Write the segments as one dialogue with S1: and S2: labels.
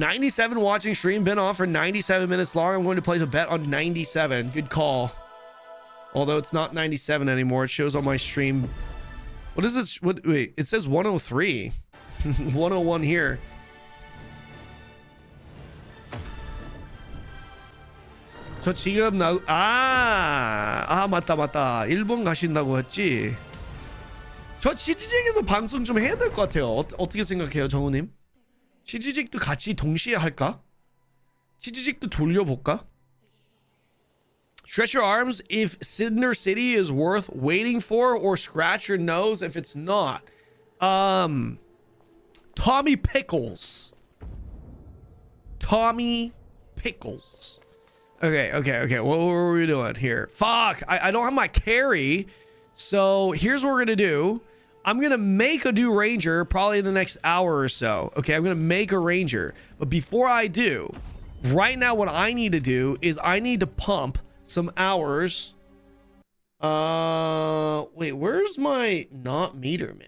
S1: 97 watching stream, been on for 97 minutes long. I'm going to place a bet on 97. Good call. Although it's not 97 anymore. It shows on my stream. What is it? What, wait, it says 103. 101 here. 저 지금 맞다. 일본 가신다고 했지. 저 치즈직에서 방송 좀 해야 될 것 같아요. 어떻게 생각해요, 정우님? 치즈직도 같이 동시에 할까? 치즈직도 돌려볼까? Stretch your arms if Cinder City is worth waiting for, or scratch your nose if it's not. Tommy Pickles. Tommy Pickles. Okay. What were we doing here? Fuck, I don't have my carry. So here's what we're gonna do. I'm gonna make a new ranger probably in the next hour or so. Okay, I'm gonna make a ranger. But before I do, right now what I need to do is I need to pump some hours. Wait, where's my not meter, man?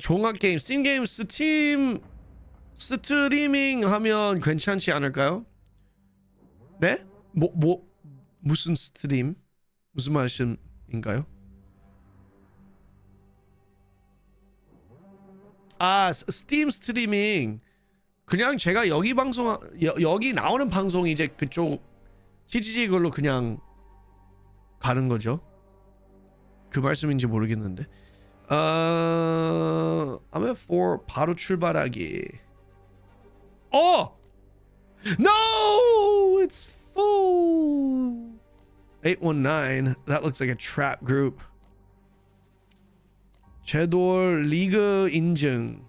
S1: 종합 게임, 스팀 게임 스트리밍 하면 괜찮지 않을까요? 네? 무슨 스트림? 무슨 말씀인가요? 스팀 스트리밍. 그냥 제가 여기 방송 여기 나오는 방송이 이제 그쪽 CGG 걸로 그냥 가는 거죠. 그 말씀인지 모르겠는데. I'm at 4. 바로 출발하기. No! It's full. 819. That looks like a trap group. 제돌 리그 인증.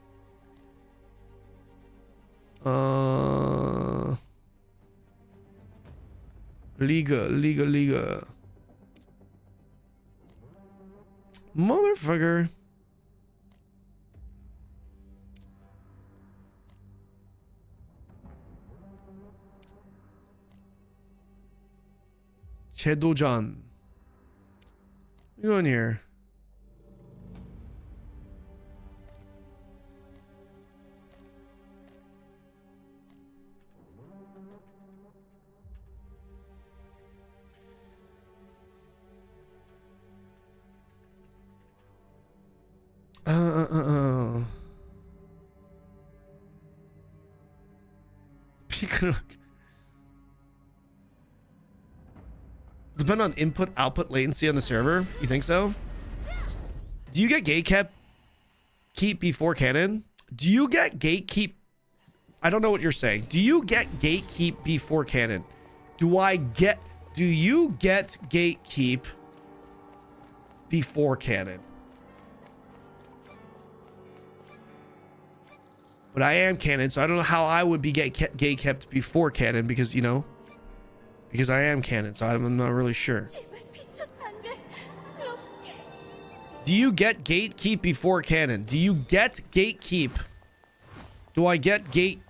S1: 리그. Motherfucker. 재도전. You go in here. Depend on input output latency on the server. You think so? Do you get gatekeep before Kanon? Do you get gatekeep? I don't know what you're saying. Do you get gatekeep before Kanon? Do you get gatekeep before Kanon? But I am Kanon, so I don't know how I would be gatekept before Kanon, because, you know, because I am Kanon, so I'm not really sure. Do you get gatekeep before Kanon? Do you get gatekeep? Do I get gatekeep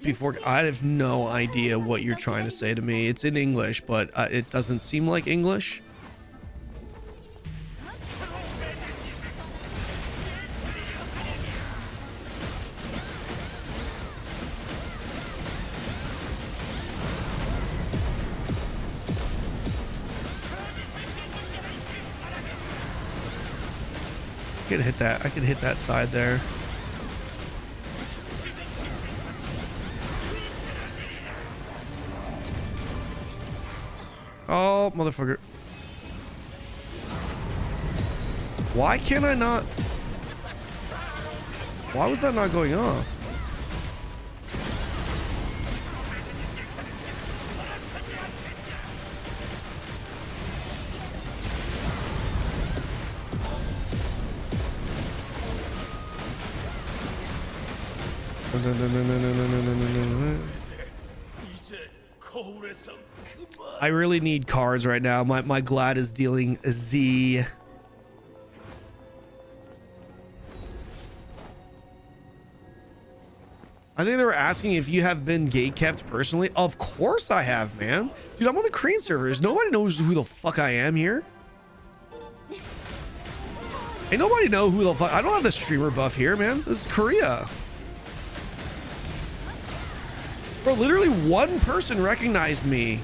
S1: before? I have no idea what you're trying to say to me. It's in English, but it doesn't seem like English. I could hit that side there. Oh, motherfucker. Why can't I not? Why was that not going off? I really need cards right now. My Glad is dealing a Z. I think they were asking if you have been gatekept personally. Of course I have, man. Dude, I'm on the Korean servers. Nobody knows who the fuck I am here. Ain't nobody know who the fuck. I don't have the streamer buff here, man. This is Korea. Bro, literally one person recognized me.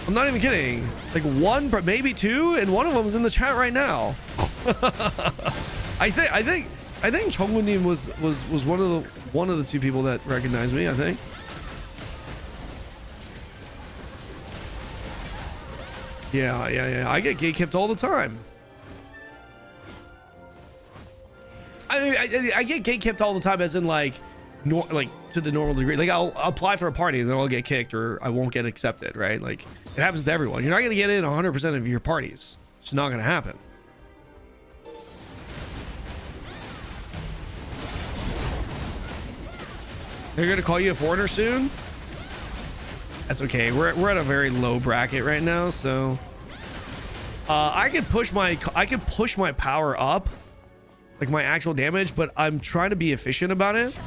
S1: I'm not even kidding. Like one, maybe two, and one of them is in the chat right now. I think Chongwoo-님 was one of the two people that recognized me, I think. Yeah. I get gatekept all the time. I get gatekept all the time, as in like to the normal degree. Like I'll apply for a party and then I'll get kicked or I won't get accepted, right? Like it happens to everyone. You're not gonna get in 100% of your parties. It's not gonna happen. They're gonna call you a foreigner soon. That's okay. We're at a very low bracket right now, so I can push my power up, like my actual damage, but I'm trying to be efficient about it.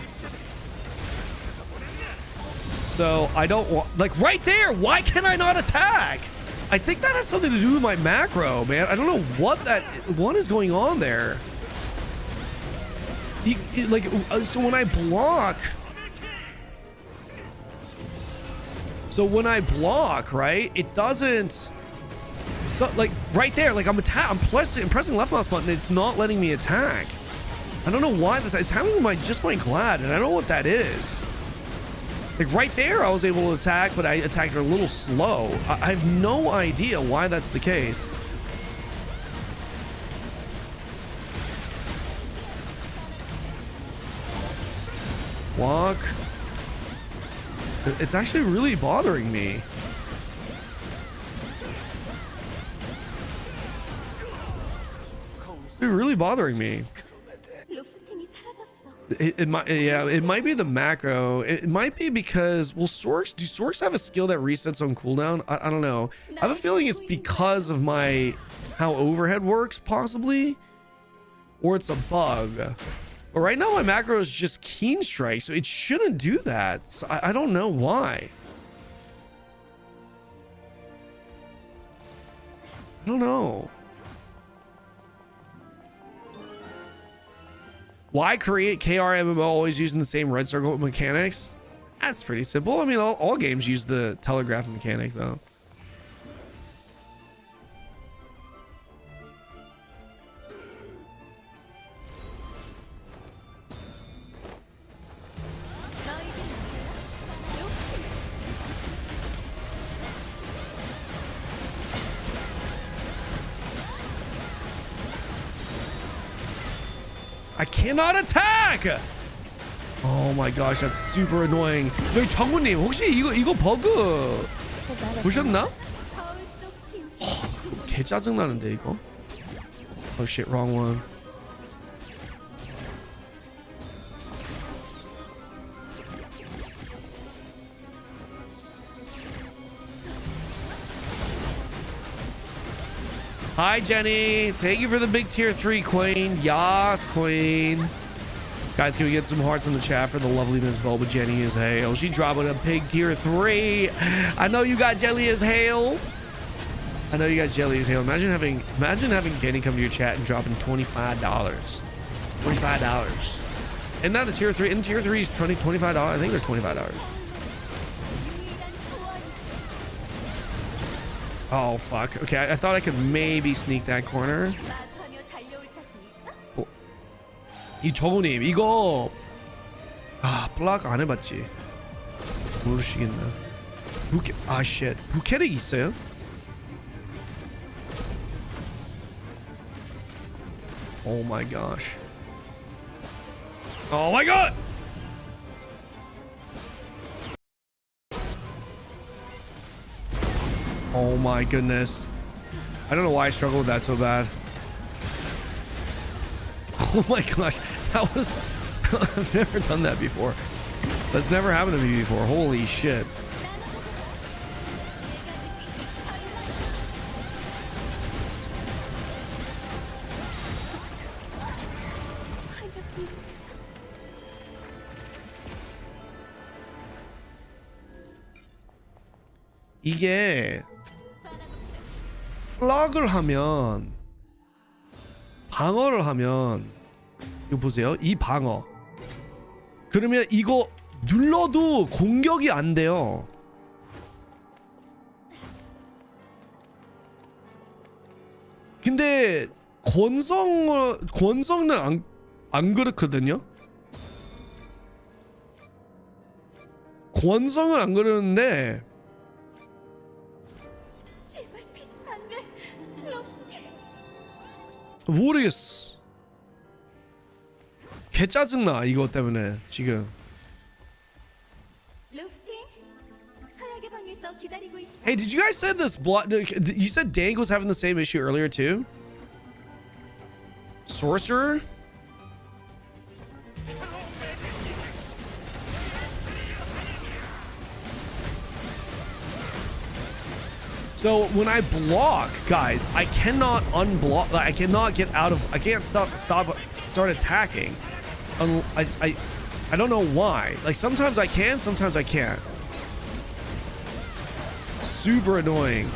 S1: So I don't want, like right there. Why can I not attack? I think that has something to do with my macro, man. I don't know what is going on there. So when I block. So when I block, right, it doesn't. So like right there, like I'm pressing left mouse button. It's not letting me attack. I don't know why this. It's happening with just my Glad, and I don't know what that is. Like right there, I was able to attack, but I attacked her a little slow. I have no idea why that's the case. Walk. It's actually really bothering me. It's really bothering me. It might be the macro. It might be because, well, Sorks have a skill that resets on cooldown? I don't know. I have a feeling it's because of how overhead works, possibly, or it's a bug. But right now my macro is just Keen Strike, so it shouldn't do that. So I don't know why. I don't know. Why create KRMMO always using the same red circle mechanics? That's pretty simple. I mean, all games use the telegraph mechanic, though. I cannot attack! Oh my gosh, that's super annoying. 여기 정우님, 혹시 이거 버그 보셨나? 개 짜증나는데 이거. Oh shit, wrong one. Hi Jenny, thank you for the big tier 3 queen. Yas queen. Guys, can we get some hearts in the chat for the lovely Miss Boba Jenny is hail? She dropping a big tier 3. I know you got jelly as hail. I know you guys jelly as hail. Imagine having Jenny come to your chat and dropping $25. $25. Isn't that a tier 3? In tier 3 is $25. I think they're $25. Oh fuck. Okay, I thought I could maybe sneak that corner. 이 정우님 이거 블락 안 해봤지? 모르시겠나? shit. 부캐릭 있어요? Oh my gosh. Oh my god! Oh my goodness. I don't know why I struggle with that so bad. Oh my gosh. That was... I've never done that before. That's never happened to me before. Holy shit. 이게 플러그를 하면 방어를 하면 이거 보세요. 이 방어 그러면 이거 눌러도 공격이 안 돼요. 근데 권성은 안 그렇거든요. 권성은 안 그러는데 모르겠어. 개 짜증나 이거 때문에 지금. Hey, did you guys say this blood? You said Dank was having the same issue earlier too. Sorcerer. So when I block, guys, I cannot unblock. I cannot get out of. I can't start attacking. I don't know why. Like sometimes I can, sometimes I can't. Super annoying.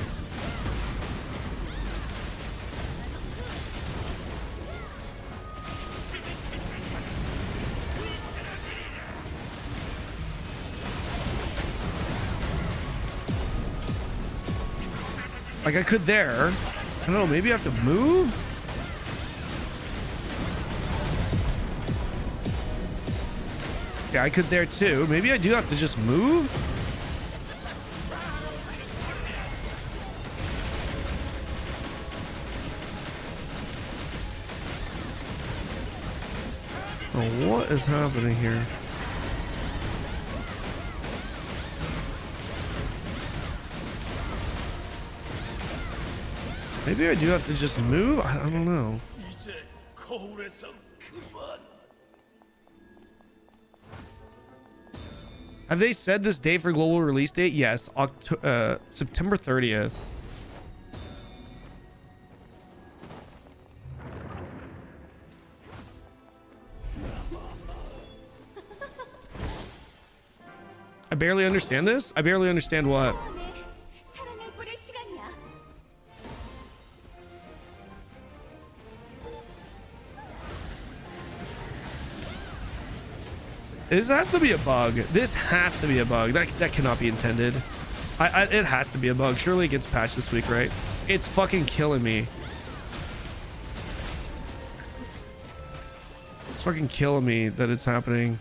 S1: Like I could there. I don't know, maybe I have to move? Yeah, I could there too. Maybe I do have to just move? Oh, what is happening here? Maybe I do have to just move? I don't know. Have they said this date for global release date? Yes, September 30th. I barely understand this. I barely understand what. This has to be a bug. This has to be a bug. That cannot be intended. It has to be a bug. Surely it gets patched this week, right? It's fucking killing me. It's fucking killing me that it's happening.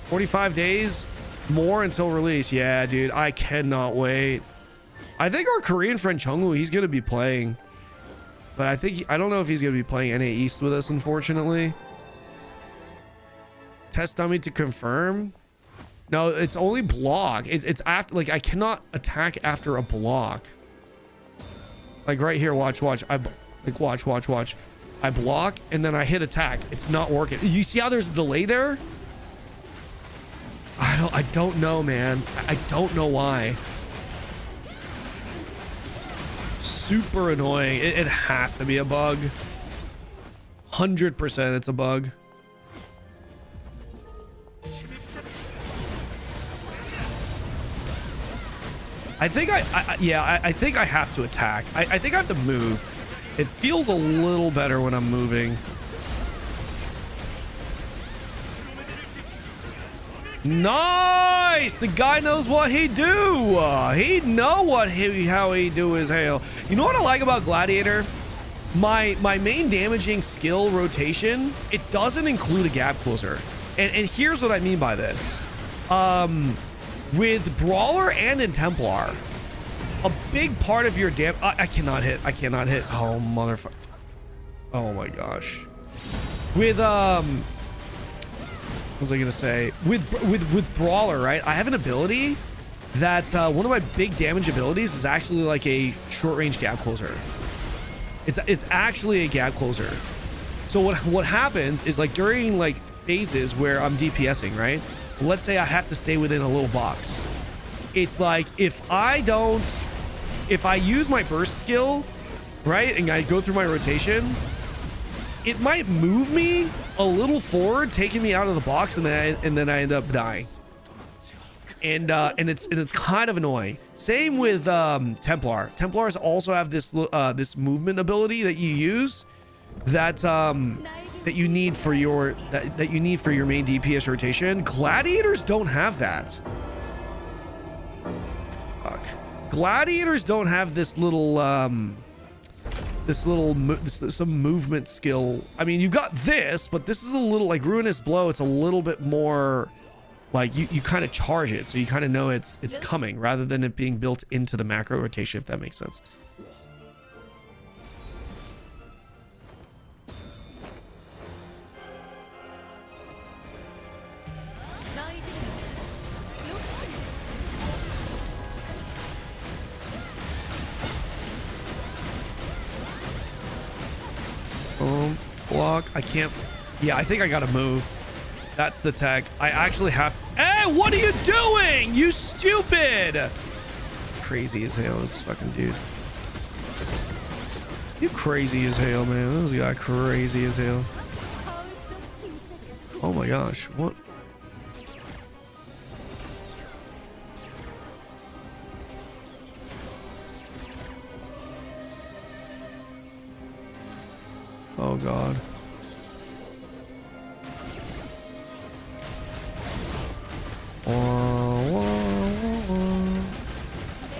S1: $45 days more until release. Yeah, dude, I cannot wait. I think our Korean friend Chungwoo, he's gonna be playing, but I don't know if he's gonna be playing NA East with us, unfortunately. Test dummy to confirm. No, it's only block. It's after, like, I cannot attack after a block. Like right here, watch. Watch. I block and then I hit attack. It's not working. You see how there's a delay there? I don't know, man. I don't know why. Super annoying. It has to be a bug. 100% it's a bug. I think I think I have to attack. I think I have to move. It feels a little better when I'm moving. Nice! The guy knows what he do. He know how he do his hail. You know what I like about Gladiator? My main damaging skill rotation, it doesn't include a gap closer. And here's what I mean by this. With Brawler and in Templar, a big part of your I cannot hit. Oh, motherfucker. Oh my gosh. With what was I gonna say? With Brawler, right? I have an ability that one of my big damage abilities is actually like a short range gap closer. It's actually a gap closer. So what happens is, like, during like phases where I'm DPSing, right? Let's say I have to stay within a little box. It's like if I use my burst skill, right, and I go through my rotation, it might move me a little forward, taking me out of the box, and then I end up dying. And it's kind of annoying. Same with Templar. Templars also have this this movement ability that you use that that you need for your main DPS rotation. Gladiators don't have that. Fuck. Gladiators don't have this little some movement skill. I mean, you got this, but this is a little like Ruinous Blow. It's a little bit more like you kind of charge it, so you kind of know it's coming rather than it being built into the macro rotation, if that makes sense. Block. I can't. Yeah, I think I gotta move. That's the tag. I actually have. Hey, what are you doing? You stupid! Crazy as hell, this fucking dude. You crazy as hell, man. This guy crazy as hell. Oh my gosh, what? Oh god. I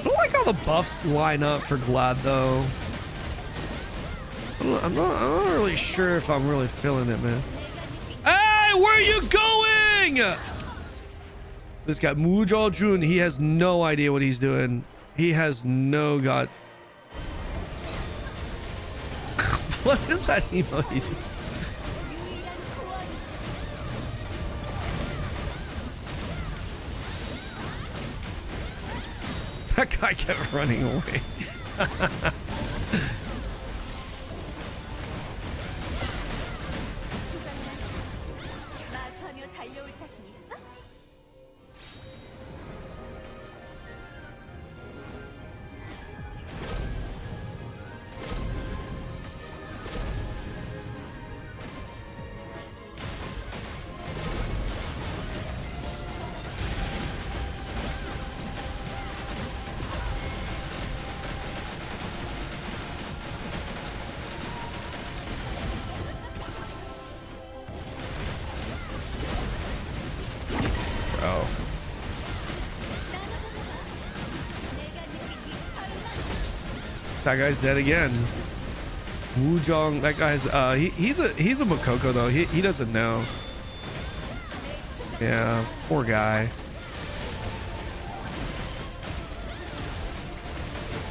S1: don't like how the buffs line up for Glad though. I'm not really sure if I'm really feeling it, man. Hey, where are you going? This guy Mujal Jun, he has no idea what he's doing. He has no god. What is that emoji? Just that guy kept running away. That guy's dead again. Wujong, that guy's he's a Makoko though. He doesn't know. Yeah, poor guy.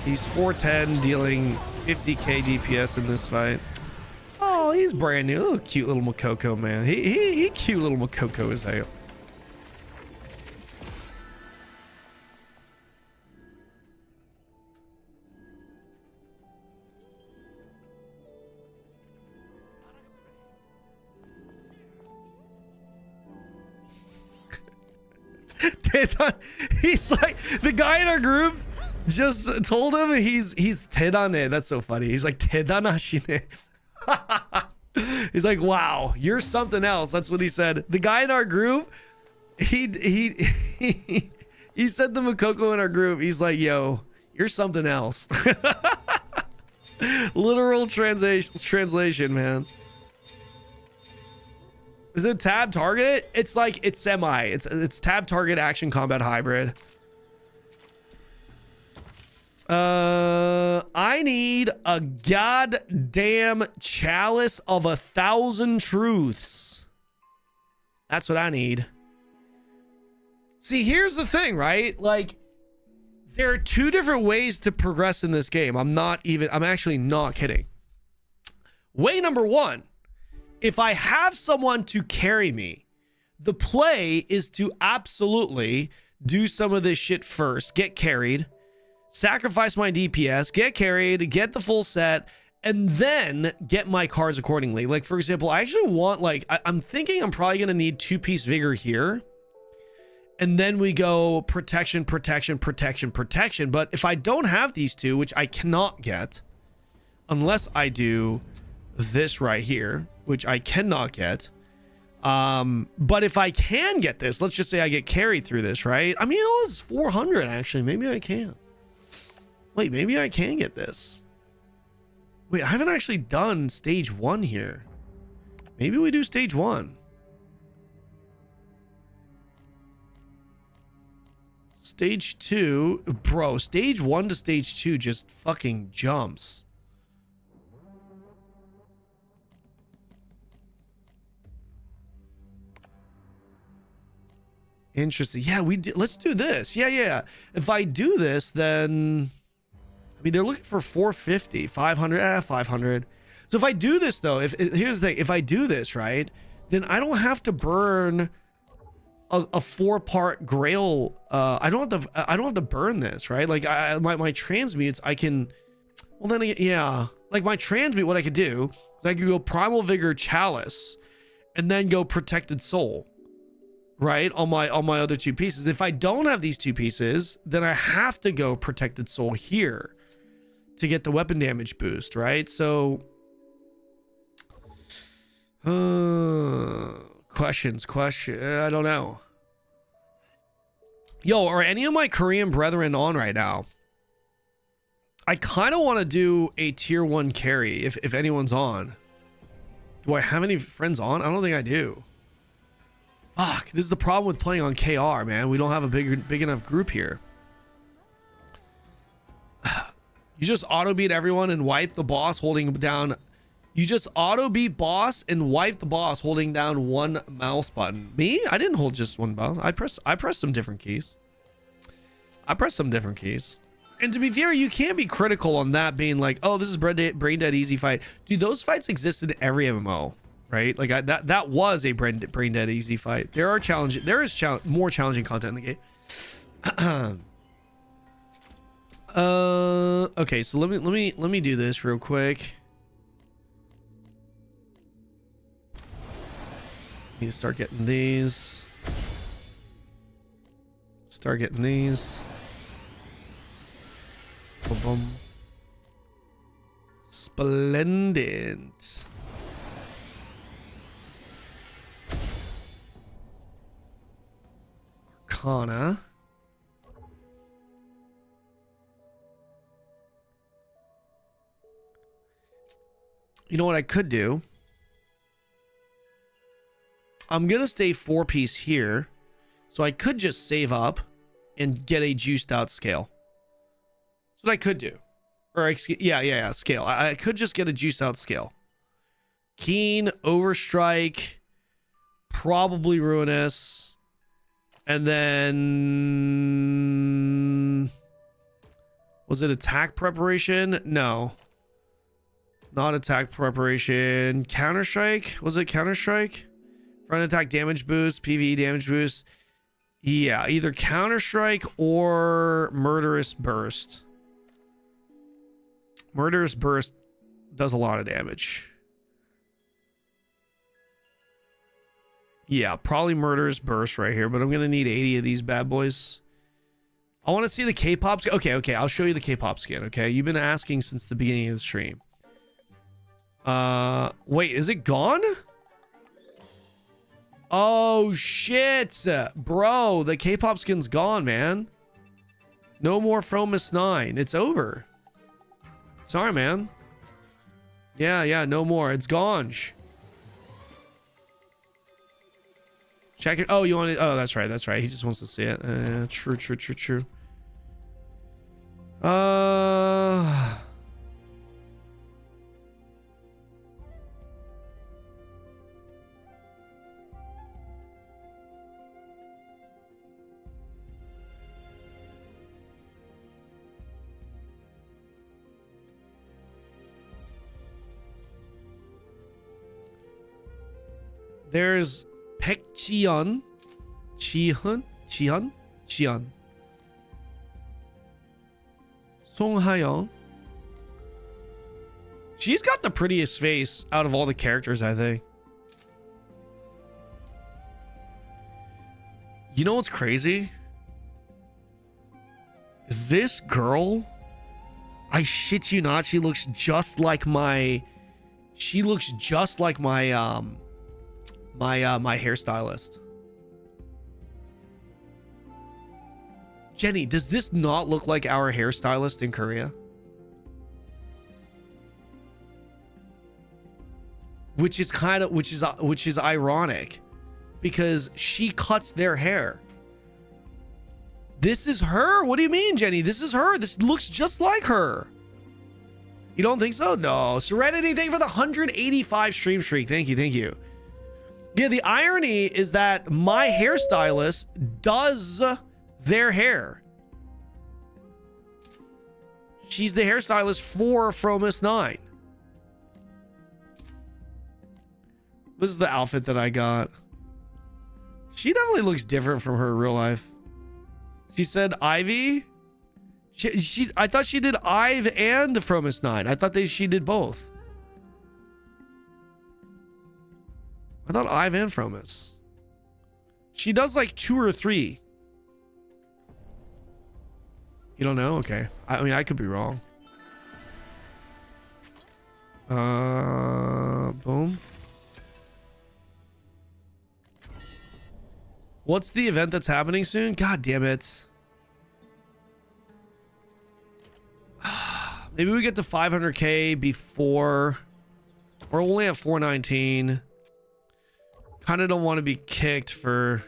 S1: He's 410 dealing 50k DPS in this fight. Oh, he's brand new. Little cute little Makoko, man. He cute little Makoko as hell. He's like, the guy in our group just told him he's Tedane. That's so funny. He's like, Tedanashine. He's like, wow, you're something else. That's what he said. The guy in our group, he said to Makoko in our group, he's like, yo, you're something else. Literal translation, man. Is it tab target? It's like, it's semi. It's tab target action combat hybrid. I need a goddamn chalice of 1,000 truths. That's what I need. See, here's the thing, right? Like, there are two different ways to progress in this game. I'm actually not kidding. Way number one. If I have someone to carry me, the play is to absolutely do some of this shit first. Get carried, sacrifice my DPS, get carried, get the full set, and then get my cards accordingly. Like, for example, I actually want, like, I'm thinking I'm probably going to need 2-piece vigor here. And then we go protection, protection, protection, protection. But if I don't have these two, which I cannot get unless I do this right here, which I cannot get. But if I can get this, let's just say I get carried through this, right? I mean, it was 400 actually. Maybe I can. Wait, maybe I can get this. Wait, I haven't actually done stage 1 here. Maybe we do stage 1. Stage 2, bro, stage 1 to stage 2 just fucking jumps. Interesting. Yeah, let's do this. Yeah. If I do this, then I mean, they're looking for 450, 500, 500. So if I do this though, here's the thing, if I do this, right, then I don't have to burn a 4-part grail. I don't have to burn this, right? Like my transmutes, I can, well then, yeah, like my transmute, what I could do is I could go Primal Vigor Chalice and then go Protected Soul, right, on my other 2 pieces. If I don't have these 2 pieces, then I have to go Protected Soul here to get the weapon damage boost, right? So question, I don't know. Yo, are any of my Korean brethren on right now? I kind of want to do a tier 1 carry if anyone's on. Do I have any friends on? I don't think I do. Fuck, this is the problem with playing on KR, man. We don't have a big enough group here. You just auto beat everyone and wipe the boss holding down. You just auto beat boss and wipe the boss holding down 1 mouse button. Me? I didn't hold just 1 mouse. I pressed some different keys. And to be fair, you can't be critical on that being like, oh, this is brain dead easy fight. Dude, those fights exist in every MMO. Right, like that was a brain dead easy fight. There is more challenging content in the game. Okay, so let me do this real quick. Need to start getting these. Boom, boom. Splendid. Arcana. You know what I could do? I'm gonna stay 4-piece here, so I could just save up and get a juiced out scale. That's what I could do. Or yeah, scale. I could just get a juiced out scale. Keen, Overstrike, probably Ruinous. And then was it attack preparation? No, not attack preparation. Counter-Strike? Was it Counter-Strike? Front attack damage boost, PvE damage boost. Yeah, either Counter-Strike or Murderous Burst. Murderous Burst does a lot of damage. Yeah, probably Murderous Burst right here, but I'm gonna need 80 of these bad boys. I want to see the K-pop skin. Okay, I'll show you the K-pop skin. Okay, you've been asking since the beginning of the stream. Wait, is it gone? Oh shit, bro, the K-pop skin's gone, man. No more Fromus 9. It's over. Sorry, man. Yeah, no more. It's gone. Check it. Oh, you want it? Oh, that's right. He just wants to see it. True. There's Chion. Song Hayoung. She's got the prettiest face out of all the characters, I think. You know what's crazy? This girl, I shit you not, she looks just like my She looks just like my my hairstylist. Jenny, does this not look like our hairstylist in Korea? Which is ironic because she cuts their hair. This is her. What do you mean, Jenny? This is her. This looks just like her. You don't think so? No. Serenity, thank you for the 185 stream streak. Thank you. Thank you. Yeah, the irony is that my hairstylist does their hair. She's the hairstylist for Fromus 9. This is the outfit that I got. She definitely looks different from her real life. She said Ivy. I thought she did Ive and the Fromus 9. I thought she did both. I thought Ive and Fromus. She does like 2 or 3. You don't know? Okay. I mean, I could be wrong. Boom. What's the event that's happening soon? God damn it. Maybe we get to 500k before. We're only at 419. Kind of don't want to be kicked for.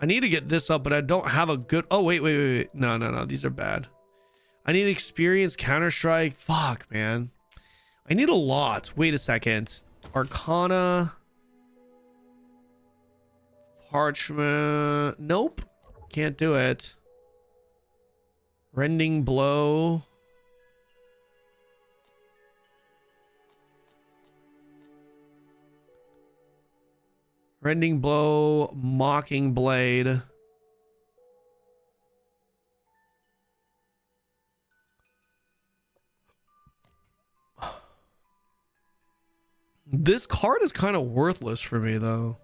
S1: I need to get this up, but I don't have a good. Oh, wait. No. These are bad. I need experience Counter-Strike. Fuck, man. I need a lot. Wait a second. Arcana. Parchment. Nope. Can't do it. Rending Blow. Rending Blow. Mocking Blade. This card is kind of worthless for me, though.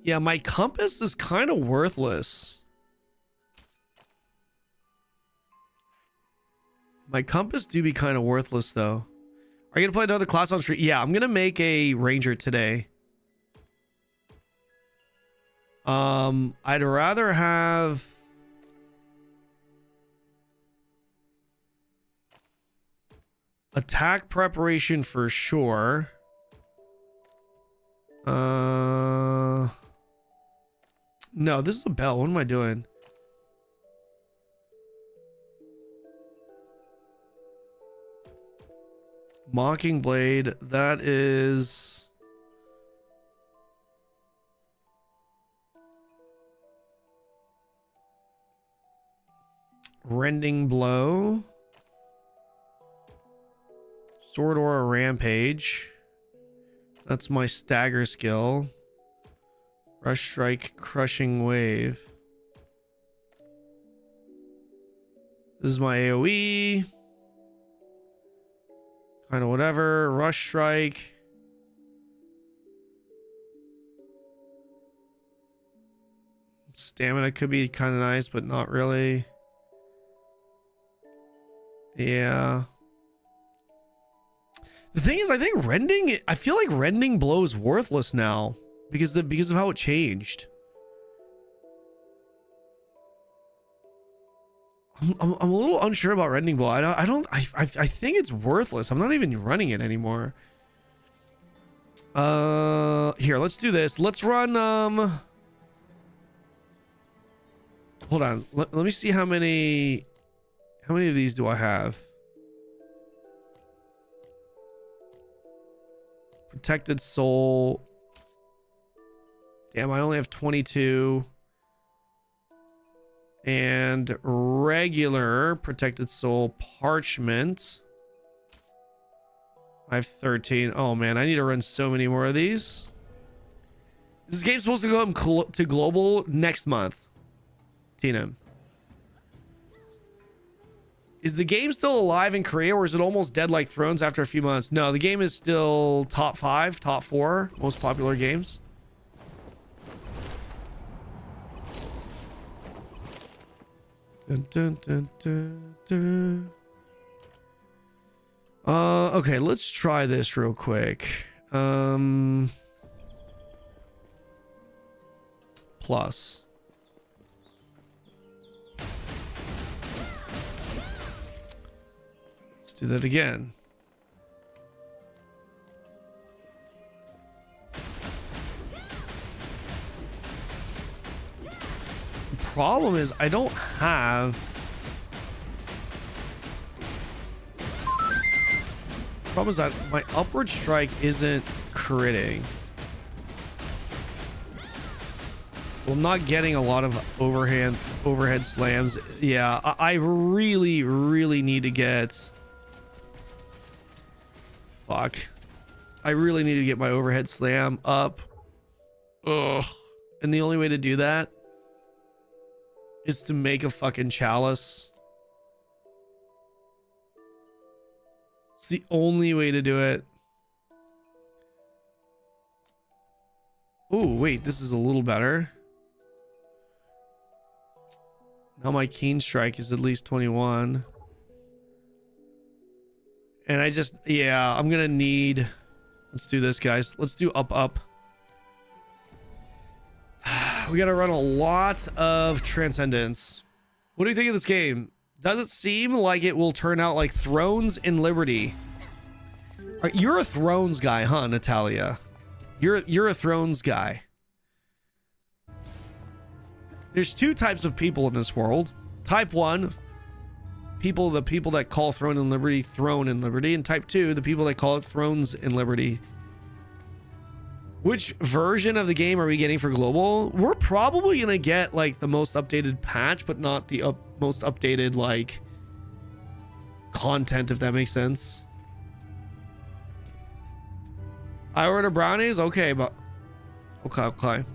S1: Yeah, my compass is kind of worthless. My compass do be kind of worthless, though. Are you gonna play another class on street? Yeah, I'm gonna make a ranger today. I'd rather have attack preparation for sure. No, this is a bell. What am I doing? Mocking Blade. That is Rending Blow. Sword Aura Rampage. That's my stagger skill. Rush Strike, Crushing Wave. This is my AoE. Kind of whatever. Rush Strike. Stamina could be kind of nice, but not really. Yeah. The thing is, I think I feel like Rending Blow is worthless now because of how it changed. I'm a little unsure about Rending Blow. I think it's worthless. I'm not even running it anymore. Here, let's do this. Let's run hold on. Let me see how many of these do I have? Protected Soul. Damn, I only have 22. And regular Protected Soul Parchment. I have 13. Oh man, I need to run so many more of these. This game's supposed to go up to global next month. Tina. Is the game still alive in Korea, or is it almost dead like Thrones after a few months? No, the game is still top 5, top 4 most popular games. Dun, dun, dun, dun, dun. Okay, let's try this real quick. Plus. Let's do that again. The problem is I don't have... Problem is that my upward strike isn't critting. Well, I'm not getting a lot of overhead slams. Yeah, I really, really need to get... Fuck. I really need to get my overhead slam up. Ugh. And the only way to do that is to make a fucking chalice. It's the only way to do it. Oh, wait, this is a little better. Now my keen strike is at least 21. And I just, yeah, I'm gonna need... Let's do this, guys. Let's do up. We gotta run a lot of Transcendence. What do you think of this game? Does it seem like it will turn out like Thrones in Liberty? You're a Thrones guy, huh, Natalia? You're a Thrones guy. There's two types of people in this world. Type 1, the people that call Throne in Liberty, and type 2, the people that call it Thrones in Liberty. Which version of the game are we getting for global? We're probably gonna get like the most updated patch, but not the most updated like content, if that makes sense. I order brownies? Okay, but okay.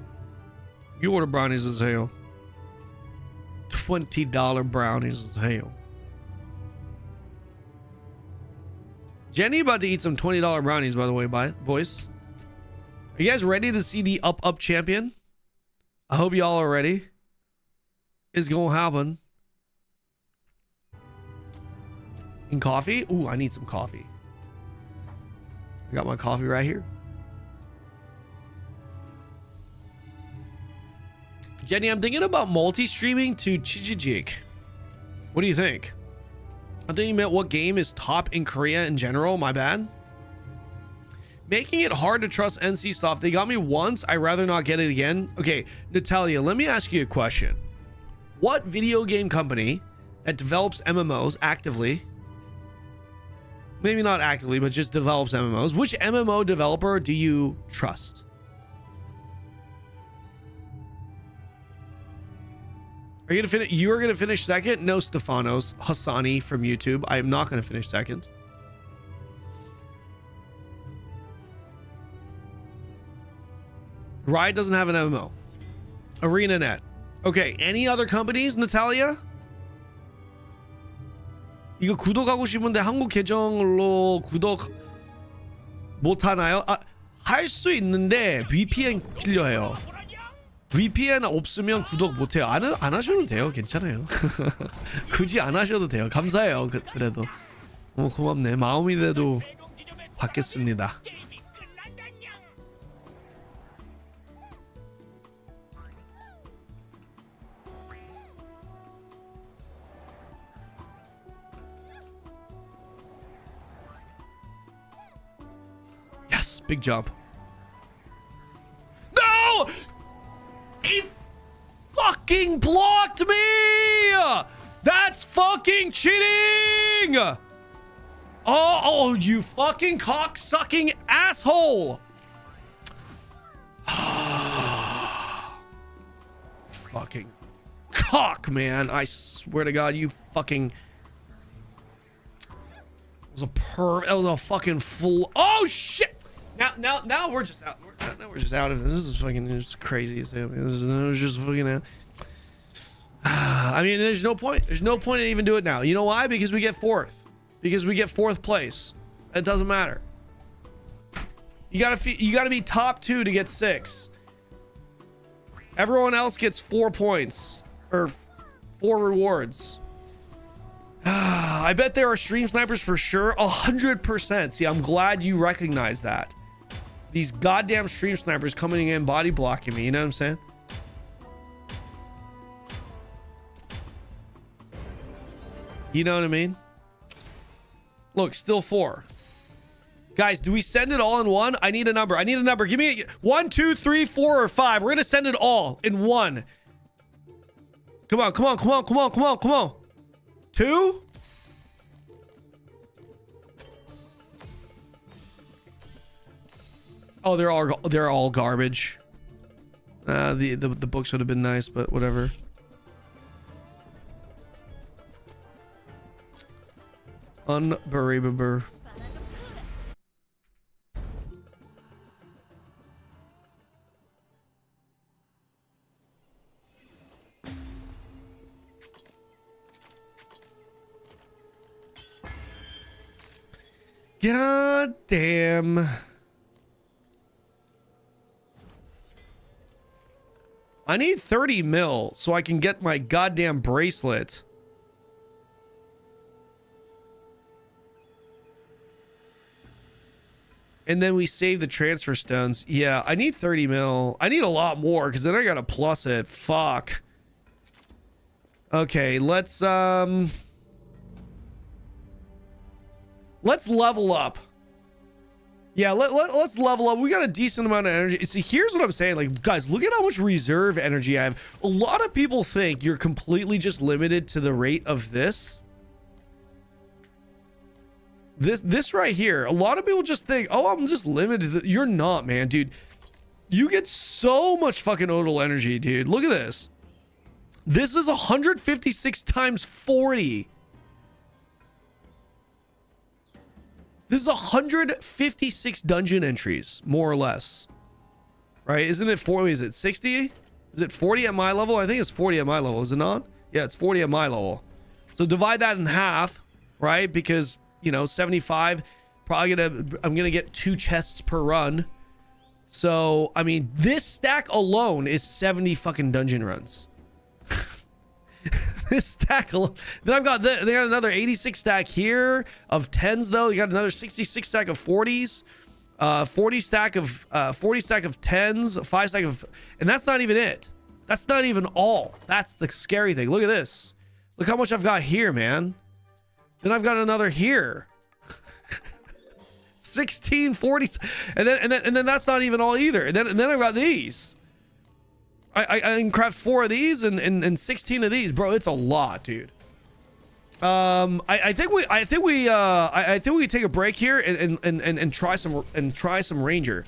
S1: You order brownies as hell. $20 brownies as hell. Jenny about to eat some $20 brownies, by the way, boys. Are you guys ready to see the up champion? I hope y'all are ready. It's gonna happen. And coffee? Ooh, I need some coffee. I got my coffee right here. Jenny, I'm thinking about multi-streaming to Chijijik. What do you think? I think you meant what game is top in Korea in general. My bad. Making it hard to trust NC stuff. They got me once. I'd rather not get it again. Okay, Natalia, let me ask you a question. What video game company that develops MMOs actively, maybe not actively, but just develops MMOs, which MMO developer do you trust? Are you gonna finish? You're gonna finish second? No, Stefanos Hassani from YouTube. I am not gonna finish second. Riot doesn't have an MMO. ArenaNet. Okay, any other companies, Natalia? 이거 구독하고 싶은데 한국 계정으로 구독 못 하나요? 할 수 있는데 VPN 필요해요. VPN 없으면 구독 못 해요. 안 하셔도 돼요. 괜찮아요. 굳이 안 하셔도 돼요. 감사해요. 그래도 고맙네. 마음이라도 받겠습니다. Yes, big jump. No! He fucking blocked me! That's fucking cheating! Oh, you fucking cock-sucking asshole! Fucking cock, man. I swear to God, you fucking... That was a fucking fool. Oh, shit! Now we're just out. Now we're just out of this. This is fucking just crazy. This is just fucking out. I mean, there's no point. There's no point in even do it now. You know why? Because we get fourth. Because we get fourth place. It doesn't matter. You gotta be top 2 to get 6. Everyone else gets 4 points or 4 rewards. I bet there are stream snipers for sure. 100%. See, I'm glad you recognize that. These goddamn stream snipers coming in body blocking me. You know what I'm saying? You know what I mean? Look, still 4. Guys, do we send it all in one? I need a number. I need a number. Give me 1, 2, 3, 4, or 5. We're gonna send it all in one. Come on, come on, come on, come on, come on, come on. 2? Oh, they're all garbage. The books would have been nice, but whatever. Unbelievable. God damn. I need 30 mil so I can get my goddamn bracelet. And then we save the transfer stones. Yeah, I need 30 mil. I need a lot more because then I gotta plus it. Fuck. Okay, let's level up. Yeah, let's level up. We got a decent amount of energy. See, here's what I'm saying. Like, guys, look at how much reserve energy I have. A lot of people think you're completely just limited to the rate of this. This right here. A lot of people just think, oh, I'm just limited to. You're not, man, dude. You get so much fucking odal energy, dude. Look at this. This is 156 times 40. This is 156 dungeon entries, more or less. Right? Isn't it 40? Is it 60? Is it 40 at my level? I think it's 40 at my level. Is it not? Yeah, it's 40 at my level. So divide that in half, right? Because, you know, 75, I'm gonna get 2 chests per run. So, I mean, this stack alone is 70 fucking dungeon runs. This stack alone. Then I've got they got another 86 stack here of 10s though. You got another 66 stack of 40s, 40 stack of 10s, 5 stack of, and that's not even it. That's not even all. That's the scary thing. Look at this. Look how much I've got here, man. Then I've got another here. 16 40s, and then that's not even all either. And then I've got these. I can craft 4 of these and 16 of these, bro. It's a lot, dude. I think we take a break here and try some ranger.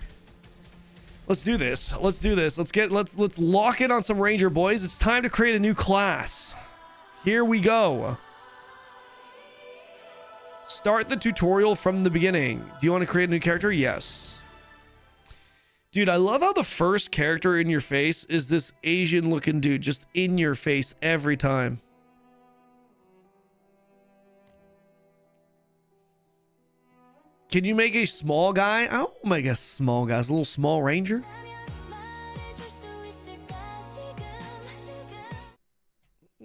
S1: Let's do this. Let's do this. Let's lock in on some ranger, boys. It's time to create a new class. Here we go. Start the tutorial from the beginning. Do you want to create a new character? Yes. Dude, I love how the first character in your face is this Asian looking dude just in your face every time. Can you make a small guy? Oh my gosh, small guys, a little small ranger.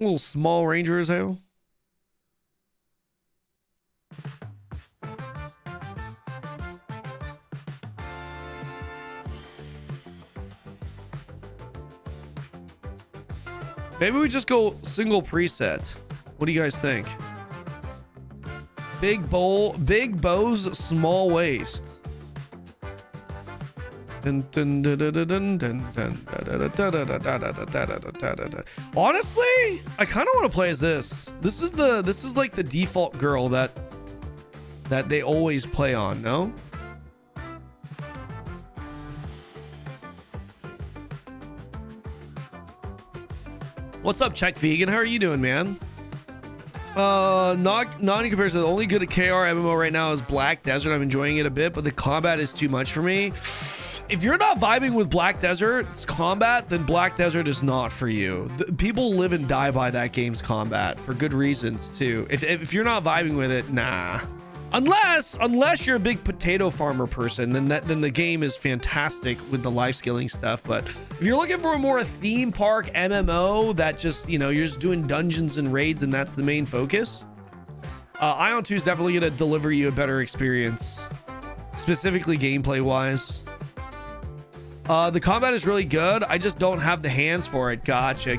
S1: A little small ranger as hell. Maybe we just go single preset. What do you guys think? Big bows, small waist. Honestly, I kind of want to play as this. This is like the default girl that they always play on, no? What's up, Czech Vegan? How are you doing, man? Not in comparison. The only good at KR MMO right now is Black Desert. I'm enjoying it a bit, but the combat is too much for me. If you're not vibing with Black Desert's combat, then Black Desert is not for you. People live and die by that game's combat for good reasons too. If you're not vibing with it, nah. Unless you're a big potato farmer person, then the game is fantastic with the life skilling stuff. But if you're looking for a more theme park MMO that just, you know, you're just doing dungeons and raids and that's the main focus, Aion 2 is definitely going to deliver you a better experience, specifically gameplay wise. The combat is really good. I just don't have the hands for it. Gotcha.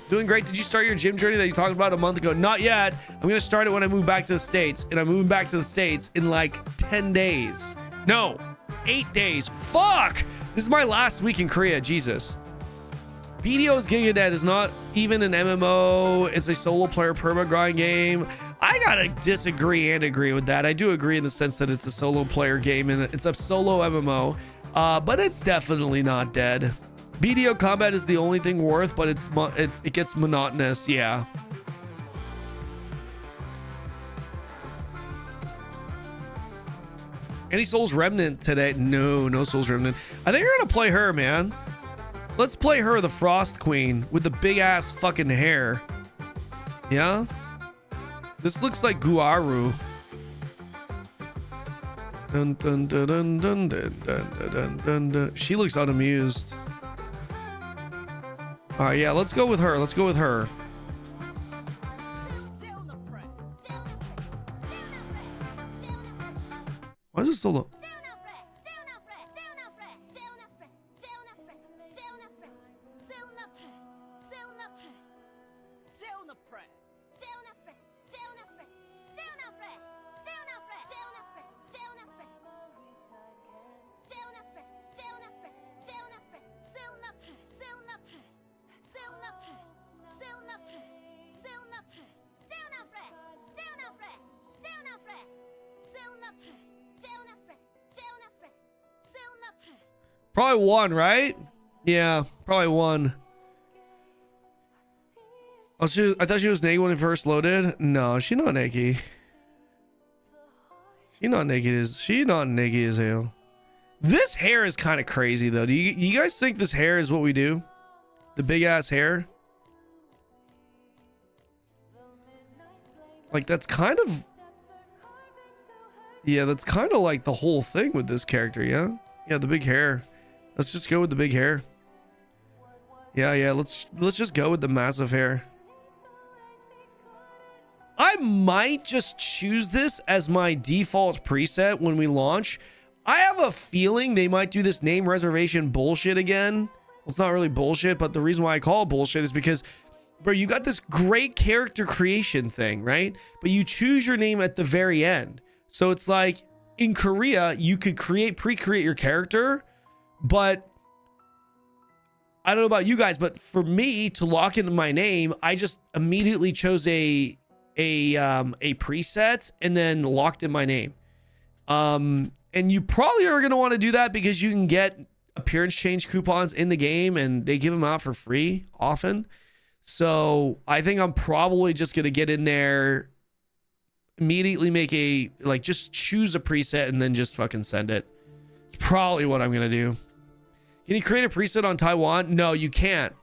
S1: Doing great. Did you start your gym journey that you talked about a month ago? Not yet. I'm going to start it when I move back to the States. And I'm moving back to the States in like 10 days. No, 8 days. Fuck. This is my last week in Korea. Jesus. BDO's Gigadead is not even an MMO. It's a solo player perma-grind game. I gotta disagree and agree with that. I do agree in the sense that it's a solo player game and it's a solo MMO. But it's definitely not dead. BDO combat is the only thing worth, but it gets monotonous. Yeah. Any Souls Remnant today? No Souls Remnant. I think we're gonna play her, man. Let's play her, the Frost Queen with the big ass fucking hair. Yeah. This looks like Guaru. Dun, dun, dun, dun, dun, dun, dun, dun, dun. She looks unamused. All right, yeah, let's go with her. Let's go with her. Why is it so low? Probably one, right? Yeah, probably one. Oh, I thought she was naked when it first loaded. No, she's not naked. She's not naked. She's not naked as hell. This hair is kind of crazy though. Do you guys think this hair is what we do? The big ass hair? Like that's kind of... Yeah, that's kind of like the whole thing with this character, yeah? Yeah, the big hair. Let's just go with the big hair. Yeah, let's just go with the massive hair. I might just choose this as my default preset when we launch. I have a feeling they might do this name reservation bullshit again. Well, it's not really bullshit, but the reason why I call it bullshit is because, bro, you got this great character creation thing, right? But you choose your name at the very end. So it's like in Korea, you could pre-create your character, but I don't know about you guys, but for me to lock into my name, I just immediately chose a preset and then locked in my name. And you probably are going to want to do that because you can get appearance change coupons in the game and they give them out for free often. So I think I'm probably just going to get in there, immediately make just choose a preset and then just fucking send it. It's probably what I'm going to do. Can you create a preset on Taiwan? No, you can't.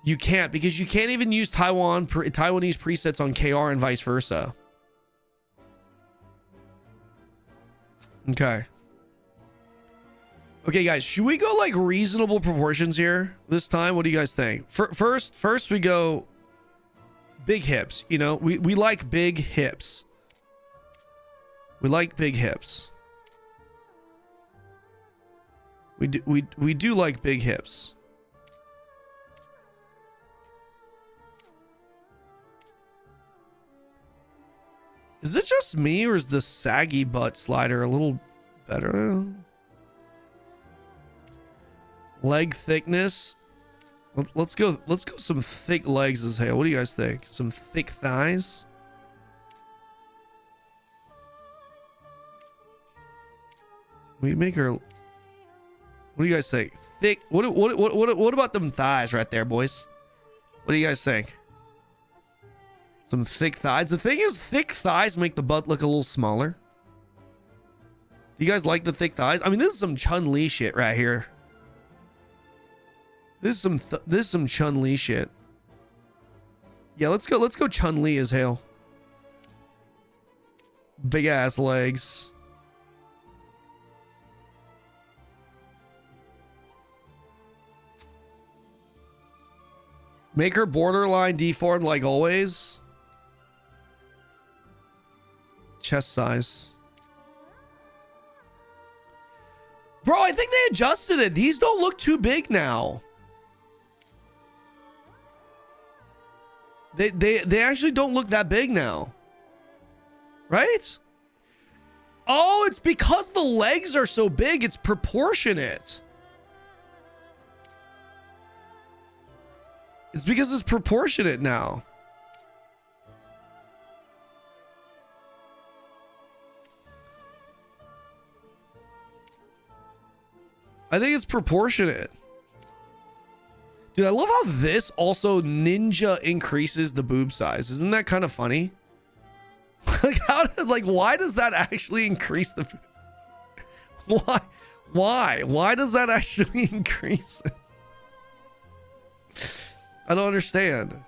S1: You can't because you can't even use Taiwanese presets on KR and vice versa. Okay. Okay, guys, should we go like reasonable proportions here this time? What do you guys think? First we go big hips. You know, we like big hips. We like big hips. We do like big hips. Is it just me or is the saggy butt slider a little better? Leg thickness. Let's go some thick legs as hell. What do you guys think? Some thick thighs? We make her... What do you guys think? Thick. What about them thighs right there, boys? What do you guys think? Some thick thighs. The thing is, thick thighs make the butt look a little smaller. Do you guys like the thick thighs? I mean, this is some Chun-Li shit right here. This is some Chun-Li shit. Yeah, let's go Chun-Li as hell. Big ass legs. Make her borderline deformed like always. Chest size. Bro, I think they adjusted it. These don't look too big now. They actually don't look that big now. Right? Oh, it's because the legs are so big. It's proportionate. It's because it's proportionate now. I think it's proportionate. Dude, I love how this also ninja increases the boob size. Isn't that kind of funny? Like, why does that actually increase the... Why does that actually increase it? I don't understand.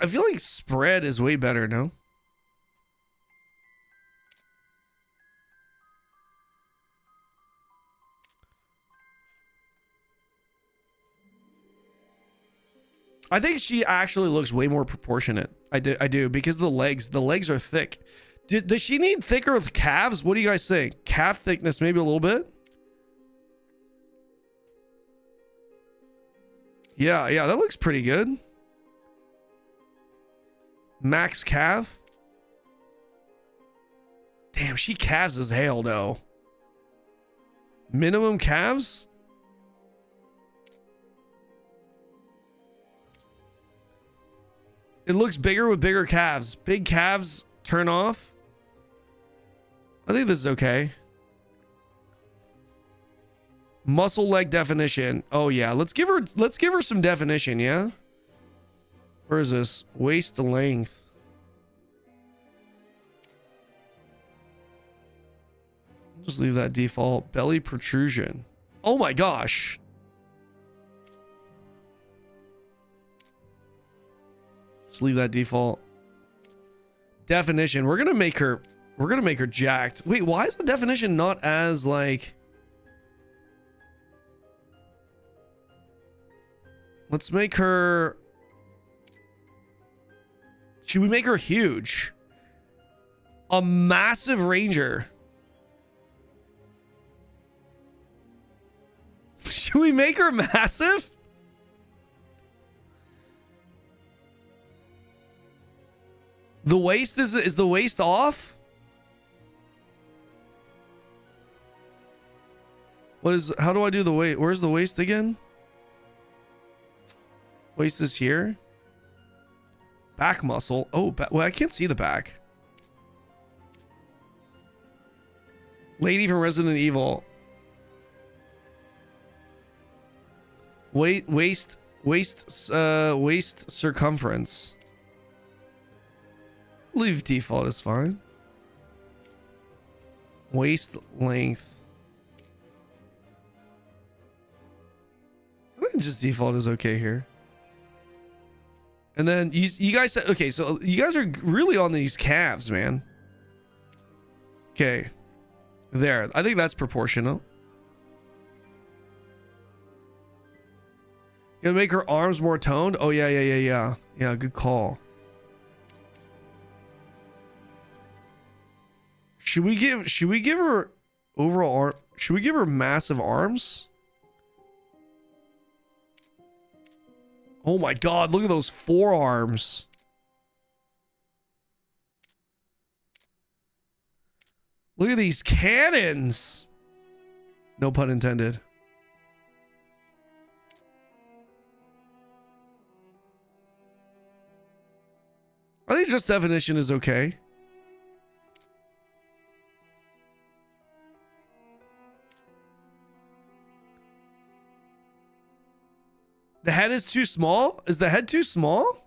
S1: I feel like spread is way better, no? I think she actually looks way more proportionate. I do because the legs are thick. Does she need thicker calves? What do you guys think? Calf thickness, maybe a little bit? Yeah, that looks pretty good. Max calf. Damn, she calves as hell though. Minimum calves? It looks bigger with bigger calves. Big calves turn off. I think this is okay. Muscle leg definition. Oh yeah, let's give her some definition, yeah? Where is this? Waist length. Just leave that default. Belly protrusion. Oh my gosh. Just leave that default. Definition. We're gonna make her jacked. Wait, why is the definition not as like... Let's make her... Should we make her huge? A massive ranger. Should we make her massive? The waist is the waist off? How do I do the waist? Where's the waist again? Waist is here. Back muscle. Oh, well, I can't see the back. Lady from Resident Evil. Waist circumference. Leave default is fine. Waist length. I think just default is okay here. And then you guys said, okay, so you guys are really on these calves, man. Okay. There. I think that's proportional. Gonna make her arms more toned? Oh, yeah. Yeah, good call. Should we give her overall should we give her massive arms? Oh my god, look at those forearms. Look at these cannons. No pun intended. I think adjust definition is okay. The head is too small? Is the head too small?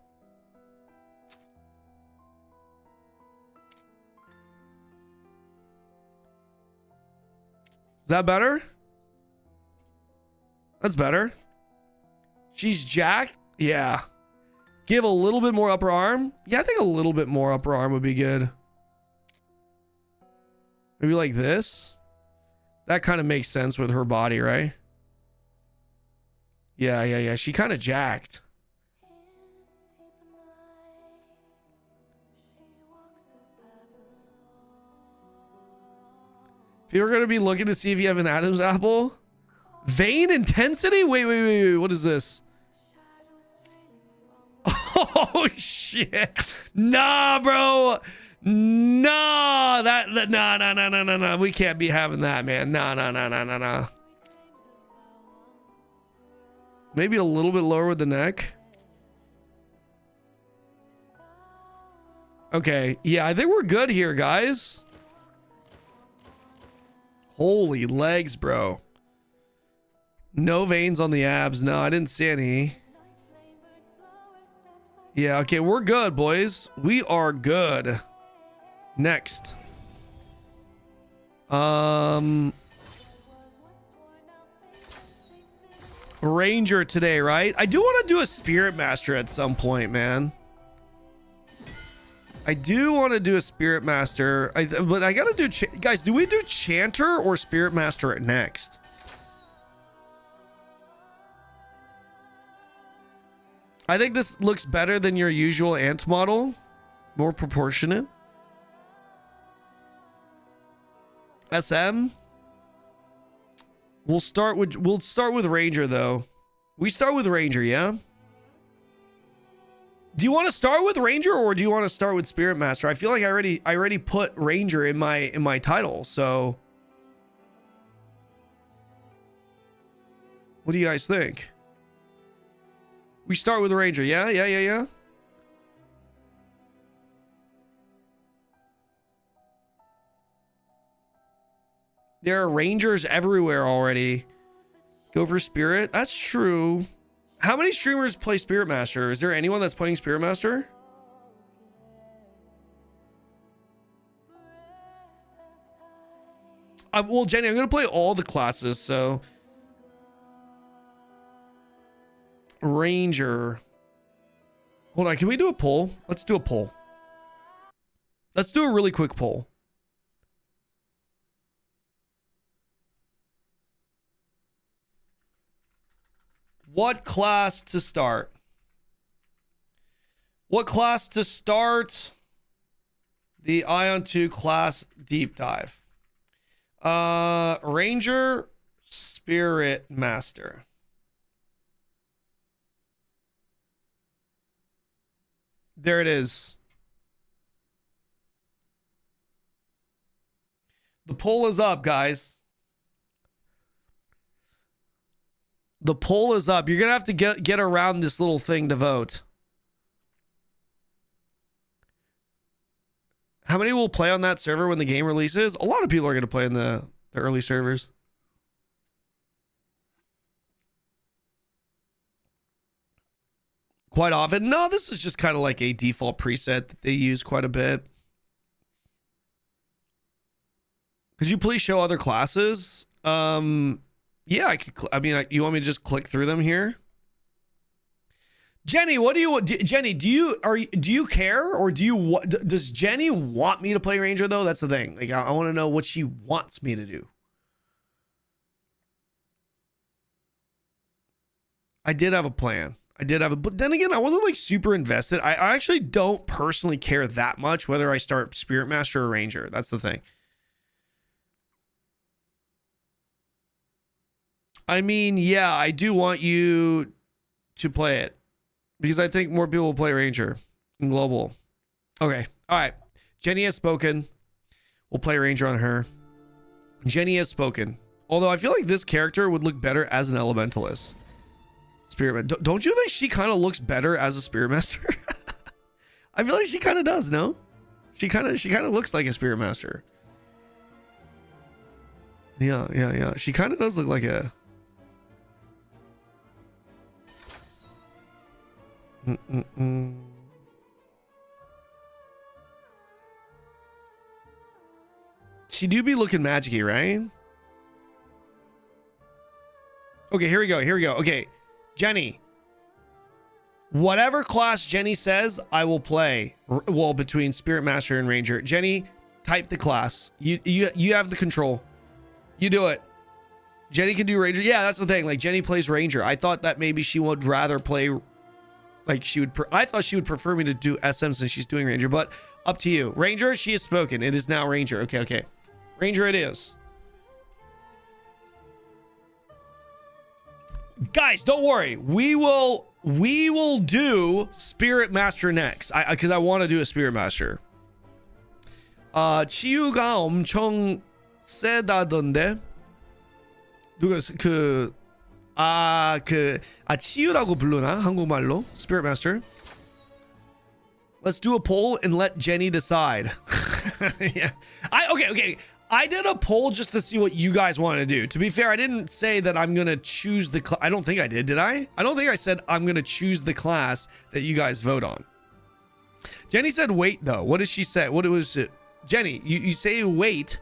S1: Is that better? That's better. She's jacked? Yeah. Give a little bit more upper arm? Yeah, I think a little bit more upper arm would be good. Maybe like this? That kind of makes sense with her body, right? Yeah. She kind of jacked. If you're going to be looking to see if you have an Adam's apple. Vein intensity? Wait. What is this? Oh, shit. Nah, bro. Nah. Nah. We can't be having that, man. Nah. Maybe a little bit lower with the neck. Okay. Yeah, I think we're good here, guys. Holy legs, bro. No veins on the abs. No, I didn't see any. Yeah, okay, we're good, boys. We are good. Next. Ranger today, right? I do want to do a Spirit Master at some point, man. I do want to do a Spirit Master. But I gotta do... Guys, do we do Chanter or Spirit Master next? I think this looks better than your usual ant model. More proportionate. SM. We'll start with Ranger though. We start with Ranger, yeah? Do you want to start with Ranger or do you want to start with Spirit Master? I feel like I already put Ranger in my title, so what do you guys think? We start with Ranger, yeah. There are Rangers everywhere already. Go for Spirit. That's true. How many streamers play Spirit Master? Is there anyone that's playing Spirit Master? Well, Jenny, I'm going to play all the classes, so... Ranger. Hold on, can we do a poll? Let's do a poll. Let's do a really quick poll. What class to start? What class to start the Aion 2 class deep dive? Ranger, Spirit Master. There it is. The poll is up, guys. The poll is up. You're gonna have to get around this little thing to vote. How many will play on that server when the game releases? A lot of people are gonna play in the early servers. Quite often. No, this is just kind of like a default preset that they use quite a bit. Could you please show other classes? Yeah, I could. I mean, you want me to just click through them here? Jenny, what do you Jenny, do you care, or does Jenny want me to play Ranger though? That's the thing. Like, I want to know what she wants me to do. I did have a plan. But then again, I wasn't like super invested. I actually don't personally care that much whether I start Spirit Master or Ranger. That's the thing. I mean, yeah, I do want you to play it because I think more people will play Ranger in global. Okay. All right. Jenny has spoken. We'll play Ranger on her. Jenny has spoken. Although I feel like this character would look better as an Elementalist. Spirit. Don't you think she kind of looks better as a Spirit Master? I feel like she kind of does, no? She kind of looks like a spirit master. Yeah. She kind of does look like a... She do be looking magicy, right? Okay, here we go. Okay, Jenny. Whatever class Jenny says, I will play. Well, between Spirit Master and Ranger. Jenny, type the class. You have the control. You do it. Jenny can do Ranger. Yeah, that's the thing. Like, Jenny plays Ranger. I thought that maybe she would rather play... Like, she would... I thought she would prefer me to do SM since she's doing Ranger. But up to you. Ranger, she has spoken. It is now Ranger. Okay. Ranger it is. Guys, don't worry. We will do Spirit Master next. Because I want to do a Spirit Master. 치유가 엄청 세다던데. 누가 치유라고 부르나? 한국말로. Spirit Master. Let's do a poll and let Jenny decide. Yeah. Okay. I did a poll just to see what you guys want to do. To be fair, I didn't say that I'm going to choose the... I don't think I did I? I don't think I said I'm going to choose the class that you guys vote on. Jenny said wait, though. What did she say? What was it? Jenny, you say wait.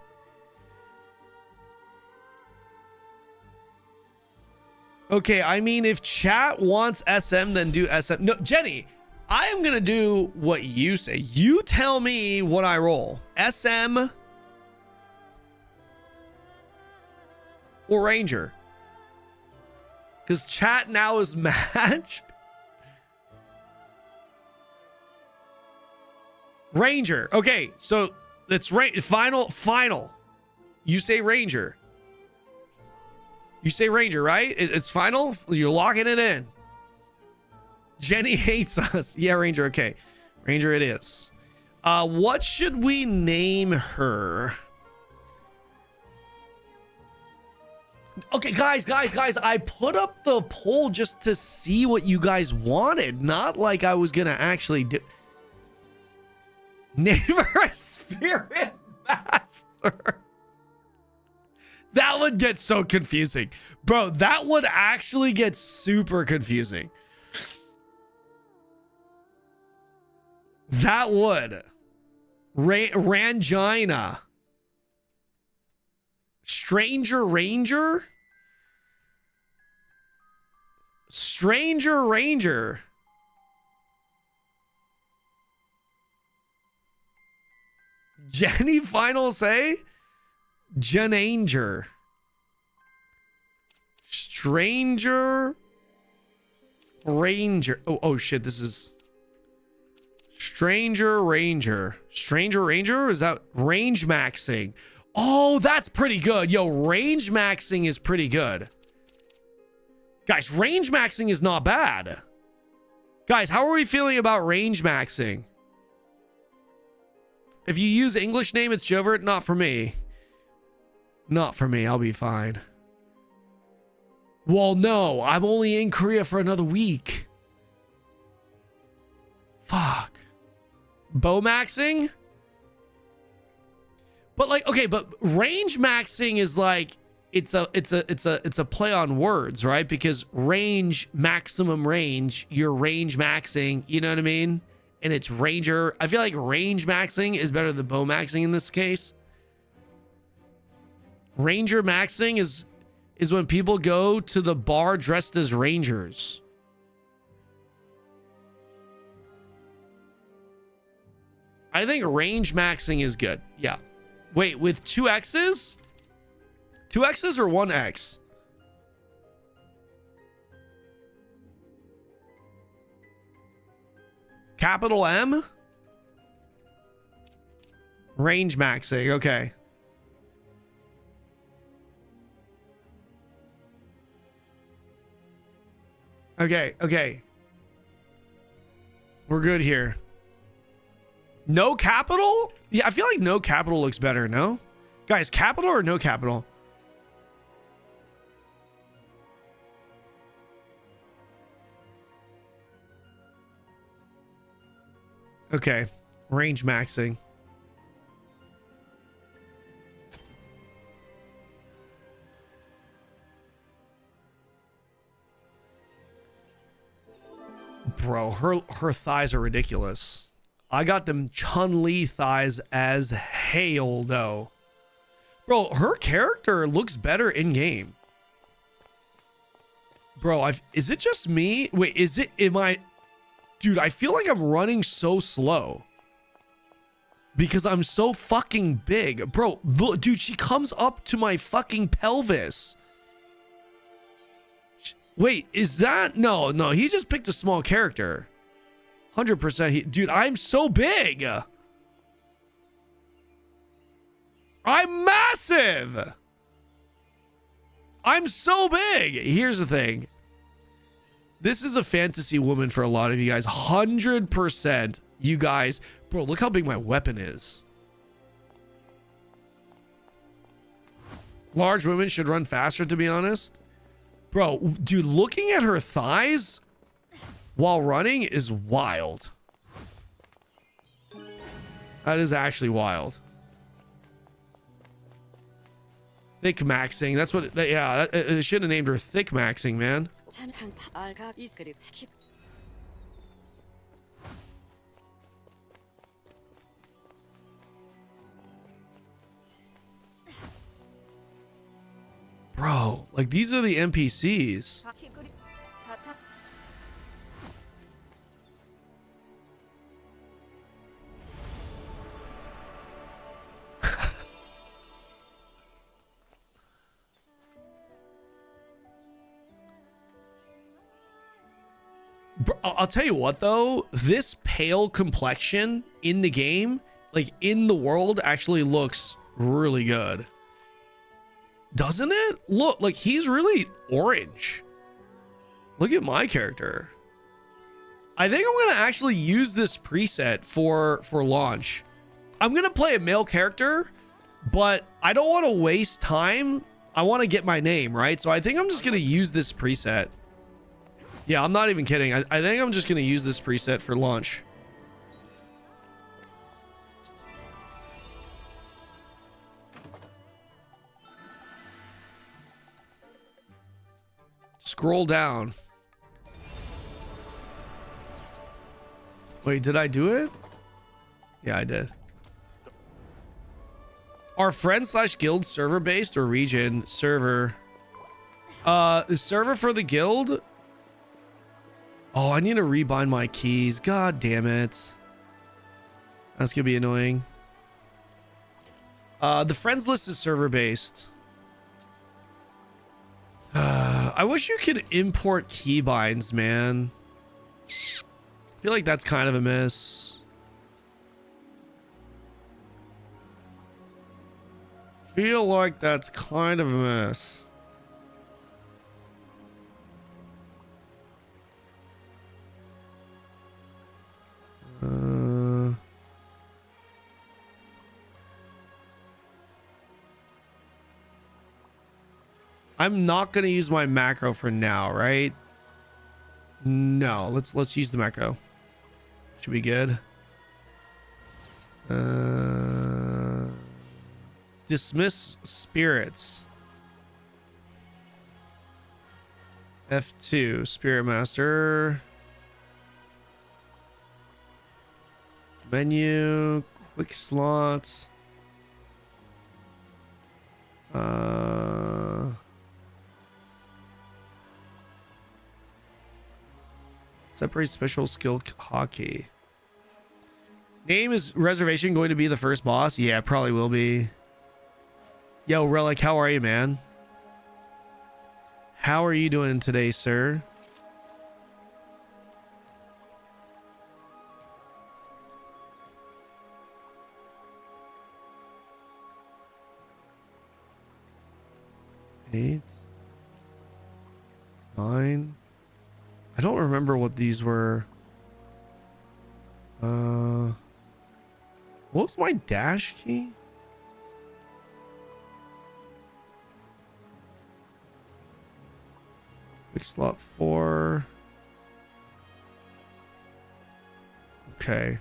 S1: Okay, I mean, if chat wants SM, then do SM. No, Jenny, I am going to do what you say. You tell me what I roll. SM... or Ranger, because chat now is match. Ranger. Okay, so it's final. You say Ranger. You say Ranger, right? It's final. You're locking it in. Jenny hates us. Yeah, Ranger. Okay, Ranger it is. What should we name her? Okay, guys, I put up the poll just to see what you guys wanted, not like I was gonna actually do. Name her a Spirit Master. That would get so confusing. Bro, that would actually get super confusing. That would. Rangina. Stranger Ranger? Stranger Ranger. Jenny final say? Jenanger. Stranger Ranger. Oh shit, this is Stranger Ranger. Stranger Ranger? Is that range maxing? Oh, that's pretty good. Yo, range maxing is pretty good. Guys, range maxing is not bad. Guys, how are we feeling about range maxing? If you use English name, it's Jovert. Not for me. Not for me. I'll be fine. Well, no. I'm only in Korea for another week. Fuck. Bow maxing? But like, okay, but range maxing is like it's a play on words, right? Because range, maximum range, you're range maxing, you know what I mean? And it's Ranger. I feel like range maxing is better than bow maxing in this case. Ranger maxing is when people go to the bar dressed as Rangers. I think range maxing is good. Yeah. Wait, with 2 X's? 2 X's or 1 X? Capital M? Range maxing. Okay. Okay. We're good here. No capital? Yeah, I feel like no capital looks better, no? Guys, capital or no capital? Okay. Range maxing. Bro, her thighs are ridiculous. I got them Chun-Li thighs as hail though. Bro, her character looks better in game. Bro, is it just me? Wait, dude, I feel like I'm running so slow because I'm so fucking big. Bro, look, dude, she comes up to my fucking pelvis. Wait, is that? No, he just picked a small character. 100%. Dude, I'm so big. I'm massive. I'm so big. Here's the thing. This is a fantasy woman for a lot of you guys. 100%. You guys, bro, look how big my weapon is. Large women should run faster, to be honest. Bro, dude, looking at her thighs while running is wild. That is actually wild. Thick maxing. That's what it should have named her Thick Maxing, man. Bro, like these are the NPCs. I'll tell you what though, this pale complexion in the game, like in the world, actually looks really good. Doesn't it? Look, like he's really orange. Look at my character. I think I'm gonna actually use this preset for launch. I'm gonna play a male character, but I don't want to waste time. I want to get my name, right? So I think I'm just gonna use this preset. Yeah, I'm not even kidding. I think I'm just gonna use this preset for launch. Scroll down. Wait, did I do it? Yeah, I did. Our friend / guild server based or region server? The server for the guild. Oh, I need to rebind my keys. God damn it. That's gonna be annoying. The friends list is server based. I wish you could import keybinds, man. I feel like that's kind of a miss. Feel like that's kind of a miss. I'm not going to use my macro for now, right? No, let's use the macro. Should be good. Dismiss spirits. F2, Spirit Master. Menu, quick slots. Separate special skill hockey. Name is reservation going to be the first boss? Yeah, probably will be. Yo, Relic, how are you, man? How are you doing today, sir? Eight. 9. I don't remember what these were. What was my dash key? Quick slot 4. Okay.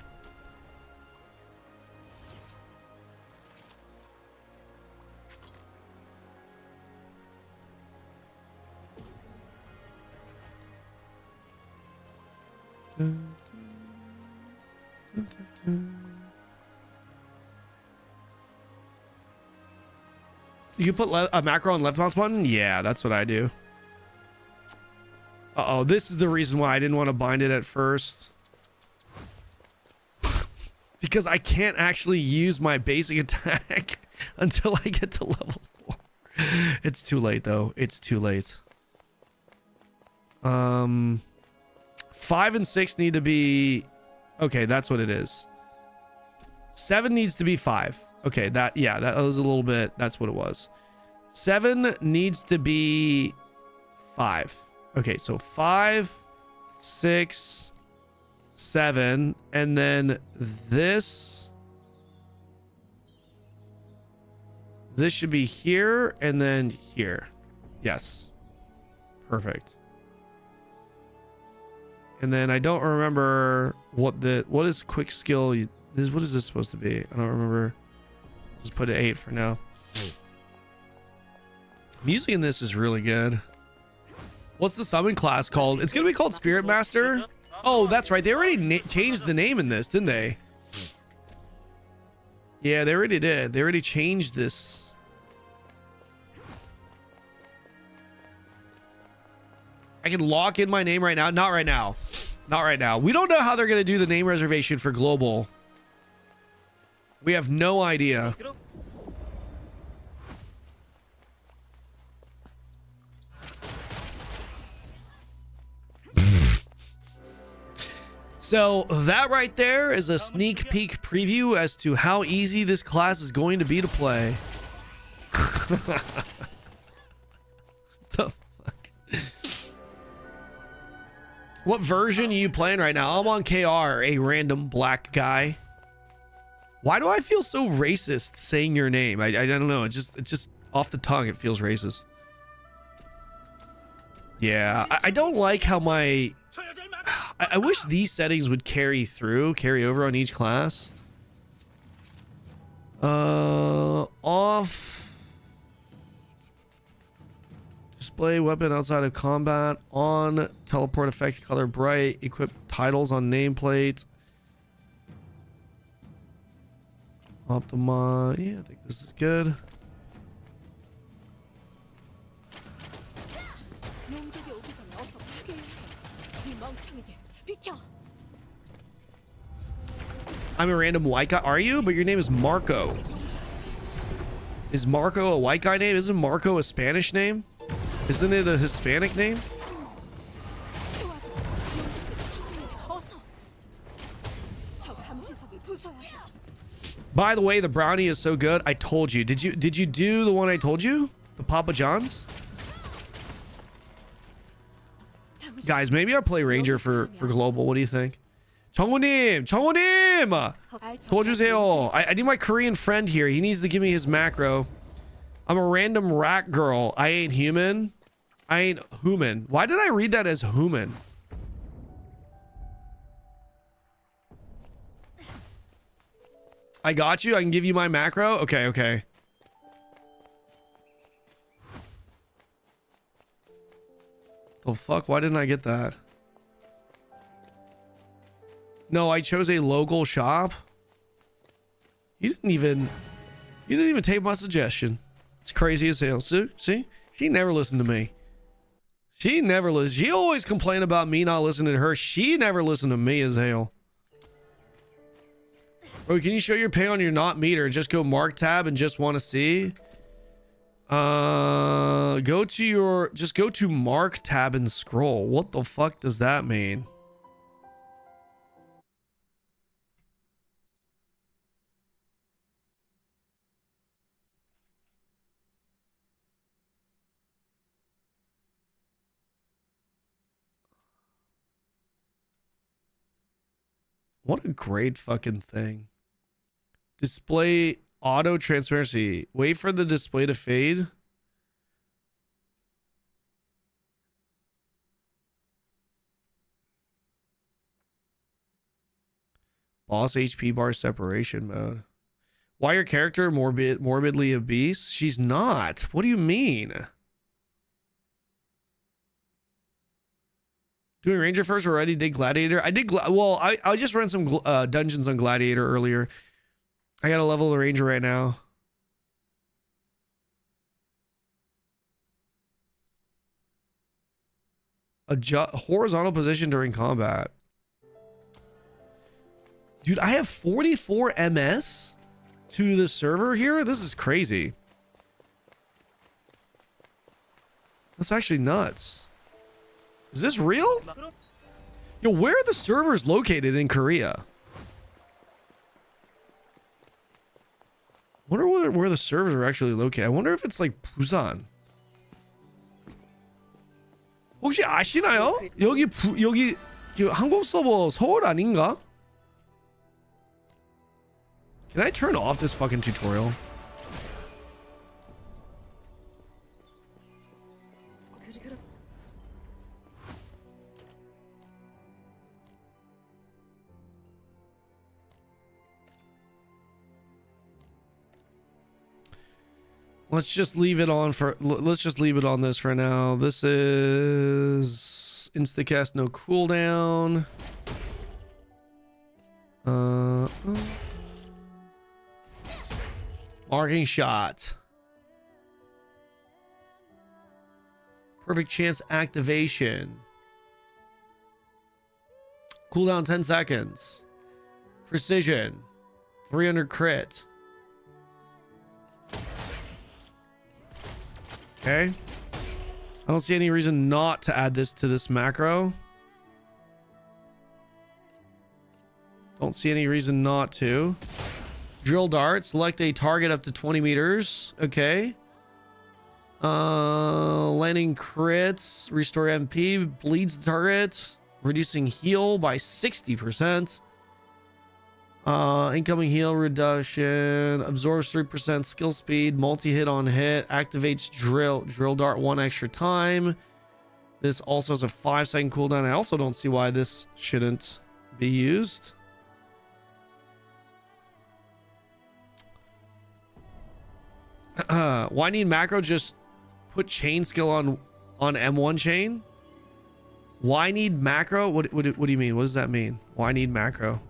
S1: You can put a macro on left mouse button? Yeah, that's what I do. Uh-oh, this is the reason why I didn't want to bind it at first. Because I can't actually use my basic attack until I get to level 4. It's too late, though. It's too late. 5 and 6 need to be... Okay, that's what it is. 7 needs to be 5. Okay, that was a little bit... That's what it was. 7 needs to be 5. Okay, so 5, 6, 7, and then this should be here and then here. Yes. Perfect. And then I don't remember what is quick skill. What is this supposed to be? I don't remember. Just put it 8 for now. Music in this is really good. What's the summon class called? It's gonna be called Spirit Master. Oh, that's right. They already changed the name in this, didn't they? Yeah, they already did. They already changed this. I can lock in my name right now. Not right now. Not right now. We don't know how they're going to do the name reservation for global. We have no idea. So that right there is a sneak peek preview as to how easy this class is going to be to play. The fuck? What version are you playing right now? I'm on KR, a random black guy. Why do I feel so racist saying your name? I don't know. It's just off the tongue. It feels racist. Yeah, I don't like how my... I wish these settings would carry over on each class. Off. Display weapon outside of combat. On. Teleport effect color bright. Equip titles on nameplate. Optimize. Yeah, I think this is good. I'm a random white guy. Are you? But your name is Marco. Is Marco a white guy name? Isn't Marco a Spanish name? Isn't it a Hispanic name? By the way, the brownie is so good. I told you. Did you do the one I told you? The Papa John's? Guys, maybe I'll play Ranger for global. What do you think? 청우님! 도와주세요. I need my Korean friend here. He needs to give me his macro. I'm a random rat girl. I ain't human. I ain't human. Why did I read that as human? I got you. I can give you my macro. Okay, okay. The fuck? Why didn't I get that? No, I chose a local shop. You didn't even take my suggestion. It's crazy as hell. See? She never listened to me. She never listened. She always complained about me not listening to her. She never listened to me as hell. Bro, can you show your pay on your not meter? Just go mark tab and just want to see. Just go to mark tab and scroll. What the fuck does that mean? What a great fucking thing. Display auto transparency. Wait for the display to fade. Boss HP bar separation mode. Why your character morbidly obese? She's not. What do you mean? Doing Ranger first already. Did Gladiator. I did. Well, I just ran some dungeons on Gladiator earlier. I got to level the Ranger right now. Adjust horizontal position during combat. Dude, I have 44 MS to the server here. This is crazy. That's actually nuts. Is this real? Yo, where are the servers located in Korea? Wonder where the servers are actually located. I wonder if it's like Busan. 혹시 아시나요? 여기 한국 서버 서울 아닌가? Can I turn off this fucking tutorial? Let's just leave it on for. Let's just leave it on this for now. This is instacast, no cooldown. Marking shot. Perfect chance activation. Cooldown 10 seconds. Precision. 300 crit. Okay. I don't see any reason not to add this to this macro. Don't see any reason not to. Drill dart. Select a target up to 20 meters. Okay. Landing crits. Restore MP. Bleeds the target. Reducing heal by 60%. Incoming heal reduction. Absorbs 3% skill speed. Multi-hit on hit. Activates drill dart 1 extra time. This also has a 5-second cooldown. I also don't see why this shouldn't be used. Why need macro? Just put chain skill on M1 chain. Why need macro? What do you mean? What does that mean? Why need macro?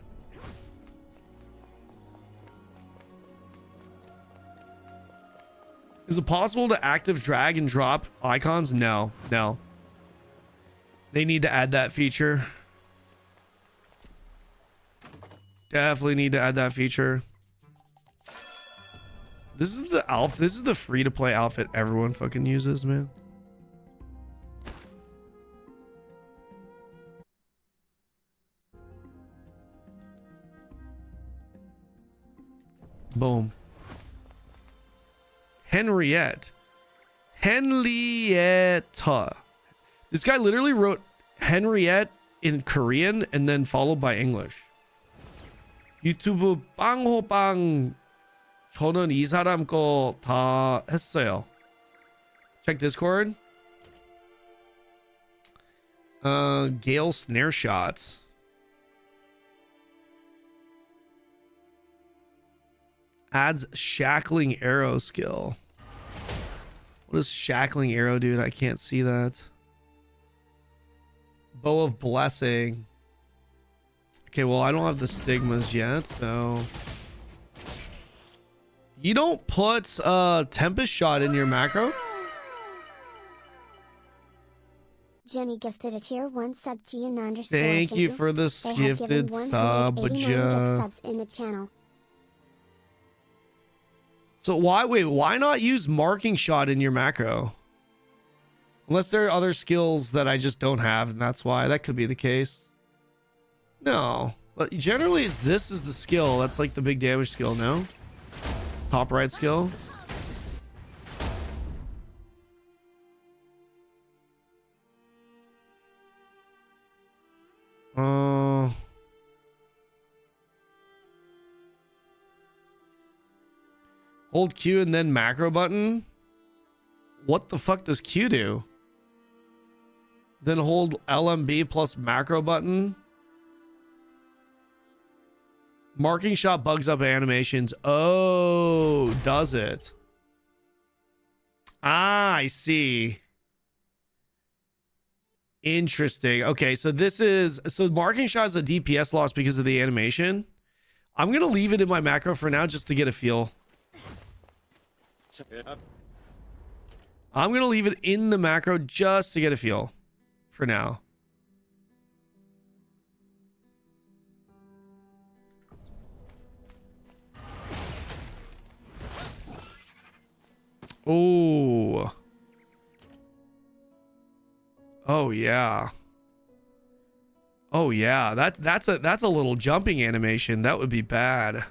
S1: Is it possible to active drag and drop icons? No. They need to add that feature. Definitely need to add that feature. This is the This is the free-to-play outfit everyone fucking uses, man. Boom. Henrietta. This guy literally wrote Henriette in Korean and then followed by English. 유튜브 빵호빵 저는 이 사람 거 다 했어요. Check Discord. Gale snare shots. Adds shackling arrow skill. What does shackling arrow do? I can't see that. Bow of blessing. Okay, well, I don't have the stigmas yet, so you don't put tempest shot in your macro.
S2: Jenny gifted a tier 1 sub to you.
S1: Thank you for this gifted sub,
S2: subs in the channel.
S1: So why not use marking shot in your macro? Unless there are other skills that I just don't have, and that's why. That could be the case. No. But generally this is the skill. That's like the big damage skill, no? Top right skill. Hold Q and then macro button. What the fuck does Q do? Then hold LMB plus macro button. Marking shot bugs up animations. Oh, does it? Ah, I see. Interesting. Okay, so marking shot is a DPS loss because of the animation. I'm gonna leave it in my macro for now just to get a feel. I'm gonna leave it in the macro just to get a feel for now. Oh. Oh yeah. Oh yeah. That's a little jumping animation. That would be bad.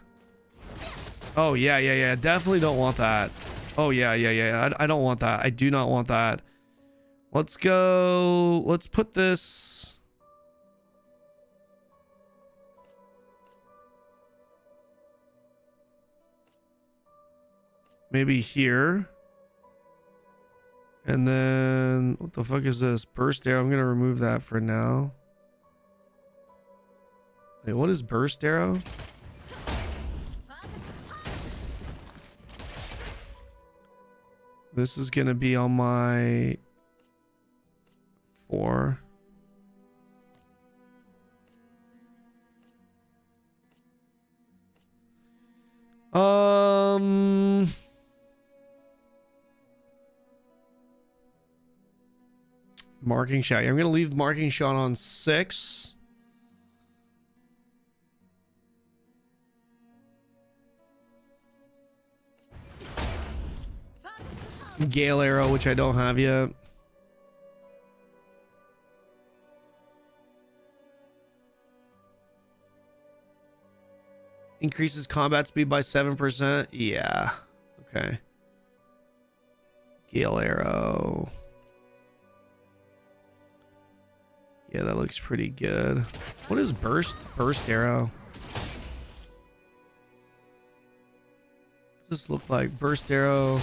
S1: Oh yeah. Definitely don't want that. Oh yeah. I don't want that. I do not want that. Let's go. Let's put this. Maybe here. And then what the fuck is this? Burst arrow. I'm gonna remove that for now. Wait, what is burst arrow? This is gonna be on my 4. Marking shot. I'm gonna leave marking shot on 6. Gale arrow, which I don't have yet. Increases combat speed by 7%. Yeah. Okay. Gale arrow. Yeah, that looks pretty good. What is burst? Burst arrow. What does this look like? Burst arrow.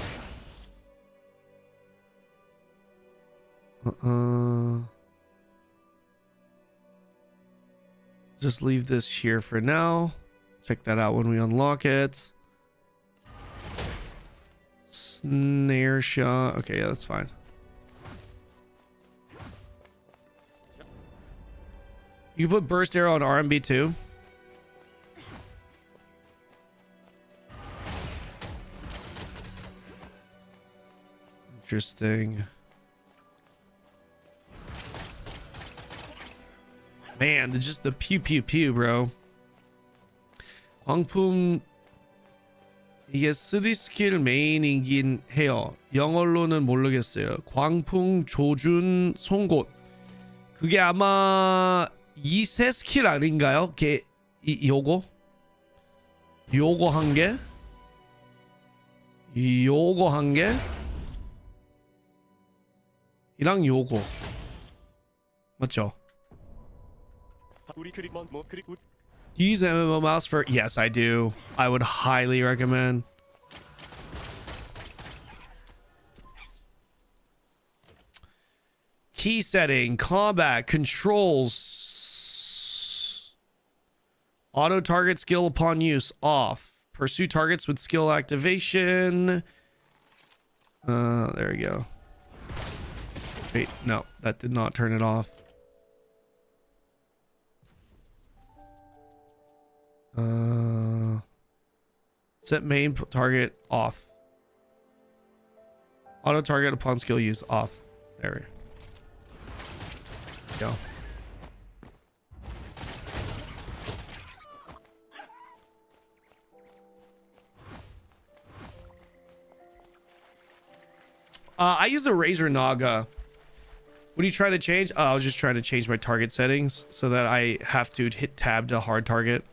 S1: Just leave this here for now. Check that out when we unlock it. Snare shot. Okay, yeah, that's fine. You can put burst arrow on RMB too. Interesting. Man, just the pew pew pew, bro. 광풍 이게 3 스킬 메인이긴 해요. 영어로는 모르겠어요. 광풍 조준 송곳. 그게 아마 2세 스킬 아닌가요? 요거 한 개? 요거 한 개? 이랑 요거 맞죠? Use MMO mouse for... Yes, I do. I would highly recommend. Key setting, combat, controls. Auto target skill upon use, off. Pursue targets with skill activation. There we go. Wait, no, that did not turn it off. Set main target off. Auto target upon skill use off. There we go. I use a Razor Naga. What are you trying to change? I was just trying to change my target settings so that I have to hit tab to hard target.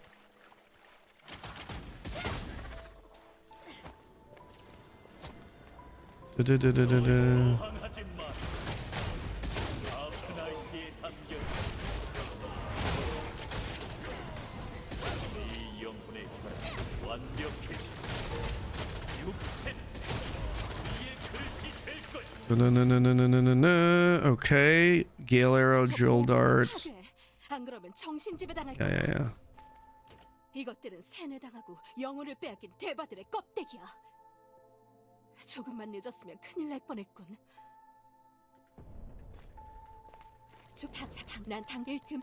S1: Okay, Gale Arrow, Jewel Dart. Yeah.
S3: 이것들은 세뇌당하고 영혼을 빼앗긴 대바들의 껍데기야. 조금만 늦었으면 큰일 날 뻔했군. 난 당길 금.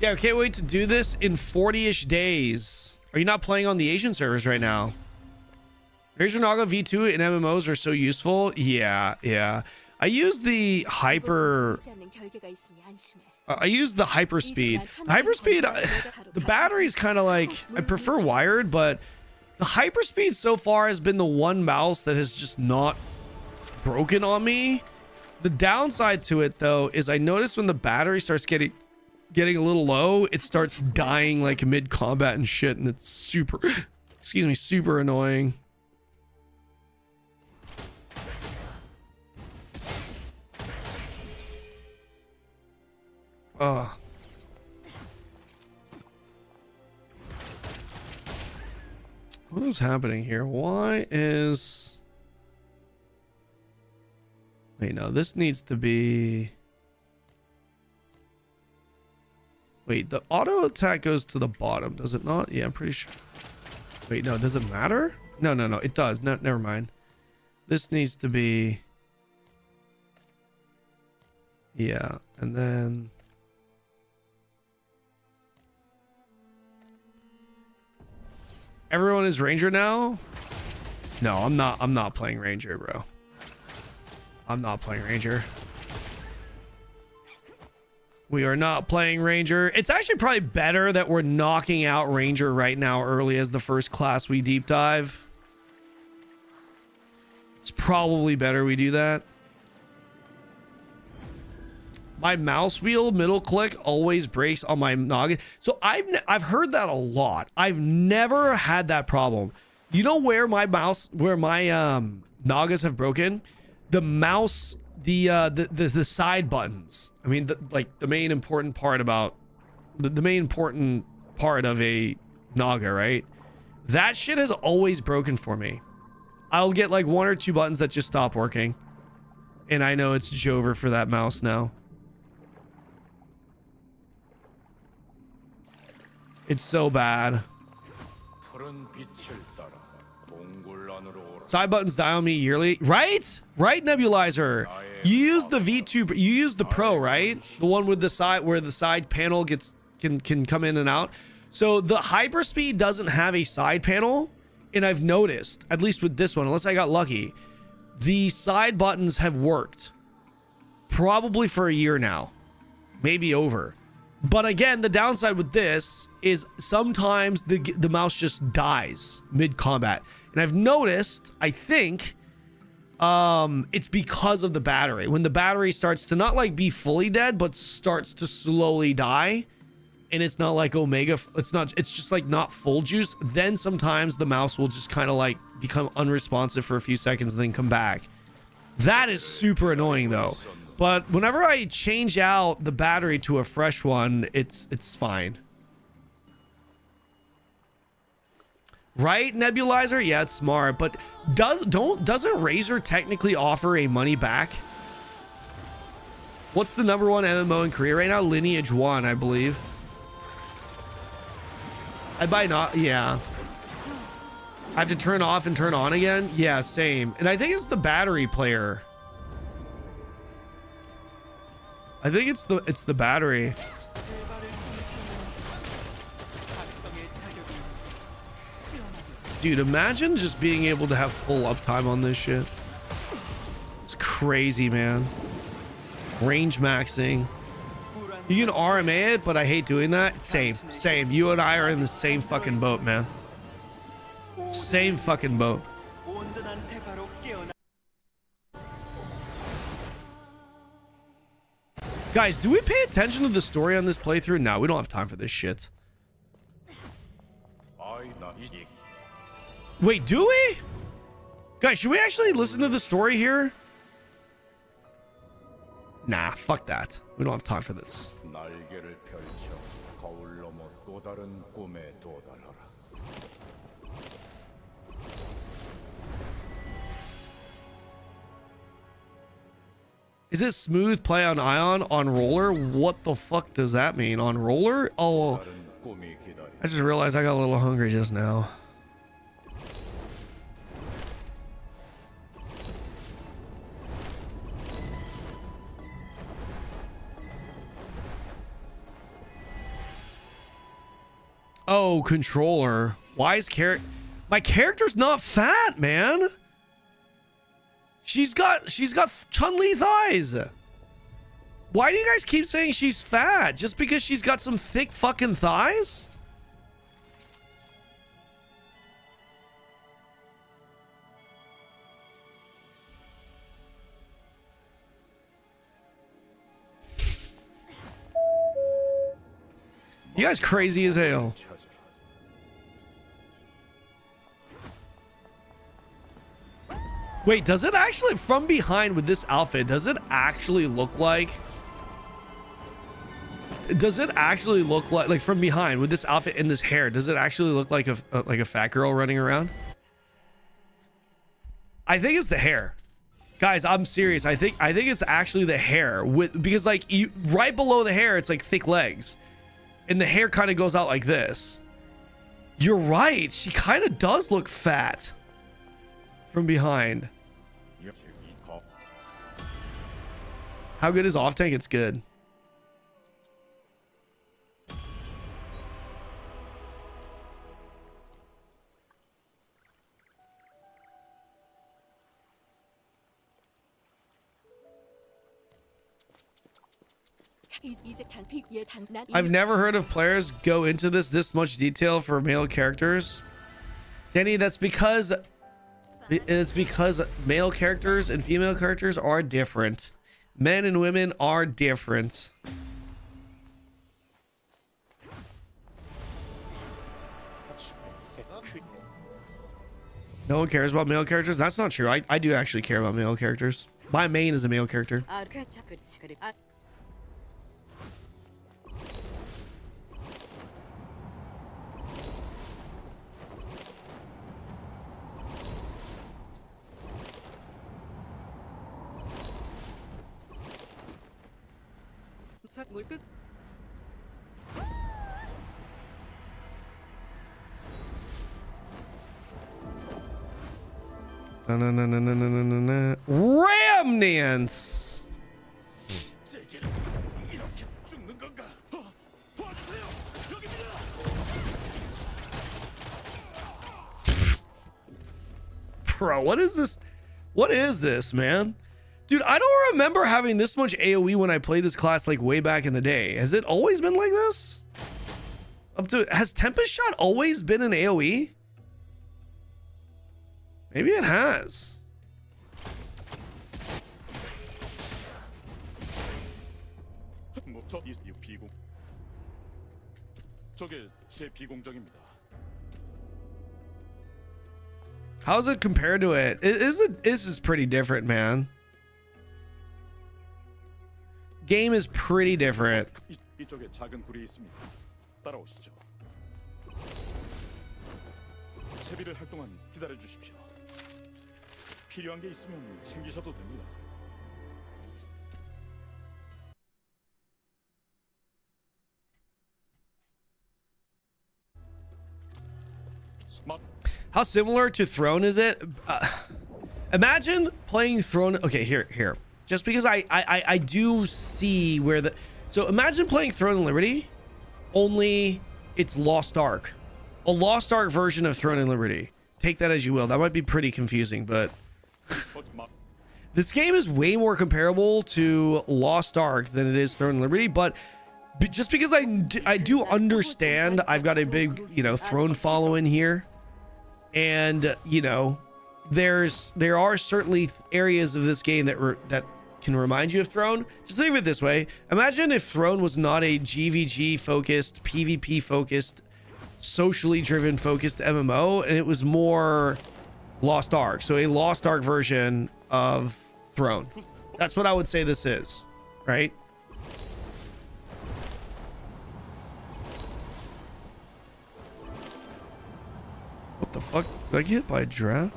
S1: Yeah, I can't wait to do this in 40-ish days. Are you not playing on the Asian servers right now? Razor Naga V2 and MMOs are so useful. Yeah. I use the hyper... I use the hyper speed. The hyper speed, the battery's kind of like... I prefer wired, but the hyper speed so far has been the one mouse that has just not broken on me. The downside to it, though, is I notice when the battery starts getting a little low, it starts dying like mid-combat and shit, and it's super... excuse me, super annoying. What is happening here? Why is... Wait, no, this needs to be... Wait, the auto attack goes to the bottom, does it not? Yeah, I'm pretty sure. Wait, no, does it matter? No, it does. No, never mind. This needs to be... Yeah, and then... Everyone is Ranger now? No, I'm not playing Ranger, bro. I'm not playing Ranger. We are not playing Ranger. It's actually probably better that we're knocking out Ranger right now early as the first class we deep dive. It's probably better we do that. My mouse wheel middle click always breaks on my noggin. So I've heard that a lot. I've never had that problem. You know where my mouse, where my Nagas have broken? The mouse, the side buttons. I mean, like the main important part about the main important part of a Naga, right? That shit has always broken for me. I'll get like one or two buttons that just stop working, and I know it's Jover for that mouse now. It's so bad. Side buttons die on me yearly, right? Right, Nebulizer. You use the V2, you use the Pro, right? The one with the side where the side panel can come in and out. So the hyperspeed doesn't have a side panel, and I've noticed, at least with this one, unless I got lucky, the side buttons have worked probably for a year now, maybe over. But again, the downside with this is sometimes the mouse just dies mid-combat. And I've noticed, I think, it's because of the battery. When the battery starts to not like be fully dead, but starts to slowly die, and it's not like Omega, it's just like not full juice, then sometimes the mouse will just kind of like become unresponsive for a few seconds and then come back. That is super annoying though. But whenever I change out the battery to a fresh one, it's fine. Right, Nebulizer? Yeah, it's smart, but doesn't Razer technically offer a money back? What's the #1 MMO in Korea right now? Lineage 1, I believe. I buy not, yeah. I have to turn off and turn on again? Yeah, same. And I think it's the battery player. I think it's the battery. Dude, imagine just being able to have full uptime on this shit. It's crazy, man. Range maxing. You can RMA it, but I hate doing that. Same. You and I are in the same fucking boat, man. Same fucking boat. Guys, do we pay attention to the story on this playthrough? No, we don't have time for this shit. Wait, do we? Guys, should we actually listen to the story here? Nah, fuck that. We don't have time for this. Is it smooth play on Aion on roller? What the fuck does that mean? On roller? Oh, I just realized I got a little hungry just now. Oh, controller. Why is my character's not fat, man? She's got Chun-Li thighs. Why do you guys keep saying she's fat? Just because she's got some thick fucking thighs? You guys crazy as hell. Wait, does it actually, from behind with this outfit, does it actually look like... Does it actually look like from behind with this outfit and this hair, does it actually look like a fat girl running around? I think it's the hair. Guys, I'm serious. I think it's actually the hair because like you right below the hair, it's like thick legs. And the hair kind of goes out like this. You're right. She kind of does look fat from behind. How good is off tank? It's good. I've never heard of players go into this much detail for male characters. Danny, that's because male characters and female characters are different. Men and women are different. No one cares about male characters? That's not true. I do actually care about male characters. My main is a male character. Remnants. Bro, what is this? What is this, man? Dude, I don't remember having this much AoE when I played this class like way back in the day. Has it always been like this? Has Tempest Shot always been an AoE? Maybe it has. How's it compared to it? This is pretty different, man. Game is pretty different. How similar to Throne is it? Imagine playing Throne. Okay, here. Just because I do see where the... So imagine playing Throne and Liberty, only it's Lost Ark. A Lost Ark version of Throne and Liberty. Take that as you will. That might be pretty confusing, but... This game is way more comparable to Lost Ark than it is Throne and Liberty, but just because I do understand I've got a big, Throne following here. And, there are certainly areas of this game that can remind you of Throne. Just think of it this way. Imagine if Throne was not a GVG focused, PvP focused, socially driven focused MMO, and it was more Lost Ark. So a Lost Ark version of Throne. That's what I would say this is, right? What the fuck? Did I get hit by a draft?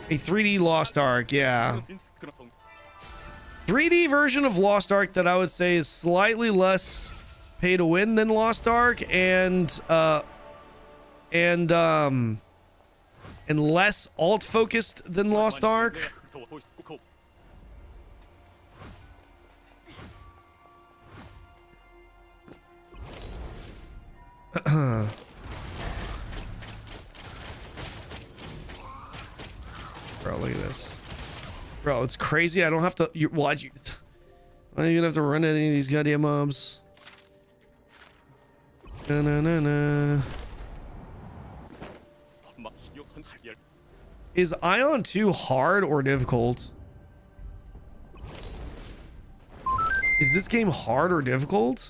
S1: A 3D Lost Ark, yeah. 3D version of Lost Ark that I would say is slightly less pay to win than Lost Ark and less alt focused than Lost Ark. Bro, look at this. Bro, it's crazy. I don't have to. I don't even have to run any of these goddamn mobs. Na na na na. Is Aion 2 hard or difficult? Is this game hard or difficult?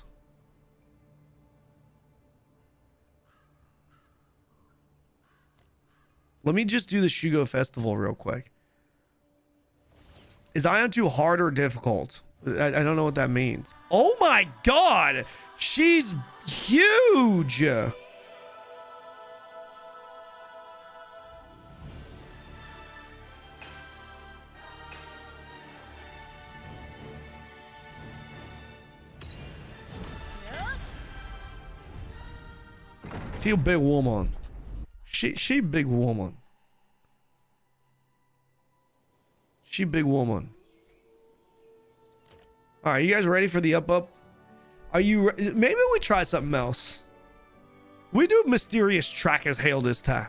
S1: Let me just do the Shugo Festival real quick. Is Aion 2 hard or difficult? I don't know what that means. Oh my god! She's huge! She a big woman. She big woman. She big woman. All right, you guys ready for the up? Are you? Maybe we try something else. We do mysterious track as hail this time.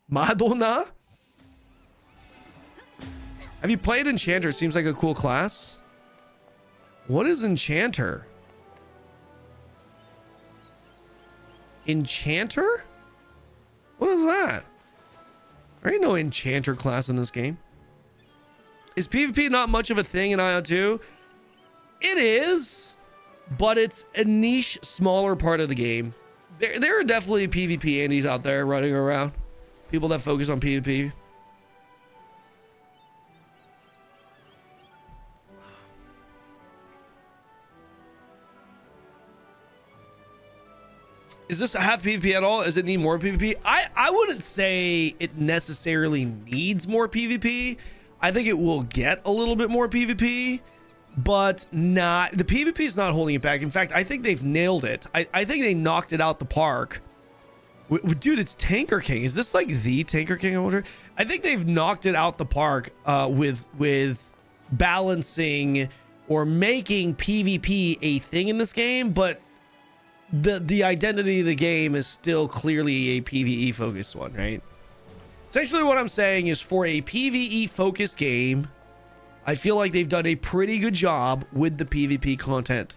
S1: Madonna. Have you played Enchanter? Seems like a cool class. What is Enchanter? Enchanter? What is that? There ain't no Enchanter class in this game. Is PvP not much of a thing in Aion 2? It is, but it's a niche, smaller part of the game. There are definitely PvP Andies out there running around. People that focus on PvP. Is this have PvP at all? Does it need more PvP? I wouldn't say it necessarily needs more PvP. I think it will get a little bit more PvP, but not the PvP is not holding it back. In fact, I think they've nailed it. I think they knocked it out the park. Dude, it's Tanker King. Is this like the Tanker King? I wonder. I think they've knocked it out the park with balancing or making PvP a thing in this game, but the identity of the game is still clearly a PvE focused one, right? Essentially what I'm saying is for a PvE focused game, I feel like they've done a pretty good job with the PvP content.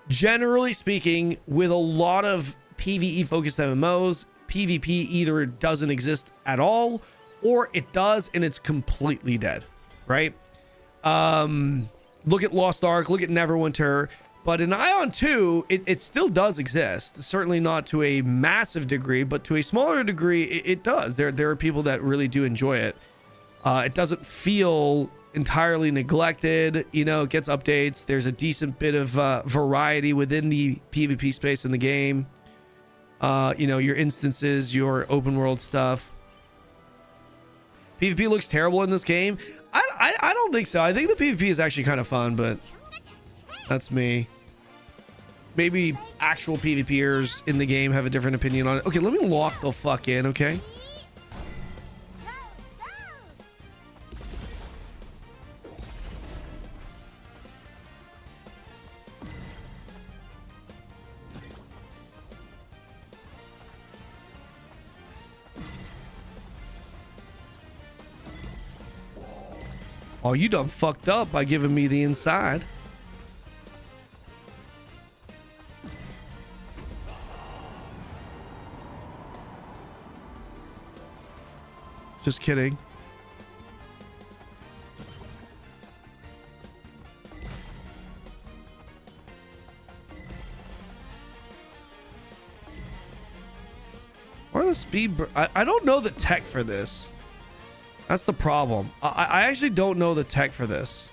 S1: Generally speaking, with a lot of PvE focused MMOs, PvP either doesn't exist at all or it does and it's completely dead, right? Look at Lost Ark, look at Neverwinter. But in Aion 2, it still does exist. Certainly not to a massive degree, but to a smaller degree, it does. There are people that really do enjoy it. It doesn't feel entirely neglected. You know, it gets updates. There's a decent bit of variety within the PvP space in the game. You know, your instances, your open world stuff. PvP looks terrible in this game. I don't think so. I think the PvP is actually kind of fun, but that's me. Maybe actual PvPers in the game have a different opinion on it. Okay, let me lock the fuck in, okay? Oh, you done fucked up by giving me the inside. Just kidding. Or the speed. I don't know the tech for this. That's the problem. I actually don't know the tech for this.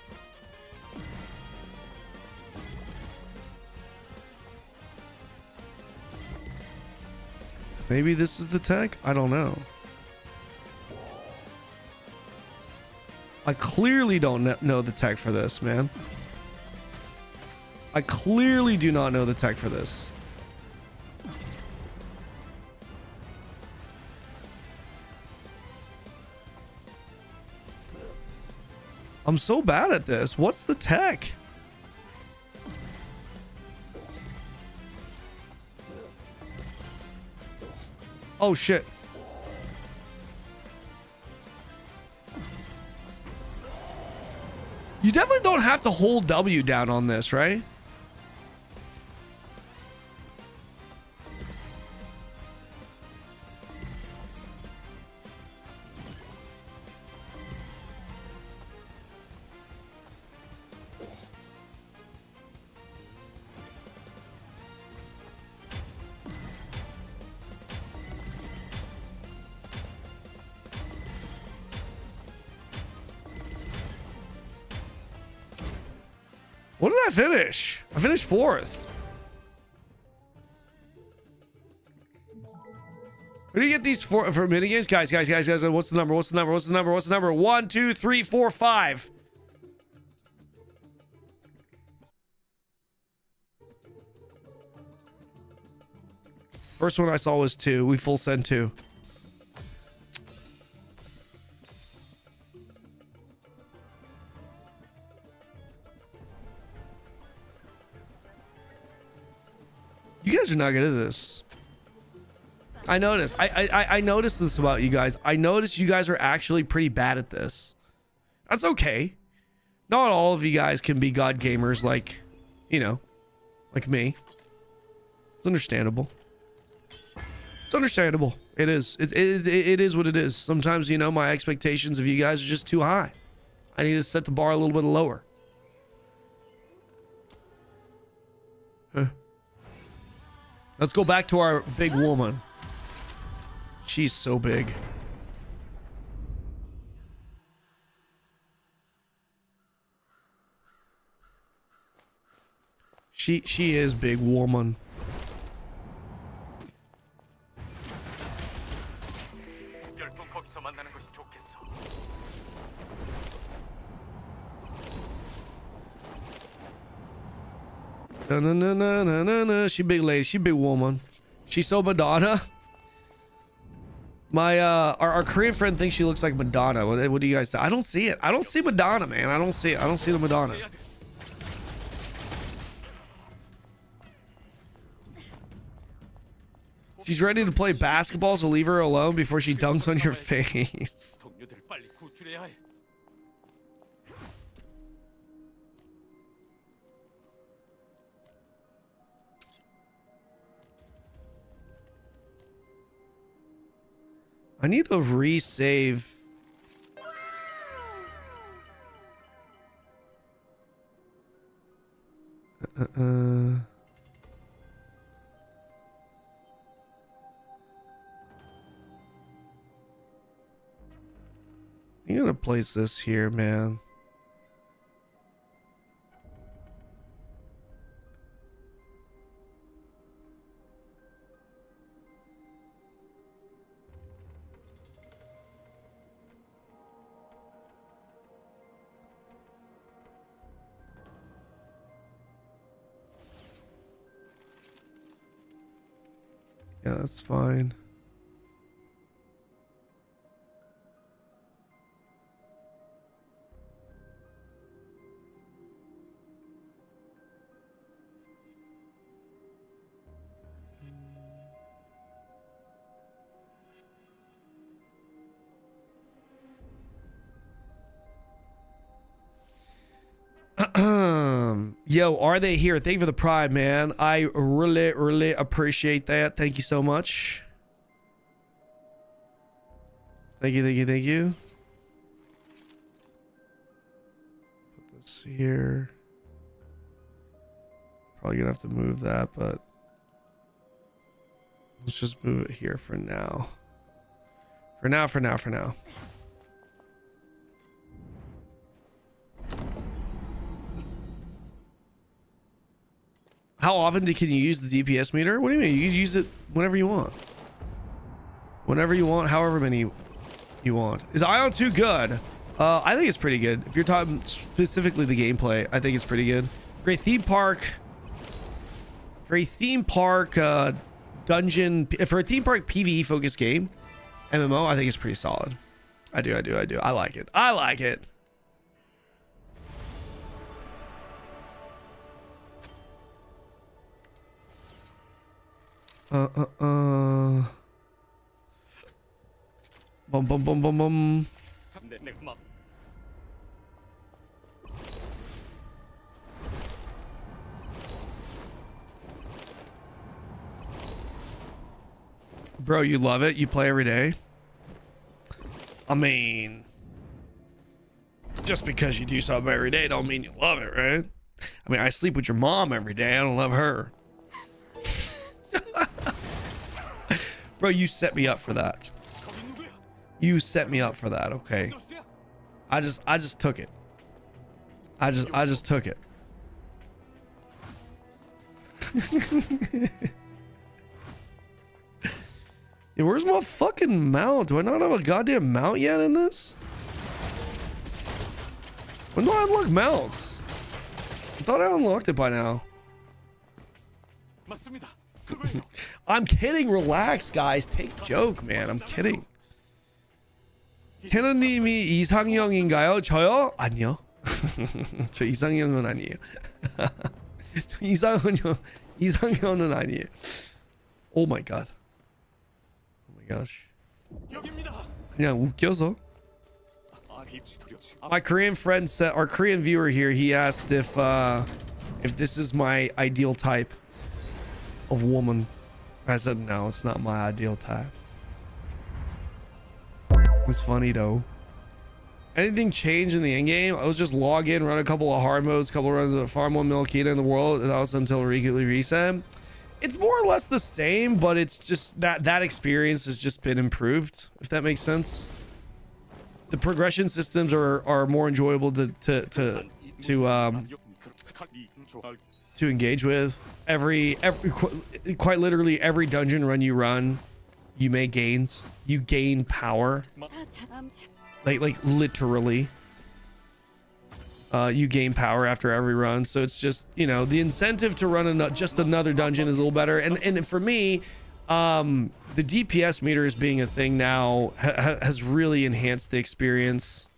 S1: Maybe this is the tech? I don't know. I clearly don't know the tech for this, man. I clearly do not know the tech for this. I'm so bad at this. What's the tech? Oh shit. You definitely don't have to hold W down on this, right? What did I finish? I finished 4th. Where do you get these for minigames? Guys, what's the number? What's the number? What's the number? What's the number? 1, 2, 3, 4, 5. First one I saw was 2. We full send 2. You guys are not good at this. I noticed. I noticed this about you guys. I noticed you guys are actually pretty bad at this. That's okay. Not all of you guys can be god gamers like, you know, like me. It's understandable. It's understandable. It is. It is what it is. Sometimes, you know, my expectations of you guys are just too high. I need to set the bar a little bit lower. Huh. Let's go back to our big woman. She's so big. She is big woman. No. She big lady. She big woman. She's so Madonna. My our Korean friend thinks she looks like Madonna. What do you guys say? I don't see it. I don't see Madonna, man. I don't see it. I don't see the Madonna. She's ready to play basketball, so leave her alone before she dunks on your face. I need to resave. I'm gonna place this here, man. Yeah, that's fine. Yo, are they here? Thank you for the prime, man. I really appreciate that. Thank you so much. Thank you. Put this here. Probably gonna have to move that, but let's just move it here for now. For now. How often can you use the DPS meter? What do you mean? You can use it whenever you want. Whenever you want, however many you want. Is Aion 2 good? I think it's pretty good. If you're talking specifically the gameplay, I think it's pretty good. For a theme park dungeon, for a theme park PvE focused game, MMO, I think it's pretty solid. I do. I like it. Bum bum bum bum bum. Bro, you love it? You play every day? I mean, just because you do something every day don't mean you love it, right? I mean, I sleep with your mom every day. I don't love her. Bro, you set me up for that. You set me up for that, okay? I just took it. I just took it. Yeah, where's my fucking mount? Do I not have a goddamn mount yet in this? When do I unlock mounts? I thought I unlocked it by now. I'm kidding. Relax, guys. Take joke, man. I'm kidding. 캐논님이 이상형인가요? 저요? 아니요. 저 이상형은 아니에요. 이상형은 아니에요. Oh my god. Oh my gosh. 그냥 웃겨서. My Korean friend said, our Korean viewer here, he asked if this is my ideal type of woman. I said no, it's not my ideal type. It's funny though. Anything changed in the end game? I was just log in, run a couple of hard modes, couple of runs of Farm 1 Milkita in the world, and that was until regularly reset. It's more or less the same, but it's just that experience has just been improved, if that makes sense. The progression systems are more enjoyable to engage with. Every quite literally every dungeon run you run, you make gains. You gain power. Like literally. You gain power after every run, so it's just, you know, the incentive to run just another dungeon is a little better. And for me, the DPS meters being a thing now has really enhanced the experience.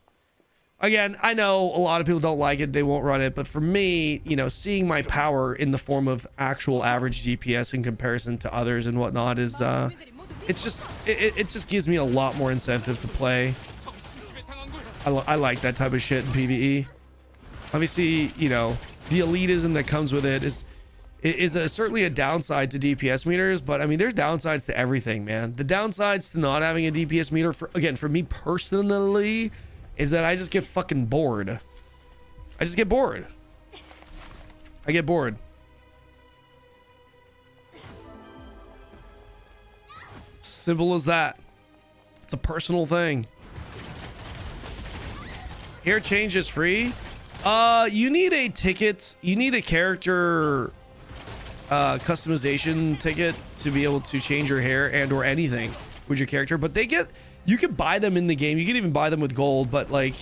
S1: Again, I know a lot of people don't like it, they won't run it, but for me, you know, seeing my power in the form of actual average DPS in comparison to others and whatnot is it just gives me a lot more incentive to play. I like that type of shit in PvE. Obviously, you know, the elitism that comes with it is certainly a downside to DPS meters, but I mean, there's downsides to everything, man. The downsides to not having a DPS meter, for me personally, is that I just get fucking bored. I just get bored. I get bored. Simple as that. It's a personal thing. Hair change is free. You need a ticket. You need a character customization ticket to be able to change your hair and or anything with your character, but you can buy them in the game. You can even buy them with gold, but like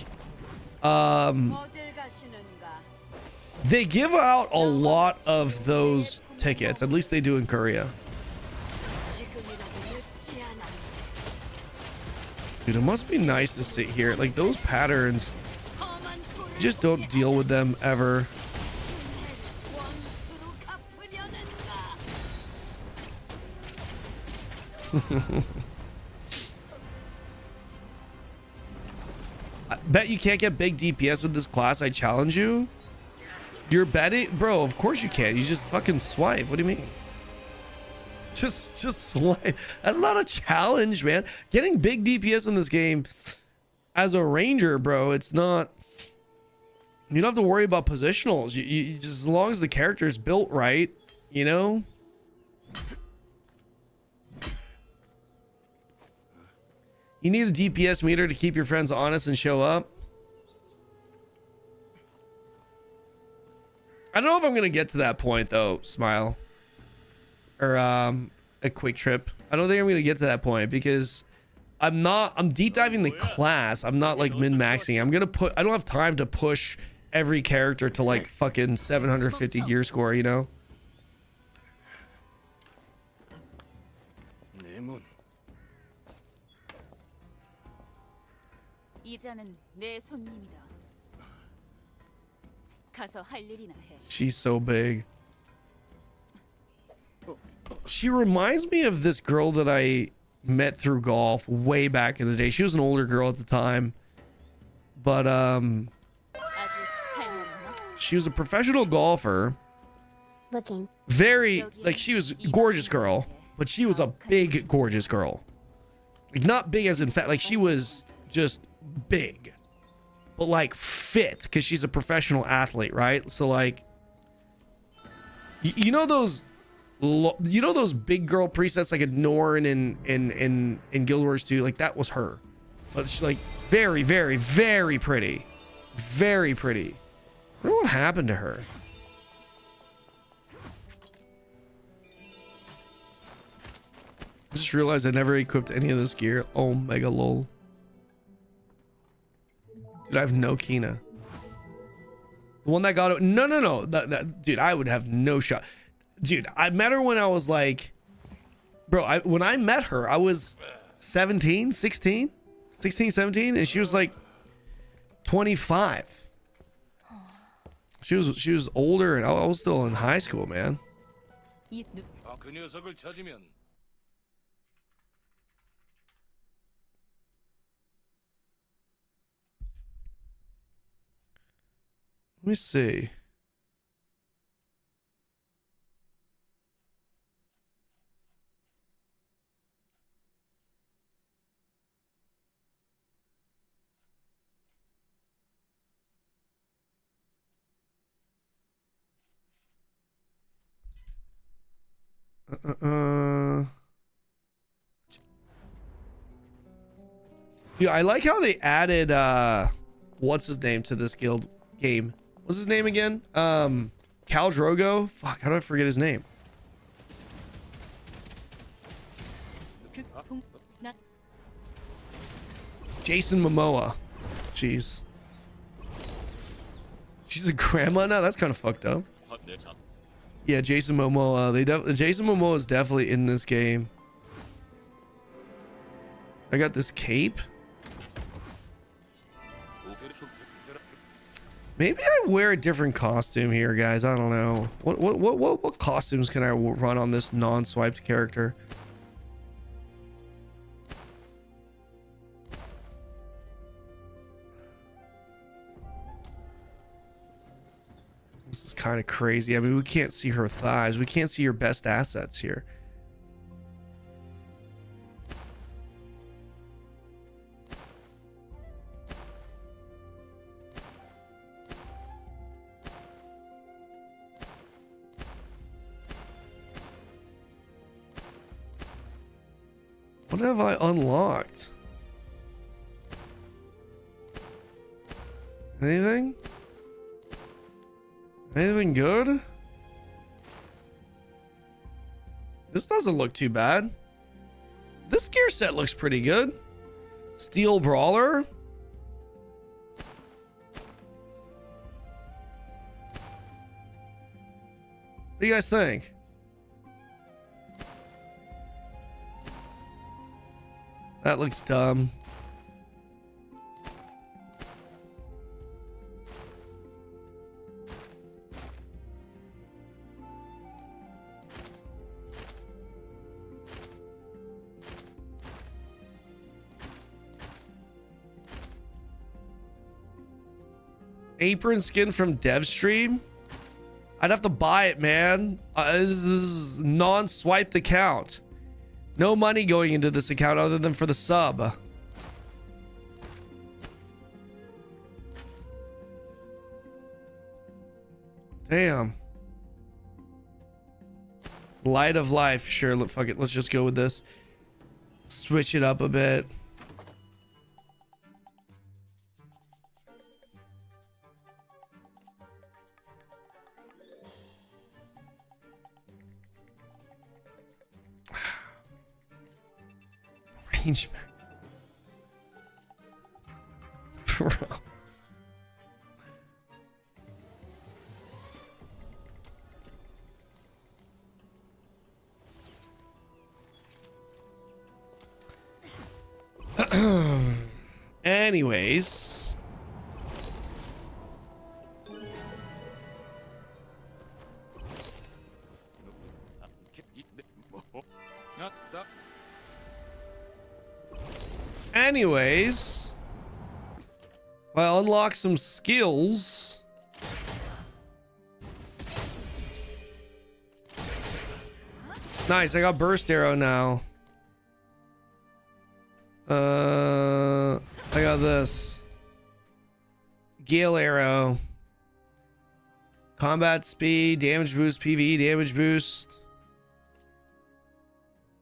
S1: they give out a lot of those tickets. At least they do in Korea. Dude, it must be nice to sit here. Like those patterns, you just don't deal with them ever. I bet you can't get big DPS with this class. I challenge you. You're betting, bro. Of course you can. You just fucking swipe. What do you mean? Just swipe. That's not a challenge, man. Getting big DPS in this game as a ranger, bro, it's not. You don't have to worry about positionals. You just, as long as the character is built right, you know. You need a DPS meter to keep your friends honest and show up. I don't know if I'm gonna get to that point though, Smile. Or a quick trip. I don't think I'm gonna get to that point because I'm deep diving the class. I'm not like min-maxing. I don't have time to push every character to like fucking 750 gear score, you know?
S3: 이자는 내 손님이다. 가서 할 일이나 해.
S1: She's so big. She reminds me of this girl that I met through golf way back in the day. She was an older girl at the time, but
S3: 아직 할 말 있나?
S1: she was a professional golfer.
S2: Looking.
S1: Very, like, she was a gorgeous girl, but she was a big gorgeous girl. Like, not big as in fat, like she was just big, but like fit, because she's a professional athlete, right? So like, you know those big girl presets like in Norn and in Guild Wars 2, like that was her. But she's like very, very, very pretty. Very pretty. I wonder what happened to her. I just realized I never equipped any of this gear. Oh, mega lol. Dude, I have no Kina. The one that got it. No. Dude, I would have no shot. Dude, I met her when I was like, bro, when I met her, I was 17, 16, 17, and she was like 25. She was older, and I was still in high school, man.
S3: 이 누-
S4: 그 녀석을 찾으면
S1: Let me see. Dude, I like how they added what's his name to this guild game. What's his name again? Khal Drogo? Fuck, how do I forget his name?
S3: 그 동- 나-
S1: Jason Momoa. Jeez. She's a grandma now? That's kind of fucked up. Yeah, Jason Momoa. Jason Momoa is definitely in this game. I got this cape. Maybe I wear a different costume here, guys. I don't know. What costumes can I run on this non-swiped character? This is kind of crazy. I mean, we can't see her thighs. We can't see her best assets here. What have I unlocked? Anything? Anything good? This doesn't look too bad. This gear set looks pretty good. Steel Brawler. What do you guys think? That looks dumb. Apron skin from Devstream? I'd have to buy it, man. This is non-swiped account. No money going into this account other than for the sub. Damn. Light of life. Sure, fuck it. Let's just go with this. Switch it up a bit. Range max. Bro. Anyways. anyways, I'll unlock some skills. Nice, I got burst arrow now. I got this. Gale arrow. Combat speed, damage boost, PvE damage boost.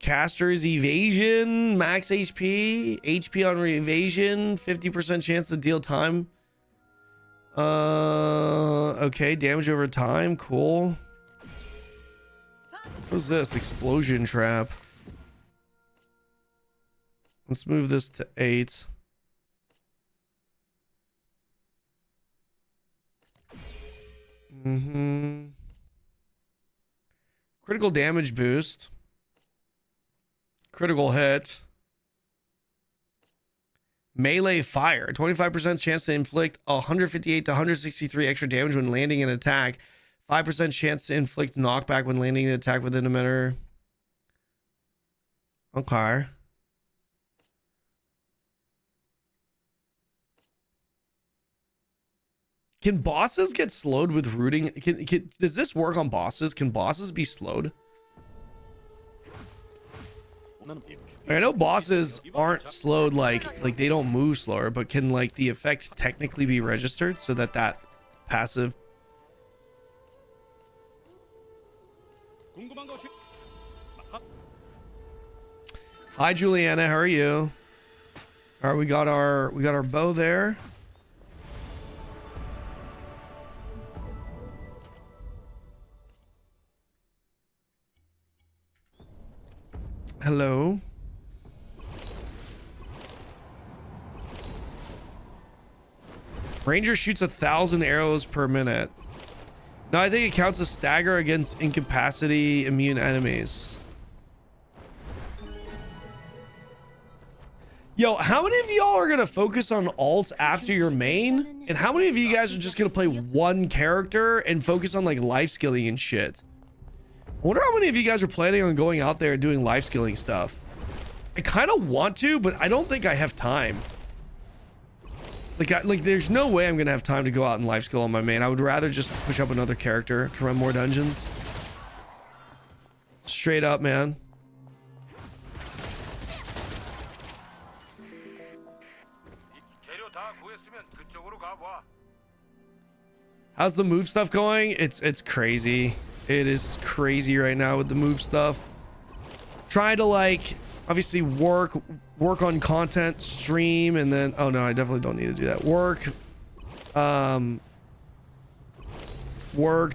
S1: Caster's evasion, max HP, HP on evasion, 50% chance to deal time. Okay, damage over time, cool. What's this? Explosion trap. Let's move this to 8. Critical damage boost. Critical hit. Melee fire. 25% chance to inflict 158 to 163 extra damage when landing an attack. 5% chance to inflict knockback when landing an attack within a minute. Okay. Can bosses get slowed with rooting? Does this work on bosses? Can bosses be slowed? I know bosses aren't slowed like they don't move slower, but can like the effects technically be registered so that passive. Hi Juliana, how are you? All right, we got our bow there. Hello. Ranger shoots 1,000 arrows per minute. No, I think it counts as stagger against incapacity immune enemies. Yo, how many of y'all are gonna focus on alts after your main? And how many of you guys are just gonna play one character and focus on like life skilling and shit? I wonder how many of you guys are planning on going out there and doing life skilling stuff. I kind of want to, but I don't think I have time. Like there's no way I'm gonna have time to go out and life skill on my main. I would rather just push up another character to run more dungeons. Straight up, man. How's the move stuff going? It's crazy. It is crazy right now with the move stuff. Trying to like obviously work on content, stream, and then oh no, I definitely don't need to do that. Work,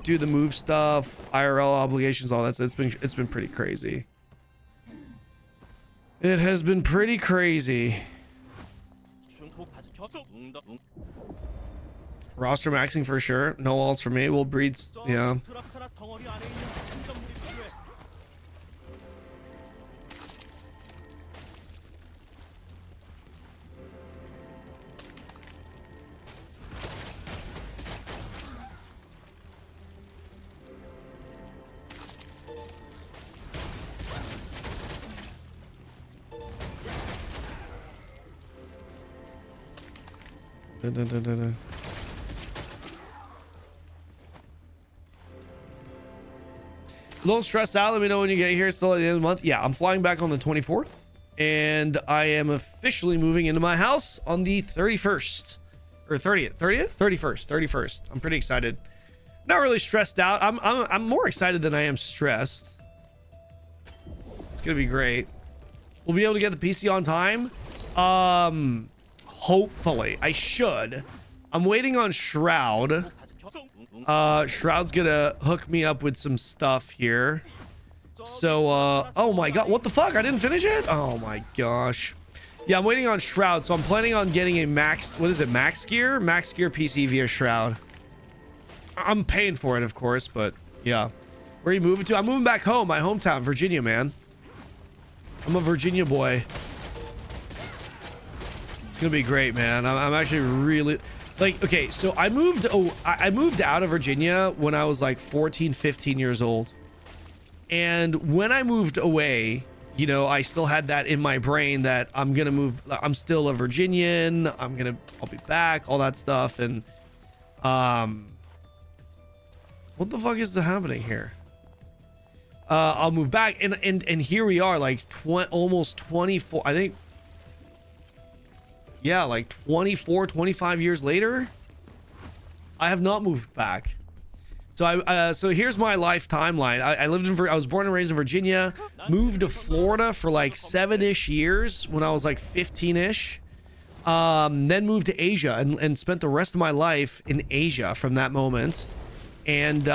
S1: do the move stuff, IRL obligations, all that. So it's been pretty crazy. It has been pretty crazy. Roster maxing for sure. No alts for me. We'll breed. Yeah. A little stressed out. Let me know when you get here. Still at the end of the month. Yeah, I'm flying back on the 24th, and I am officially moving into my house on the 31st or 31st. I'm pretty excited. Not really stressed out. I'm more excited than I am stressed. It's gonna be great. We'll be able to get the PC on time. Hopefully, I should. I'm waiting on Shroud. Shroud's gonna hook me up with some stuff here. So, oh my god, what the fuck? I didn't finish it? Oh my gosh. Yeah, I'm waiting on Shroud, so I'm planning on getting a max, what is it, max gear? Max gear PC via Shroud. I'm paying for it, of course, but yeah. Where are you moving to? I'm moving back home, my hometown, Virginia, man. I'm a Virginia boy. It's gonna be great, man. I'm actually really... Like, okay, so I moved out of Virginia when I was like 14, 15 years old. And when I moved away, you know, I still had that in my brain that I'm gonna move. I'm still a Virginian. I'll be back, all that stuff. And what the fuck is happening here? I'll move back, and here we are, like almost 24, I think. Yeah, like 24, 25 years later, I have not moved back. So so here's my life timeline. I was born and raised in Virginia, moved to Florida for like 7-ish years when I was like 15-ish. Then moved to Asia and spent the rest of my life in Asia from that moment. And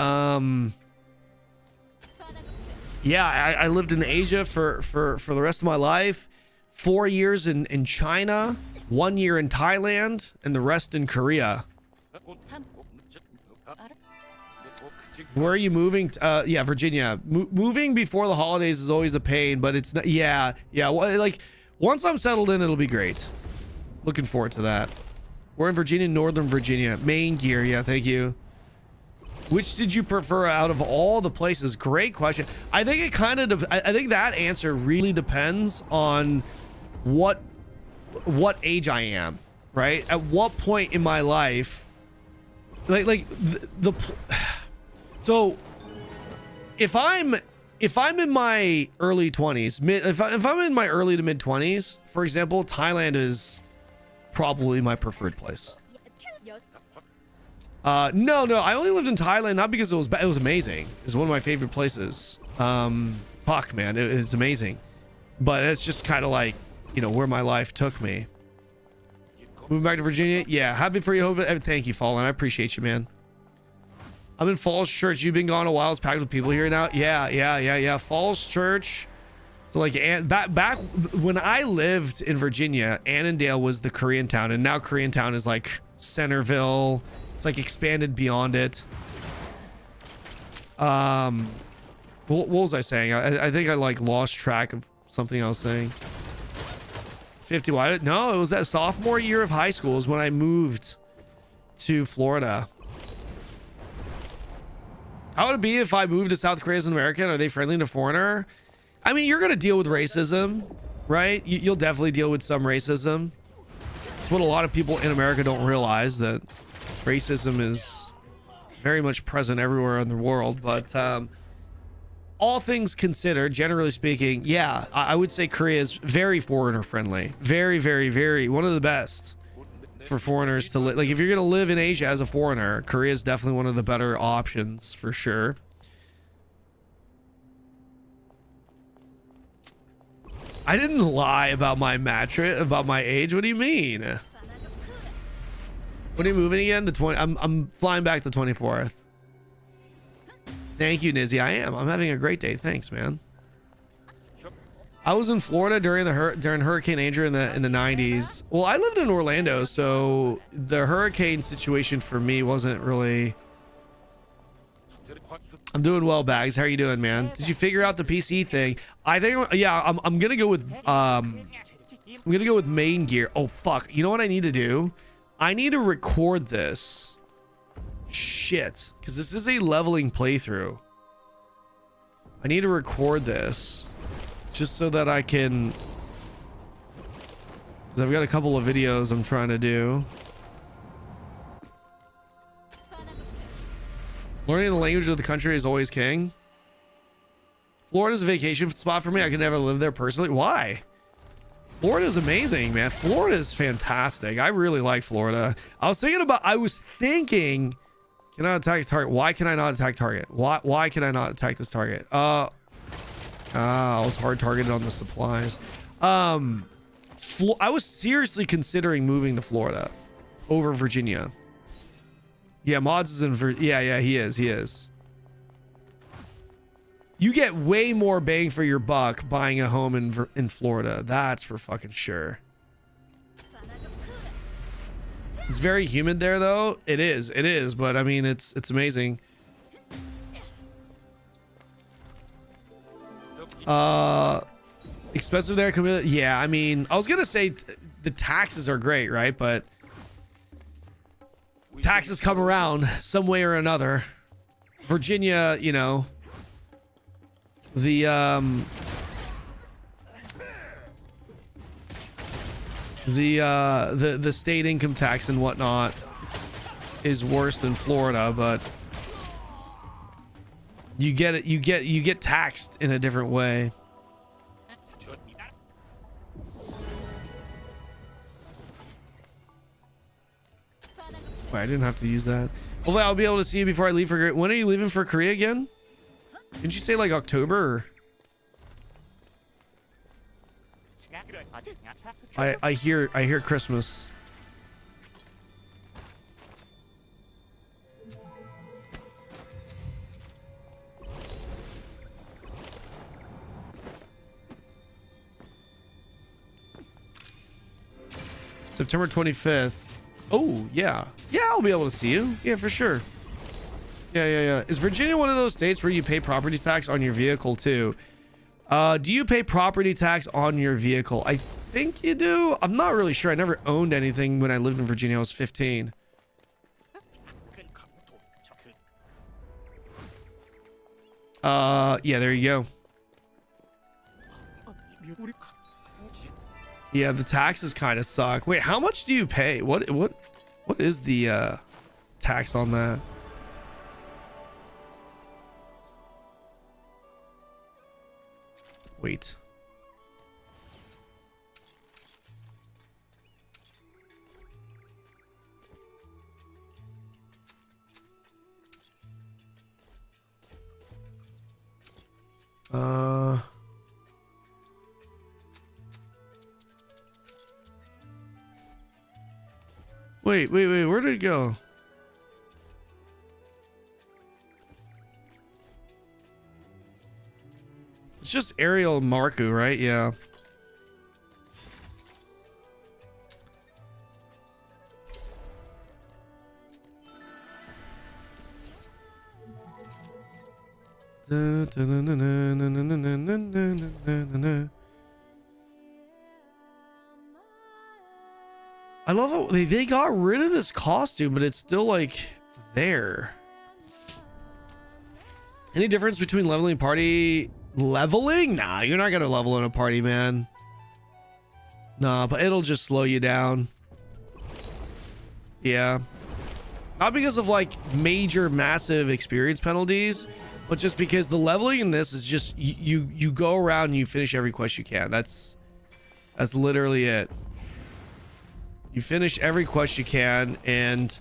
S1: yeah, I lived in Asia for the rest of my life. 4 years in China, 1 year in Thailand, and the rest in Korea. Where are you moving? Yeah, Virginia. Moving before the holidays is always a pain, but it's not. Yeah. Well, like once I'm settled in, it'll be great. Looking forward to that. We're in Virginia, Northern Virginia. Main gear. Yeah, thank you. Which did you prefer out of all the places? Great question. I think it kind of. I think that answer really depends on what age I am. Right. At what point in my life, so if I'm in my early 20s, if I'm in my early to mid 20s, for example, Thailand is probably my preferred place. No, I only lived in Thailand not because it was amazing. It's one of my favorite places. Fuck, man, it's amazing. But it's just kind of like, you know, where my life took me. Moving back to Virginia, yeah. Happy for you, thank you, Fallen. I appreciate you, man. I'm in Falls Church. You've been gone a while. It's packed with people here now. Yeah. Falls Church. So like, back when I lived in Virginia, Annandale was the Korean town, and now Korean town is like Centerville. It's like expanded beyond it. What was I saying? I think I like lost track of something I was saying. 50. Why? No, it was that sophomore year of high school is when I moved to Florida. How would it be if I moved to South Korea as an American? Are they friendly to foreigner? I mean, you're going to deal with racism, right? You'll definitely deal with some racism. It's what a lot of people in America don't realize, that racism is very much present everywhere in the world. But all things considered, generally speaking, yeah, I would say Korea is very foreigner friendly. Very, very, very one of the best for foreigners to live. Like if you're gonna live in Asia as a foreigner, Korea is definitely one of the better options for sure. I didn't lie about my mattress, about my age. What do you mean? When are you moving again? The 20. I'm flying back the 24th. Thank you, Nizzy. I am. I'm having a great day. Thanks, man. I was in Florida during Hurricane Andrew in the 90s. Well, I lived in Orlando, so the hurricane situation for me wasn't really. I'm doing well, Bags. How are you doing, man? Did you figure out the PC thing? I think, yeah, I'm gonna go with main gear. Oh fuck! You know what I need to do? I need to record this. Shit, because this is a leveling playthrough. I need to record this. Just so that I can, because I've got a couple of videos I'm trying to do. Learning the language of the country is always king. Florida's a vacation spot for me. I could never live there personally. Why? Florida's amazing, man. Florida's fantastic. I really like Florida. I was thinking, can I attack target? Why can I not attack target? Why can I not attack this target? I was hard targeted on the supplies. I was seriously considering moving to Florida over Virginia. Yeah, Mods is in yeah, he is. You get way more bang for your buck buying a home in Florida. That's for fucking sure. It's very humid there though. It is, but I mean it's amazing. Expensive there. Yeah, I mean, I was gonna say the taxes are great, right? But taxes come around some way or another. Virginia, you know, the The state income tax and whatnot is worse than Florida, but you get taxed in a different way. Wait, I didn't have to use that. Hopefully I'll be able to see you before I leave for Korea. When are you leaving for Korea again? Didn't you say like October? Or... I hear Christmas. September 25th. Oh, yeah. Yeah, I'll be able to see you. Yeah, for sure. Yeah. Is Virginia one of those states where you pay property tax on your vehicle too? Do you pay property tax on your vehicle? I think you do. I'm not really sure. I never owned anything when I lived in Virginia. I was 15. Yeah, there you go. Yeah, the taxes kind of suck. Wait, how much do you pay? What is the tax on that? Wait. Wait, where did it go? It's just Ariel Marku, right? Yeah. I love how they got rid of this costume, but it's still like there. Any difference between leveling party? Leveling? Nah, you're not gonna level in a party, man. Nah, but it'll just slow you down. Yeah. Not because of like major massive experience penalties, but just because the leveling in this is just you go around and you finish every quest you can. That's literally it. You finish every quest you can, and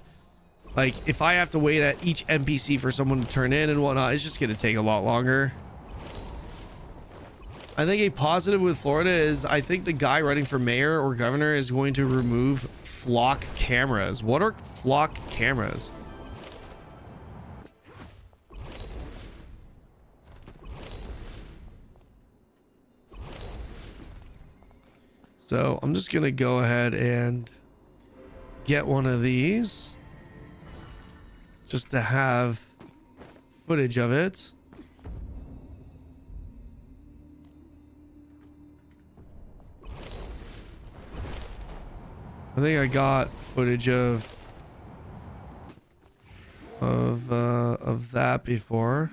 S1: like if I have to wait at each NPC for someone to turn in and whatnot, it's just gonna take a lot longer. I think a positive with Florida is I think the guy running for mayor or governor is going to remove flock cameras. What are flock cameras? So I'm just gonna go ahead and get one of these just to have footage of it. I think I got footage of that before.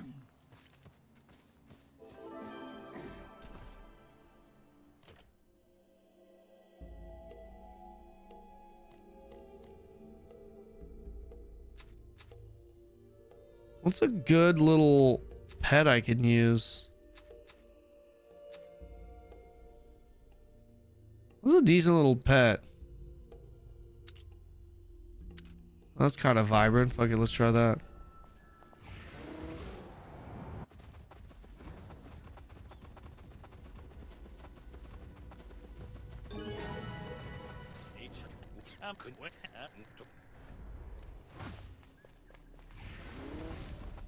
S1: What's a good little pet I can use? What's a decent little pet? That's kind of vibrant. Fuck it, let's try that.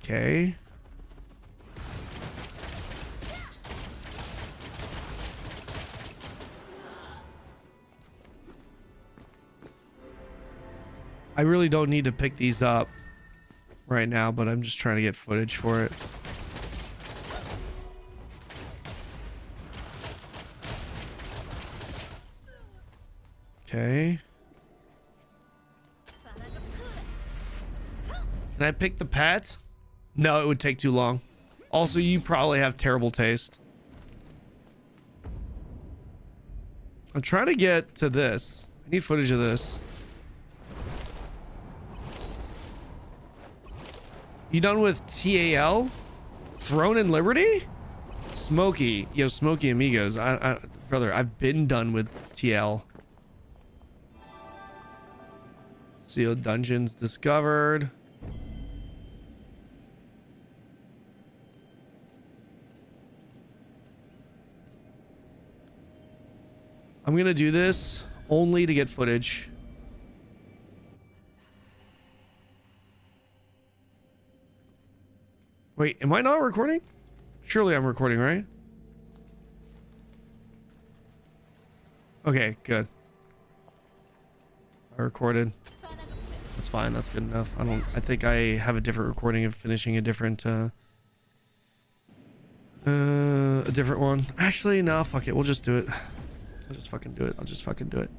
S1: Okay. I really don't need to pick these up right now, but I'm just trying to get footage for it. Okay. Can I pick the pet? No, it would take too long. Also, you probably have terrible taste. I'm trying to get to this. I need footage of this. You done with TAL? Throne and Liberty? Smokey. Yo, Smokey amigos. Brother, I've been done with TL. Sealed dungeons discovered. I'm gonna do this only to get footage. Wait, am I not recording? Surely I'm recording, right? Okay, good. I recorded. That's fine. That's good enough. I think I have a different recording of finishing a different one. Actually, no, fuck it. We'll just do it. I'll just fucking do it. I'll just fucking do it.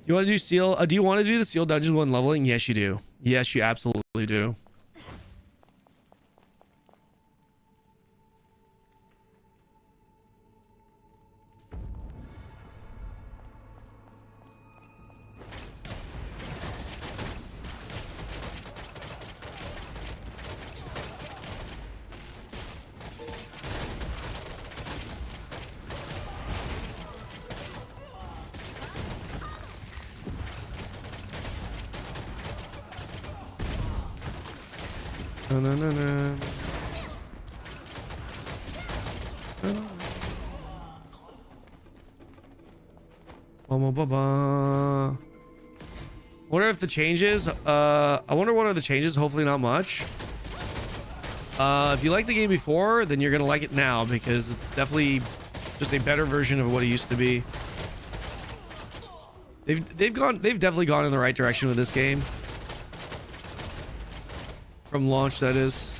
S1: You want to do seal? Do you want to do the seal dungeon one leveling? Yes, you do. Yes, you absolutely do. Wonder if the changes, I wonder what are the changes. Hopefully not much. If you like the game before, then you're gonna like it now, because it's definitely just a better version of what it used to be. They've definitely gone in the right direction with this game. From launch, that is.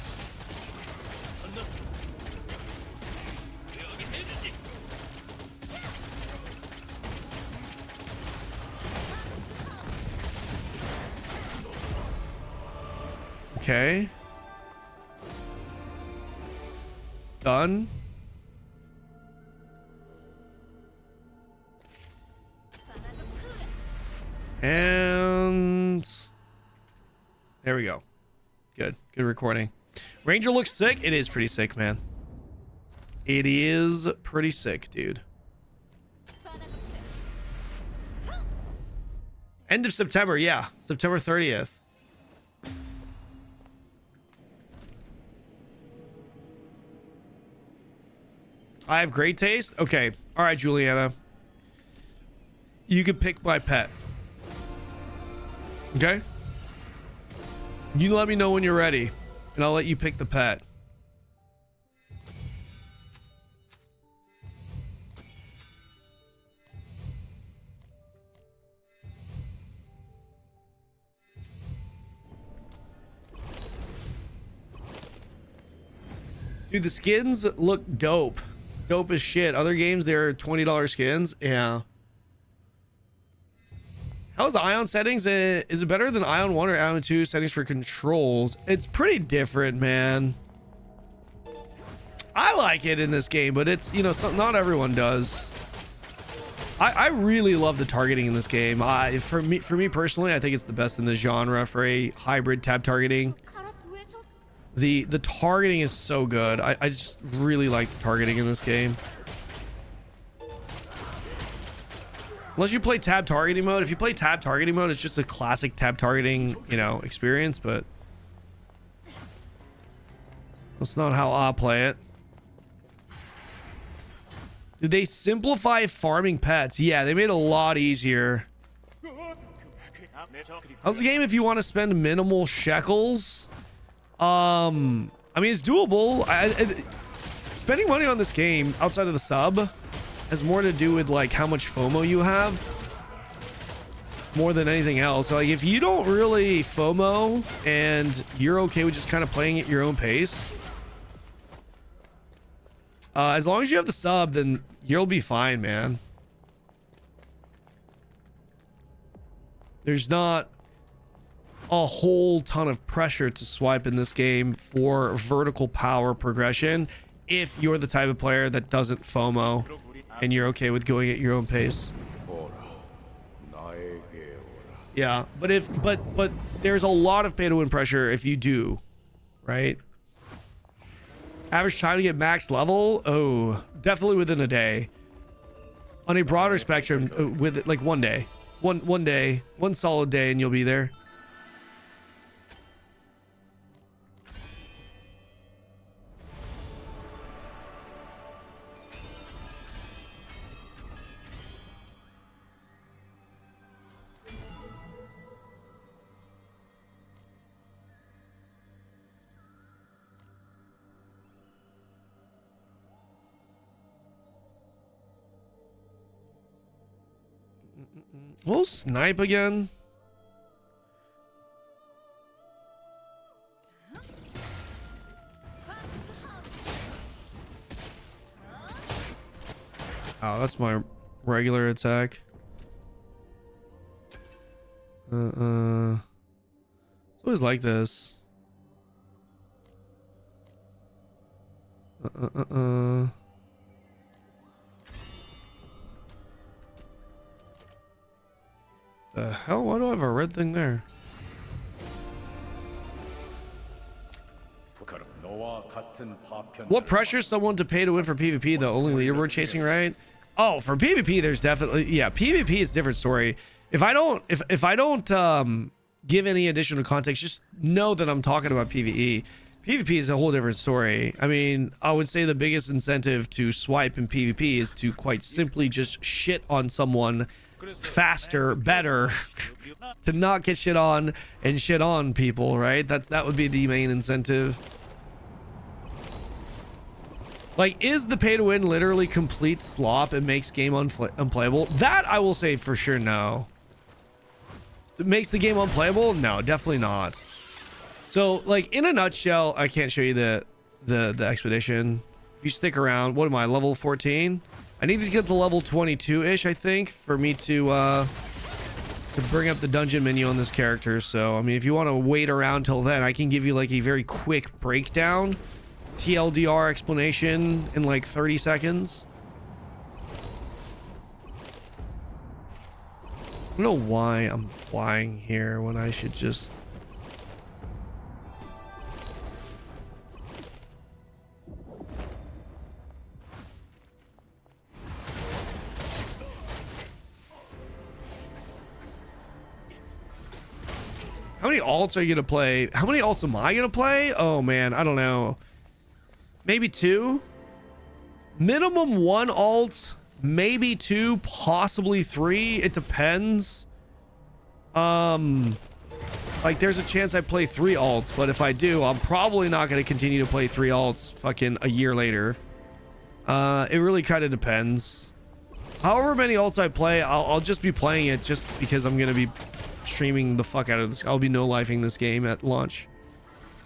S1: Okay. Done. And there we go. Good recording. Ranger looks sick. It is pretty sick, man. It is pretty sick, dude. End of September. Yeah, September 30th. I have great taste. Okay. All right, Juliana. You can pick my pet. Okay? You let me know when you're ready, and I'll let you pick the pet. Dude, the skins look dope. Dope as shit. Other games, they're $20 skins. Yeah. How's the Aion settings? Is it better than Aion 1 or Aion 2 settings for controls? It's pretty different, man. I like it in this game, but it's, you know, not everyone does. I really love the targeting in this game. For me personally, I think it's the best in the genre for a hybrid tab targeting. The targeting is so good. I just really like the targeting in this game. Unless you play tab targeting mode. If you play tab targeting mode, it's just a classic tab targeting, you know, experience, but that's not how I play it. Did they simplify farming pets? Yeah, they made it a lot easier. How's the game if you want to spend minimal shekels? I mean, it's doable. Spending money on this game outside of the sub has more to do with like how much FOMO you have more than anything else. So like if you don't really FOMO and you're okay with just kind of playing at your own pace, as long as you have the sub, then you'll be fine, man. There's not a whole ton of pressure to swipe in this game for vertical power progression if you're the type of player that doesn't FOMO and you're okay with going at your own pace. Yeah, but there's a lot of pay to win pressure if you do, right? Average time to get max level? Oh, definitely within a day. On a broader spectrum, with like one day. One day, one solid day, and you'll be there. We'll snipe again. Oh, that's my regular attack. It's always like this. The hell? Why do I have a red thing there? What pressures someone to pay to win for PvP? The only leaderboard chasing, right? Oh, for PvP, there's definitely, yeah. PvP is a different story. If I don't give any additional context, just know that I'm talking about PvE. PvP is a whole different story. I mean, I would say the biggest incentive to swipe in PvP is to quite simply just shit on someone faster, better, to not get shit on and shit on people, right? That would be the main incentive. Like, is the pay to win literally complete slop and makes game unplayable? That I will say for sure no. It makes the game unplayable? No, definitely not. So, like, in a nutshell, I can't show you the expedition. If you stick around, what am I, level 14? I need to get to level 22-ish, I think, for me to bring up the dungeon menu on this character. So, I mean, if you want to wait around till then, I can give you, like, a very quick breakdown, TLDR explanation in, like, 30 seconds. I don't know why I'm flying here when I should just... How many alts are you gonna play? How many alts am I gonna play? Oh man, I don't know. Maybe 2? Minimum 1 alt, maybe 2, possibly 3. It depends. Like there's a chance I play 3 alts, but if I do, I'm probably not gonna continue to play 3 alts fucking a year later. It really kind of depends. However many alts I play, I'll just be playing it just because I'm gonna be streaming the fuck out of this. I'll be no-lifing this game at launch.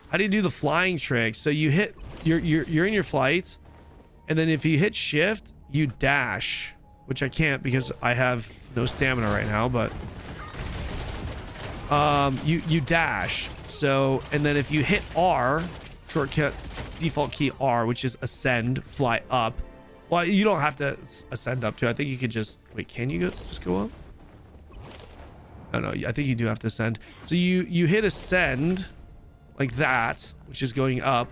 S1: How do you do the flying trick? So you hit, you're in your flight, and then if you hit shift, you dash, which I can't because I have no stamina right now, but you dash. So, and then if you hit R, shortcut default key R, which is ascend, fly up. Well, you don't have to ascend up to. I think you could just wait. Can you just go up? Oh no, I think you do have to ascend. So you hit ascend like that, which is going up,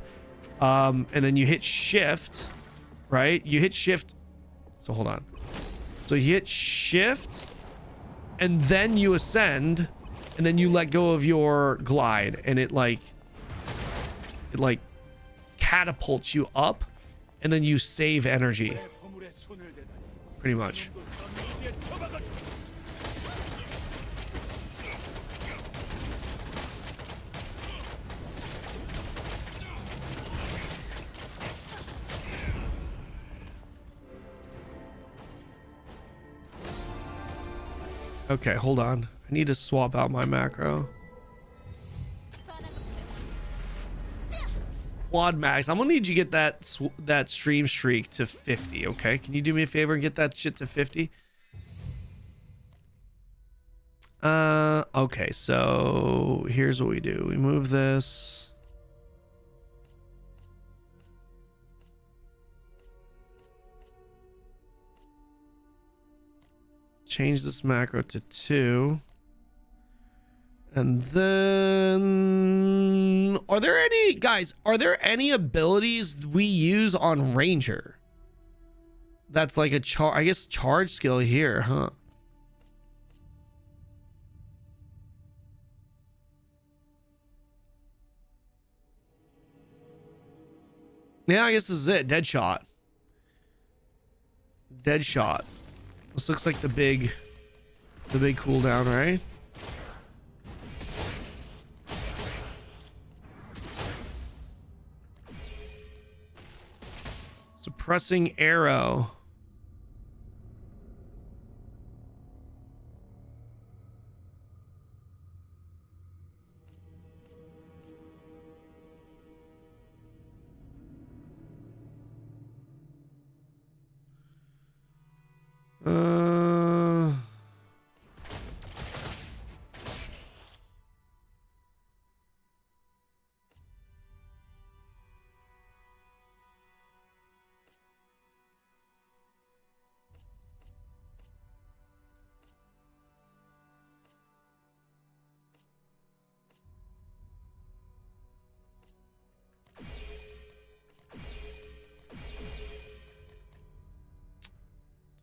S1: and then you hit shift, right? You hit shift. So hold on. So you hit shift, and then you ascend, and then you let go of your glide, and it like catapults you up, and then you save energy. Pretty much. Okay, hold on. I need to swap out my macro. Quad max. I'm gonna need you to get that stream streak to 50. Okay, can you do me a favor and get that shit to 50? Okay, so here's what we do. We move this. change this macro to 2. And then are there any any abilities we use on Ranger? That's like a charge skill here, huh? Yeah, I guess this is it. Deadshot. Deadshot. This looks like the big cooldown, right? Suppressing arrow.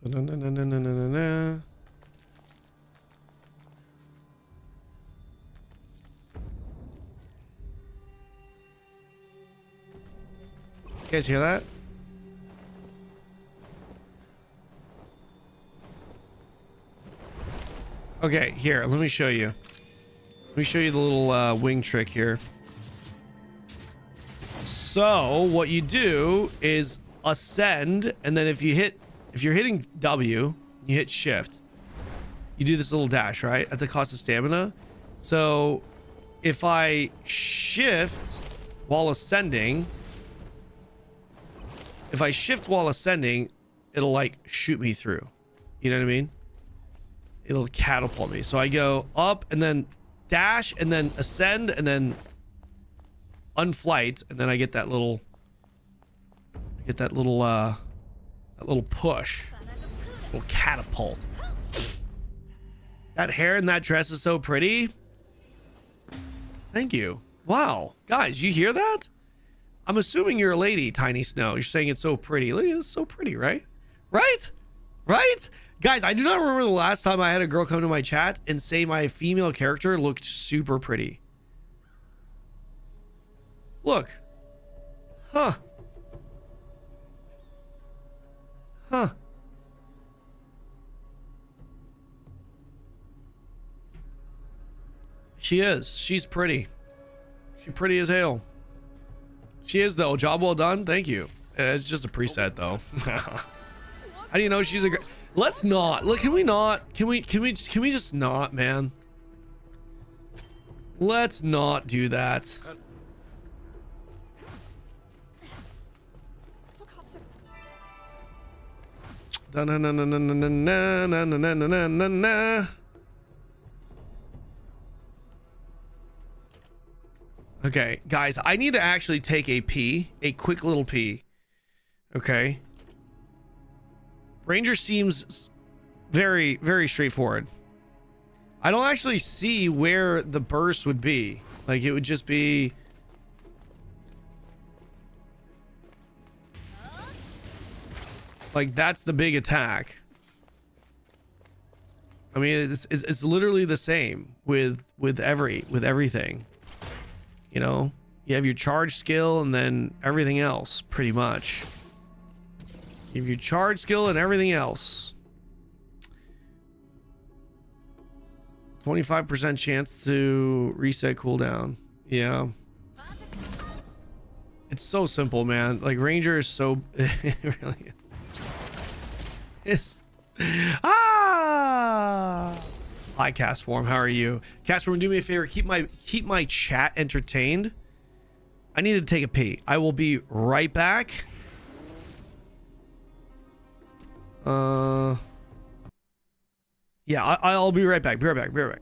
S1: You guys hear that? Okay, here, let me show you. Let me show you the little wing trick here. So what you do is ascend, and then if you're hitting W, you hit shift. You do this little dash, right? At the cost of stamina. So if I shift while ascending, it'll like shoot me through. You know what I mean? It'll catapult me. So I go up and then dash and then ascend and then unflight, and then I get that little push, little catapult. That hair and that dress is so pretty. Thank you. Wow, guys, you hear that? I'm assuming you're a lady, Tiny Snow. You're saying it's so pretty. Look, it's so pretty, right? Right? Guys, I do not remember the last time I had a girl come to my chat and say my female character looked super pretty. Look. Huh. She is. She's pretty. She's pretty as hell. She is, though. Job well done. Thank you. It's just a preset, though. How do you know she's a... Let's not. Look, can we not? Can we just not, man? Let's not do that. Okay, guys, I need to actually take a pee, a quick little pee. Okay. Ranger seems very, very straightforward. I don't actually see where the burst would be. Like, it would just be... like, that's the big attack. I mean, it's literally the same with everything. You know, you have your charge skill and then everything else, pretty much. You have your charge skill and everything else. 25% chance to reset cooldown. Yeah. It's so simple, man. Like, Ranger is so... it really is. Hi, Castform. How are you? Castform, do me a favor. Keep my chat entertained. I need to take a pee. I will be right back. Yeah, I'll be right back. Be right back.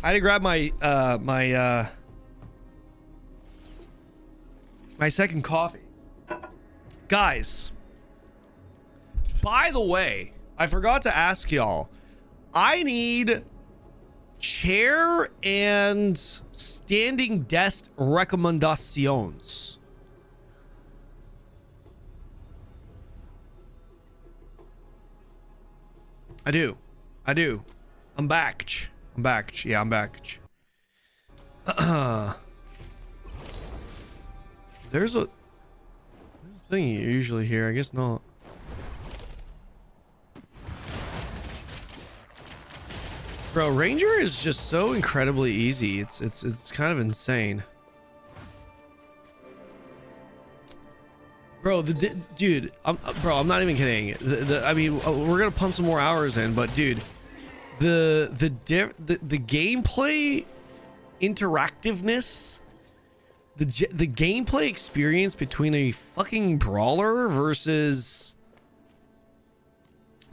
S1: I had to grab my my second coffee. Guys, by the way, I forgot to ask y'all. I need chair and standing desk recommendations. I do. I'm back. Yeah, I'm back. There's a thing you usually hear. I guess not. Bro, Ranger is just so incredibly easy. It's kind of insane. Bro, dude, I'm not even kidding. I mean, we're gonna pump some more hours in, but dude, the gameplay interactiveness, the gameplay experience between a fucking brawler versus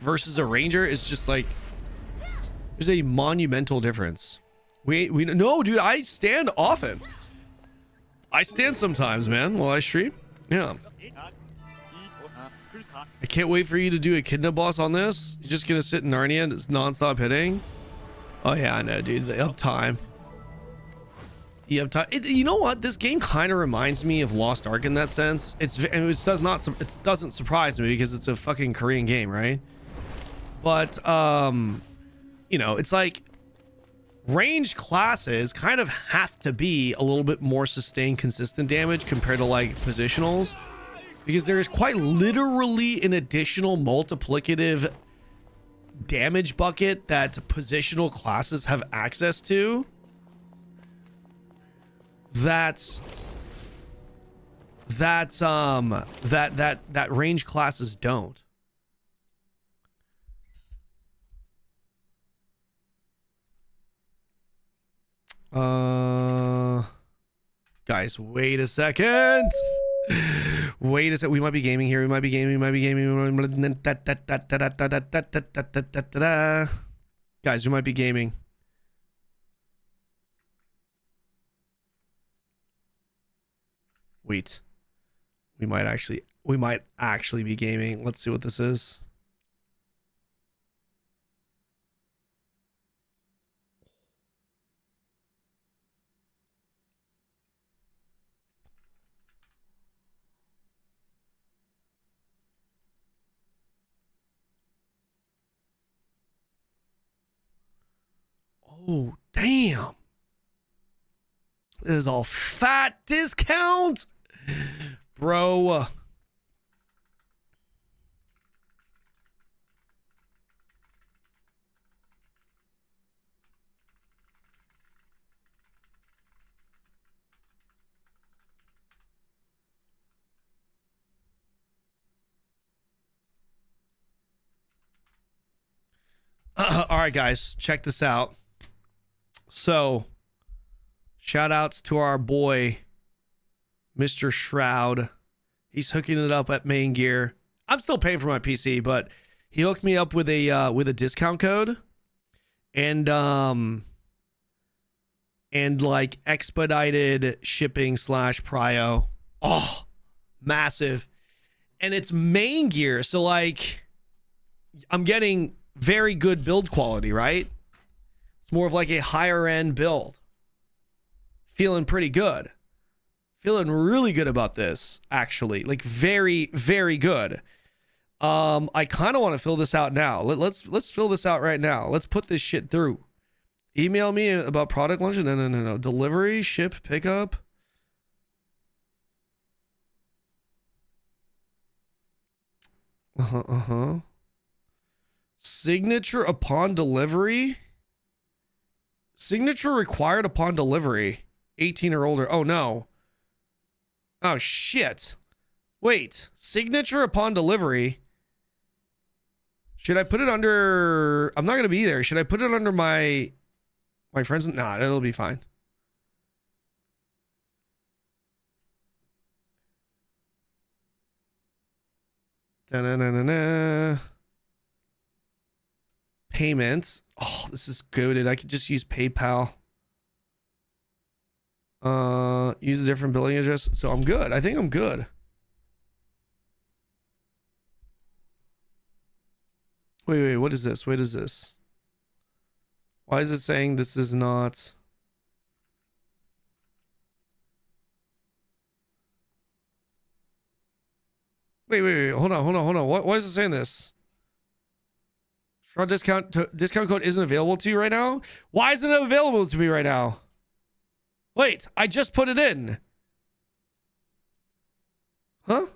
S1: a ranger is just like, there's a monumental difference. We no, dude, I stand often. I stand sometimes, man, while I stream. Yeah. I can't wait for you to do Echidna boss on this. You're just gonna sit in Narnia and it's non-stop hitting. Oh yeah, I know, dude. The uptime. You know what? This game kind of reminds me of Lost Ark in that sense. It doesn't surprise me because it's a fucking Korean game, right? But you know, it's like ranged classes kind of have to be a little bit more sustained, consistent damage compared to like positionals, because there is quite literally an additional multiplicative damage bucket that positional classes have access to that range classes don't. Guys, wait a second. Wait a sec. We might be gaming here. We might be gaming. Guys, we might be gaming. Wait. We might actually be gaming. Let's see what this is. Oh, damn. This is all fat discount. Bro. All right, guys, check this out. So, shout outs to our boy, Mr. Shroud. He's hooking it up at Main Gear. I'm still paying for my PC, but he hooked me up with a discount code and like expedited shipping / prio. Oh, massive. And it's Main Gear, so like I'm getting very good build quality, right? More of like a higher end build. Feeling pretty good. Feeling really good about this, actually. Like very, very good. I kind of want to fill this out now. Let's fill this out right now. Let's put this shit through. Email me about product launch. No. Delivery, ship, pickup. Signature upon delivery. Signature required upon delivery. 18 or older. Oh, no. Oh, shit. Wait. Signature upon delivery. Should I put it under... I'm not going to be there. Should I put it under my friends? Nah, it'll be fine. Da-na-na-na-na. Payments. Oh, this is goated. I could just use PayPal. Use a different billing address. So I'm good. I think I'm good. Wait, what is this? What is this? Why is it saying this is not? Wait. Hold on. Why is it saying this? Shroud discount code isn't available to you right now? Why isn't it available to me right now? Wait, I just put it in. Huh?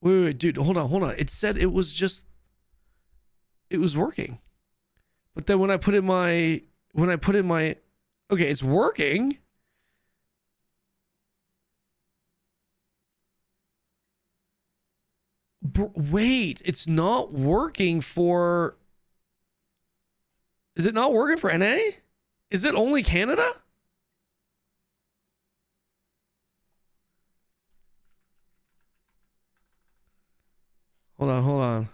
S1: Wait, dude, hold on. It said it was working. But then when I put in my, okay, it's working. Wait, it's not working for, is it not working for NA? Is it only Canada? Hold on.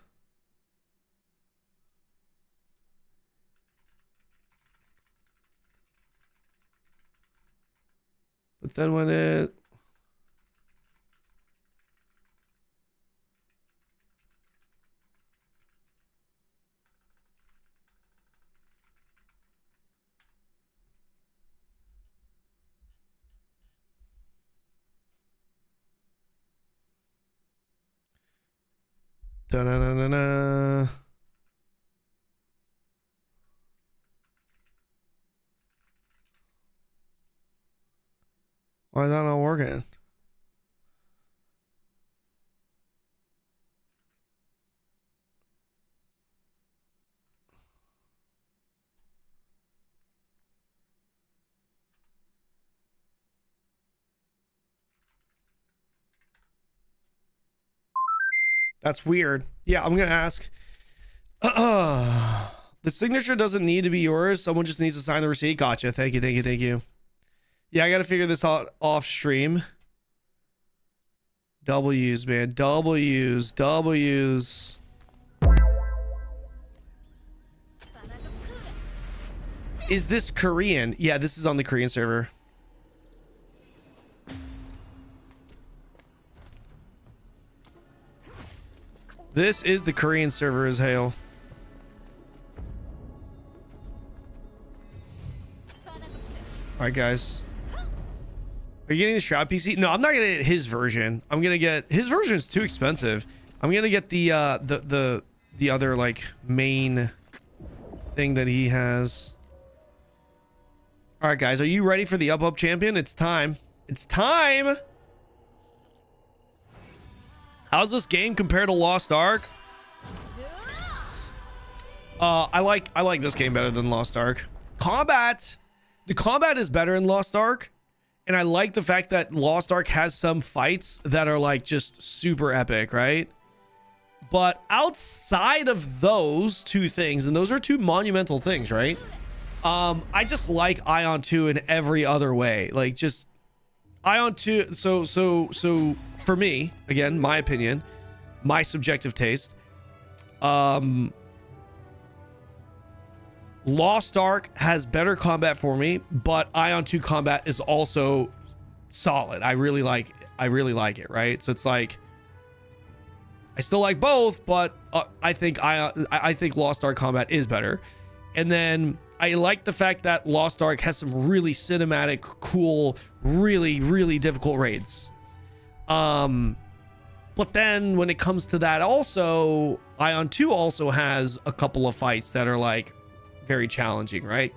S1: But then when it... Da-na-na-na-na. Why is that not working? That's weird. Yeah, I'm gonna ask. The signature doesn't need to be yours. Someone just needs to sign the receipt. Gotcha. Thank you. Yeah, I gotta figure this out off stream. W's, man. W's. Is this Korean? Yeah, this is on the Korean server. This is the Korean server as hail. Alright, guys. Are you getting the Shroud PC? No, I'm not gonna get his version. I'm gonna get his version is too expensive. I'm gonna get the other like main thing that he has. Alright, guys, are you ready for the up champion? It's time. How's this game compared to Lost Ark? I like this game better than Lost Ark. The combat is better in Lost Ark, and I like the fact that Lost Ark has some fights that are like just super epic, right? But outside of those two things, and those are two monumental things, right? I just like Aion 2 in every other way. Like just Aion 2. So for me, again, my opinion, my subjective taste, Lost Ark has better combat for me, but Aion 2 combat is also solid. I really like it, right? So it's like I still like both, but I think Lost Ark combat is better. And then I like the fact that Lost Ark has some really cinematic, cool, really difficult raids. But then when it comes to that, also Aion 2 also has a couple of fights that are like very challenging, right?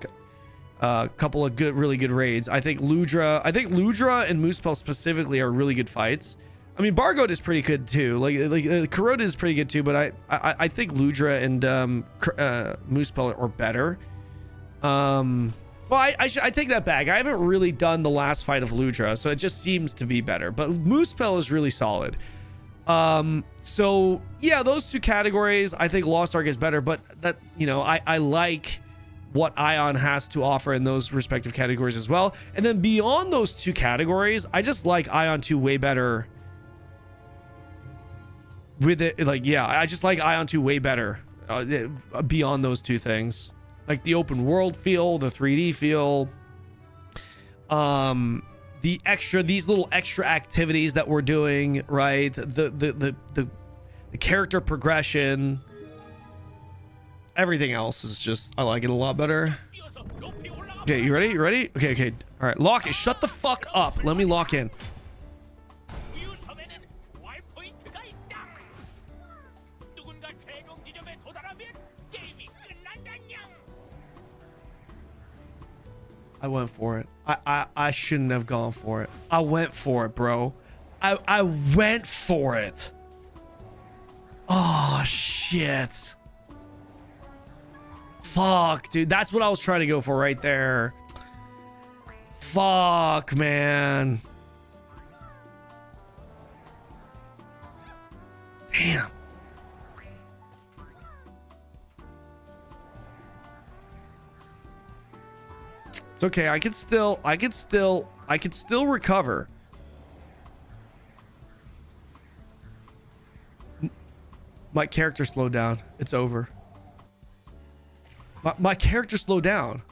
S1: A couple of really good raids. I think Ludra and Moosepel specifically are really good fights. I mean, Bargoed is pretty good too. Like Kuroda is pretty good too, but I think Ludra and Moosepel are better. Well, I take that back. I haven't really done the last fight of Ludra, so it just seems to be better. But Moosepel is really solid. So yeah, those two categories, I think Lost Ark is better, but that, you know, I like what Aion has to offer in those respective categories as well. And then beyond those two categories, I just like Aion 2 way better with it. Like, yeah, I just like Aion 2 way better beyond those two things. Like the open world feel, the 3D feel, these little extra activities that we're doing, right? The character progression, everything else is just, I like it a lot better. Okay, you ready? You ready? Okay. All right, lock it. Shut the fuck up. Let me lock in. I went for it. I shouldn't have gone for it. I went for it, bro. I went for it. Oh, shit. Fuck, dude. That's what I was trying to go for right there. Fuck, man. Damn. It's okay. I could still recover. My character slowed down. It's over. My character slowed down.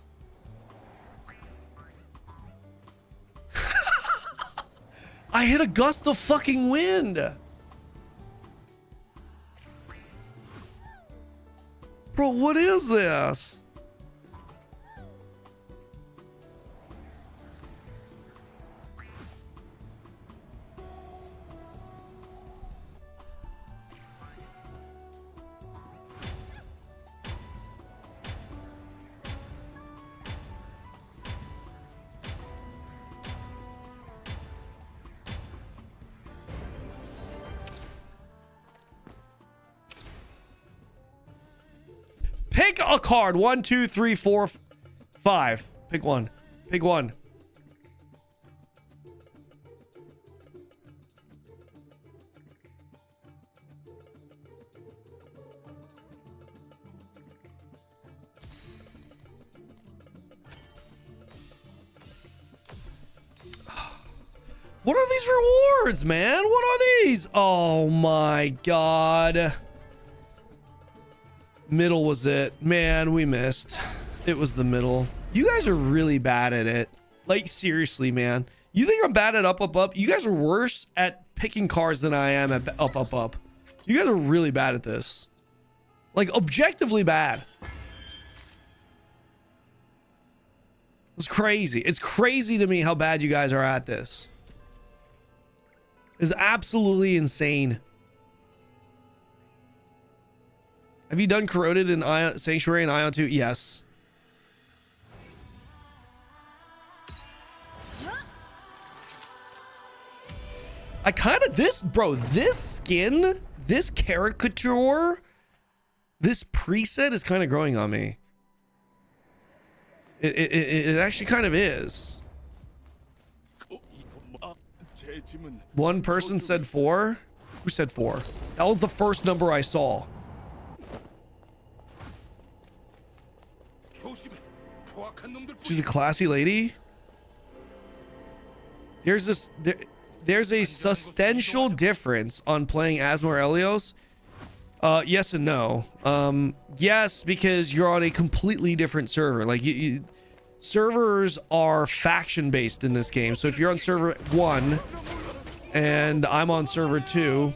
S1: I hit a gust of fucking wind. Bro, what is this? Pick a card. 1, 2, 3, 4, 5. Pick one. Pick one. What are these rewards, man? What are these? Oh my god. Middle was it. Man, we missed. It was the middle. You guys are really bad at it. Like, seriously, man. You think I'm bad at up, up, up? You guys are worse at picking cards than I am at up, up, up. You guys are really bad at this. Like, objectively bad. It's crazy. It's crazy to me how bad you guys are at this. It's absolutely insane. Have you done Corroded in Aion, Sanctuary and Aion 2? Yes. I kind of, this skin, this caricature, this preset is kind of growing on me. It actually kind of is. One person said 4. Who said 4? That was the first number I saw. She's a classy lady. There's a substantial difference on playing Asmo or Elios. Yes and no. Yes, because you're on a completely different server. Like servers are faction based in this game. So if you're on server 1 and I'm on server 2,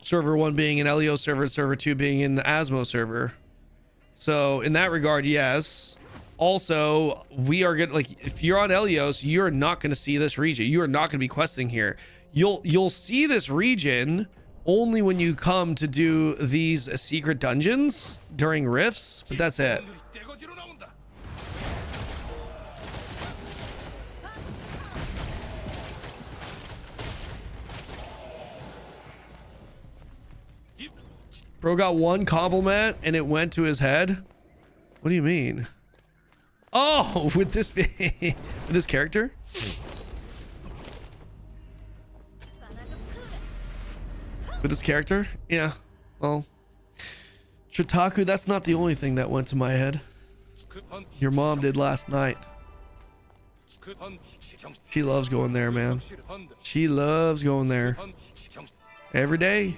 S1: server 1 being an Elios server, server 2 being an Asmo server. So in that regard, yes. Also, we are gonna, like, if you're on Elios, you're not going to see this region. You are not going to be questing here. You'll see this region only when you come to do these secret dungeons during rifts, but that's it. Bro got one compliment and it went to his head. What do you mean? Oh, with this with this character? With this character? Yeah. Well, Tritaku, that's not the only thing that went to my head. Your mom did last night. She loves going there, man. She loves going there. Every day.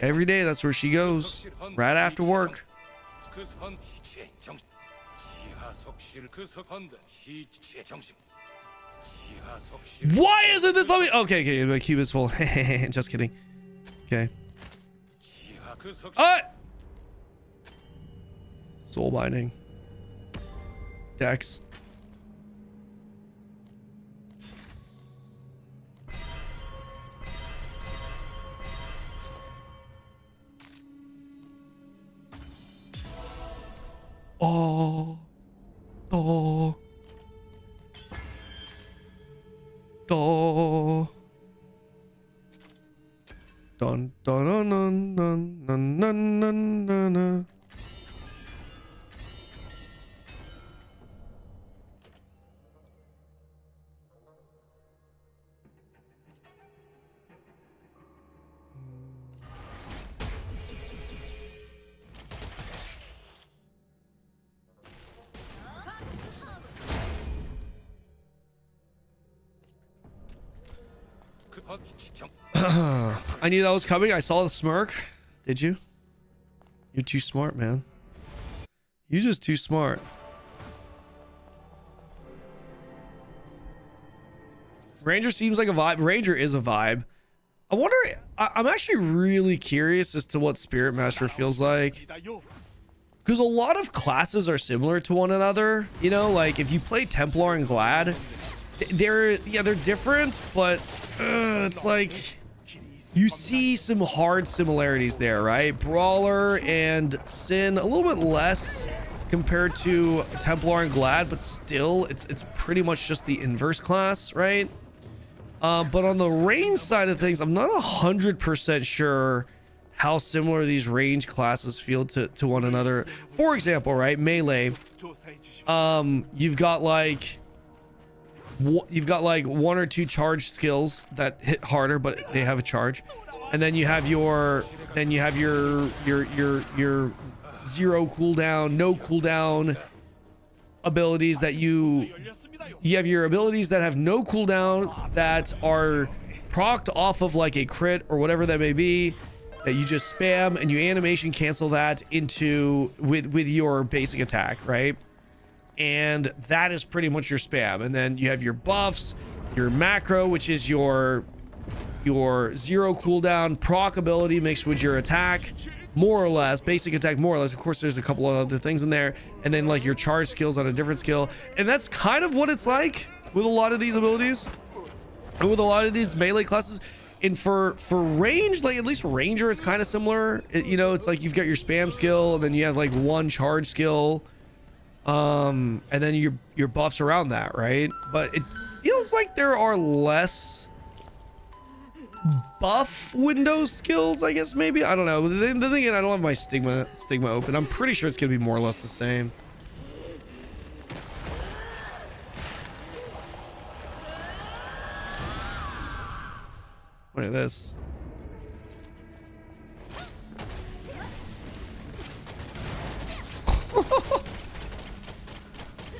S1: Every day, that's where she goes. Right after work. Why isn't this let me? Okay, my cube is full. Just kidding. Okay. Soul binding. Dex. Oh. Oh. Oh. Dun dun dun dun dun dun dun dun dun dun. I knew that was coming. I saw the smirk. Did you? You're too smart, man. You're just too smart. Ranger seems like a vibe. Ranger is a vibe. I wonder, I'm actually really curious as to what Spirit Master feels like. Because a lot of classes are similar to one another. You know, like if you play Templar and Glad, they're different, but it's like you see some hard similarities there, right? Brawler and Sin a little bit less compared to Templar and Glad, but still it's pretty much just the inverse class, right? But on the range side of things, I'm not 100% sure how similar these range classes feel to one another. For example, right, melee, you've got like one or two charge skills that hit harder, but they have a charge, and then you have your zero cooldown, no cooldown abilities that you have your abilities that have no cooldown that are procced off of like a crit or whatever that may be, that you just spam and you animation cancel that into with your basic attack, right? And that is pretty much your spam. And then you have your buffs, your macro, which is your zero cooldown proc ability mixed with your attack, more or less, basic attack, more or less. Of course, there's a couple of other things in there, and then like your charge skills on a different skill. And that's kind of what it's like with a lot of these abilities and with a lot of these melee classes. And for range, like at least Ranger is kind of similar. You know, it's like you've got your spam skill, and then you have like one charge skill, and then your buffs around that, right? But it feels like there are less buff window skills, I guess. Maybe, I don't know. The thing is, I don't have my stigma open. I'm pretty sure it's gonna be more or less the same. Look at this.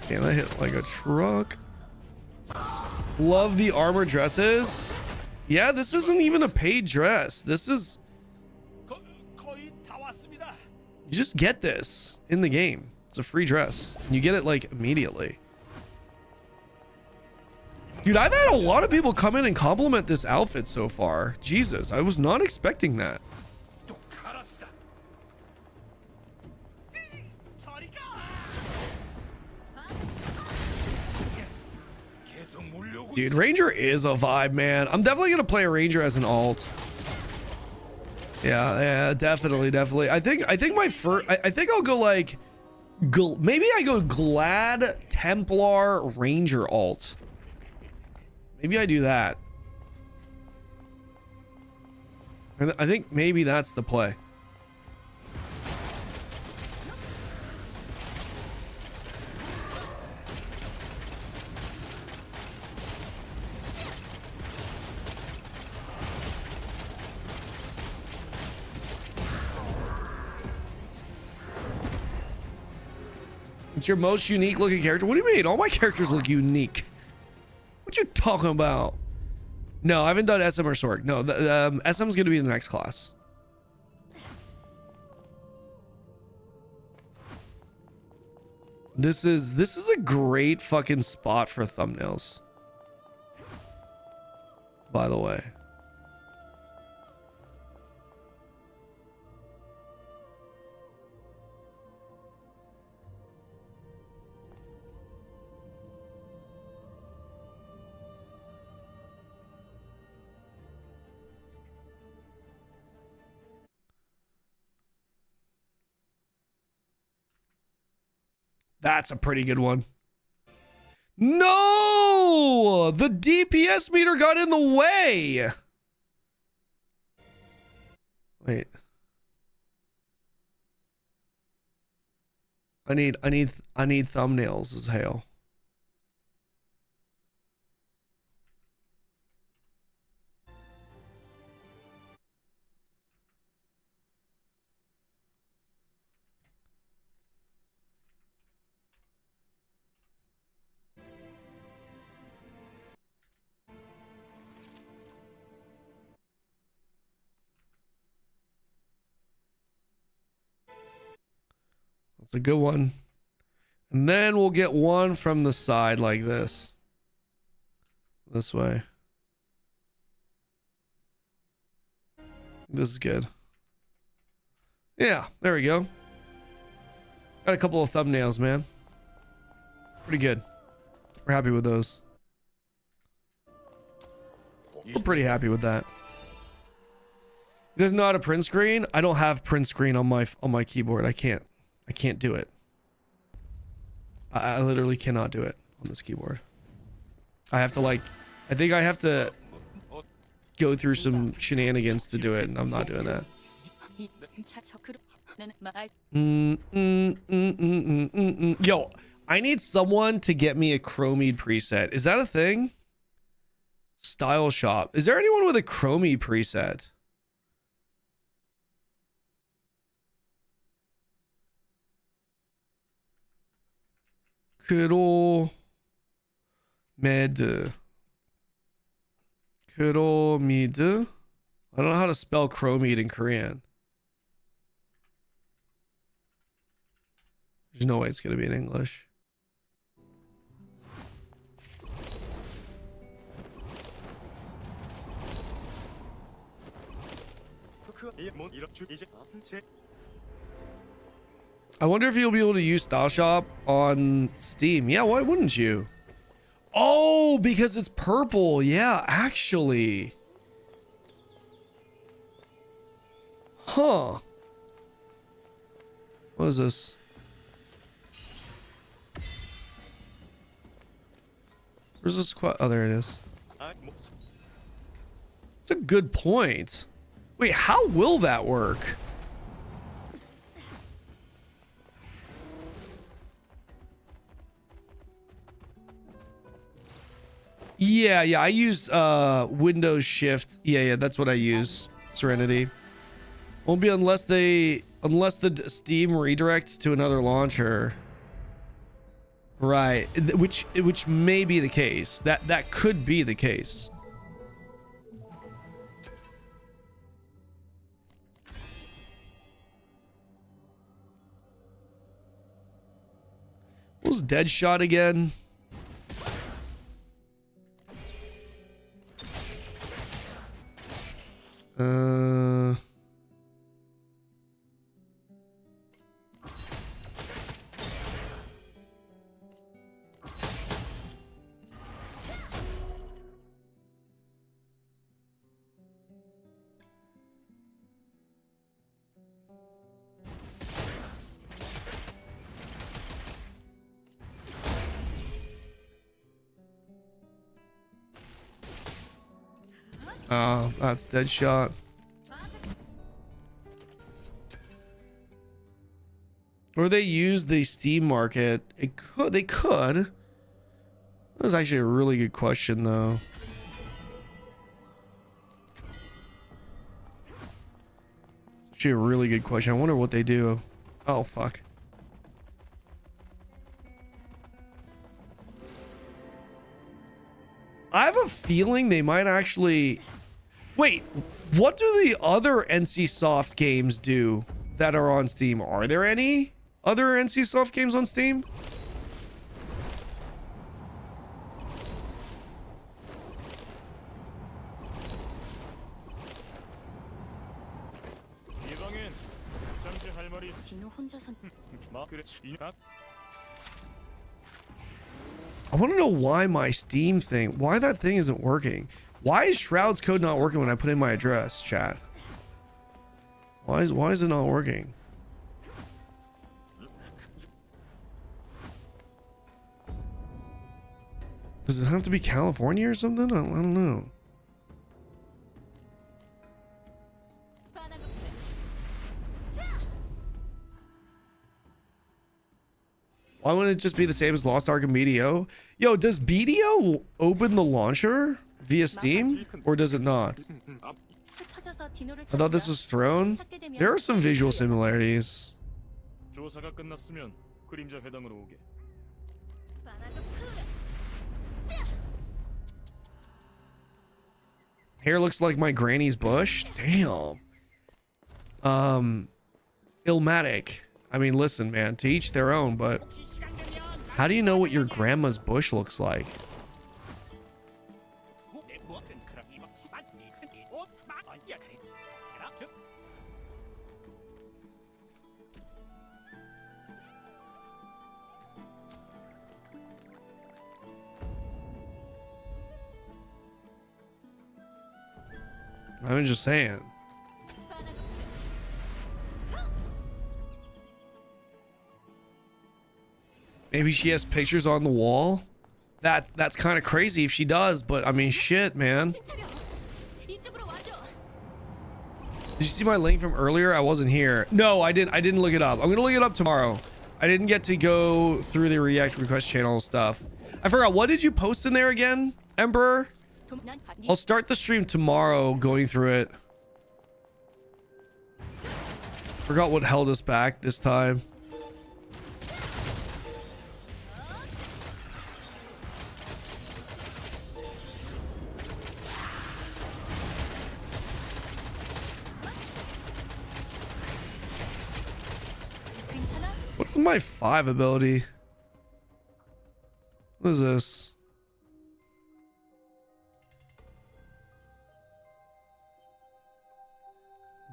S1: Damn, that hit like a truck. Love the armor dresses. Yeah, this isn't even a paid dress. This is... You just get this in the game. It's a free dress. And you get it like immediately. Dude, I've had a lot of people come in and compliment this outfit so far. Jesus, I was not expecting that. Dude, Ranger is a vibe, man. I'm definitely gonna play a Ranger as an alt. Yeah, definitely. I think my first, I think I'll go like, maybe I go Glad, Templar, Ranger alt. Maybe I do that. I think maybe that's the play. It's your most unique looking character. What do you mean? All my characters look unique. What you talking about? No, I haven't done SM or Sorg. No, the SM is going to be the next class. This is a great fucking spot for thumbnails. By the way. That's a pretty good one. No! The DPS meter got in the way. Wait. I need thumbnails as hell. That's a good one. And then we'll get one from the side like this. This way. This is good. Yeah, there we go. Got a couple of thumbnails, man. Pretty good. We're happy with those. We're pretty happy with that. You guys know how to print screen? I don't have print screen on my keyboard. I can't do it. I literally cannot do it on this keyboard. I have to I think I have to go through some shenanigans to do it, and I'm not doing that. Yo, I need someone to get me a Chromede preset. Is that a thing? Style shop. Is there anyone with a Chromede preset? Kuro med. Chromede. I don't know how to spell Chromede in Korean. There's no way it's going to be in English. I wonder if you'll be able to use Style Shop on Steam. Yeah, why wouldn't you? Oh, because it's purple. Yeah, actually. Huh. What is this? Where's this quest? Oh, there it is. It's a good point. Wait, how will that work? Yeah, I use Windows Shift. Yeah, that's what I use. Serenity. Won't be unless the Steam redirects to another launcher. Right, which may be the case. That could be the case. What was Deadshot again? Oh, that's Deadshot. Or they use the Steam market. They could. That was actually a really good question, though. It's actually a really good question. I wonder what they do. Oh, fuck. feeling they might actually... Wait, what do the other NC Soft games do that are on Steam? Are there any other NC Soft games on Steam?
S3: 진호 혼자선
S1: I want to know why my Steam thing, why that thing isn't working. Why is Shroud's code not working when I put in my address, chat? Why is it not working? Does it have to be California or something? I don't know. Why wouldn't it just be the same as Lost Ark and BDO? Yo, does BDO open the launcher via Steam? Or does it not? I thought this was Throne. There are some visual similarities.
S4: 조사가 끝났으면 그림자 회당으로 오게.
S1: Hair looks like my granny's bush. Damn. Illmatic. I mean, listen, man, to each their own, but how do you know what your grandma's bush looks like? I'm just saying. Maybe she has pictures on the wall. That's kind of crazy if she does, but I mean, shit, man. Did you see my link from earlier? I wasn't here. No, I didn't look it up. I'm gonna look it up tomorrow. I didn't get to go through the react request channel stuff. I forgot, what did you post in there again, Emperor? I'll start the stream tomorrow going through it. Forgot what held us back this time. What is my 5 ability? What is this?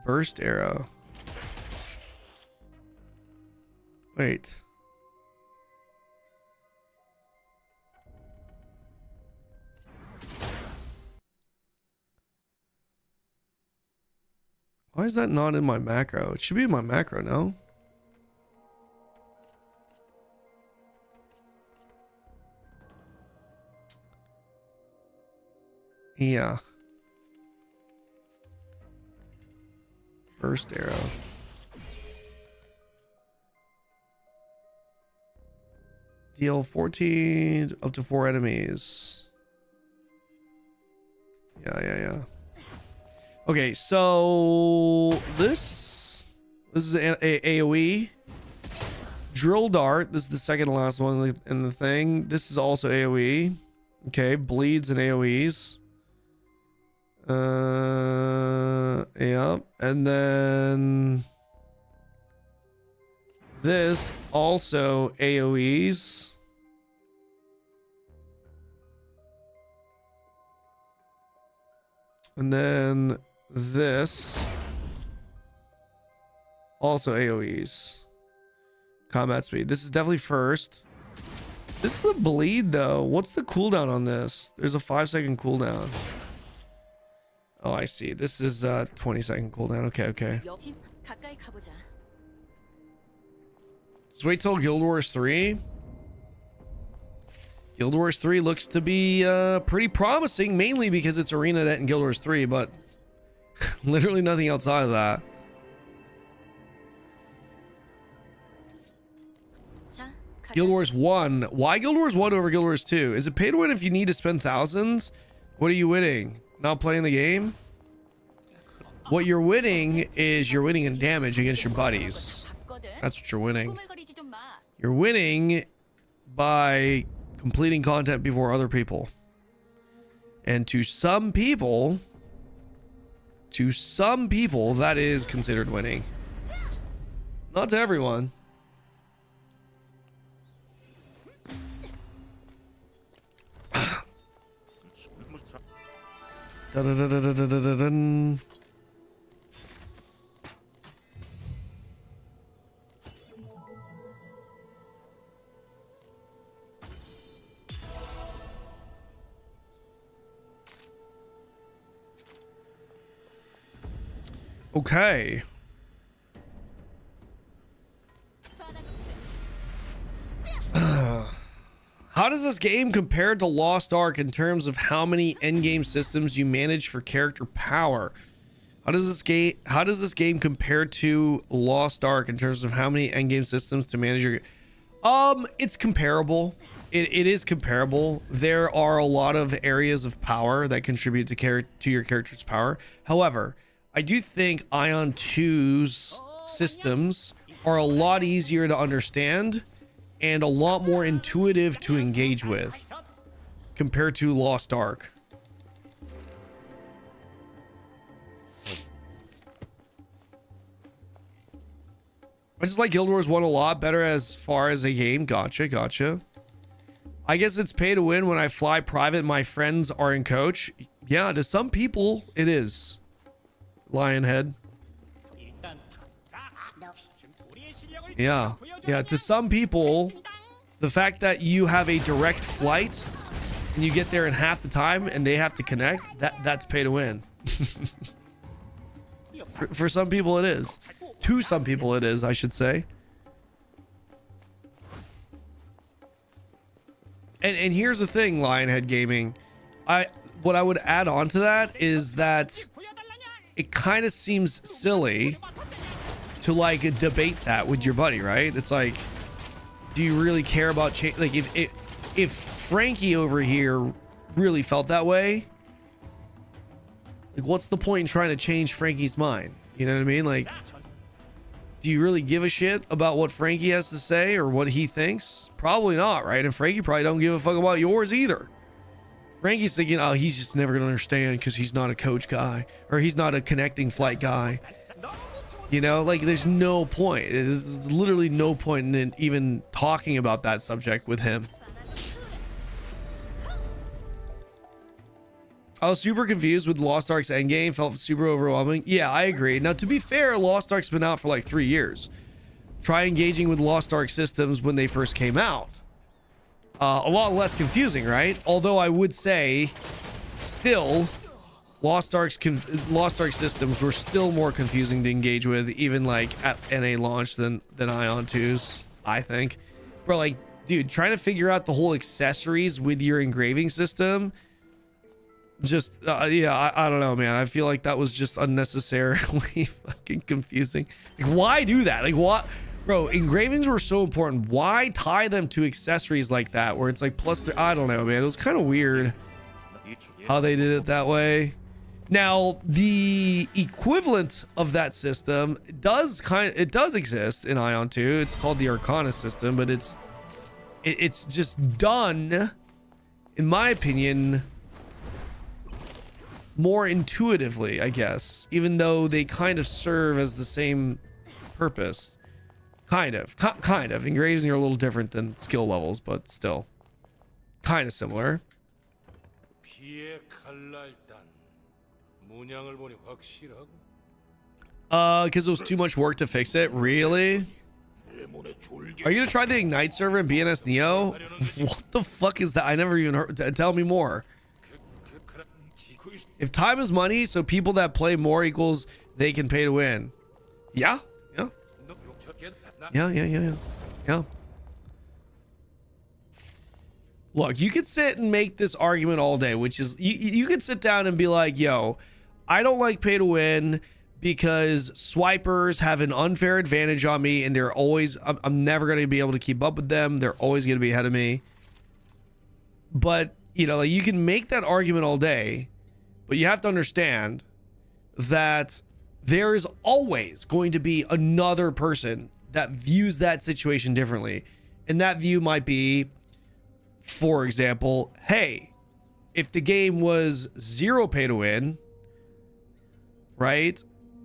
S1: Burst arrow. Wait. Why is that not in my macro? It should be in my macro, no? Yeah. First arrow. Deal 14 up to 4 enemies. Yeah. Okay, so this is an AoE. Drill dart. This is the second to last one in the thing. This is also AoE. Okay, bleeds and AoEs. Yep. And then this also AoEs. And then this also AoEs. Combat speed. This is definitely first. This is a bleed though. What's the cooldown on this? There's a 5-second cooldown. Oh, I see. This is 20-second cooldown. Okay. Just wait till Guild Wars 3. Guild Wars 3 looks to be pretty promising, mainly because it's ArenaNet and Guild Wars 3, but literally nothing outside of that. Guild Wars 1. Why Guild Wars 1 over Guild Wars 2? Is it pay to win if you need to spend thousands? What are you winning? Not playing the game? What you're winning is you're winning in damage against your buddies. That's what you're winning. You're winning by completing content before other people. And to some people, that is considered winning. Not to everyone. Dun-dun-dun-dun-dun-dun-dun. Okay. How does this game compare to Lost Ark in terms of how many endgame systems you manage for character power? How does this game compare to Lost Ark in terms of how many endgame systems to manage your it's comparable. It is comparable. There are a lot of areas of power that contribute to your character's power. However, I do think Aion 2's systems are a lot easier to understand and a lot more intuitive to engage with compared to Lost Ark. I just like Guild Wars 1 a lot better as far as a game. Gotcha. I guess it's pay to win when I fly private. My friends are in coach. Yeah, to some people it is. Lionhead. Yeah, to some people, the fact that you have a direct flight and you get there in half the time and they have to connect, that's pay to win. For some people it is. To some people it is, I should say. And here's the thing, Lionhead Gaming. What I would add on to that is that it kind of seems silly to like debate that with your buddy, right? It's like, do you really care about change? Like if Frankie over here really felt that way, like what's the point in trying to change Frankie's mind? You know what I mean? Like, do you really give a shit about what Frankie has to say or what he thinks? Probably not, right? And Frankie probably don't give a fuck about yours either. Frankie's thinking, oh, he's just never gonna understand because he's not a coach guy or he's not a connecting flight guy. You know, like there's no point. There's literally no point in even talking about that subject with him. I was super confused with Lost Ark's endgame. Felt super overwhelming. Yeah, I agree. Now, to be fair, Lost Ark's been out for like 3 years. Try engaging with Lost Ark systems when they first came out. A lot less confusing, right? Although I would say, still, Lost Ark systems were still more confusing to engage with, even like at NA launch than Aion 2's, I think. Bro, like, dude, trying to figure out the whole accessories with your engraving system, just yeah, I don't know, man. I feel like that was just unnecessarily fucking confusing. Like, why do that? Like, what? Bro, engravings were so important. Why tie them to accessories like that where it's like plus I don't know, man. It was kind of weird how they did it that way. Now, the equivalent of that system does exist in Aion 2. It's called the Arcana system, but it's just done, in my opinion, more intuitively, I guess, even though they kind of serve as the same purpose. Kind of. Engravings are a little different than skill levels, but still kind of similar. Because it was too much work to fix it. Really? Are you gonna try the Ignite server in BNS Neo? What the fuck is that? I never even heard. Tell me more. If time is money, so people that play more equals they can pay to win. Yeah. Look, you could sit and make this argument all day, which is you could sit down and be like, yo, I don't like pay to win because swipers have an unfair advantage on me and they're always, I'm never going to be able to keep up with them. They're always going to be ahead of me. But, you know, like you can make that argument all day, but you have to understand that there is always going to be another person that views that situation differently. And that view might be, for example, hey, if the game was 0 pay to win, right,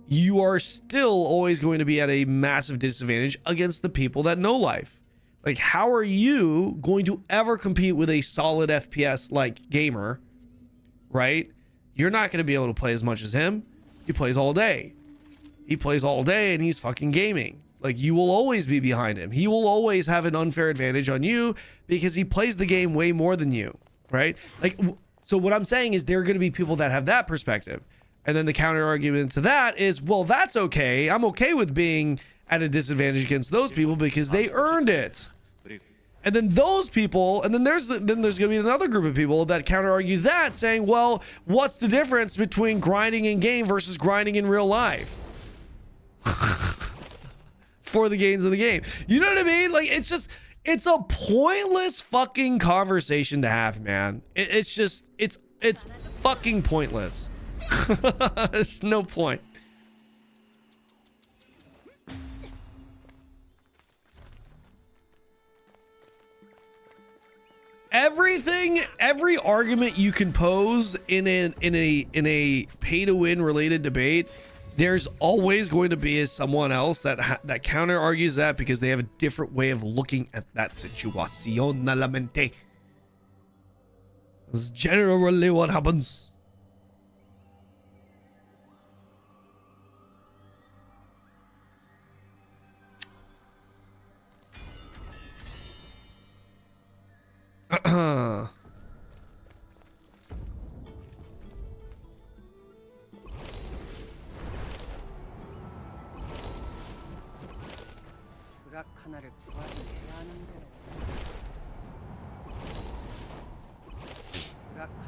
S1: you are still always going to be at a massive disadvantage against the people that know life. Like, how are you going to ever compete with a solid FPS like gamer, right? You're not going to be able to play as much as him. He plays all day. He plays all day and he's fucking gaming. Like, you will always be behind him. He will always have an unfair advantage on you because he plays the game way more than you, right? Like, so what I'm saying is there are going to be people that have that perspective. And then the counter argument to that is, well, that's okay. I'm okay with being at a disadvantage against those people because they earned it. And then those people, and then there's going to be another group of people that counter argue that, saying, well, what's the difference between grinding in game versus grinding in real life? For the gains of the game. You know what I mean? Like, it's a pointless fucking conversation to have, man. It's fucking pointless. There's no point. Every argument you can pose in a pay to win related debate, there's always going to be someone else that counter argues that because they have a different way of looking at that situación. That's generally what happens.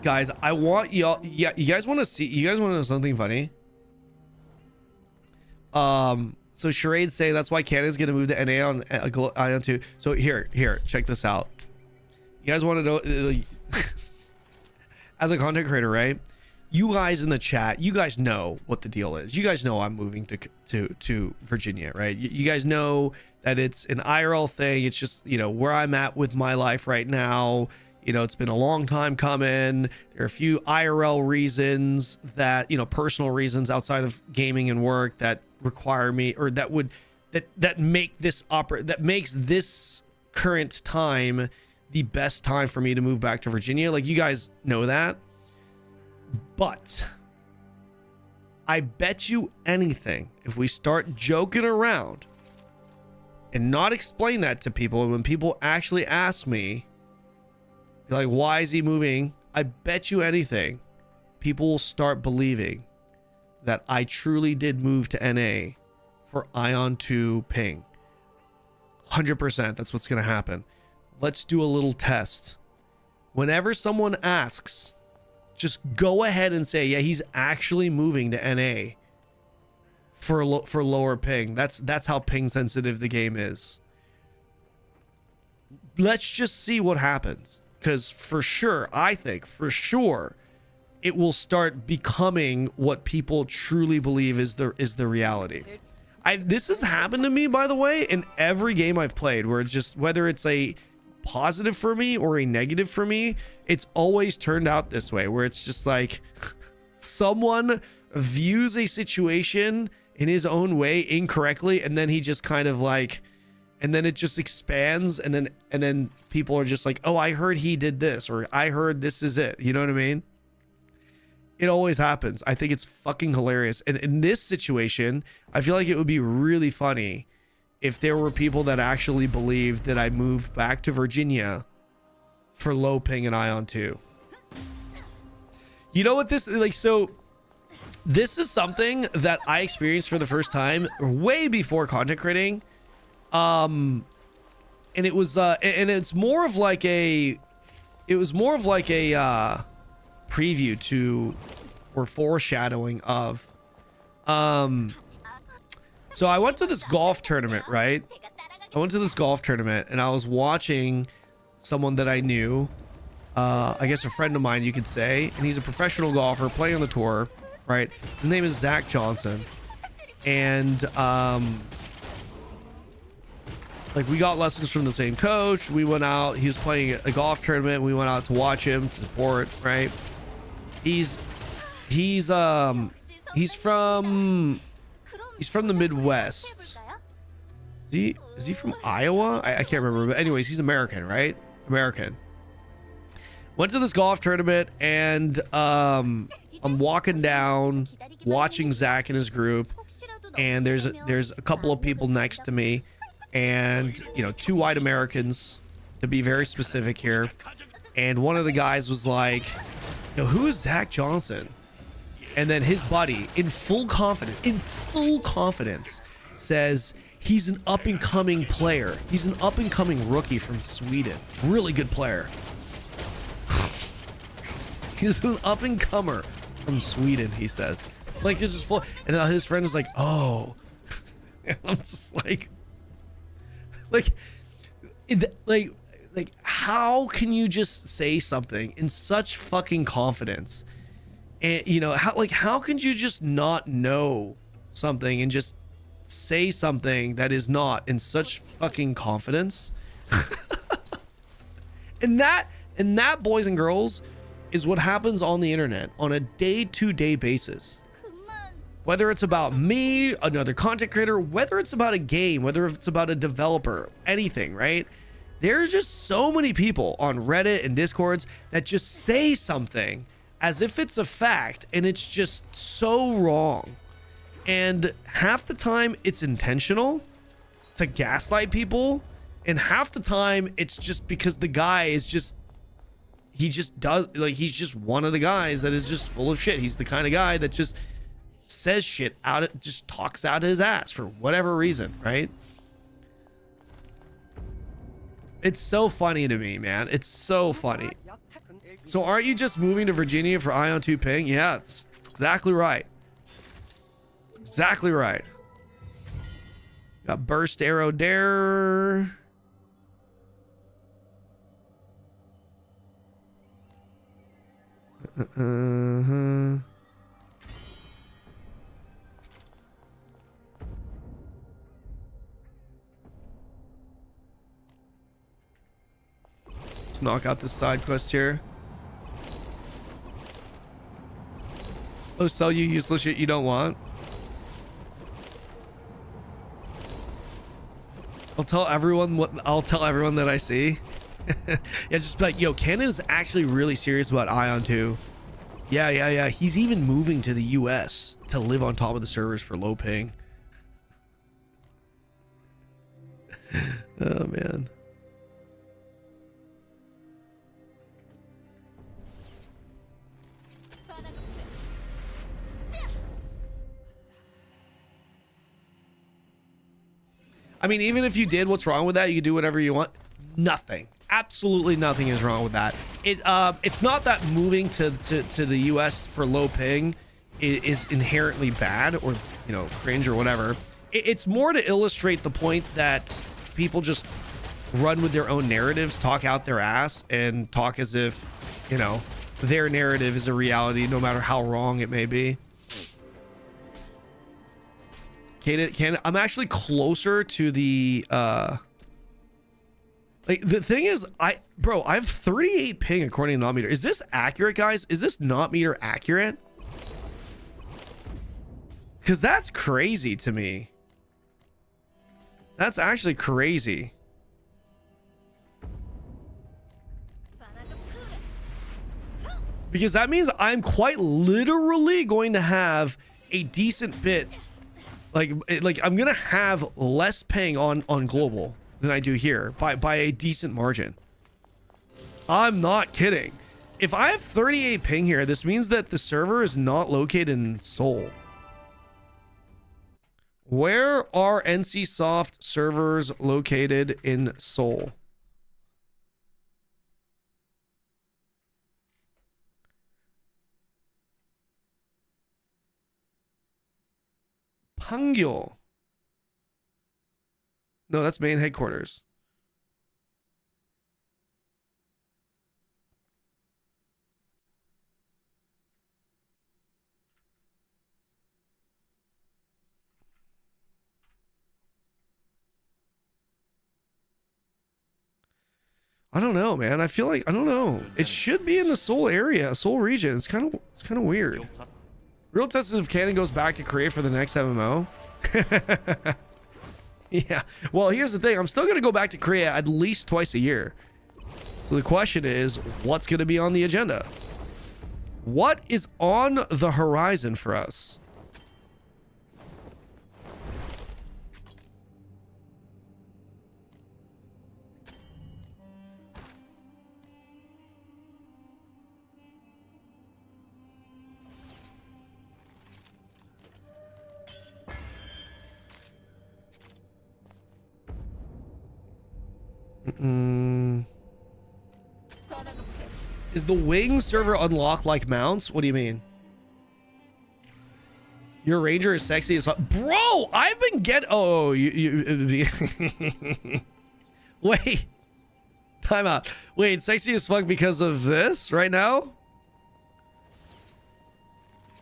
S1: Guys, I want y'all. Yeah, you guys want to see? You guys want to know something funny? So Charade's saying that's why Kanon's gonna move to NA on Aion 2. So here, check this out. You guys want to know? As a content creator, right? You guys in the chat, you guys know what the deal is. You guys know I'm moving to Virginia, right? You guys know that it's an IRL thing. It's just, you know, where I'm at with my life right now. You know, it's been a long time coming. There are a few IRL reasons that, you know, personal reasons outside of gaming and work that require me, or that makes this current time the best time for me to move back to Virginia. Like, you guys know that. But I bet you anything, if we start joking around and not explain that to people, and when people actually ask me, like, why is he moving? I bet you anything, people will start believing that I truly did move to NA for Aion 2 ping. 100%. That's what's going to happen. Let's do a little test. Whenever someone asks, just go ahead and say, yeah, he's actually moving to NA for lower ping. That's how ping sensitive the game is. Let's just see what happens. Because for sure, I think for sure, it will start becoming what people truly believe is the reality. This has happened to me, by the way, in every game I've played, where it's just, whether it's a positive for me or a negative for me, it's always turned out this way, where it's just like someone views a situation in his own way incorrectly, and then he just kind of like, and then it just expands, and then people are just like, oh, I heard he did this, or I heard this is it. You know what I mean? It always happens. I think it's fucking hilarious. And in this situation, I feel like it would be really funny if there were people that actually believed that I moved back to Virginia for low ping and Aion 2. You know what this, like, so this is something that I experienced for the first time way before content creating. And it was and it's more of like a preview to, or foreshadowing of, so I went to this golf tournament, right? I went to this golf tournament and I was watching someone that I knew, I guess a friend of mine, you could say, and he's a professional golfer playing on the tour, right? His name is Zach Johnson. And Like, we got lessons from the same coach. We went out. He was playing a golf tournament. We went out to watch him, to support, right? He's from the Midwest. Is he from Iowa? I can't remember. But anyways, he's American, right? American. Went to this golf tournament, and I'm walking down, watching Zach and his group, and there's a couple of people next to me, and you know, 2 white Americans, to be very specific here. And one of the guys was like, "Yo, who is Zach Johnson?" And then his buddy, in full confidence, says he's an up-and-coming player. He's an up-and-coming rookie from Sweden. Really good player. He's an up-and-comer from Sweden, he says. Like, this is full. And then his friend is like, "Oh." And I'm just like, how can you just say something in such fucking confidence? And you know, how can you just not know something and just say something that is not in such fucking confidence? and that, boys and girls, is what happens on the internet on a day-to-day basis. Whether it's about me, another content creator, whether it's about a game, whether it's about a developer, anything, right? There's just so many people on Reddit and Discords that just say something as if it's a fact, and it's just so wrong. And half the time it's intentional to gaslight people, and half the time it's just because the guy is just, he just does, like, he's just one of the guys that is just full of shit. He's the kind of guy that just says shit out, just talks out his ass for whatever reason, right? It's so funny to me, man. It's so funny. So aren't you just moving to Virginia for Aion 2 ping? Yeah, it's exactly right. It's exactly right. Got burst arrow dare. Let's knock out this side quest here. Oh, sell you useless shit you don't want. I'll tell everyone that I see. Yeah, just like, yo, Kanon's actually really serious about Aion 2. Yeah. He's even moving to the US to live on top of the servers for low ping. Oh man. I mean, even if you did, what's wrong with that? You can do whatever you want. Nothing. Absolutely nothing is wrong with that. It's not that moving to the US for low ping is inherently bad or, you know, cringe or whatever. It's more to illustrate the point that people just run with their own narratives, talk out their ass, and talk as if, you know, their narrative is a reality, no matter how wrong it may be. I'm actually closer to the like, the thing is, I have 38 ping according to not meter. Is this accurate, guys? Is this not meter accurate? Because that's crazy to me. That's actually crazy. Because that means I'm quite literally going to have a decent bit. Like I'm gonna have less ping on global than I do here by a decent margin. I'm not kidding. If I have 38 ping here, this means that the server is not located in Seoul. Where are NCSoft servers located in Seoul? Pangyo. No, that's main headquarters. I don't know, man. I feel like I don't know. It should be in the Seoul area, Seoul region. It's kind of weird. Real tested if Kanon goes back to Korea for the next MMO. Yeah. Well, here's the thing. I'm still gonna go back to Korea at least twice a year. So the question is, what's gonna be on the agenda? What is on the horizon for us? Is the wing server unlocked like mounts? What do you mean? Your ranger is sexy as fuck. Bro, I've been oh, you wait. Time out. Wait, sexy as fuck because of this right now?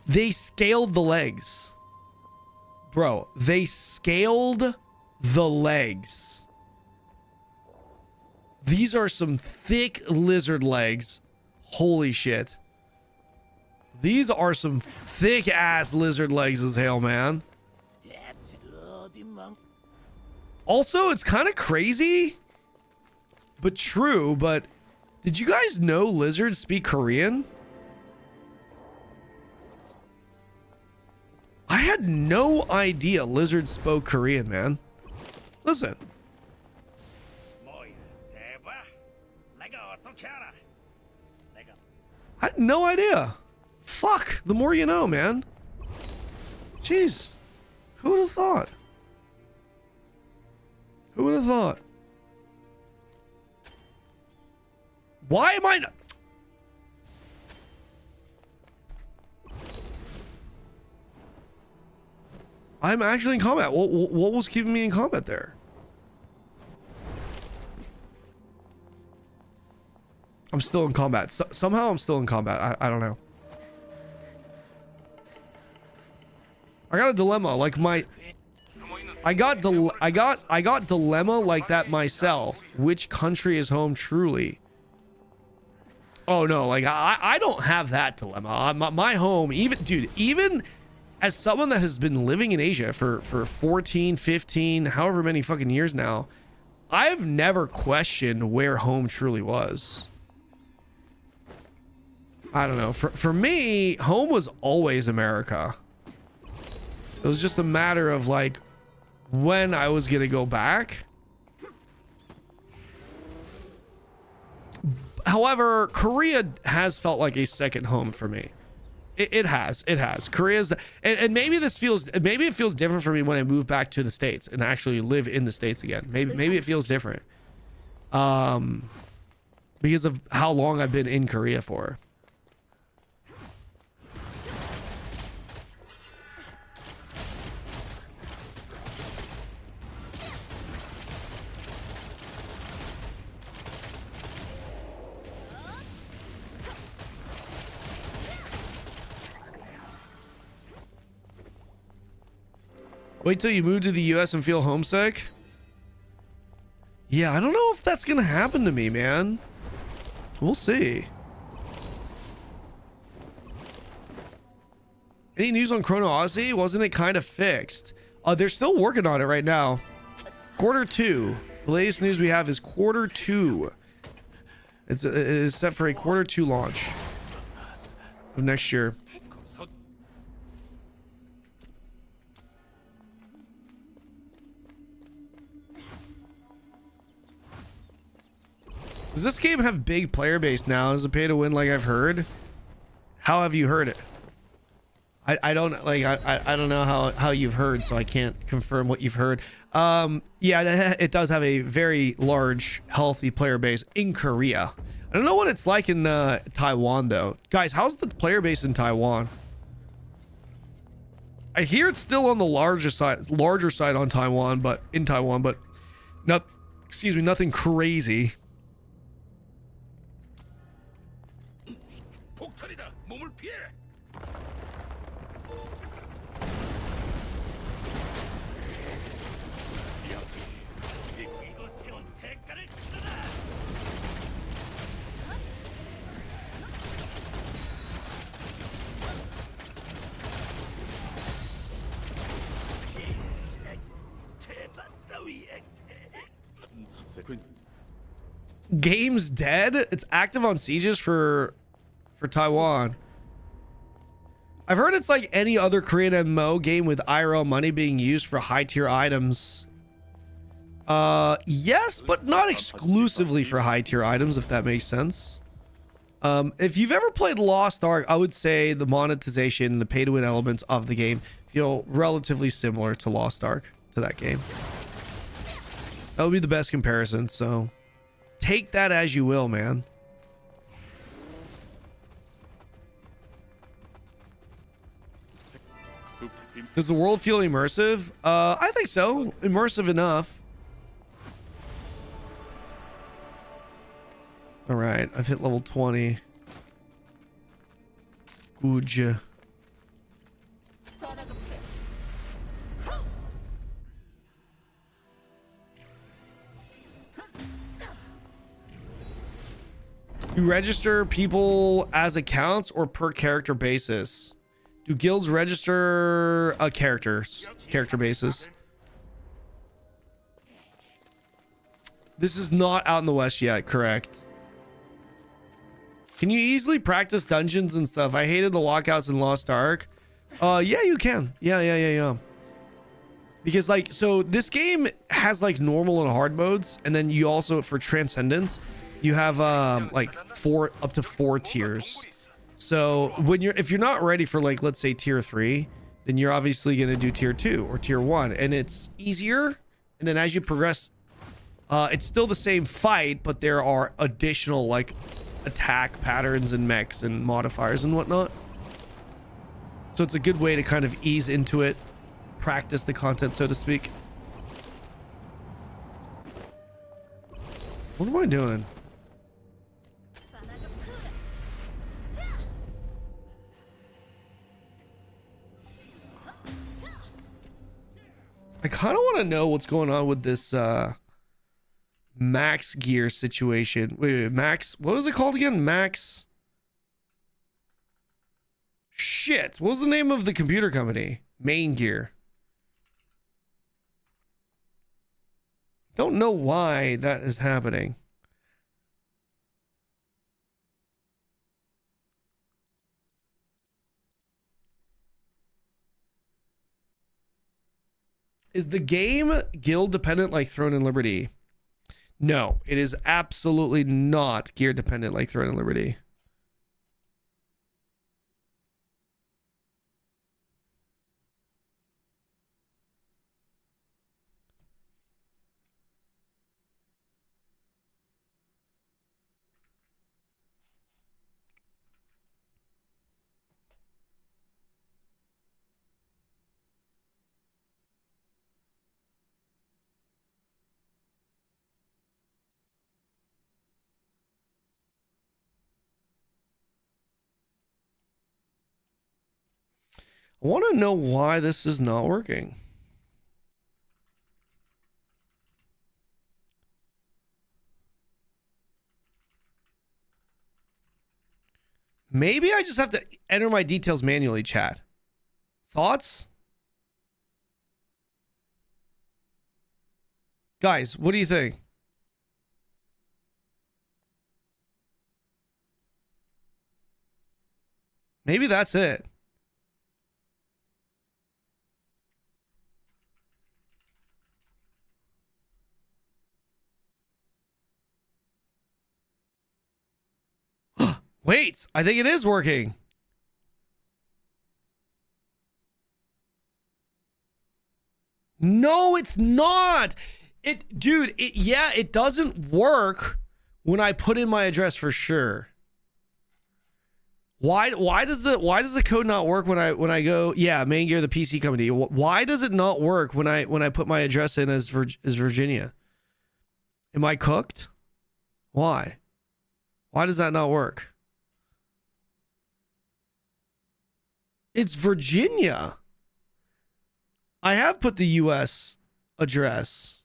S1: They scaled the legs. Bro, they scaled the legs. These are some thick lizard legs. Holy shit. These are some thick ass lizard legs as hell, man. Also, it's kind of crazy, but true. But did you guys know lizards speak Korean? I had no idea lizards spoke Korean, man. Listen. I had no idea. Fuck. The more you know, man. Jeez. Who would have thought? Who would have thought? Why am I not? I'm actually in combat. What was keeping me in combat there? I'm still in combat. Somehow I'm still in combat. I don't know. I got a dilemma like my I got dilemma like that myself. Which country is home truly? Oh no, like I don't have that dilemma. My home, even as someone that has been living in Asia for 14, 15, however many fucking years now, I've never questioned where home truly was. I don't know. For me, home was always America. It was just a matter of like when I was gonna go back. However, Korea has felt like a second home for me. It has. Korea's and maybe it feels different for me when I move back to the States and actually live in the States again. Maybe it feels different. Because of how long I've been in Korea for. Wait till you move to the US and feel homesick? Yeah, I don't know if that's gonna happen to me, man. We'll see. Any news on Chrono Odyssey? Wasn't it kind of fixed? They're still working on it right now. Quarter 2. The latest news we have is quarter 2. It is set for a quarter 2 launch of next year. Does this game have big player base now? Is it pay to win like I've heard? How have you heard it? I don't like I don't know how you've heard, so I can't confirm what you've heard. Yeah, it does have a very large, healthy player base in Korea. I don't know what it's like in Taiwan though. Guys, how's the player base in Taiwan? I hear it's still on the larger side on Taiwan, but nothing crazy. Game's dead. It's active on sieges for Taiwan. I've heard it's like any other Korean MMO game with IRL money being used for high tier items. Yes, but not exclusively for high tier items, if that makes sense. If you've ever played Lost Ark, I would say the monetization and the pay to win elements of the game feel relatively similar to Lost Ark, to that game. That would be the best comparison, so take that as you will, man. Does the world feel immersive? I think so. Immersive enough. All right, I've hit level 20. Good. You register people as accounts or per character basis? Do guilds register character basis? This is not out in the West yet, correct? Can you easily practice dungeons and stuff? I hated the lockouts in Lost Ark. Yeah, you can. Yeah. Because like, so this game has like normal and hard modes, and then you also, for Transcendence, you have like up to four tiers. So when if you're not ready for like, let's say tier 3, then you're obviously going to do tier 2 or tier 1, and it's easier. And then as you progress, it's still the same fight, but there are additional like attack patterns and mechs and modifiers and whatnot. So it's a good way to kind of ease into it, practice the content, so to speak. What am I doing? I kind of want to know what's going on with this max gear situation. Wait, max, what was it called again? Max, shit, what was the name of the computer company? Main Gear. Don't know why that is happening. Is the game guild dependent like Throne and Liberty? No, it is absolutely not gear dependent like Throne and Liberty. I want to know why this is not working. Maybe I just have to enter my details manually, chat. Thoughts? Guys, what do you think? Maybe that's it. Wait, I think it is working. No, it's not. Dude, yeah, it doesn't work when I put in my address for sure. Why does the code not work when I go, yeah, Main Gear, the PC company? Why does it not work when I put my address in as Virginia? Am I cooked? Why? Why does that not work? It's Virginia. I have put the US address.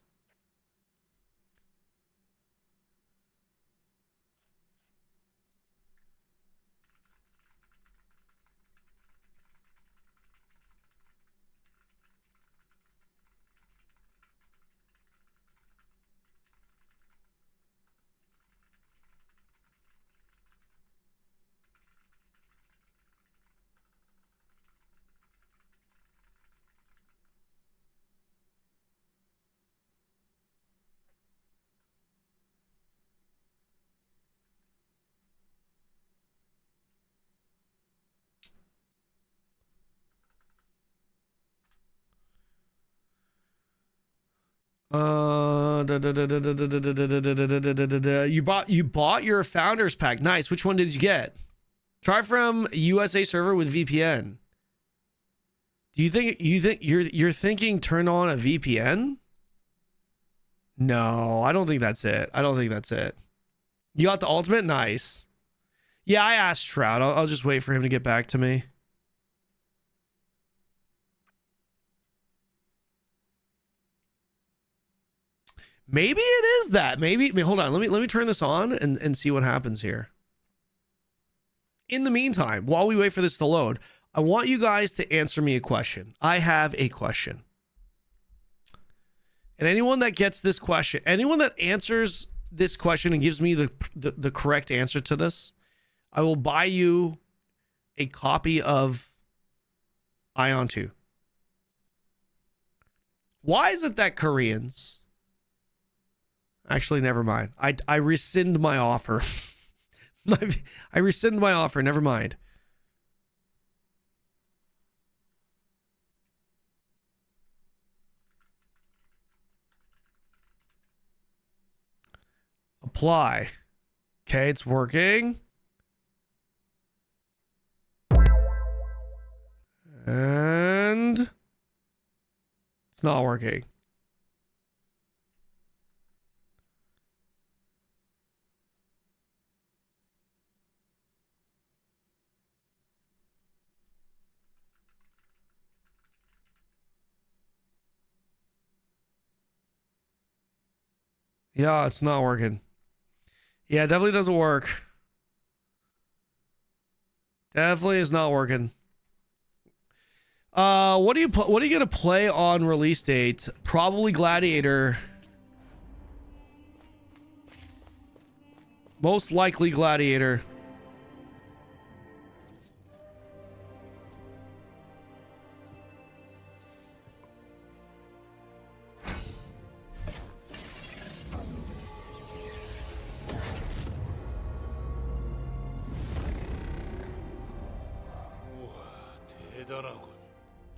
S1: You bought your founders pack. Nice. Which one did you get? Try from USA server with VPN. Do you think you're thinking turn on a VPN? No, I don't think that's it. I don't think that's it. You got the ultimate? Nice. Yeah, I asked Shroud. I'll just wait for him to get back to me. Maybe it is that. Maybe hold on. Let me turn this on and see what happens here. In the meantime, while we wait for this to load, I want you guys to answer me a question. I have a question. And anyone that gets this question, anyone that answers this question and gives me the correct answer to this, I will buy you a copy of Aion 2. Why is it that Koreans... Actually, never mind. I rescind my offer. I rescind my offer. Never mind. Apply. Okay, it's working. And it's not working. Yeah, it's not working. Yeah, it definitely doesn't work. Definitely is not working. What are you gonna play on release date? Probably Gladiator. Most likely Gladiator.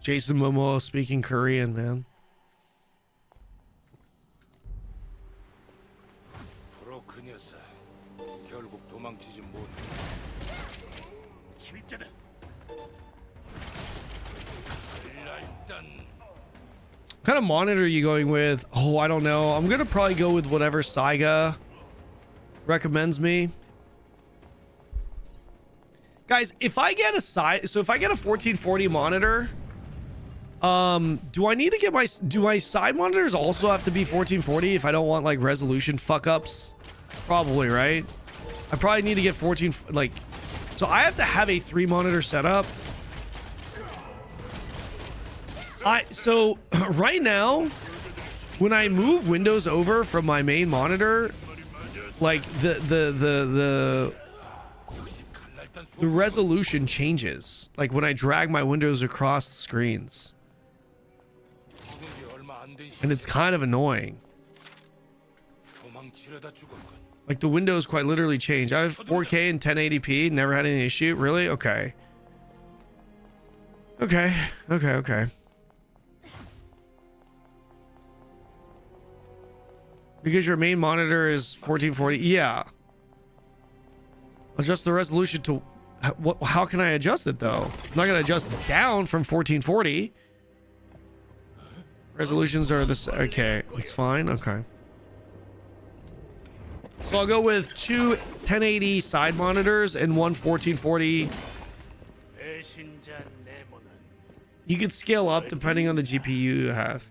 S1: Jason Momoa speaking Korean, man. What kind of monitor are you going with? Oh, I don't know. I'm gonna probably go with whatever Saiga recommends me. Guys, if I get a if I get a 1440 monitor, do I need to get do my side monitors also have to be 1440 if I don't want like resolution fuck ups? Probably, right? I probably need to get 14, like, so I have to have a 3 monitor setup. So right now, when I move Windows over from my main monitor, like the resolution changes, like when I drag my windows across the screens, and it's kind of annoying. Like the windows quite literally change. I have 4K and 1080p, never had any issue. Really? Okay. Because your main monitor is 1440. Yeah. Adjust the resolution to how can I adjust it though? I'm not gonna adjust it down from 1440. Resolutions are this. Okay, it's fine. Okay. So I'll go with 2 1080 side monitors and 1 1440. You can scale up depending on the GPU you have.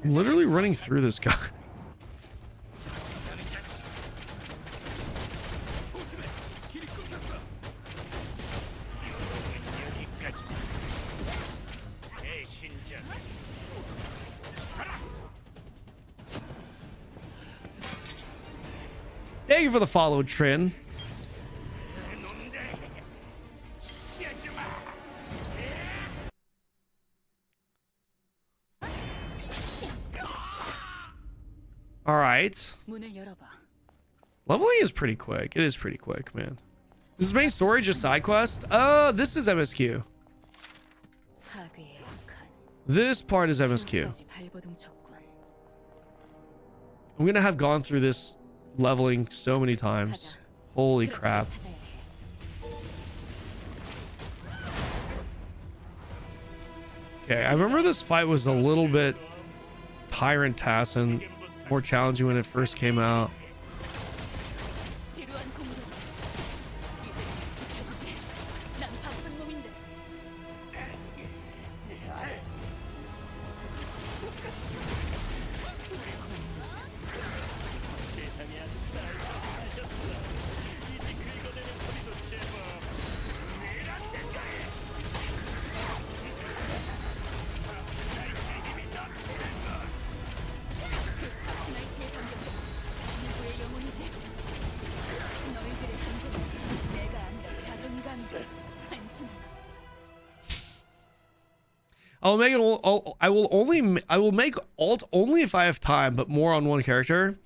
S1: I'm literally running through this guy. Thank you for the follow, Trin. All right.
S3: 문을 열어봐.
S1: Leveling is pretty quick. It is pretty quick, man. This is main story, just side quest. This is MSQ.
S3: 파괴의 약한
S1: This part is MSQ.
S3: 까지 발버둥 쳤군.
S1: I'm gonna have gone through this leveling so many times. Holy crap.
S3: 찾아야 해.
S1: Okay, I remember this fight was a little bit tyrant-task and more challenging when it first came out.
S3: 지루한 공격. 이제 익숙해지지. 난 바쁜 놈인데. 나이트의 감정도 누구의 영혼이지? 너희들의 한계는 내가 아니라 자존감이다. 한심한
S1: I'll make it. I will make alt only if I have time, but more on one character.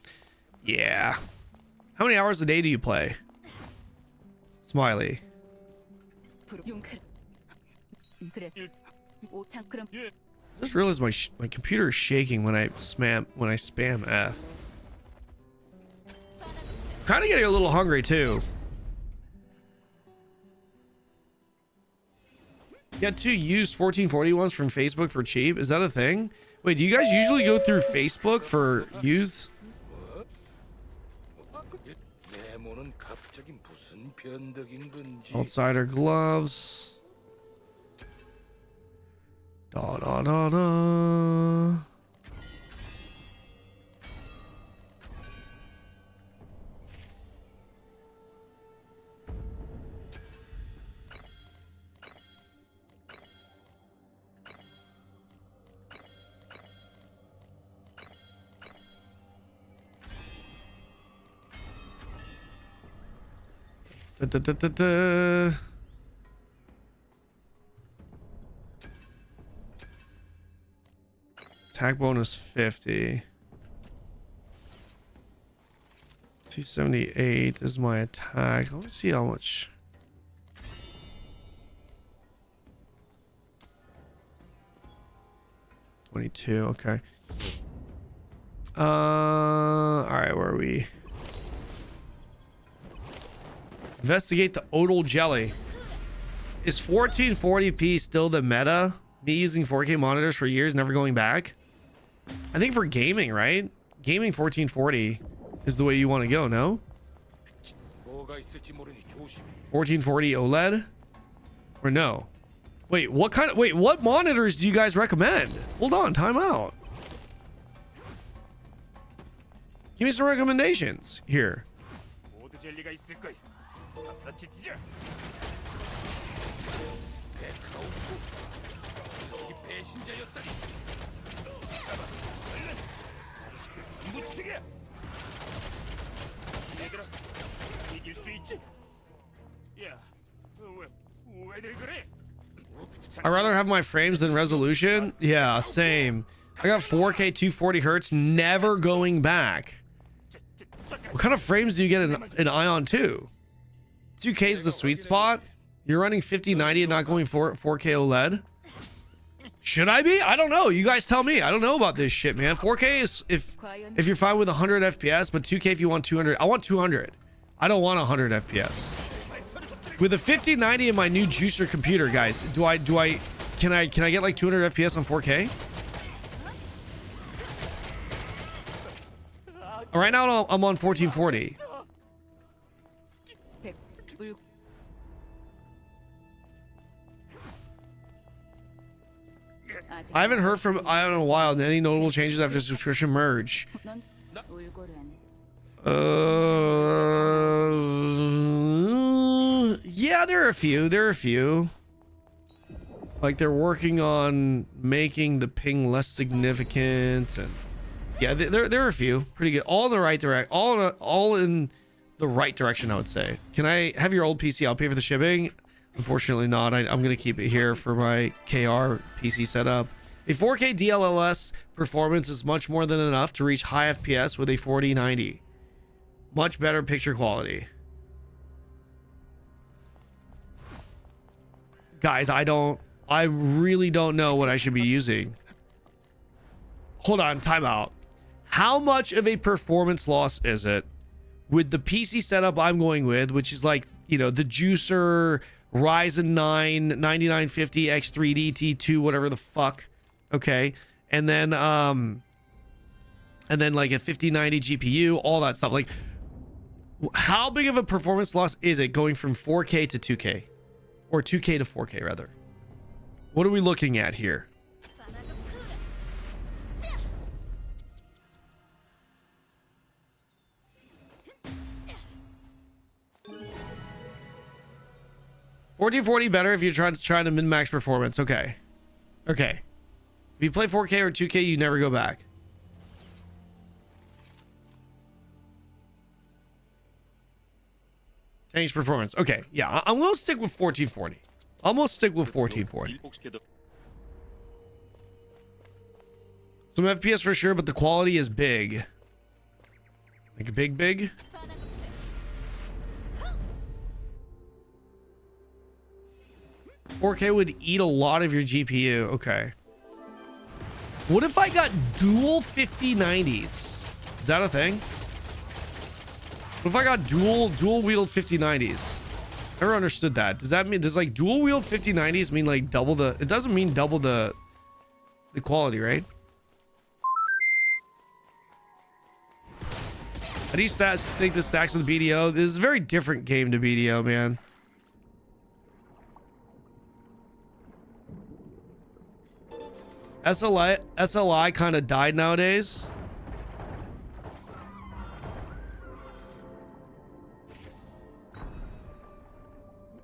S1: Yeah. How many hours a day do you play? Smiley.
S3: 용크. 그래. 오창 그럼
S4: 예.
S1: I just realized my computer is shaking when I spam F. Kind of getting a little hungry too. Get 2 used 1440 ones from Facebook for cheap. Is that a thing? Wait, do you guys usually go through Facebook for used? Outsider gloves. Da da da da. Da, da, da, da, da. Attack bonus 50. 278 is my attack. Let me see how much. $22. Okay. All right. Where are we? Investigate the Odal Jelly. Is 1440p still the meta? Me using 4K monitors for years, never going back? I think for gaming, right? Gaming 1440 is the way you want to go, no? 1440 OLED? Or no? Wait, what monitors do you guys recommend? Hold on, time out. Give me some recommendations here.
S4: 모두 젤리가 있을 거야. 샅샅이 뒤져. 이 배신자였다니. 무치게. 얘들아, 이길 수 있지? 야, 왜들 그래?
S1: I'd rather have my frames than resolution. Yeah, same. I got 4K 240 hertz, never going back. What kind of frames do you get in Aion 2? 2K is the sweet spot. You're running 5090 and not going 4K OLED. Should I be? I don't know. You guys tell me. I don't know about this shit, man. 4K is if you're fine with 100 FPS, but 2K if you want 200. I want 200. I don't want 100 FPS. With a 5090 in my new juicer computer, guys, can I get like 200 FPS on 4K? Right now I'm on 1440. I haven't heard from Aion in a while. Any notable changes after subscription merge? Yeah, there are a few. There are a few. Like they're working on making the ping less significant, and yeah, there are a few. Pretty good. All in the right direct. All in the right direction, I would say. Can I have your old PC? I'll pay for the shipping. Unfortunately not. I'm gonna keep it here for my KR PC setup. A 4K DLSS performance is much more than enough to reach high FPS with a 4090. Much better picture quality. Guys, I really don't know what I should be using. Hold on, timeout. How much of a performance loss is it with the PC setup I'm going with, which is like, you know, the Juicer Ryzen 9 9950 X3D T2, whatever the fuck. Okay. And then like a 5090 GPU, all that stuff. Like, how big of a performance loss is it going from 4K to 2K, or 2K to 4K rather? What are we looking at here? 1440 better if you're trying to min-max performance. Okay. Okay. If you play 4K or 2K, you never go back. Change performance. Okay. Yeah, I'm going to stick with 1440. I'm going to stick with 1440. Some FPS for sure, but the quality is big. Like big? 4K would eat a lot of your GPU. Okay. What if I got dual 5090s? Is that a thing? What if I got dual wield 5090s? Never understood that. Does that mean, does like dual wield 5090s mean like double the, it doesn't mean double the quality, right? How do you think the stacks with BDO? This is a very different game to BDO, man. SLI kind of died nowadays.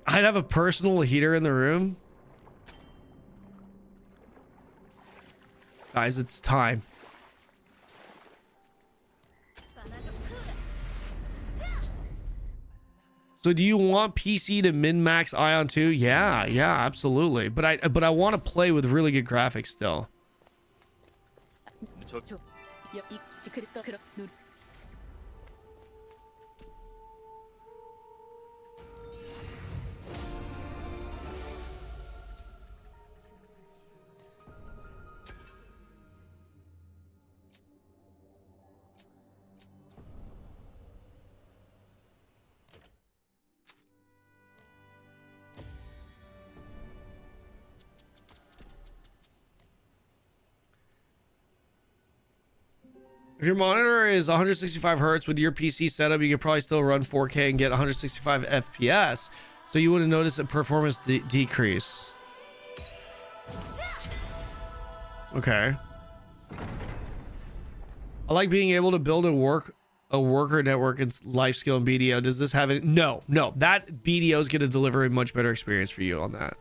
S1: I'd have a personal heater in the room. Guys, it's time. So do you want PC to min-max Aion 2? Yeah, absolutely. But I want to play with really good graphics still. If your monitor is 165 hertz with your PC setup, you could probably still run 4K and get 165 FPS. So you wouldn't notice a performance decrease. Okay. I like being able to build a worker network and life skill in BDO. Does this have it? No. That BDO is going to deliver a much better experience for you on that.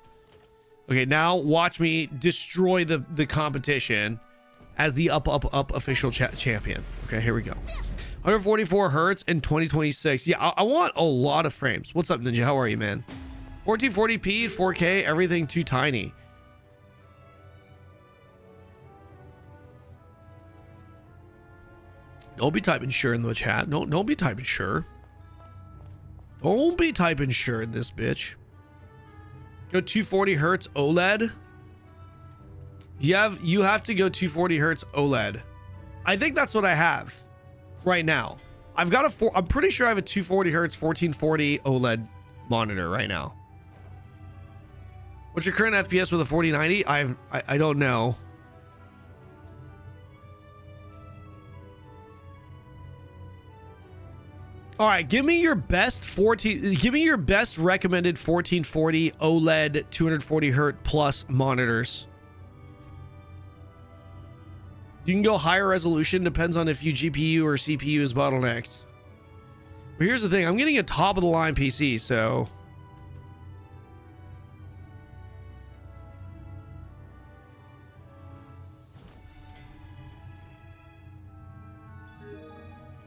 S1: Okay, now watch me destroy the competition as the up official champion. Okay, here we go. 144 hertz in 2026. Yeah, I want a lot of frames. What's up, Ninja? How are you, man? 1440p, 4K, everything too tiny. Don't be typing sure in the chat. Don't be typing sure. Don't be typing sure in this bitch. Go 240 hertz OLED. You have to go 240 hertz OLED. I think that's what I have right now. I'm pretty sure I have a 240 hertz 1440 OLED monitor right now. What's your current FPS with a 4090? I don't know. All right, give me your best recommended 1440 OLED 240 hertz plus monitors. You can go higher resolution, depends on if you GPU or CPU is bottlenecked. But here's the thing, I'm getting a top of the line PC, so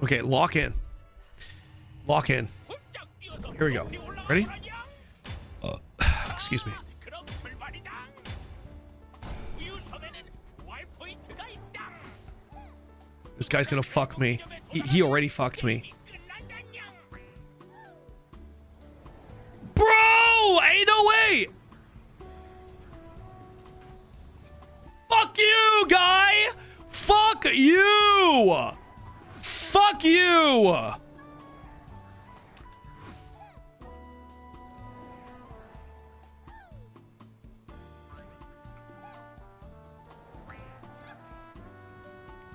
S1: okay, lock in. Here we go. Ready? Excuse me. guy's gonna fuck me. He already fucked me. Bro, ain't no way. Fuck you, guy. Fuck you. Fuck you.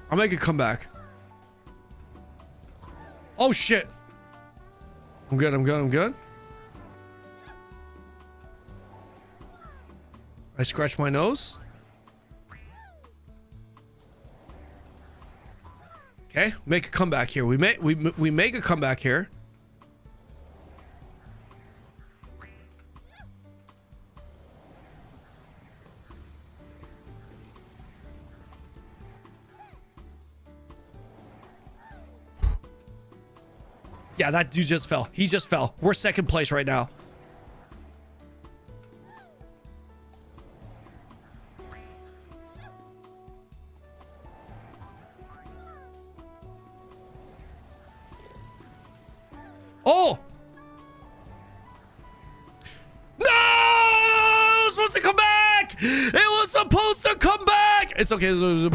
S1: I'll make a comeback. Oh shit. I'm good, I'm good, I'm good. I scratch my nose. Okay, make a comeback here. We make a comeback here. Yeah, that dude just fell. He just fell. We're second place right now. Oh! No! It was supposed to come back! It was supposed to come back! It's okay. We're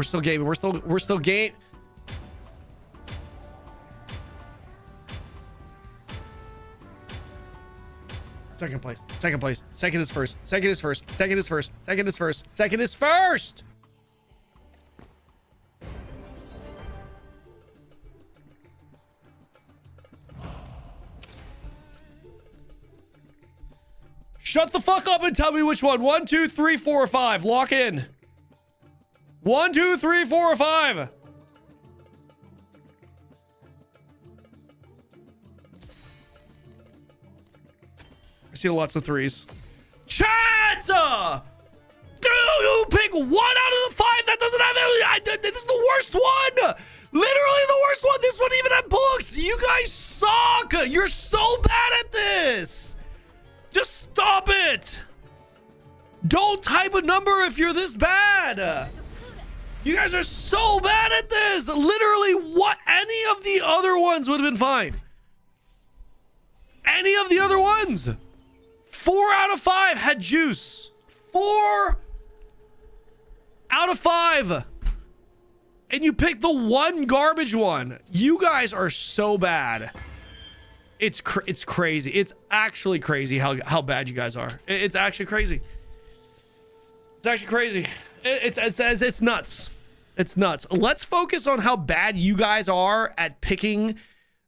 S1: still gaming. We're still game. Second place. Second place. Second is first. Second is first. Second is first. Second is first. Second is first. Shut the fuck up and tell me which one. 1, 2, 3, 4, or 5. Lock in. 1, 2, 3, 4, or 5. I see lots of 3s. Chat! Do you pick 1 out of the 5 that doesn't have any? This is the worst one. Literally the worst one. This one even had books. You guys suck. You're so bad at this. Just stop it. Don't type a number if you're this bad. You guys are so bad at this. Literally, what? Any of the other ones would have been fine. Any of the other ones. 4 out of 5 had juice. 4 out of 5. And you picked the one garbage one. You guys are so bad. It's crazy. It's actually crazy how bad you guys are. It's actually crazy. It's actually crazy. It's nuts. It's nuts. Let's focus on how bad you guys are at picking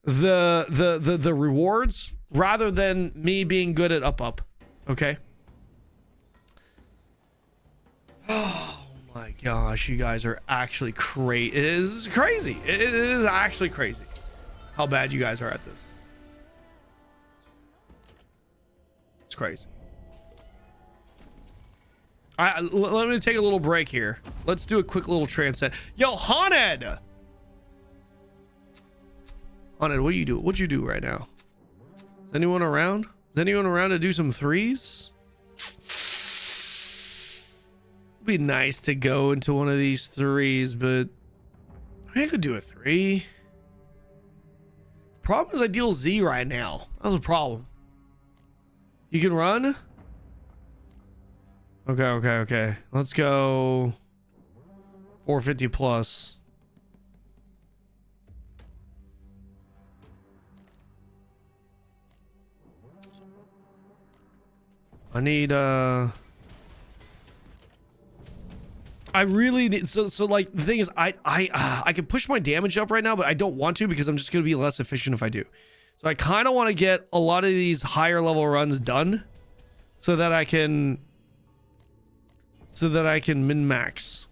S1: the rewards rather than me being good at up. Okay? Oh my gosh, you guys are actually crazy. It is crazy. It is actually crazy how bad you guys are at this. It's crazy. Let me take a little break here. Let's do a quick little transcend. Yo, Haunted! Haunted, what do you do? What'd you do right now? Is anyone around? Is anyone around to do some 3s? It'd be nice to go into one of these 3s, but I could do a 3. Problem is I deal Z right now. That's a problem. You can run? Okay. Let's go 450 plus. I need I really need so like the thing is I can push my damage up right now, but I don't want to because I'm just going to be less efficient if I do. So I kind of want to get a lot of these higher level runs done so that I can min max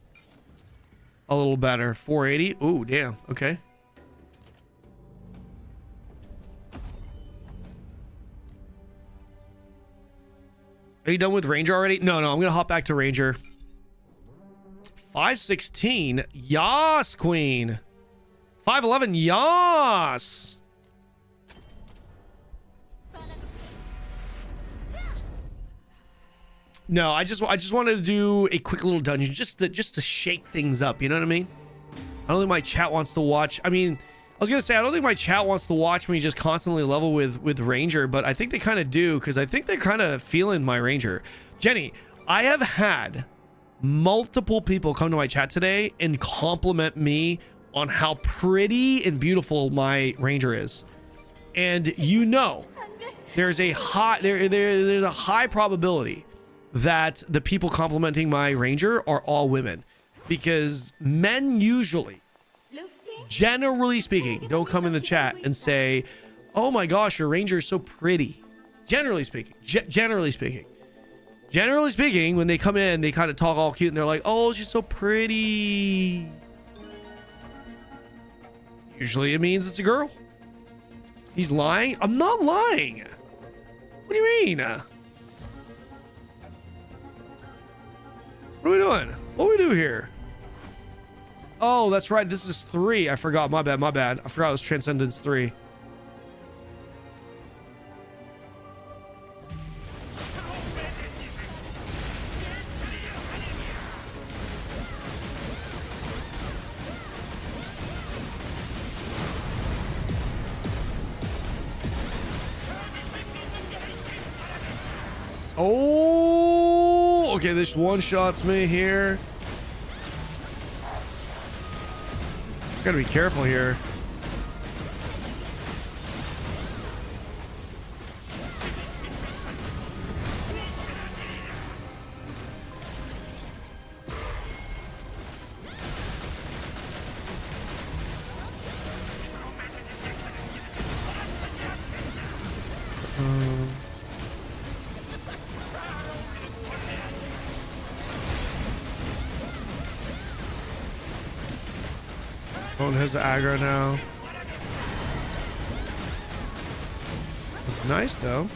S1: a little better. 480. Oh, damn. Okay. Are you done with Ranger already? No, I'm going to hop back to Ranger. 516. Yas, Queen. 511. Yas. No, I just wanted to do a quick little dungeon just to shake things up. You know what I mean? I don't think my chat wants to watch. I mean, I was gonna say I don't think my chat wants to watch me just constantly level with Ranger, but I think they kind of do because I think they're kind of feeling my Ranger. Jenny, I have had multiple people come to my chat today and compliment me on how pretty and beautiful my Ranger is, and you know, there's a high probability that the people complimenting my Ranger are all women, because men usually, generally speaking, don't come in the chat and say, oh my gosh, your Ranger is so pretty. Generally speaking, generally speaking, when they come in, they kind of talk all cute and they're like, oh, she's so pretty. Usually it means it's a girl. He's lying. I'm not lying. What do you mean? What are we doing? What do we do here? Oh, that's right. This is 3. I forgot. My bad. I forgot it was Transcendence 3. Oh, okay. This one-shots me here. Gotta be careful here. Phone has aggro now. This is nice though.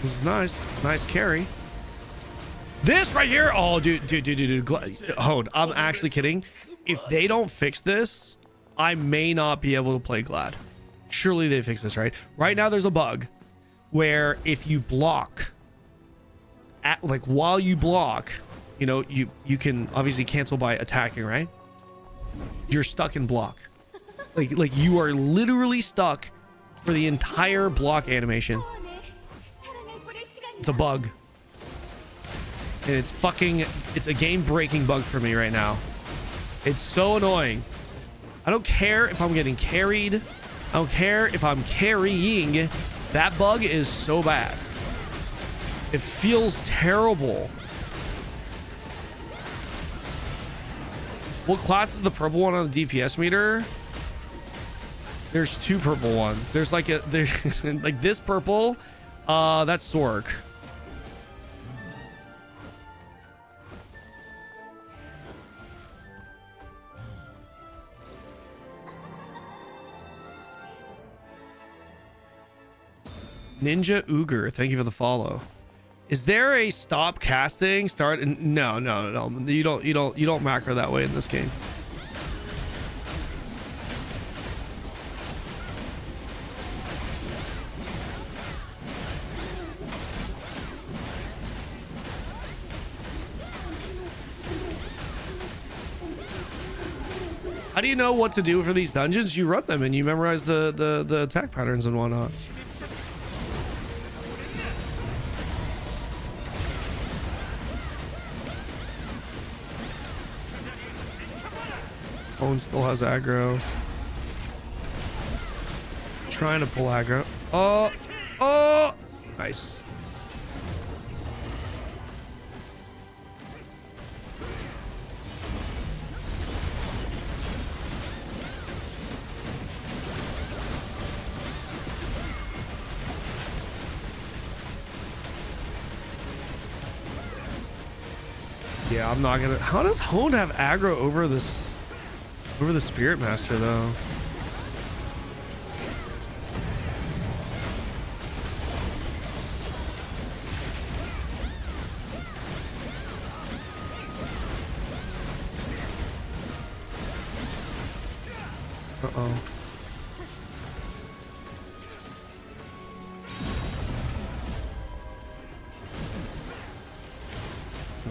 S1: This is nice. Nice carry. This right here. Oh, dude. Hold. I'm actually kidding. If they don't fix this, I may not be able to play Glad. Surely they fix this, right? Right now there's a bug where if you block, while you block, you know, you can obviously cancel by attacking, right? You're stuck in block. Like you are literally stuck for the entire block animation. It's a bug. And it's a game-breaking bug for me right now. It's so annoying. I don't care if I'm getting carried. I don't care if I'm carrying. That bug is so bad. It feels terrible. What class is the purple one on the DPS meter? There's 2 purple ones. There's like like this purple. That's Sork. Ninja Uger, thank you for the follow. Is there a stop casting start? No. You don't macro that way in this game. How do you know what to do for these dungeons? You run them and you memorize the attack patterns and whatnot. Phone still has aggro. Trying to pull aggro. Oh, nice. Yeah, I'm not gonna. How does Hone have aggro over this? Over the Spirit Master, though. Uh-oh.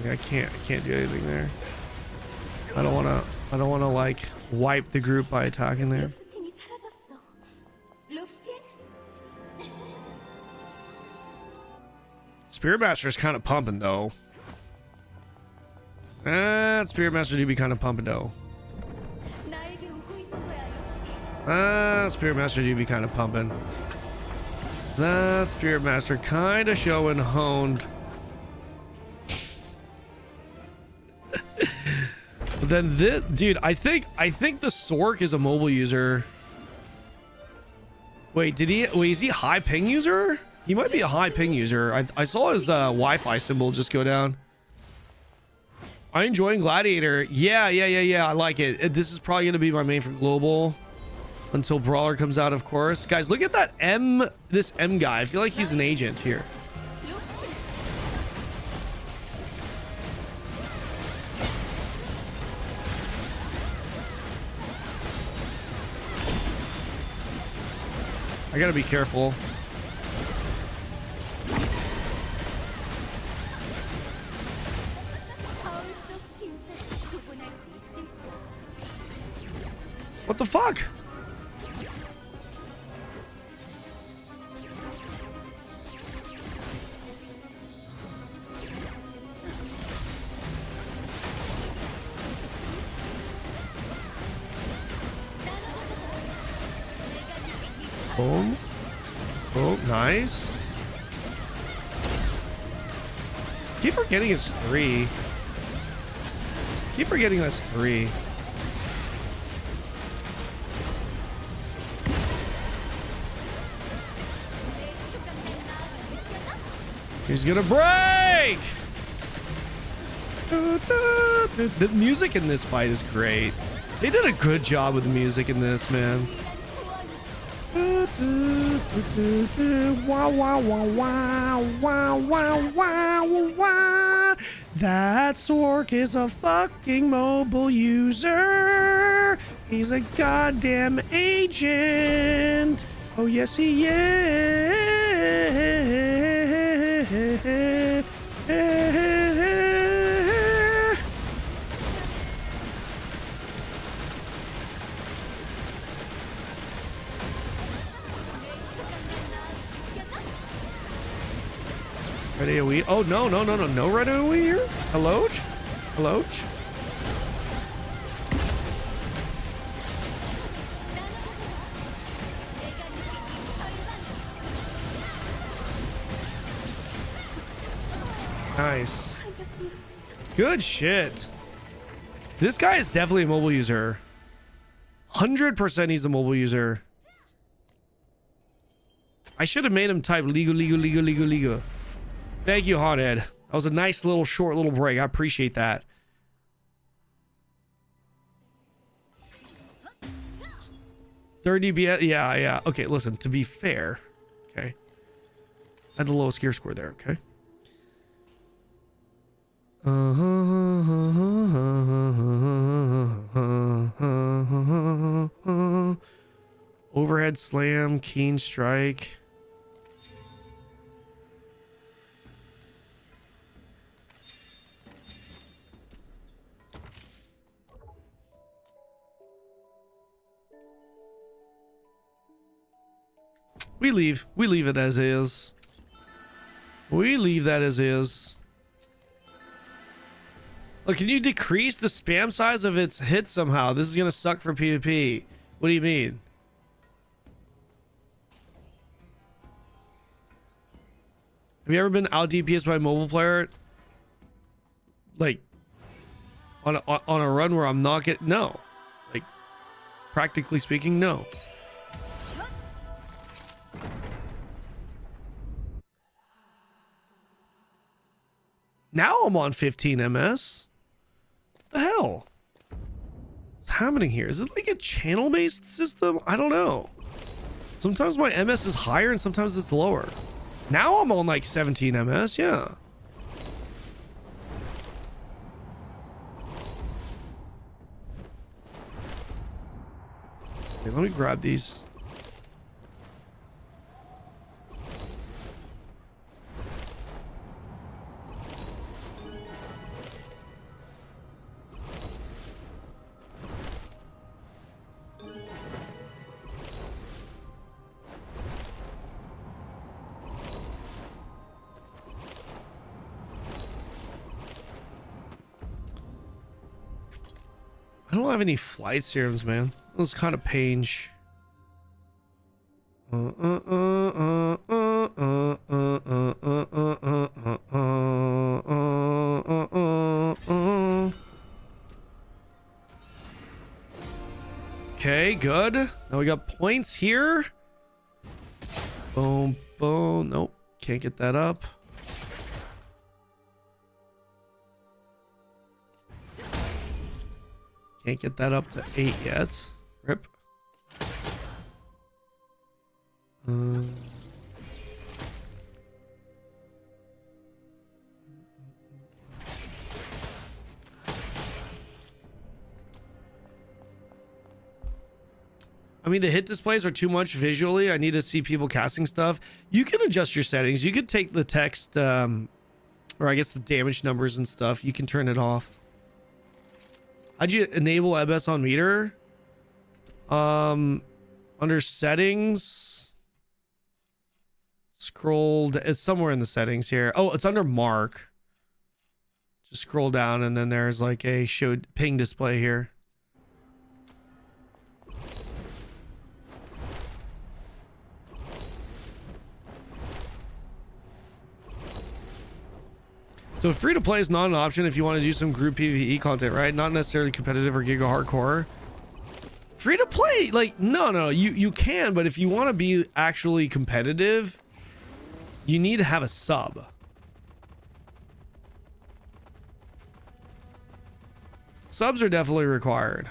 S1: I can't do anything there. I don't wanna like wipe the group by attacking there.
S3: 롭스틴이 사라졌어. 롭스틴?
S1: Spirit Master is kind of pumping though. Spirit Master do be kind of pumping though.
S3: 나에게 오고 있는 거야, 롭스틴.
S1: Spirit Master do be kind of pumping. That Spirit Master kind of showing honed. But then this dude, I think the Sork is a mobile user. Wait, is he high ping user? He might be a high ping user. I saw his Wi-Fi symbol just go down. I enjoying Gladiator. Yeah. I like it. This is probably gonna be my main for global until Brawler comes out, of course. Guys, look at that this M guy. I feel like he's an agent here. I gotta be careful.
S3: 거울 속 진짜를 구분할 수 있을까?
S1: What the fuck? Boom. Oh, nice. Keep forgetting it's 3. Keep forgetting that's 3. He's gonna break! The music in this fight is great. They did a good job with the music in this, man. Wow, wow, wow, wow, wow, wow, wow, wow. That Sork is a fucking mobile user. He's a goddamn agent. Oh, yes, he is. Red AoE. Oh, no. No red AoE here? Hello? Hello? Nice. Good shit. This guy is definitely a mobile user. 100% he's a mobile user. I should have made him type legal. Thank you, Haunted. That was a nice little short little break. I appreciate that. Third DBS. Yeah. Okay, listen, to be fair. Okay. I had the lowest gear score there, okay? Overhead slam, keen strike. We leave it as is. We leave that as is. Look, can you decrease the spam size of its hits somehow? This is gonna suck for PvP. What do you mean? Have you ever been out DPS by a mobile player? Like on a run where I'm not getting, no. Like practically speaking, no. Now I'm on 15 MS. What the hell? What's happening here? Is it like a channel-based system? I don't know. Sometimes my MS is higher and sometimes it's lower. Now I'm on like 17 MS, yeah. Okay, let me grab these. don't have any flight serums, man. This is kind of pange. Okay, good. Now we got points here. Boom, boom. Nope, can't get that up. Can't get that up to 8 yet. Rip. I mean, the hit displays are too much visually. I need to see people casting stuff. You can adjust your settings. You could take the text, or I guess the damage numbers and stuff. You can turn it off. How'd you enable MS on meter? Under settings, scrolled. It's somewhere in the settings here. Oh, it's under mark. Just scroll down, and then there's like a show ping display here. So free to play is not an option if you want to do some group PvE content, right? Not necessarily competitive or giga hardcore. Free to play, like, no, you can, but if you want to be actually competitive, you need to have a sub. Subs are definitely required.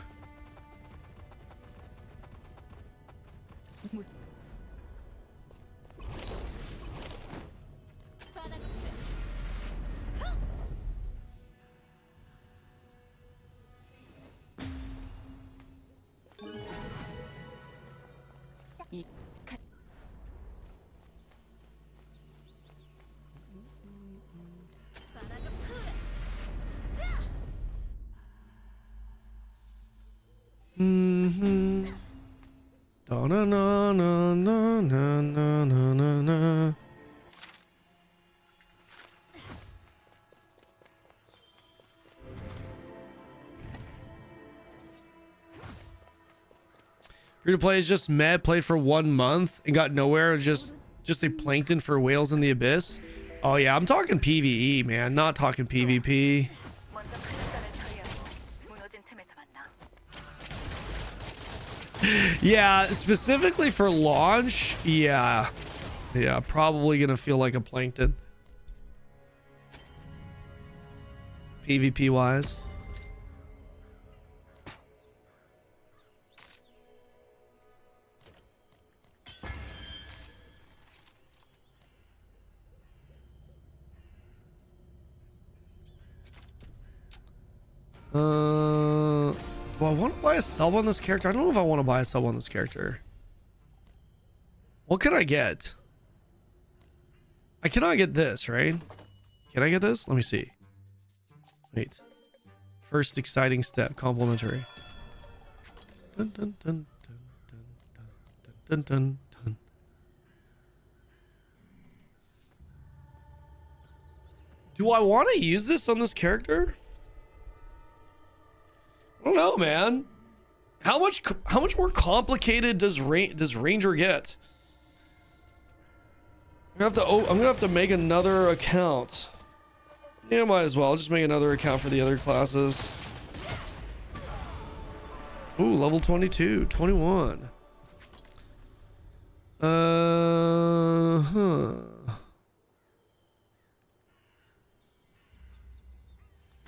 S1: Mm-hmm. Da na na na na na na na na. Free to play is just meh. Played for 1 month and got nowhere. Just a plankton for whales in the abyss. Oh yeah, I'm talking PvE, man. Not talking PvP. Yeah, specifically for launch, yeah, probably gonna feel like a plankton. PvP wise. Do I want to buy a sub on this character? I don't know if I want to buy a sub on this character. What can I get? I cannot get this, right? Can I get this? Let me see. Wait. First exciting step, complimentary. Dun, dun, dun, dun, dun, dun, dun, dun. Do I want to use this on this character? I don't know, man. How much more complicated does Ranger get? I'm gonna have to make another account. Yeah, might as well. I'll just make another account for the other classes. Ooh, level 22, 21. I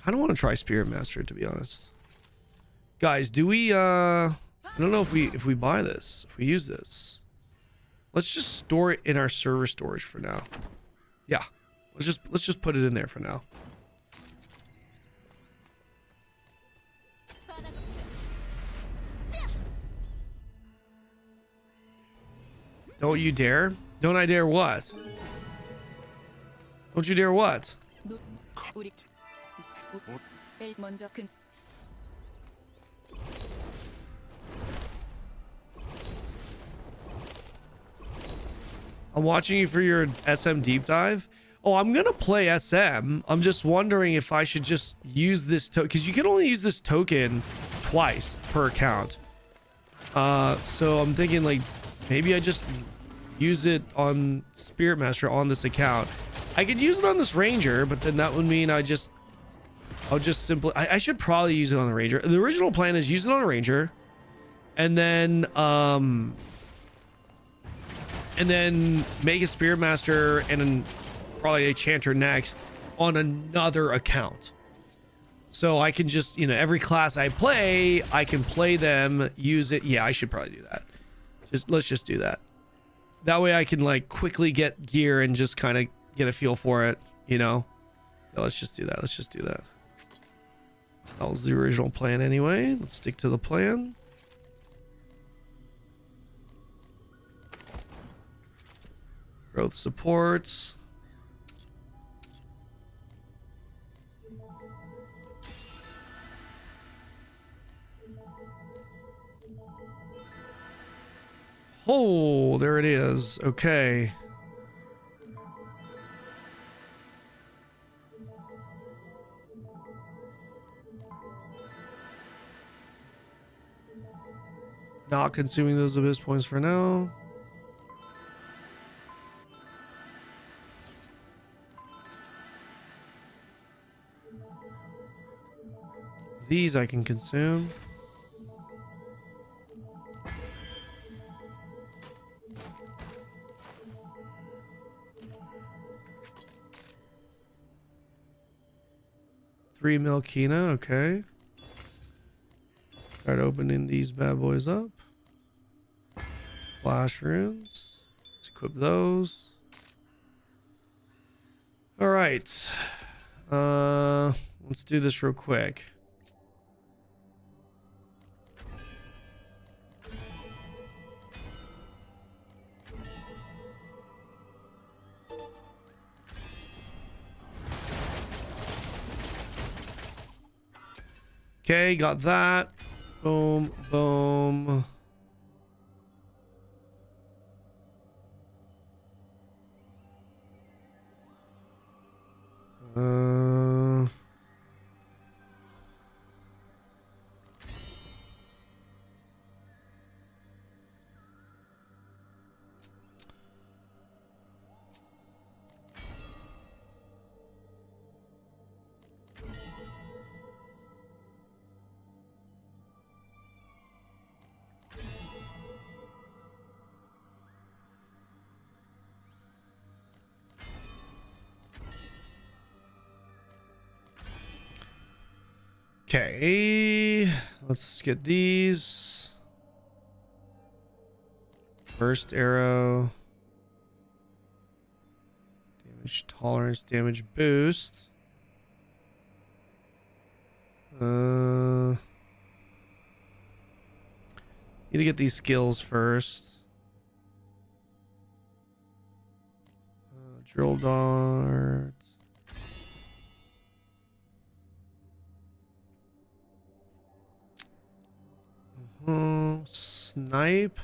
S1: don't want to try Spirit Master, to be honest. Guys, do we I don't know if we buy this, if we use this. Let's just store it in our server storage for now. Yeah. Let's just put it in there for now. Don't you dare? Don't I dare what? Don't you dare what? I'm watching you for your SM deep dive. Oh, I'm gonna play SM. I'm just wondering if I should just use this token, because you can only use this token twice per account. So I'm thinking like maybe I just use it on Spirit Master on this account. I could use it on this Ranger, but then that would mean I'll just simply I should probably use it on the Ranger. The original plan is use it on a Ranger and then make a Spirit Master and then probably a Chanter next on another account. So I can just, every class I play, I can play them, use it. Yeah, I should probably do that. Let's just do that. That way I can like quickly get gear and just kind of get a feel for it, Yeah, let's just do that. Let's just do that. That was the original plan anyway. Let's stick to the plan. Growth supports. Oh, there it is. Okay. Not consuming those abyss points for now. These I can consume. Three Milkina, okay. Start opening these bad boys up. Flash runes. Let's equip those. All right. Let's do this real quick. Okay, got that. Boom, boom. Okay, let's get these. Burst arrow. Damage tolerance, damage boost. Need to get these skills first. Drill dart. Snipe.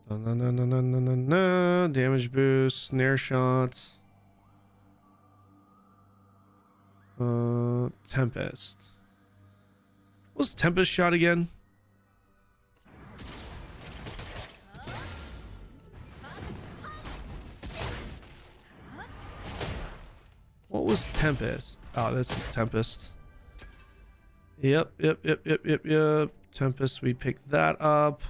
S1: No. Damage boost, snare shots. Tempest. What's Tempest shot again? What was Tempest? Oh, this is Tempest. Yep. Tempest, we picked that up.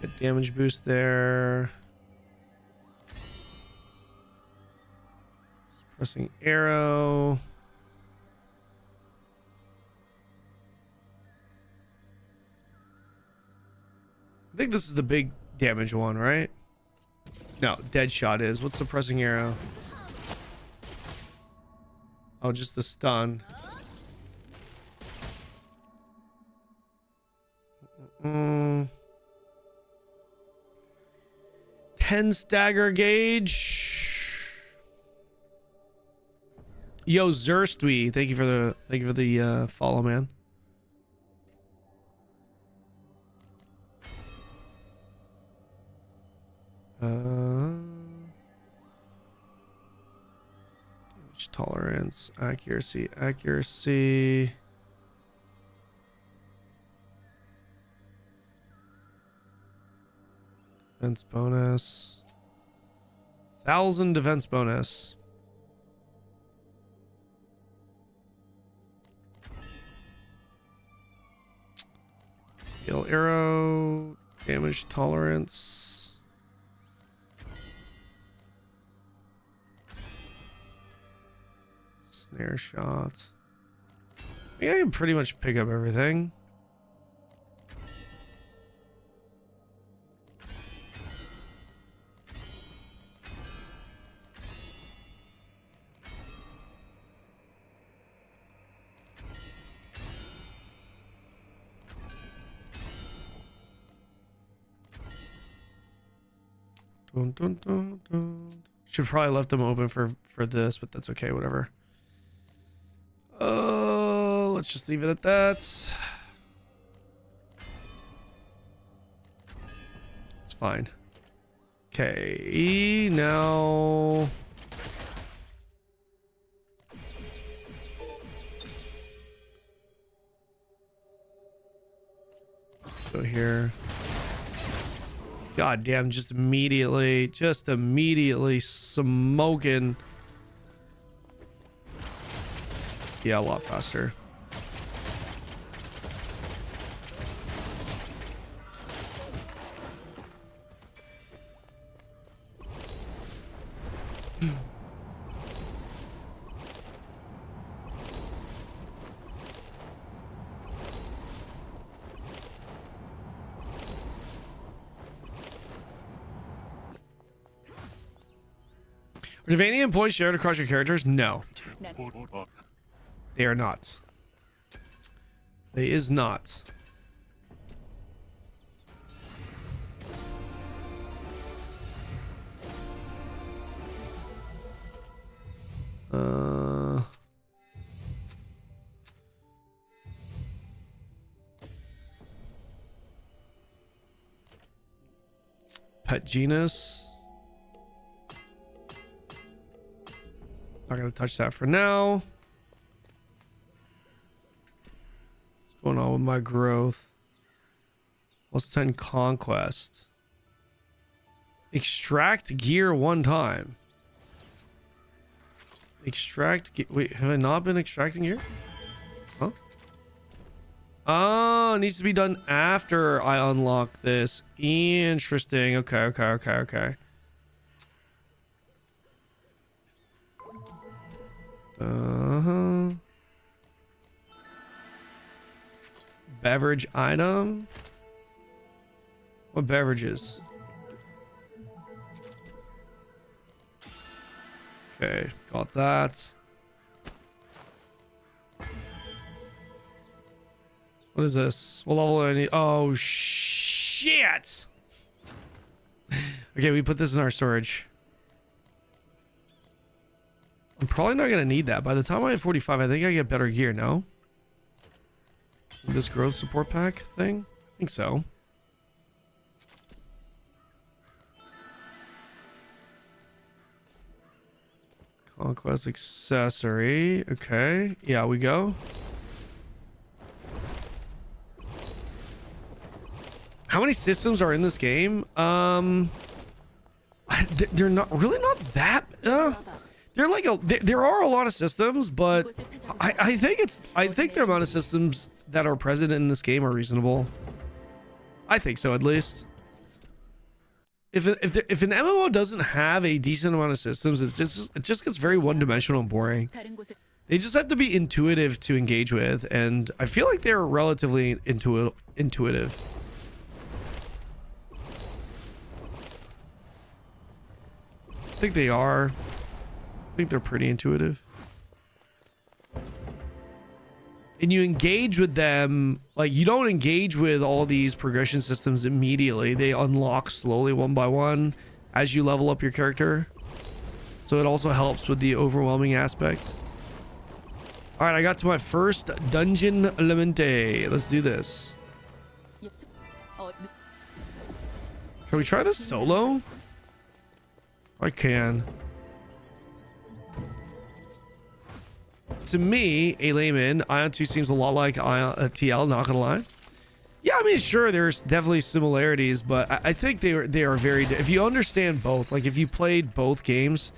S1: Good damage boost there. Pressing arrow. I think this is the big damage one, right? No, dead shot is. What's the pressing arrow? Oh, just the stun. 10 stagger gauge. Yo, Zerstwy, thank you for the follow, man. Damage tolerance, accuracy. Defense bonus. 1,000 defense bonus. Heal arrow. Damage tolerance. Snare shot. I think I can pretty much pick up everything. Dun, dun, dun, dun. Should probably left them open for this, but that's okay, whatever. Let's just leave it at that. It's fine. Okay, now go here. God damn, just immediately smoking. Yeah, a lot faster. Are Devanian points shared across your characters? No. They are not. They is not. Pet genus. Not gonna touch that for now. What's going on with my growth? Plus 10 conquest. Extract gear one time. Wait, have I not been extracting gear? Huh? Oh, it needs to be done after I unlock this. Interesting. Okay. Beverage item. What beverages? Okay, got that. What is this? What level do I need? Oh shit! Okay, we put this in our storage. I'm probably not gonna need that. By the time I have 45, I think I get better gear, no? This growth support pack thing? I think so. Conquest accessory. Okay. Yeah, we go. How many systems are in this game? They're not that. There are a lot of systems, but I think the amount of systems that are present in this game are reasonable. I think so, at least. If an MMO doesn't have a decent amount of systems, it just gets very one-dimensional and boring. They just have to be intuitive to engage with, and I feel like they're relatively intuitive. I think they are. I think they're pretty intuitive. And you engage with them, like, you don't engage with all these progression systems immediately. They unlock slowly one by one as you level up your character. So it also helps with the overwhelming aspect. All right, I got to my first dungeon elemente. Let's do this. Can we try this solo? I can. To me, a layman, Aion 2 seems a lot like Aion, TL, not gonna lie. Yeah, I mean, sure, there's definitely similarities, but I think they are very, if you understand both, like if you played both games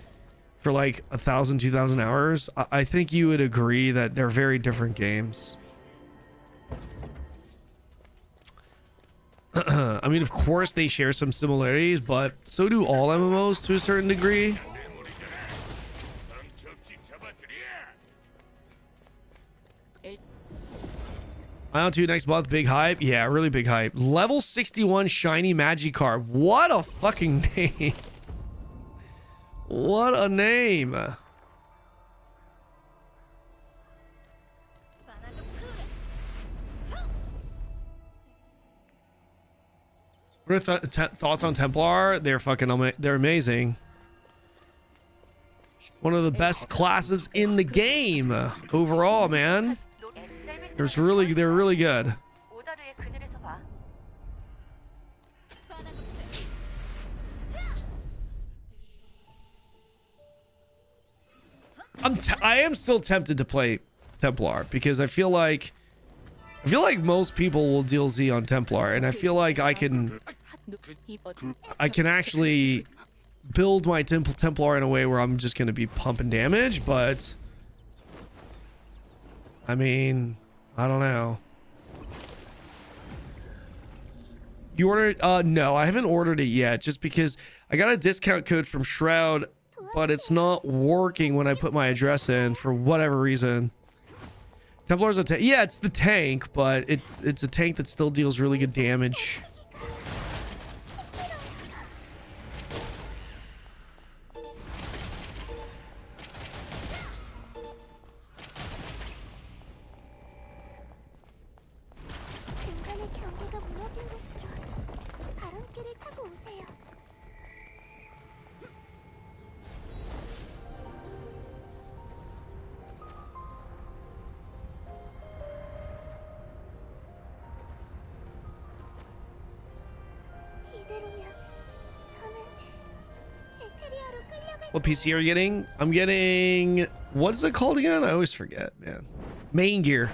S1: for like 1,000, 2,000 hours, I think you would agree that they're very different games. I mean, of course they share some similarities, but so do all MMOs to a certain degree. Aion 2 next month, big hype. Yeah, really big hype. Level 61 shiny Magikarp. What a fucking name. What a name. What are thoughts on Templar? They're fucking they're amazing. One of the best classes in the game overall, man. They're really good. I am still tempted to play Templar because I feel like most people will deal Z on Templar, and I feel like I can actually build my Templar in a way where I'm just going to be pumping damage, but I mean, I don't know. You ordered? No, I haven't ordered it yet, just because I got a discount code from Shroud, but it's not working when I put my address in for whatever reason. Templar's a tank. Yeah, it's the tank, but it's a tank that still deals really good damage. What PC are you getting? I'm getting, what is it called again? I always forget, man. Main gear.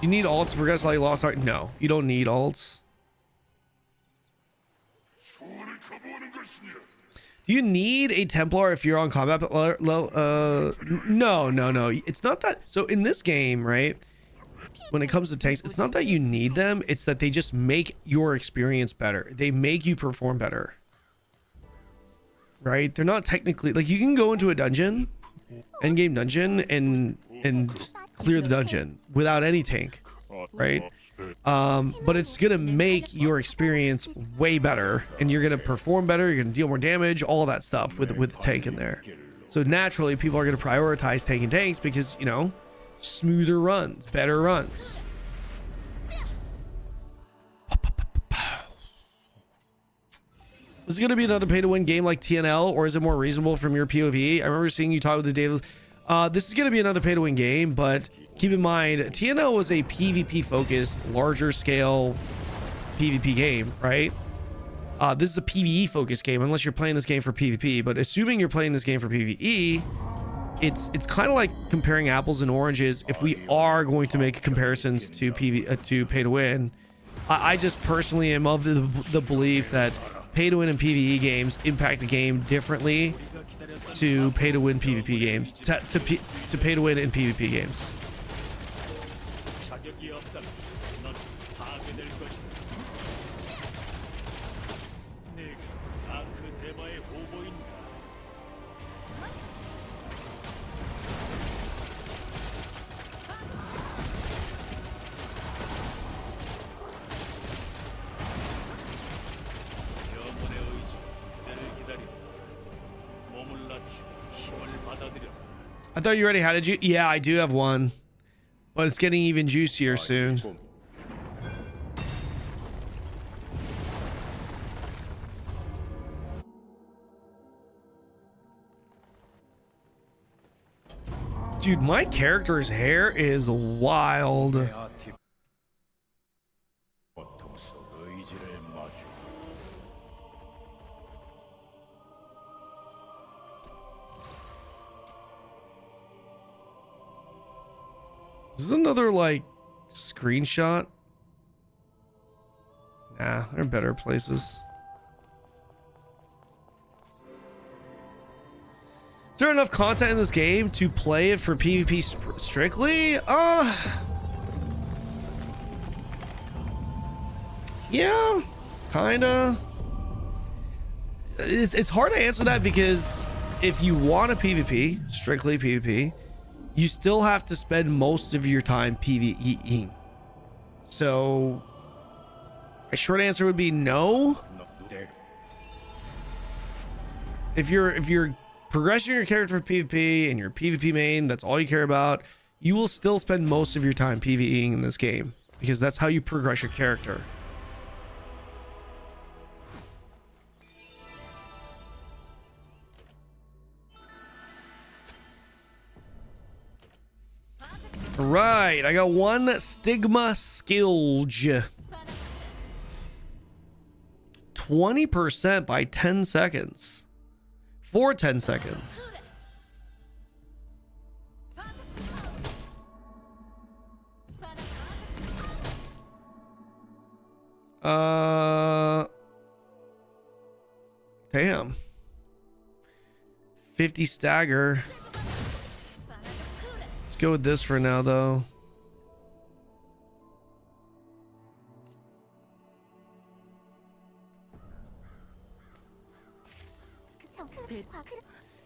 S1: You need alts to progress like Lost Ark? No, you don't need alts. Do you need a Templar if you're on combat level? No. It's not that. So in this game, right, when it comes to tanks, it's not that you need them. It's that they just make your experience better. They make you perform better. Right? They're not technically, like, you can go into a dungeon, endgame dungeon, and clear the dungeon without any tank. Right? But it's gonna make your experience way better, and you're gonna perform better, you're gonna deal more damage, all that stuff with the tank in there. So naturally people are gonna prioritize taking tanks because, you know, smoother runs, better runs. Is it gonna be another pay to win game like TNL, or is it more reasonable from your POV? I remember seeing you talk with the David. This is gonna be another pay to win game, but keep in mind, TNL was a PvP focused, larger scale PvP game, right? This is a PvE focused game, unless you're playing this game for PvP. But assuming you're playing this game for PvE, it's kind of like comparing apples and oranges. If we are going to make comparisons to to pay to win, I just personally am of the belief that pay to win and PvE games impact the game differently to pay to win PvP games, to pay to win in PvP games.
S4: 자격이 없다면 넌 파괴될 것이다. 내가 다크 대마의 보보인가? 영혼의 의지, 그대를 기다리고 마음을 낮추고 힘을 받아들여.
S1: I thought you already had a juice. Yeah, I do have one, but it's getting even juicier soon. Dude, my character's hair is wild. This is another like screenshot. Nah, there are better places. Is there enough content in this game to play it for PvP strictly? Yeah, kinda. It's hard to answer that because if you want a PvP, strictly PvP, you still have to spend most of your time PvEing. So a short answer would be no. If you're progressing your character for PvP and your PvP main, that's all you care about, you will still spend most of your time PvEing in this game because that's how you progress your character. Right, I got one stigma skilge. 20% by 10 seconds. For 10 seconds. Damn. 50 stagger. Let's go with this for now, though.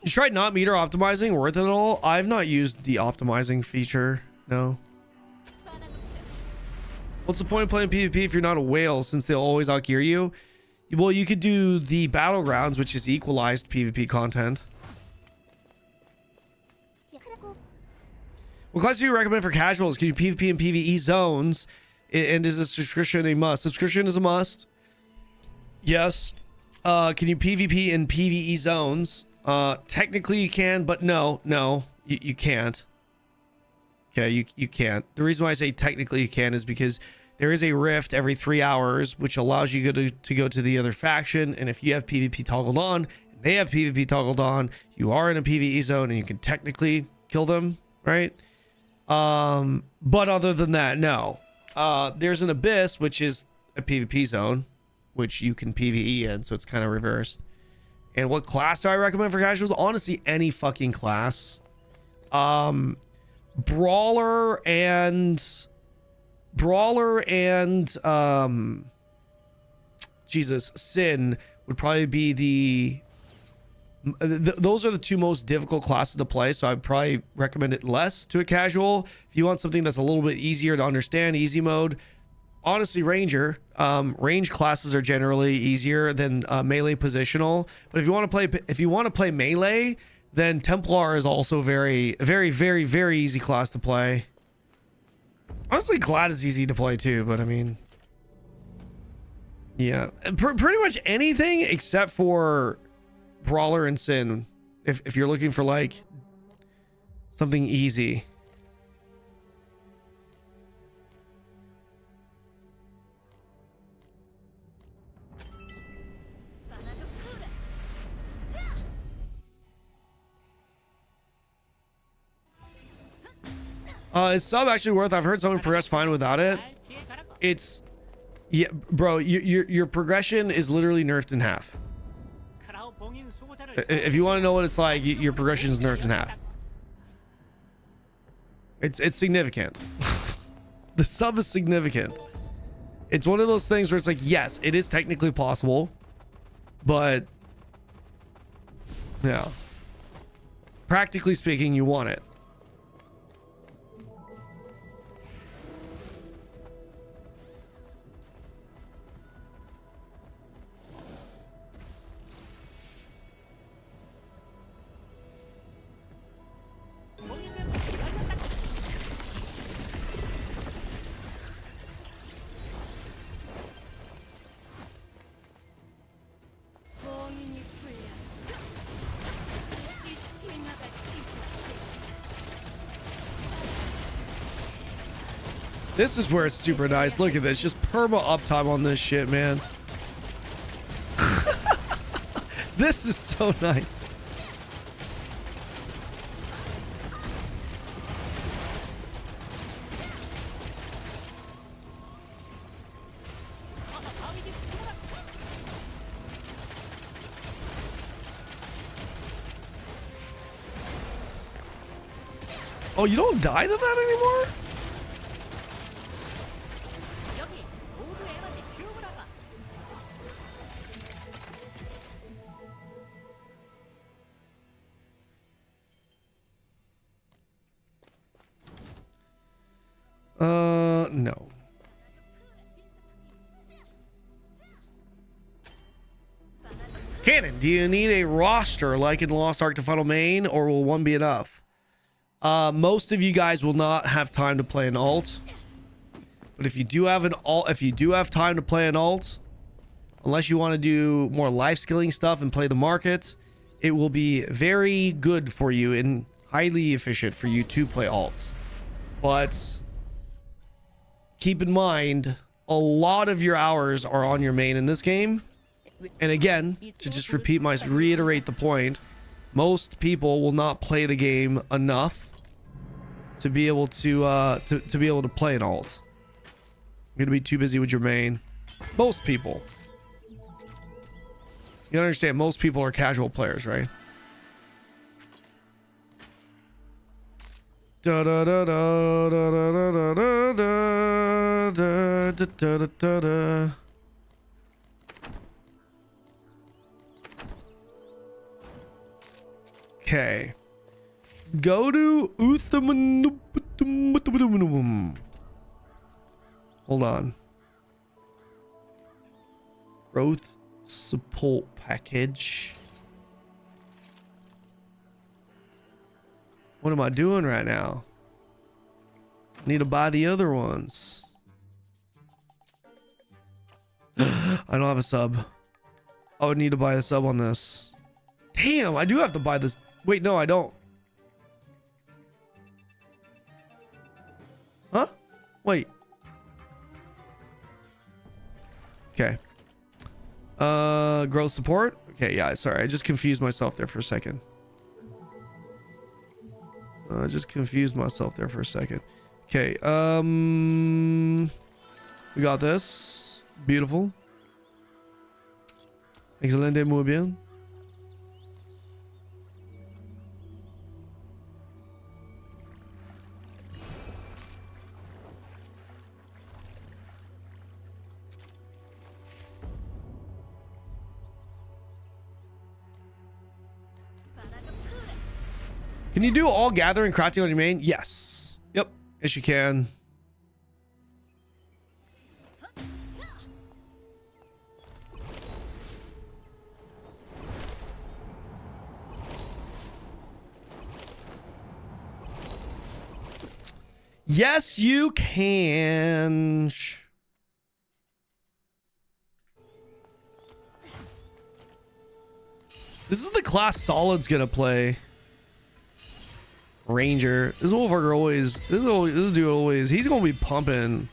S1: You tried not meter optimizing? Worth it at all? I've not used the optimizing feature. No. What's the point of playing PvP if you're not a whale since they'll always outgear you? Well, you could do the battlegrounds, which is equalized PvP content. What class do you recommend for casuals? Can you PvP and PvE zones? And is a subscription a must? Subscription is a must. Yes. Can you PvP in PvE zones? Technically you can, but no, you can't. Okay, you can't. The reason why I say technically you can is because there is a rift every 3 hours, which allows you to go to the other faction. And if you have PvP toggled on, and they have PvP toggled on, you are in a PvE zone and you can technically kill them, right? But other than that, no. There's an abyss, which is a PvP zone, which you can PvE in, so it's kind of reversed. And what class do I recommend for casuals? Honestly, any fucking class. Brawler and Jesus, Sin would probably be those are the two most difficult classes to play, so I'd probably recommend it less to a casual. If you want something that's a little bit easier to understand, easy mode, honestly, Ranger. Range classes are generally easier than melee positional. But if you want to play melee, then Templar is also very easy class to play. Honestly, Glad is easy to play too, but I mean, yeah, pretty much anything except for Brawler and Sin. If you're looking for like something easy. Is sub actually worth? I've heard someone progress fine without it. It's, yeah, bro. Your progression is literally nerfed in half. If you want to know what it's like, your progression is nerfed in half. It's significant. The sub is significant. It's one of those things where it's like, yes, it is technically possible, but yeah, practically speaking, you want it. This is where it's super nice. Look at this. Just perma uptime on this shit, man. This is so nice. Oh, you don't die to that anymore? No. Kanon, do you need a roster like in Lost Ark to Final Main, or will one be enough? Most of you guys will not have time to play an alt. But if you do have an alt, if you do have time to play an alt, unless you want to do more life skilling stuff and play the market, it will be very good for you and highly efficient for you to play alts. But keep in mind, a lot of your hours are on your main in this game. And again, to just reiterate the point, most people will not play the game enough to be able to play an alt. You're gonna be too busy with your main. Most people. You gotta understand, most people are casual players, right? Da da da da da da da da da da da da da. Okay. Go to hold on. Growth support package. What am I doing right now? I need to buy the other ones. I don't have a sub. I would need to buy a sub on this. Damn, I do have to buy this. Wait, no, I don't. Huh? Wait. Okay. Growth support? Okay, yeah, sorry. I just confused myself there for a second. I just confused myself there for a second. Okay, we got this. Beautiful. Excelente, muy bien. Can you do all gathering crafting on your main? Yes. Yep. Yes, you can. Yes, you can. This is the class Solid's gonna play. Ranger. This motherfucker always. This dude always. He's gonna be pumping.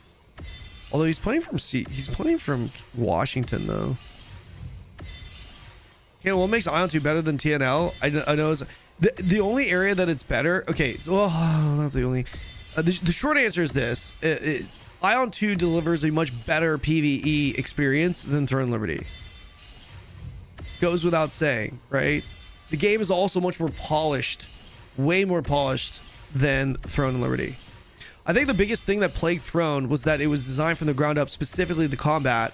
S1: Although he's playing from Washington though. Okay, what makes Aion 2 better than TNL? I know is the only area that it's better. Okay, so not the only. The short answer is this: Aion 2 delivers a much better PvE experience than Throne Liberty. Goes without saying, right? The game is also much more polished. Way more polished than Throne and Liberty. I think the biggest thing that plagued Throne was that it was designed from the ground up. Specifically, the combat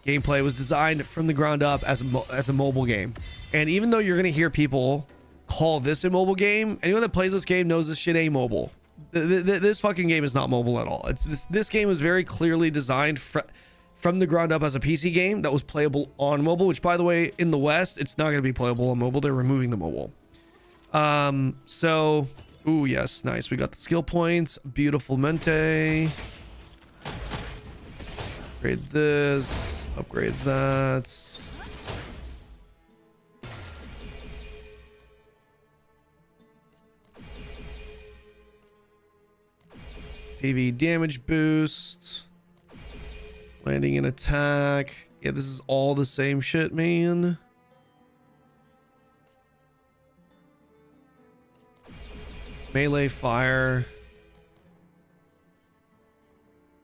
S1: gameplay was designed from the ground up as a mobile game. And even though you're gonna hear people call this a mobile game, anyone that plays this game knows this shit ain't mobile. This fucking game is not mobile at all. This game was very clearly designed from the ground up as a PC game that was playable on mobile. Which, by the way, in the West, it's not gonna be playable on mobile. They're removing the mobile. So, ooh, yes, nice. We got the skill points. Beautiful mente. Upgrade this. Upgrade that. AV damage boost. Landing and attack. Yeah, this is all the same shit, man. Melee fire.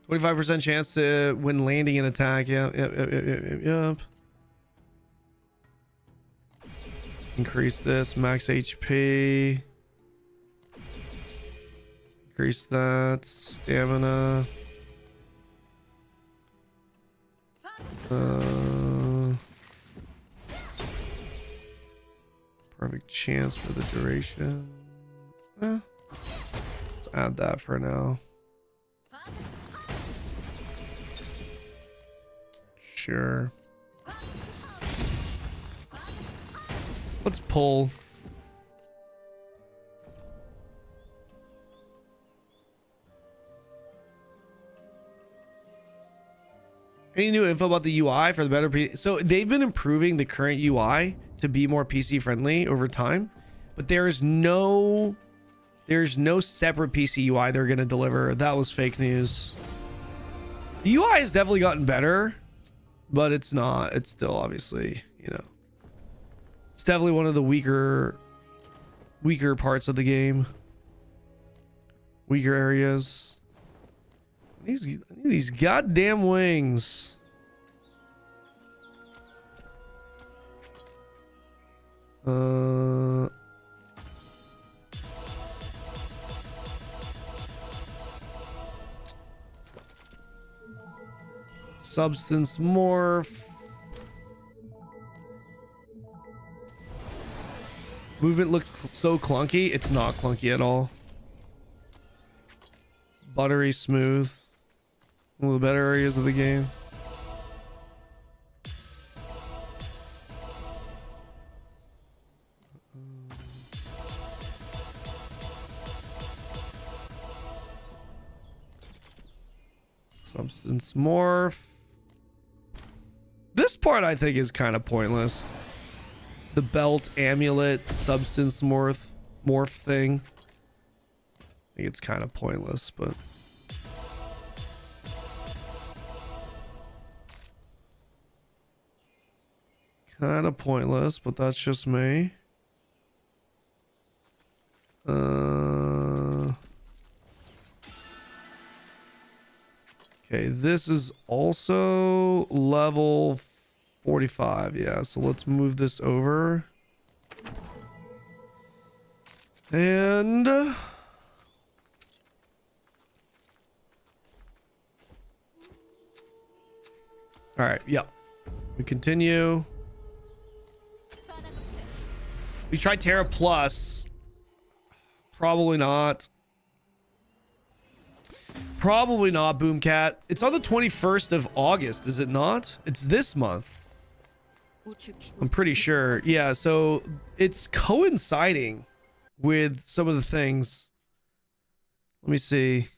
S1: 25% chance to when landing an attack. Yep. Increase this. Max HP. Increase that. Stamina. Perfect chance for the duration. Let's add that for now. Sure. Let's pull. Any new info about the UI for the better PC? So they've been improving the current UI to be more PC friendly over time, but there's no separate PC UI they're going to deliver. That was fake news. The UI has definitely gotten better, but it's not. It's still obviously, you know, it's definitely one of the weaker parts of the game. Weaker areas. I need these goddamn wings. Substance morph. Movement looks so clunky. It's not clunky at all. Buttery smooth. One of the better areas of the game. Substance morph. This part I think is kind of pointless. The belt amulet substance morph thing. I think it's kind of pointless, but kind of pointless, but that's just me. Okay, this is also level 45. Yeah, so let's move this over. And all right, yeah. We continue. We tried Terra Plus. Probably not. Probably not, Boomcat. It's on the 21st of August, is it not? It's this month. I'm pretty sure. Yeah, so it's coinciding with some of the things. Let me see.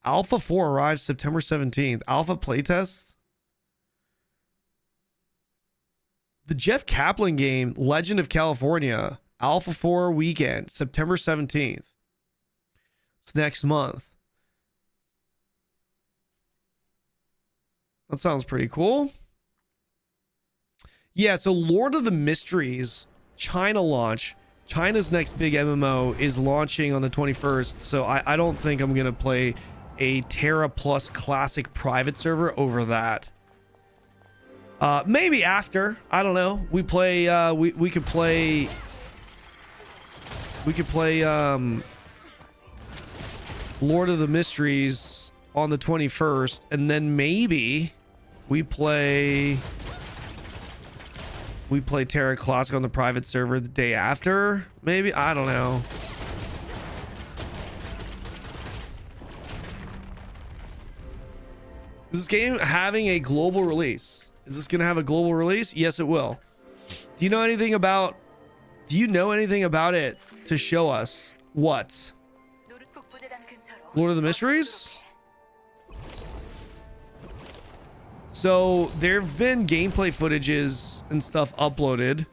S1: Alpha 4 arrives September 17th. Alpha playtest. The Jeff Kaplan game, Legend of California, Alpha 4 weekend, September 17th. It's next month. That sounds pretty cool. Yeah, so Lord of the Mysteries, China launch. China's next big MMO is launching on the 21st, so I don't think I'm going to play a Terra Plus Classic private server over that. Maybe after, I don't know. We play we could play Lord of the Mysteries on the 21st, and then maybe we play Terra Classic on the private server the day after. Maybe, I don't know. Is this game having a global release? Is this gonna have a global release? Yes, it will. Do you know anything about it to show us what? Lord of the Mysteries? So there have been gameplay footages and stuff uploaded.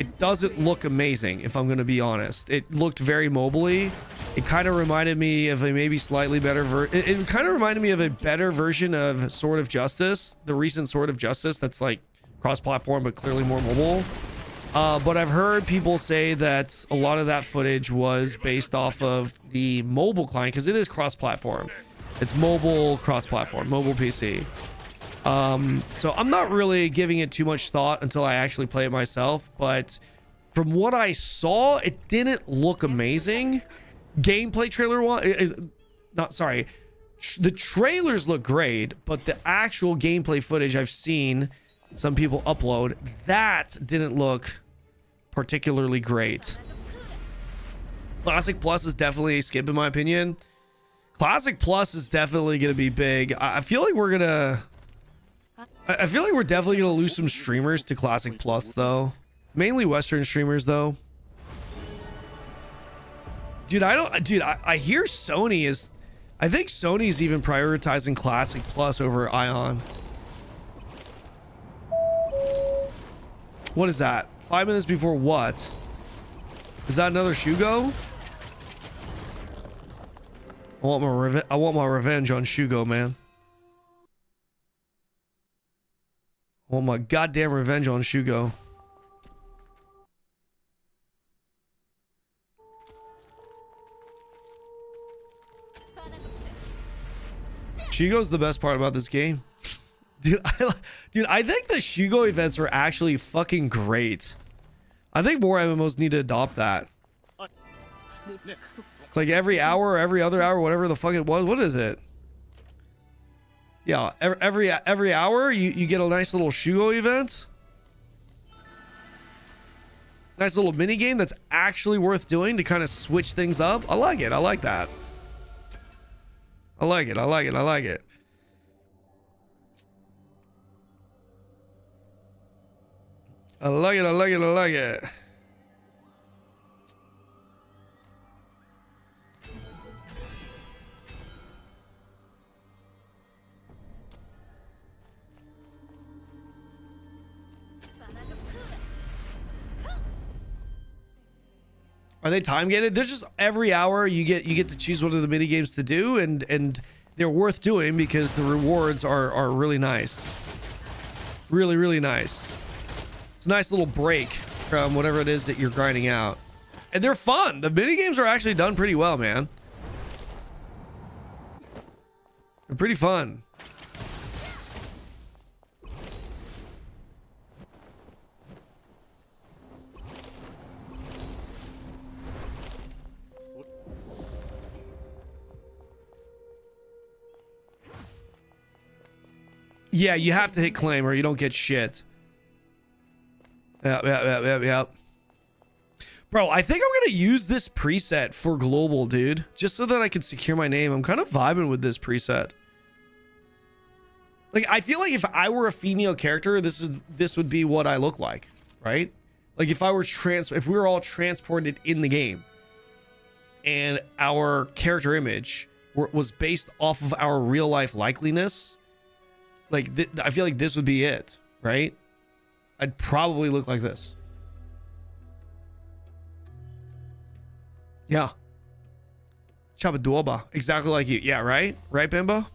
S1: it doesn't look amazing, if I'm going to be honest. It looked very mobily. It kind of reminded me of a maybe slightly better it kind of reminded me of a better version of Sword of Justice, the recent Sword of Justice that's like cross-platform but clearly more mobile. But I've heard people say that a lot of that footage was based off of the mobile client, because it is cross-platform. It's mobile, cross-platform, mobile PC. So I'm not really giving it too much thought until I actually play it myself, but from what I saw, it didn't look amazing. Gameplay trailer the trailers look great, but the actual gameplay footage I've seen some people upload, that didn't look particularly great. Classic Plus is definitely a skip in my opinion. Classic Plus is definitely going to be big. I feel like we're definitely gonna lose some streamers to Classic Plus though. Mainly Western streamers though. Dude, I hear Sony is, I think Sony's even prioritizing Classic Plus over Aion. What is that? 5 minutes before what? Is that another Shugo? I want my revenge on Shugo, man. I want my goddamn revenge on Shugo. Shugo's the best part about this game. Dude, I think the Shugo events were actually fucking great. I think more MMOs need to adopt that. It's like every hour or every other hour, whatever the fuck it was. What is it? Yeah, every hour you get a nice little Shugo event. Nice little mini game that's actually worth doing to kind of switch things up. I like it. I like that. I like it. I like it. I like it. I like it. I like it. I like it. Are they time gated? They're just every hour you get to choose one of the mini games to do, and they're worth doing because the rewards are really nice. Really, really nice. It's a nice little break from whatever it is that you're grinding out. And they're fun. The mini games are actually done pretty well, man. They're pretty fun. Yeah, you have to hit claim or you don't get shit. Yep. Bro, I think I'm gonna use this preset for global, dude. Just so that I can secure my name. I'm kind of vibing with this preset. Like, I feel like if I were a female character, this would be what I look like, right? Like if we were all transported in the game and our character image was based off of our real life likeliness, like I feel like this would be it, right? I'd probably look like this. Yeah. Chabadoba. Exactly like you. Yeah, right? Right, Bimbo?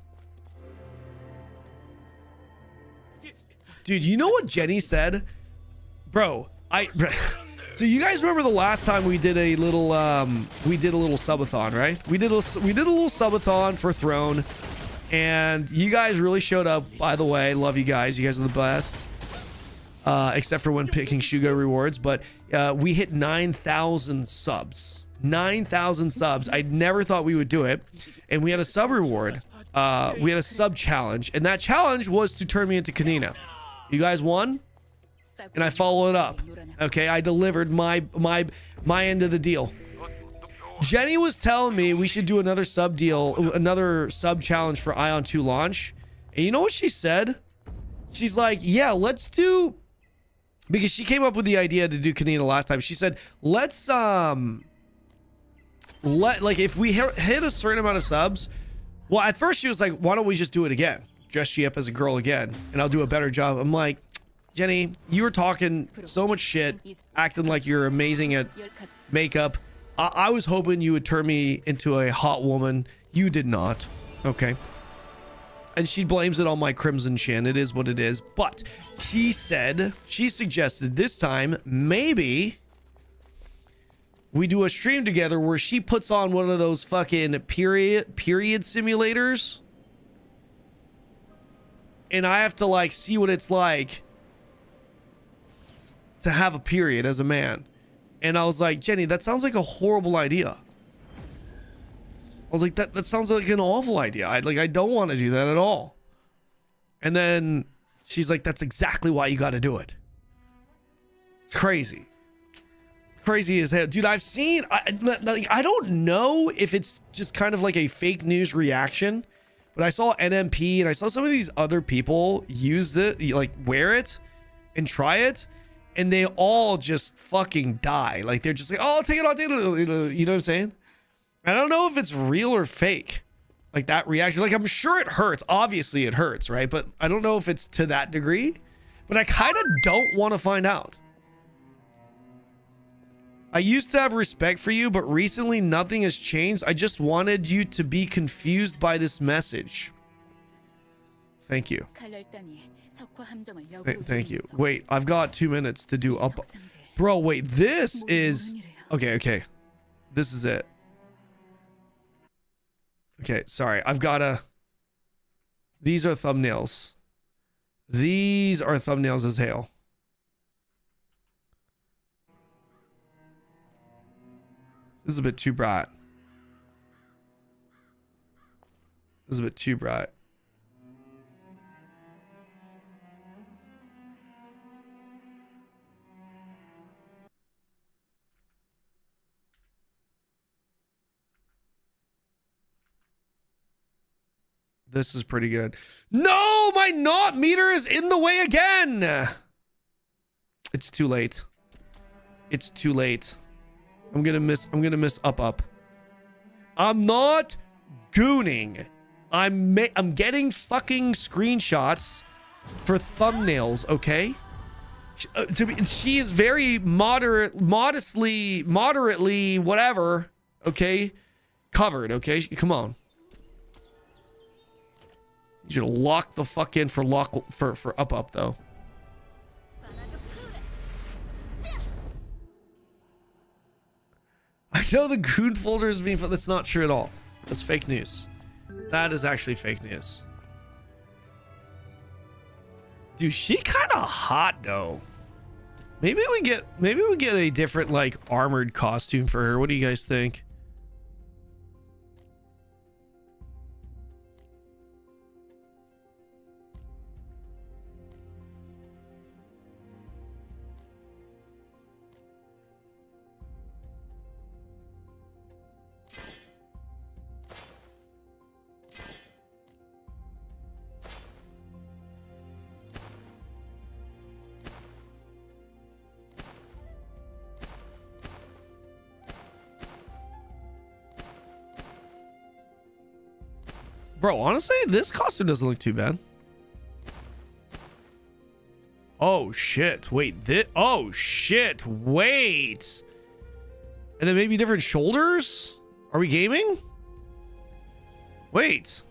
S1: Dude, you know what Jenny said? Bro, so you guys remember the last time we did a little subathon, right? We did a little subathon for Throne, and you guys really showed up, by the way. Love you guys. You guys are the best. Except for when picking Shugo rewards, but we hit 9,000 subs. 9,000 subs. I never thought we would do it, and we had a sub reward. We had a sub challenge, and that challenge was to turn me into Kanina. You guys won, and I followed up. Okay, I delivered my end of the deal. Jenny was telling me we should do another sub challenge for Aion 2 launch, and you know what she said? She's like, yeah, let's do, because she came up with the idea to do Kanina last time. She said, let's like if we hit a certain amount of subs. Well, at first she was like, why don't we just do it again? Dress she up as a girl again, and I'll do a better job. I'm like, Jenny, you were talking so much shit, acting like you're amazing at makeup. I was hoping you would turn me into a hot woman. You did not. Okay. And she blames it on my crimson shin. It is what it is. But she suggested this time, maybe we do a stream together where she puts on one of those fucking period simulators. And I have to like see what it's like to have a period as a man. And I was like, Jenny, that sounds like a horrible idea. I was like, that sounds like an awful idea. I don't want to do that at all. And then she's like, that's exactly why you got to do it. It's crazy. Crazy as hell. Dude, I've seen, I don't know if it's just kind of like a fake news reaction, but I saw NMP and I saw some of these other people use it, like wear it and try it. And they all just fucking die. Like, they're just like, oh, take it off, take it off. You know what I'm saying? I don't know if it's real or fake. Like, that reaction. Like, I'm sure it hurts. Obviously, it hurts, right? But I don't know if it's to that degree. But I kind of don't want to find out. I used to have respect for you, but recently nothing has changed. I just wanted you to be confused by this message. Thank you. Thank you. Wait, I've got 2 minutes to do up. Bro, wait, this is... Okay. This is it. Okay, sorry. I've got to... These are thumbnails. These are thumbnails as hell. This is a bit too bright. This is a bit too bright. This is pretty good. No, my not meter is in the way again. It's too late. It's too late. I'm gonna miss up. I'm not gooning. I'm getting fucking screenshots for thumbnails, okay? She is very moderately, whatever, okay? Covered, okay? Come on. You should lock the fuck in for up though. I know the goon folder is being, but that's not true at all. That's fake news. That is actually fake news. Dude, she kind of hot though. Maybe we get a different like armored costume for her. What do you guys think? Bro, honestly, this costume doesn't look too bad. Oh shit! Wait, oh shit! Wait, and then maybe different shoulders. Are we gaming? Wait.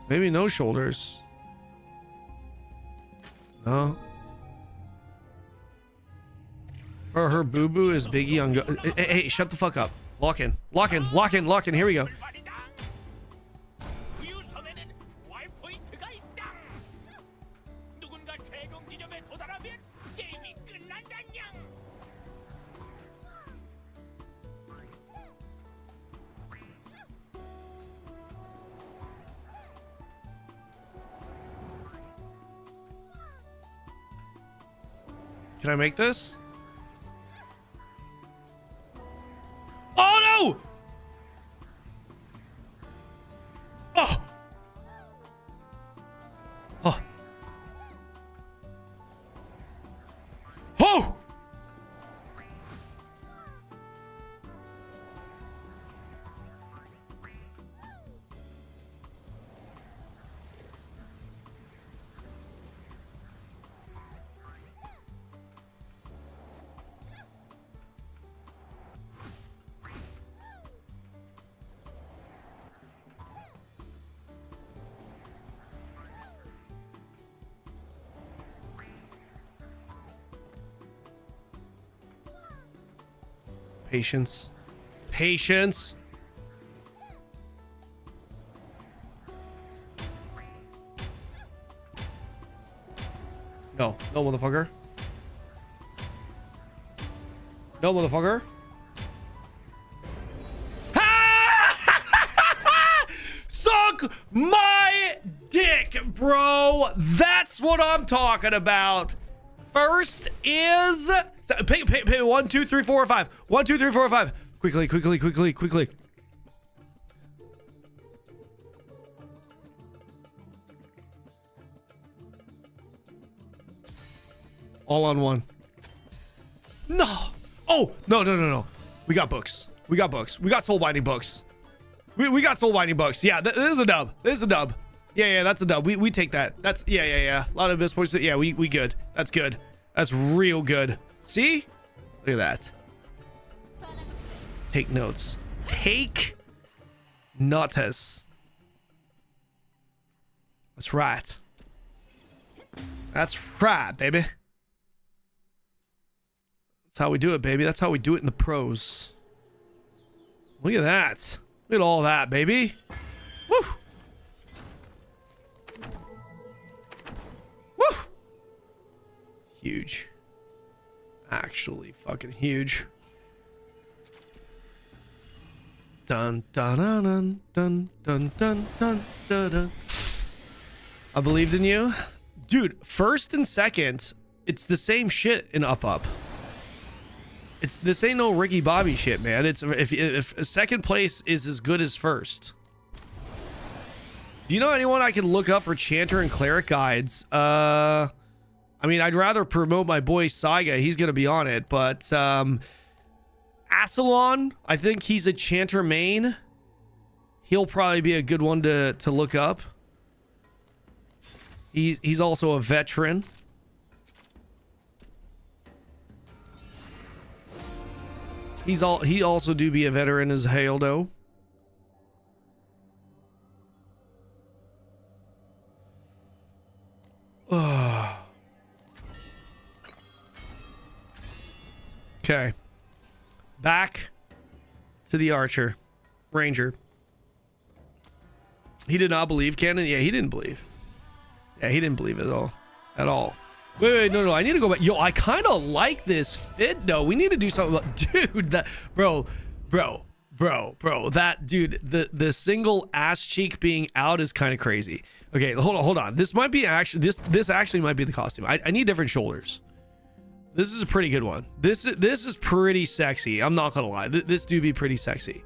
S1: Maybe no shoulders. No. Or her boo-boo is Biggie on go. Hey, shut the fuck up. Lock in. Lock in. Lock in. Lock in. Here we go. Can I make this? Oh no! Oh! Patience. Patience. No, no, motherfucker. No, motherfucker. Suck my dick, bro. That's what I'm talking about. First is pay 1, 2, 3, 4, 5. 1, 2, 3, 4, 5. Quickly, quickly, quickly, quickly. All on one. No. Oh, no, no, no, no. We got books. We got books. We got soul binding books. We got soul binding books. Yeah, this is a dub. This is a dub. Yeah, that's a dub. We take that. That's yeah. A lot of miss points. Yeah, we good. That's good. That's real good. See? Look at that. Take notes. Take notice. That's right. That's right, baby. That's how we do it, baby. That's how we do it in the pros. Look at that. Look at all that, baby. Woo! Woo! Huge. Actually fucking huge. Dun dun dun dun dun dun dun dun dun dun. I believed in you. Dude, first and second, it's the same shit in Up. This ain't no Ricky Bobby shit, man. It's if second place is as good as first. Do you know anyone I can look up for Chanter and Cleric guides? I mean, I'd rather promote my boy Saiga. He's gonna be on it, but Asalon, I think he's a Chanter main. He'll probably be a good one to look up. He's also a veteran. He also do be a veteran as Haildo. Okay. Back to the Archer. Ranger. He did not believe Kanon? Yeah, he didn't believe. Yeah, he didn't believe it at all. At all. Wait, no, I need to go back. Yo, I kind of like this fit, though. We need to do something about... Dude, that... Bro. That, dude, the single ass cheek being out is kind of crazy. Okay, hold on. This might be actually... This actually might be the costume. I need different shoulders. This is a pretty good one. This is pretty sexy. I'm not gonna lie. This do be pretty sexy.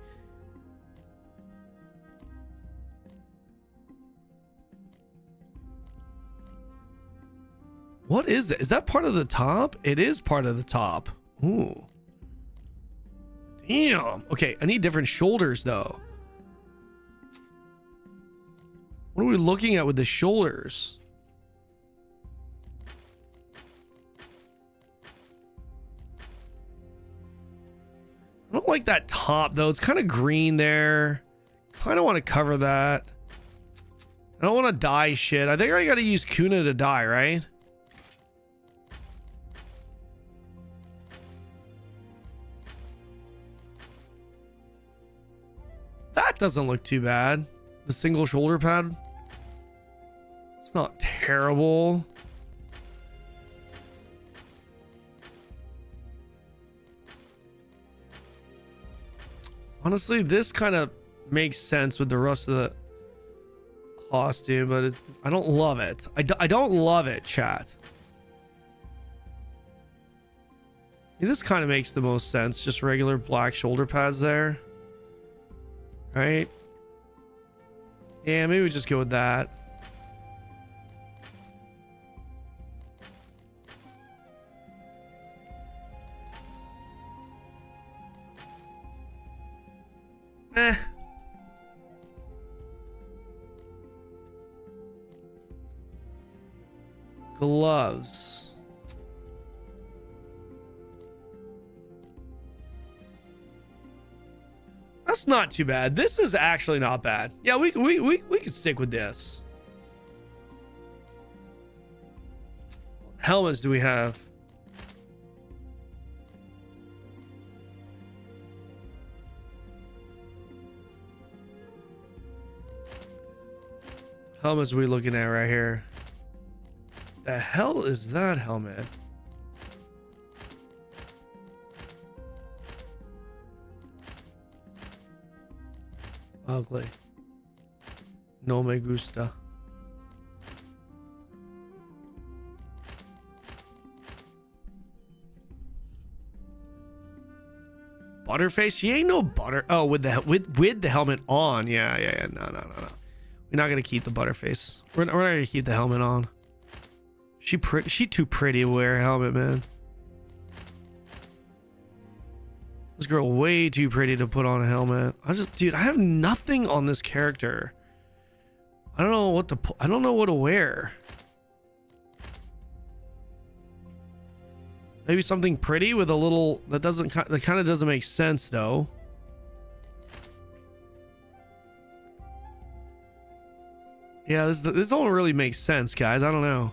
S1: What is that? Is that part of the top? It is part of the top. Ooh. Damn. Okay, I need different shoulders though. What are we looking at with the shoulders? I don't like that top though. It's kind of green there. Kind of want to cover that. I don't want to dye shit. I think I got to use Kuna to dye, right? That doesn't look too bad. The single shoulder pad. It's not terrible. Honestly, this kind of makes sense with the rest of the costume, but I don't love it. I don't love it, chat. This kind of makes the most sense. Just regular black shoulder pads there. Right? Yeah, maybe we just go with that. Gloves. That's not too bad. This is actually not bad. Yeah, we could stick with this. Helmets do we have? helmets are we looking at right here? The hell is that helmet? Ugly. No me gusta. Butterface? She ain't no butter. Oh, with the helmet on. Yeah. No. We're not gonna keep the Butterface. We're not gonna keep the helmet on. She too pretty to wear a helmet, man. This girl way too pretty to put on a helmet. Dude, I have nothing on this character. I don't know what to wear. Maybe something pretty with a little that kind of doesn't make sense though. Yeah, this don't really make sense, guys. I don't know.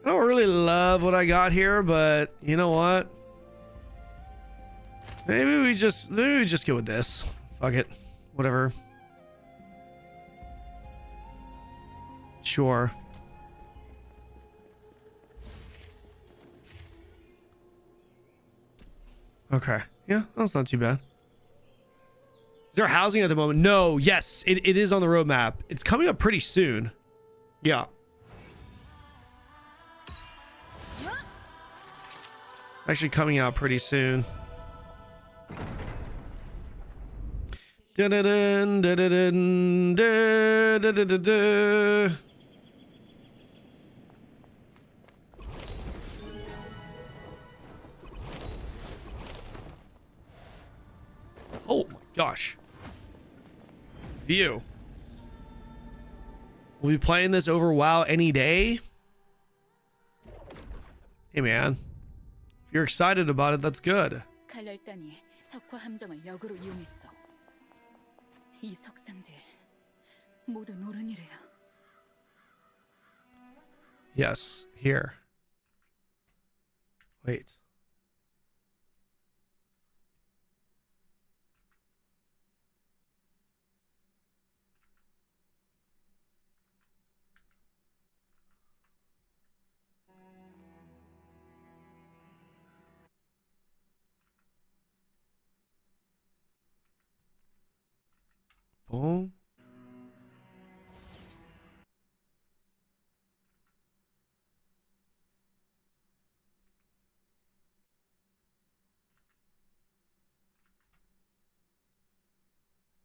S1: I don't really love what I got here, but you know what? Maybe we just go with this. Fuck it. Whatever. Sure. Okay. Yeah, that's not too bad. Is there housing at the moment? No. Yes, it is on the roadmap. It's coming up pretty soon. Yeah. Actually coming out pretty soon. Da-da-dun, da-da-dun, da-da-da-da. Oh my gosh. View. We'll be playing this over WoW any day. Hey man. If you're excited about it, that's good.
S3: 갈랄단이 석화 함정을 역으로 이용했어. 이 석상들 모두 노른이래요.
S1: Yes, here. Wait. Boom.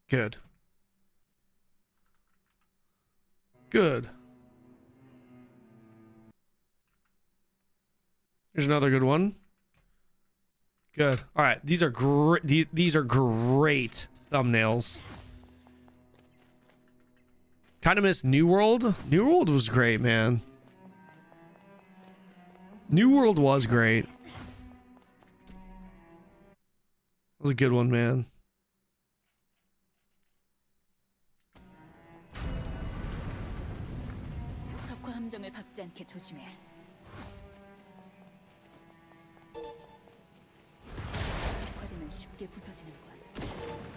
S1: Good. Good. Here's another good one. Good. All right. These are great. These are great thumbnails. Kind of miss New World. New World was great, man. New World was great. That was a good one, man.
S3: 석화 함정을 밟지 않게 조심해. 석화되면 쉽게 부서지는 건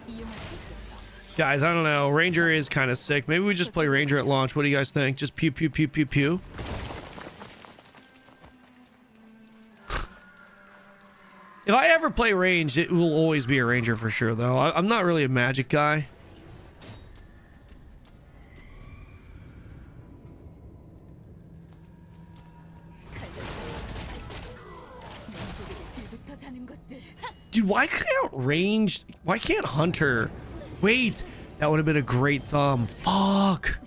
S3: 이용할 수 있겠어.
S1: Guys, I don't know. Ranger is kind of sick. Maybe we just play Ranger at launch. What do you guys think? Just pew, pew, pew, pew, pew. If I ever play range, it will always be a Ranger for sure, though. I'm not really a magic guy. Dude, why can't Hunter? Wait, that would have been a great thumb. Fuck.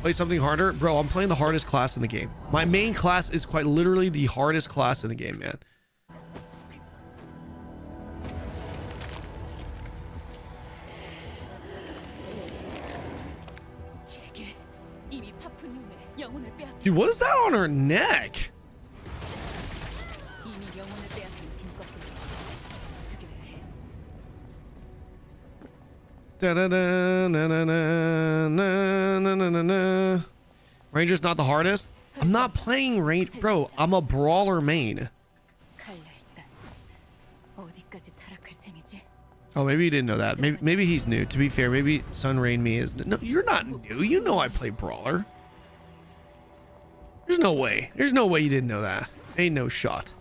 S1: Play something harder? Bro, I'm playing the hardest class in the game. My main class is quite literally the hardest class in the game, man. Dude, what is that on her neck? Da-da-da-na-na-na-na-na-na-na. Ranger's not the hardest. I'm not playing range, bro. I'm a brawler main.
S3: 칼날 단 어디까지 타락할 셈이지?
S1: Oh, maybe you didn't know that. Maybe he's new. To be fair, maybe Sun Rain Me is. No, you're not new. You know I play brawler. There's no way. There's no way you didn't know that. Ain't no shot.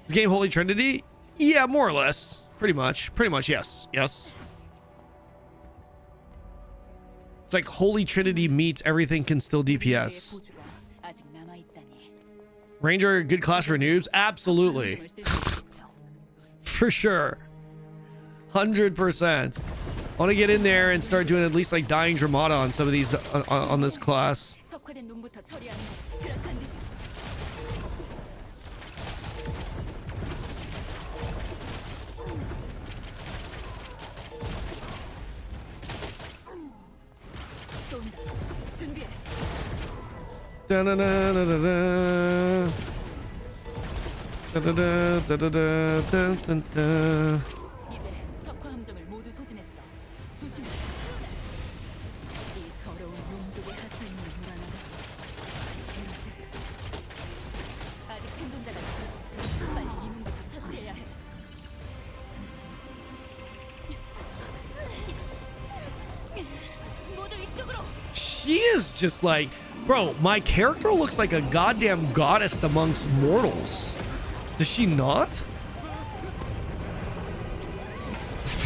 S1: This game Holy Trinity? Yeah, more or less. Pretty much. Pretty much, yes. Yes. It's like Holy Trinity meets everything can still DPS.
S3: 보주가 아직 남아 있다니.
S1: Ranger, good class for noobs? Absolutely.
S3: 감정을 쓸 수 있어.
S1: For sure. 100%. I want to get in there and start doing at least like dying Dramata on some of these on this class.
S3: 석화된 눈부터 처리하는 거. 그렇다니. 쏜다. 준비해.
S1: Da-da-da-da-da-da. Da-da-da-da-da-da-da-da-da.
S3: 이제 석화 함정을 모두 소진했어. 조심해. 이 더러운 놈들의 하수인을 몰아내라. 아직 생존자가 있어. 빨리 이놈부터 처치해야 해. 모두 이쪽으로.
S1: She is just like, bro, my character looks like a goddamn goddess amongst mortals. Does she not?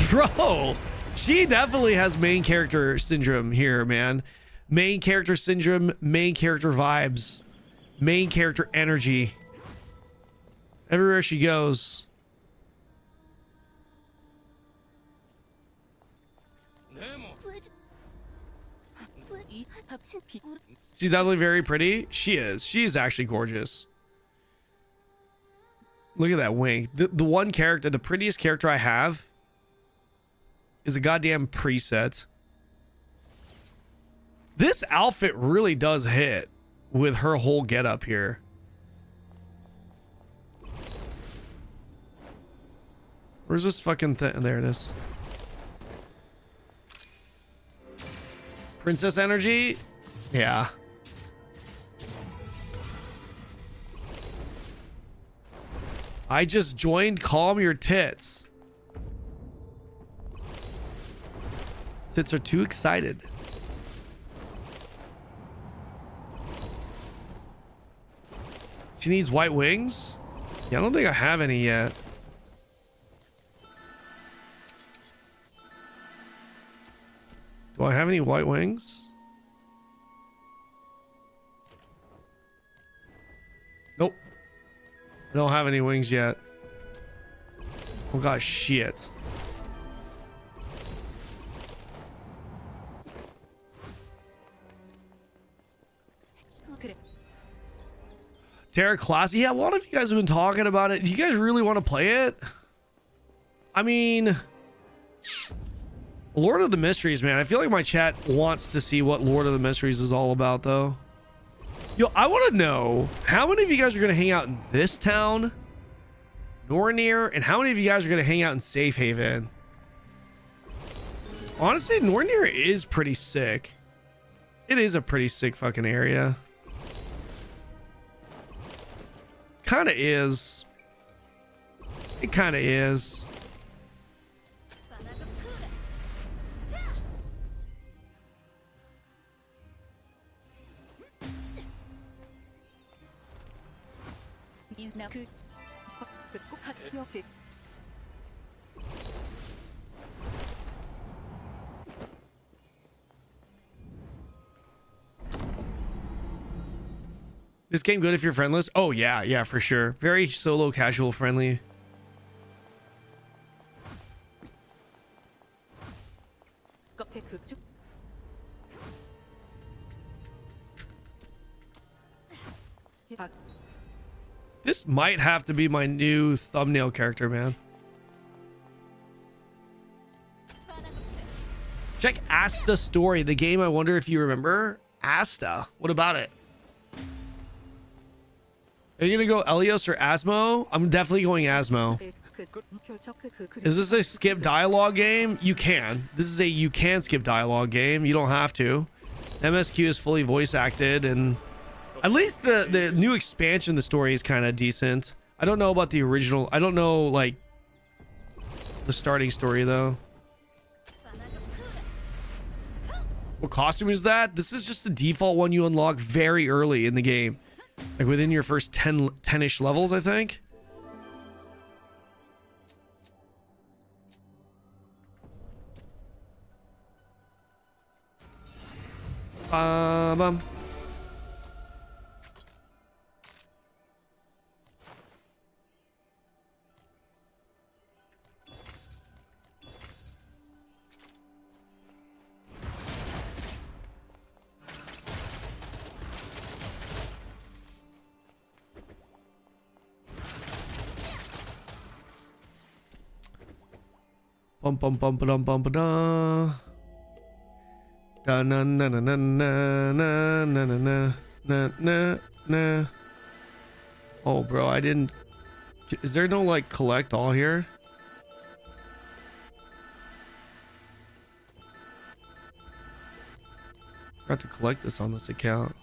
S1: Bro, she definitely has main character syndrome here, man. Main character syndrome, main character vibes, main character energy. Everywhere she goes.
S3: 이 합체 비굴.
S1: She's definitely very pretty. She is. She is actually gorgeous. Look at that wing. The one character, the prettiest character I have is a goddamn preset. This outfit really does hit with her whole getup here. Where's this fucking thing? There it is. Princess energy? Yeah. I just joined Calm Your Tits. Tits are too excited. She needs white wings? Yeah, I don't think I have any yet. Do I have any white wings? Nope. I don't have any wings yet. Oh god, shit.
S3: 그래.
S1: Terra Class. Yeah, a lot of you guys have been talking about it. Do you guys really want to play it? I mean, Lord of the Mysteries, man. I feel like my chat wants to see what Lord of the Mysteries is all about, though. Yo, I want to know how many of you guys are going to hang out in this town, Nornir, and how many of you guys are going to hang out in Safe Haven? Honestly, Nornir is pretty sick. It is a pretty sick fucking area. Kind of is. It kind of is. This game good if you're friendless? Oh yeah, yeah, for sure. Very solo casual friendly. This might have to be my new thumbnail character, man. Check Asta Story, the game I wonder if you remember. Asta, what about it? Are you gonna go Elios or Asmo? I'm definitely going Asmo. Is this a skip dialogue game? You can. This is a you can skip dialogue game. You don't have to. MSQ is fully voice acted, and at least the new expansion, the story is kind of decent. I don't know about the original. I don't know like the starting story though. What costume is that? This is just the default one you unlock very early in the game, like within your first 10-ish levels, I think. Bum. Bum bum bum bum bum bum. Da na na na na na na na na na na na. Oh, bro, I didn't. Is there no like collect all here? Forgot to collect this on this account.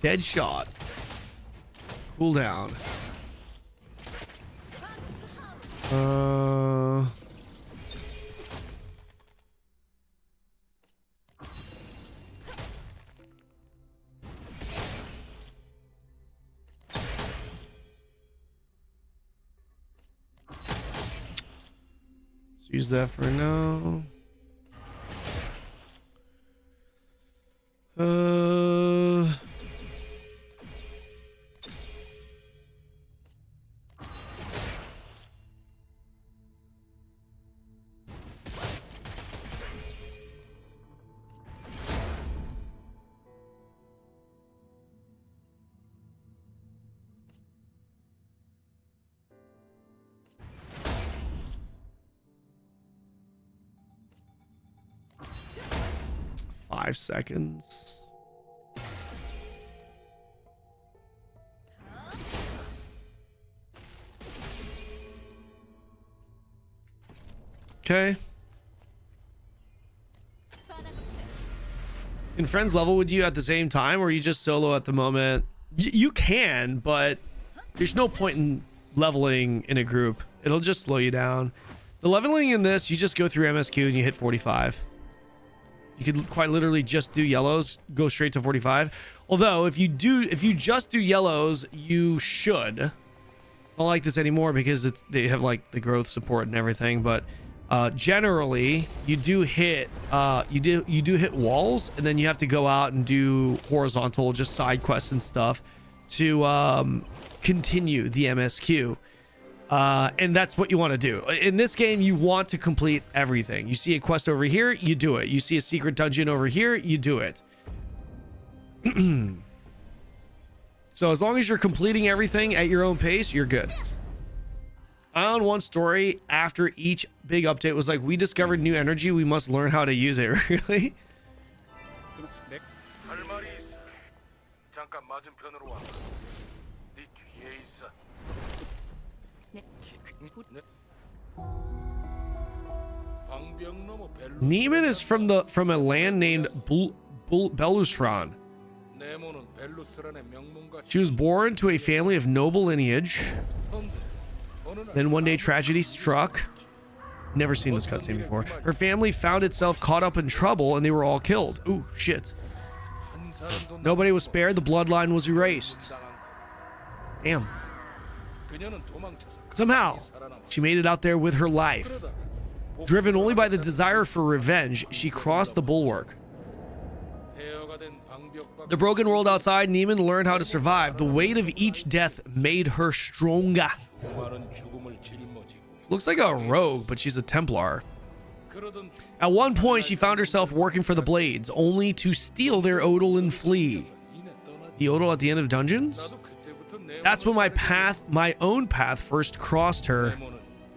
S1: Dead shot. Cool down. Let's use that for now. 5 seconds. Okay. In friends level with you at the same time, or are you just solo at the moment? You can, but there's no point in leveling in a group. It'll just slow you down. The leveling in this, you just go through MSQ and you hit 45. You could quite literally just do yellows, go straight to 45. Although if you just do yellows, you should. I don't like this anymore because they have like the growth support and everything, but generally you do hit hit walls, and then you have to go out and do horizontal just side quests and stuff to continue the MSQ. And that's what you want to do. In this game, you want to complete everything. You see a quest over here, you do it. You see a secret dungeon over here, you do it. So as long as you're completing everything at your own pace, you're good. Aion 1 story after each big update was like, we discovered new energy, we must learn how to use it. Really? Neiman is from a land named Belusran. She was born to a family of noble lineage. Then one day tragedy struck. Never seen this cutscene before. Her family found itself caught up in trouble and they were all killed. Ooh, shit. Nobody was spared. The bloodline was erased. Damn. Somehow, she made it out there with her life. Driven only by the desire for revenge, she crossed the bulwark. The broken world outside, Neiman learned how to survive. The weight of each death made her stronger. Looks like a rogue, but she's a Templar. At one point, she found herself working for the Blades, only to steal their Odal and flee. The Odal at the end of dungeons? That's when my own path first crossed her.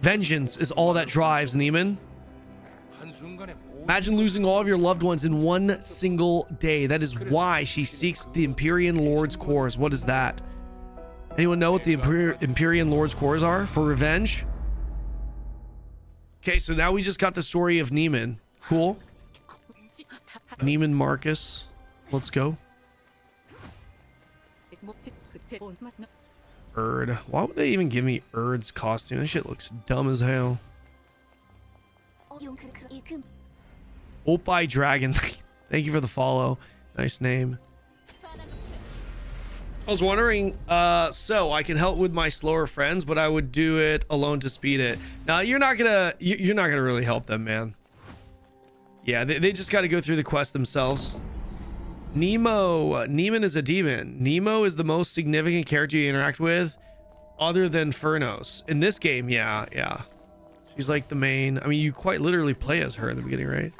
S1: Vengeance is all that drives Neiman. Imagine losing all of your loved ones in one single day. That is why she seeks the Empyrean Lord's cores. What is that? Anyone know what the Empyrean Lord's cores are? For revenge? Okay, so now we just got the story of Neiman. Cool. Neiman Marcus. Let's go. Erd. Why would they even give me Erd's costume? This shit looks dumb as hell. Opie Dragon. Thank you for the follow. Nice name. I was wondering, so I can help with my slower friends, but I would do it alone to speed it. Now you're not gonna really help them, man. Yeah, they just got to go through the quest themselves. Neiman is a demon. Nemo is the most significant character you interact with, other than Furnos. In this game, yeah. She's like the main. I mean, you quite literally play as her in the beginning, right?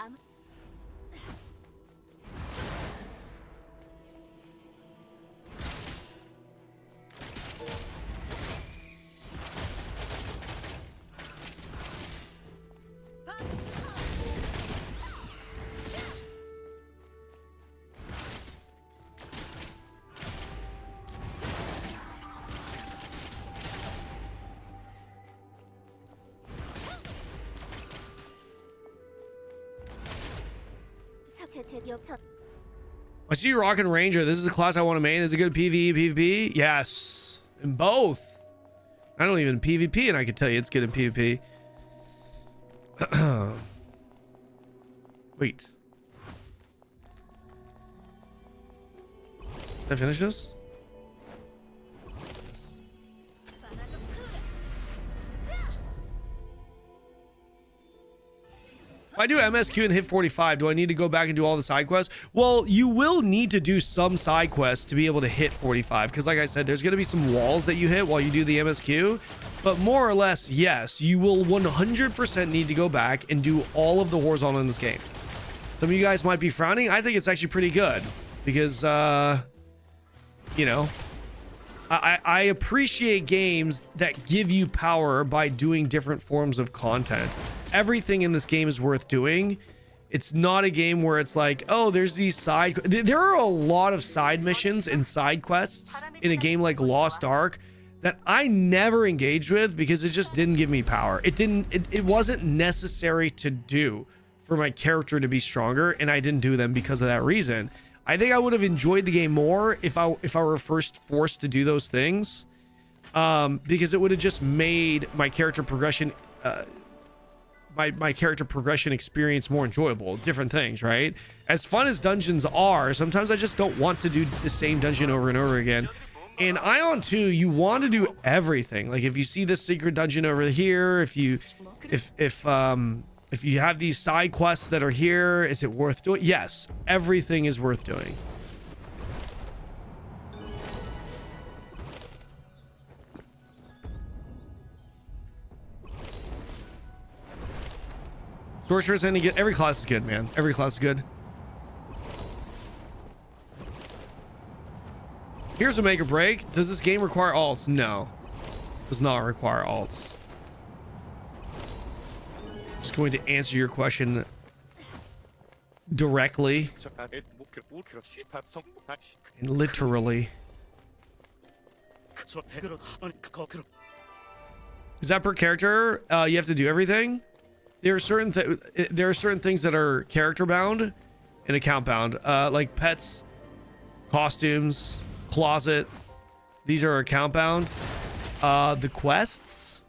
S1: I see you rocking Ranger. This is the class I want to main. Is it good PvE, PvP? Yes. In both. I don't even PvP, and I can tell you it's good in PvP. Wait. Did I finish this? If I do MSQ and hit 45, do I need to go back and do all the side quests? Well, you will need to do some side quests to be able to hit 45, because like I said, there's going to be some walls that you hit while you do the MSQ, but more or less, yes, you will 100% need to go back and do all of the horizontal in this game. Some of you guys might be frowning. I think it's actually pretty good because, you know, I appreciate games that give you power by doing different forms of content. Everything in this game is worth doing. It's not a game where it's like, oh, there's these side. There are a lot of side missions and side quests in a game like Lost Ark that I never engaged with because it just didn't give me power. It wasn't necessary to do for my character to be stronger, and I didn't do them because of that reason. I think I would have enjoyed the game more if I were first forced to do those things, because it would have just made my character progression my character progression experience more enjoyable. Different things, right? As fun as dungeons are, sometimes I just don't want to do the same dungeon over and over again. In Aion 2, you want to do everything. Like if you see this secret dungeon over here, if you have these side quests that are here, is it worth doing? Yes, everything is worth doing. Sorcerer's ending, every class is good, man. Every class is good. Here's a make or break. Does this game require alts? No. Does not require alts. Just going to answer your question directly and literally. Is that per character? You have to do everything. There are certain things that are character bound and account bound, like pets, costumes, closet. These are account bound. The quests,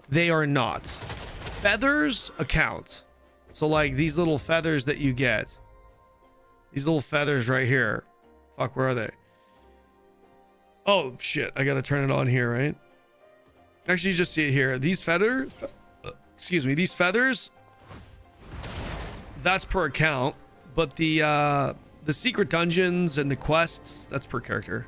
S1: they are not. Feathers account. So like these little feathers that you get, these little feathers right here. Fuck, where are they? Oh shit, I gotta turn it on here, right? Actually, you just see it here. These feathers, excuse me, these feathers, that's per account, but the the secret dungeons and the quests, that's per character.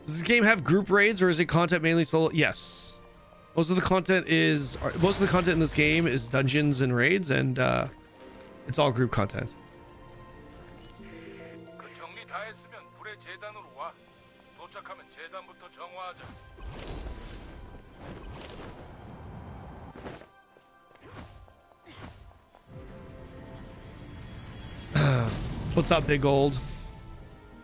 S1: Does this game have group raids or is it content mainly solo? Yes. Most of the content in this game is dungeons and raids, and it's all group content. What's up, Big Gold?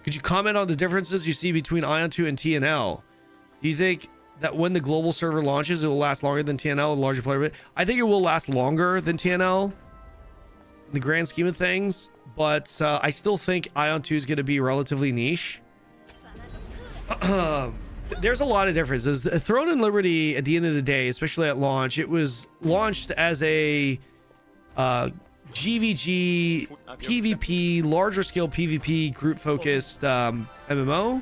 S1: Could you comment on the differences you see between Aion 2 and TNL? Do you think that when the global server launches, it will last longer than TNL, a larger player base? I think it will last longer than TNL in the grand scheme of things, but I still think Aion 2 is going to be relatively niche. There's a lot of differences. Throne and Liberty, at the end of the day, especially at launch, it was launched as a GVG, PvP, larger scale PvP, group focused MMO.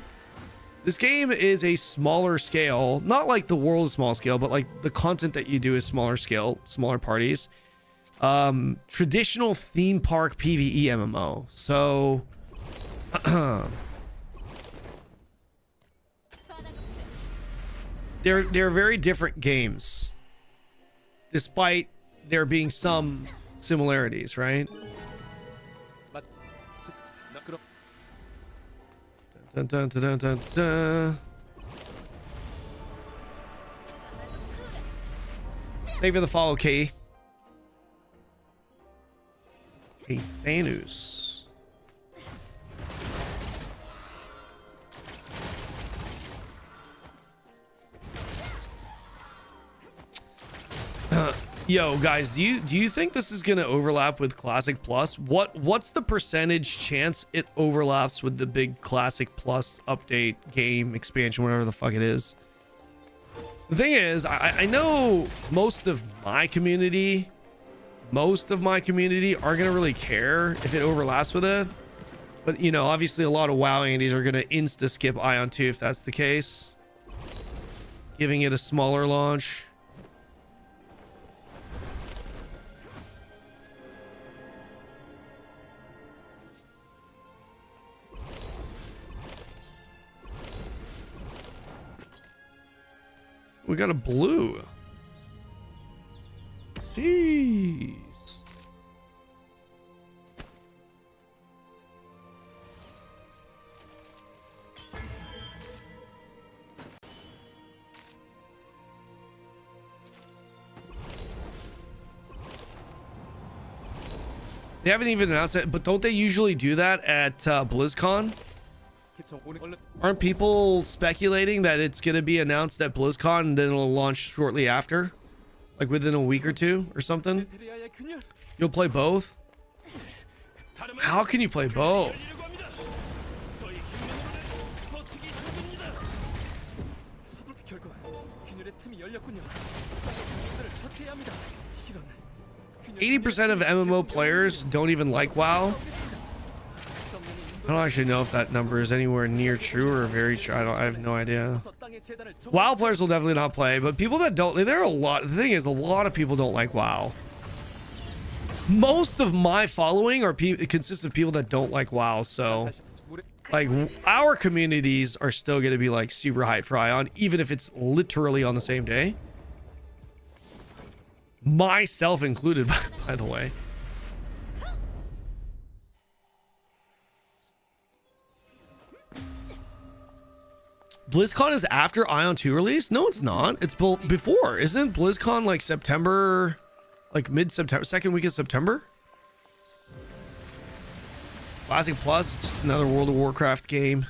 S1: This game is a smaller scale, not like the world is small scale, but like the content that you do is smaller scale, smaller parties. Traditional theme park PvE MMO. So they're very different games, despite there being some similarities, right? Dun, dun, dun, dun, dun, dun. Thank you for the follow, Kay. Hey, Thanos. Yo, guys, do you think this is gonna overlap with Classic Plus? What's the percentage chance it overlaps with the big Classic Plus update, game, expansion, whatever the fuck it is? The thing is, I know most of my community aren't gonna really care if it overlaps with it. But, you know, obviously a lot of WoW Andies are gonna insta-skip Aion 2 if that's the case. Giving it a smaller launch. We got a blue. Jeez. They haven't even announced it, but don't they usually do that at BlizzCon? Aren't people speculating that it's going to be announced at BlizzCon and then it'll launch shortly after? Like within a week or two or something? You'll play both? How can you play both? %80 of MMO players don't even like WoW. I don't actually know if that number is anywhere near true or very true. I have no idea. WoW players will definitely not play, but people that don't, there are a lot. The thing is, a lot of people don't like WoW. Most of my following consists of people that don't like WoW, so like our communities are still going to be like super hyped for Aion, even if it's literally on the same day. Myself included, by the way. BlizzCon is after Aion 2 release? No, it's not. It's before. Isn't BlizzCon like September, like mid-September, second week of September? Classic Plus, just another World of Warcraft game.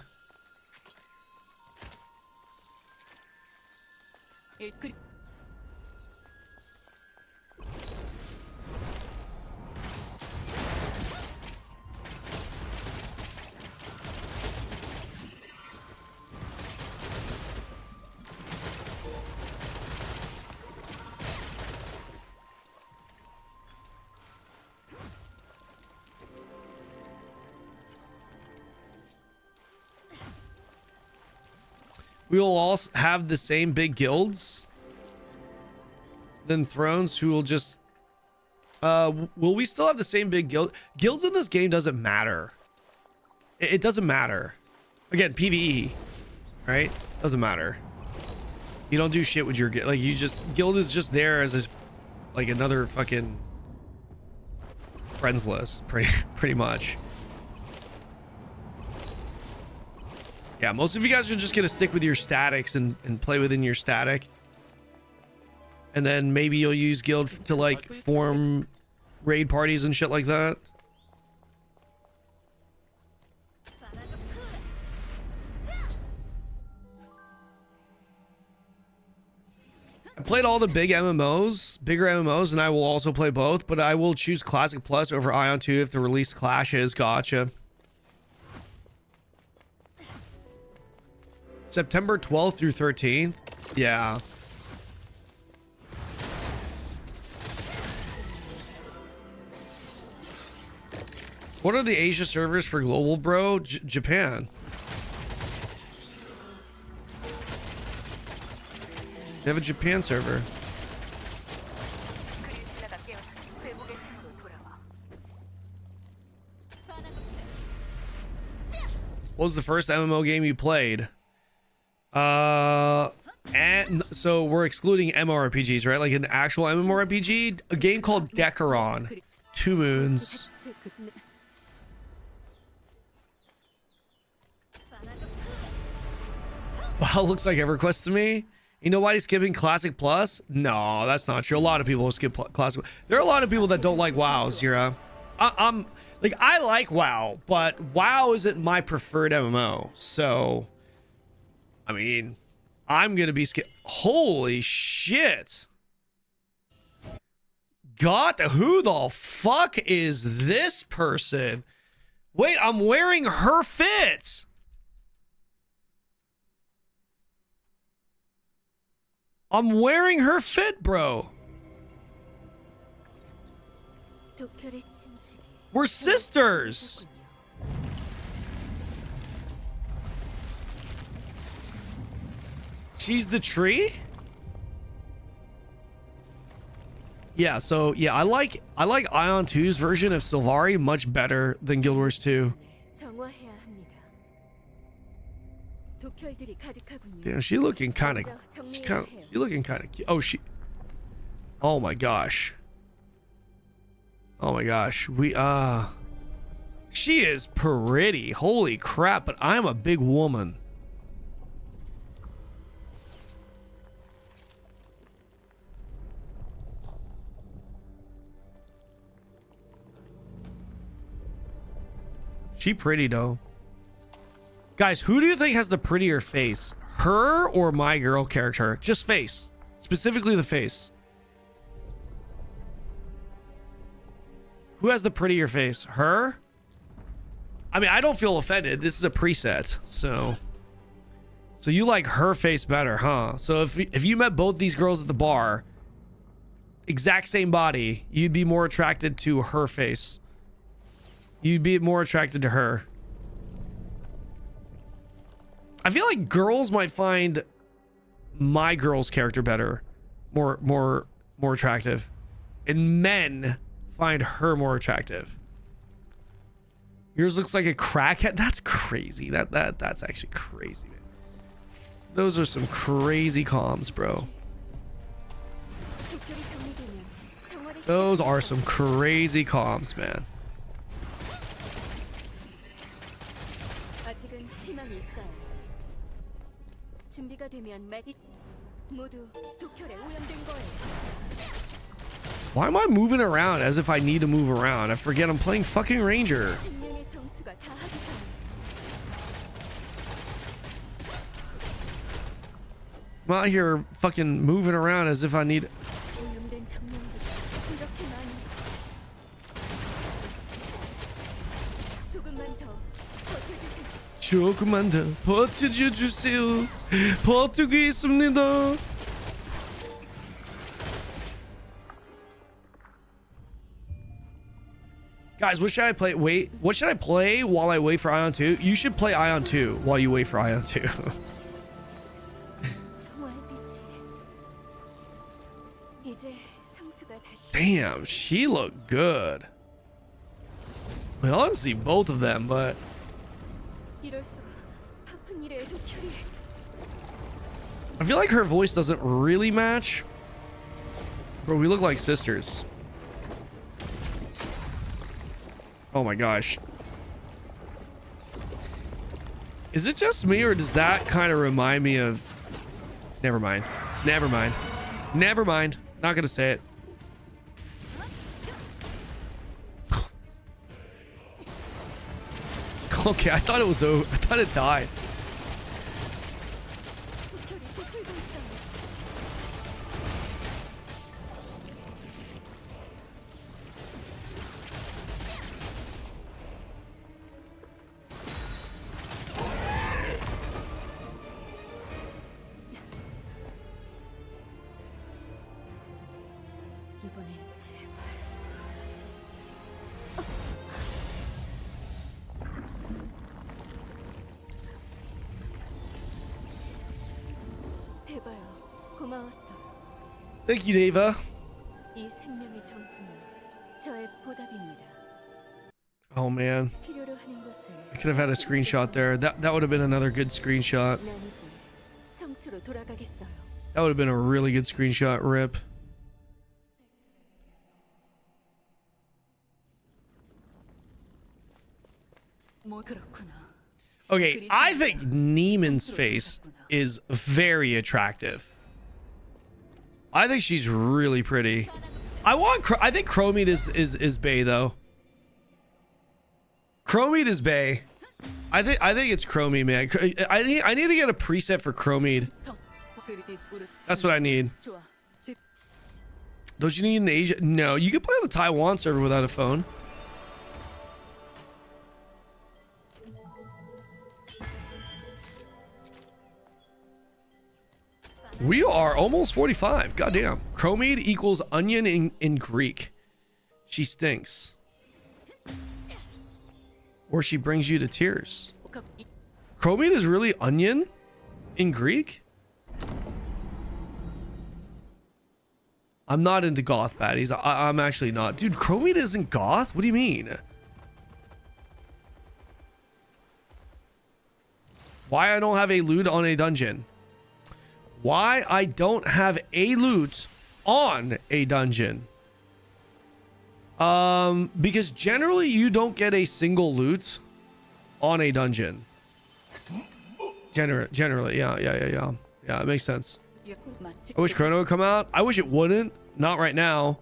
S1: We will all have the same big guilds. Then thrones who will just will we still have the same big guilds in this game? Doesn't matter. It doesn't matter. Again, PvE, right? Doesn't matter. You don't do shit with your guild. Like, you just, guild is just there as like another fucking friends list, pretty much. Yeah, most of you guys are just gonna stick with your statics and play within your static. And then maybe you'll use guild to like form raid parties and shit like that. I played all the bigger MMOs, and I will also play both, but I will choose Classic Plus over Aion 2 if the release clashes. Gotcha. September 12th through 13th. Yeah. What are the Asia servers for global, bro? Japan. They have a Japan server. What was the first MMO game you played? And so we're excluding MMORPGs, right? Like an actual MMORPG, a game called Decaron. 2 Moons. Wow, looks like EverQuest to me. You know why he's skipping Classic Plus? No, that's not true. A lot of people will skip Classic. There are a lot of people that don't like WoW, Zira. I'm like, I like WoW, but WoW isn't my preferred MMO. So, I mean, I'm gonna be skip. Holy shit! God, who the fuck is this person? Wait, I'm wearing her fit. I'm wearing her fit, bro. We're sisters. She's the tree? Yeah, so yeah, I like Aion 2's version of Sylvari much better than Guild Wars 2. Damn, she looking kind of cute. Oh my gosh. Oh my gosh. She is pretty. Holy crap, but I'm a big woman. She pretty though. Guys, who do you think has the prettier face? Her or my girl character? Just face. Specifically the face. Who has the prettier face? Her? I mean, I don't feel offended. This is a preset, so you like her face better, huh? So if you met both these girls at the bar, exact same body, you'd be more attracted to her face. You'd be more attracted to her. I feel like girls might find my girl's character better, more attractive, and men find her more attractive. Yours looks like a crackhead. That's crazy. That's actually crazy, man. Those are some crazy comms, bro. Those are some crazy comms, man. Why am I moving around as if I need to move around? I forget I'm playing fucking Ranger. I'm out here fucking moving around as if I need... 조금만 더 버텨주세요. 버티고 있습니다. Guys, what should I play? What should I play while I wait for Aion 2? You should play Aion 2 while you wait for Aion 2. Damn, she looked good. I mean, honestly, both of them, but I feel like her voice doesn't really match. Bro, we look like sisters. Oh my gosh. Is it just me, or does that kind of remind me of... Never mind. Never mind. Never mind. Not gonna say it. Okay, I thought it was over. I thought it died. Thank you, Deva. Oh man, I could have had a screenshot there. That would have been another good screenshot. That would have been a really good screenshot. Rip. Okay, I think Neiman's face is very attractive. I think she's really pretty. I think Chromite is bae though. Chromite is bae. I think it's Chromite, man. I need to get a preset for Chromite. That's what I need. Don't you need an Asia? No, you can play on the Taiwan server without a phone. We are almost 45. Goddamn. Chromite equals onion in Greek. She stinks. Or she brings you to tears. Chromite is really onion in Greek? I'm not into goth baddies. I'm actually not. Dude, Chromite isn't goth? What do you mean? Why I don't have a loot on a dungeon? Why I don't have a loot on a dungeon? Because generally you don't get a single loot on a dungeon. Generally, yeah, it makes sense. I wish Chrono would come out. I wish it wouldn't. Not right now.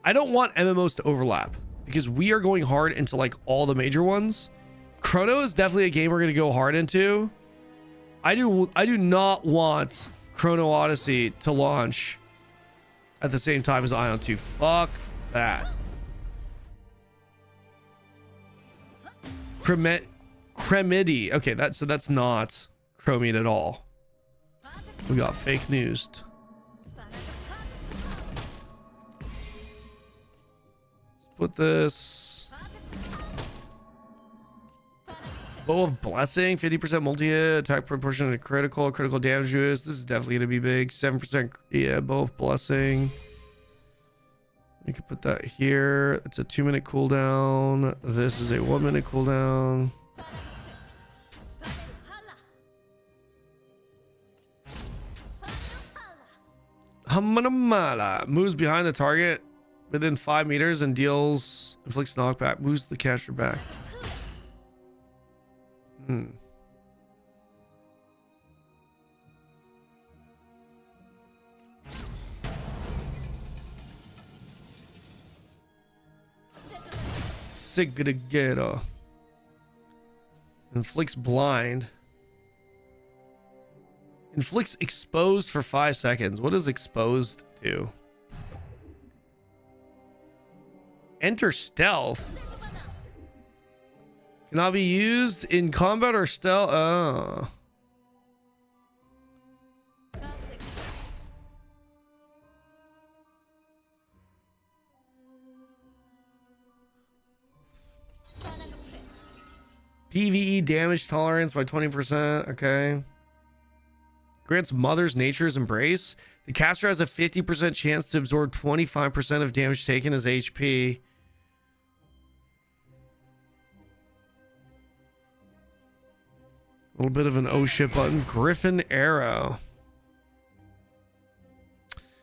S1: I don't want MMOs to overlap because we are going hard into like all the major ones. Chrono is definitely a game we're gonna go hard into. I do not want Chrono Odyssey to launch at the same time as Aion 2. Fuck that. Cremidi. Okay, that's not Chromite at all. We got fake news. Let's put this. Bow of Blessing, 50% multi-hit, attack proportion to critical damage boost. This is definitely gonna be big. 7%, yeah, Bow of Blessing. We could put that here. It's a 2-minute cooldown. This is a 1-minute cooldown. Hamanamala moves behind the target within 5 meters and inflicts knockback. Moves the caster back. Sigurgera. Inflicts blind. Inflicts exposed for 5 seconds. What does exposed do? Enter stealth. Cannot be used in combat or stealth. Oh. PvE damage tolerance by 20%. Okay. Grants Mother's Nature's Embrace. The caster has a 50% chance to absorb 25% of damage taken as HP. A little bit of an oh shit button. Griffin Arrow.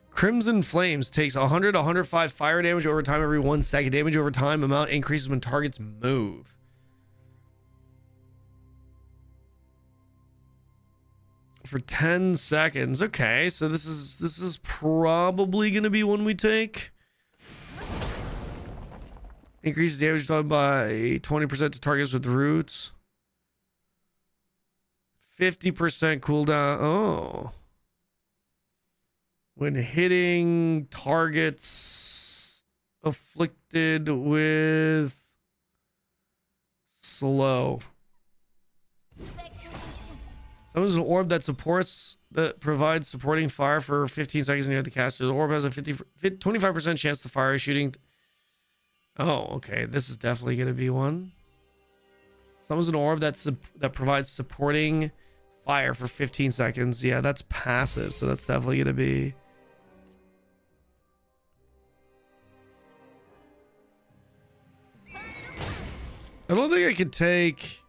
S1: Crimson Flames takes 100 105 fire damage over time every 1 second. Damage over time amount increases when targets move. For 10 seconds. Okay, so this is probably going to be one we take. Increases damage done by 20% to targets with roots. 50% cooldown. Oh. When hitting targets afflicted with slow. Summons an orb that provides supporting fire for 15 seconds near the caster. The orb has a 25% chance to fire shooting. Oh, okay. This is definitely going to be one. Summons an orb that provides supporting fire for 15 seconds. Yeah, that's passive, so that's definitely going to be. I don't think I could take.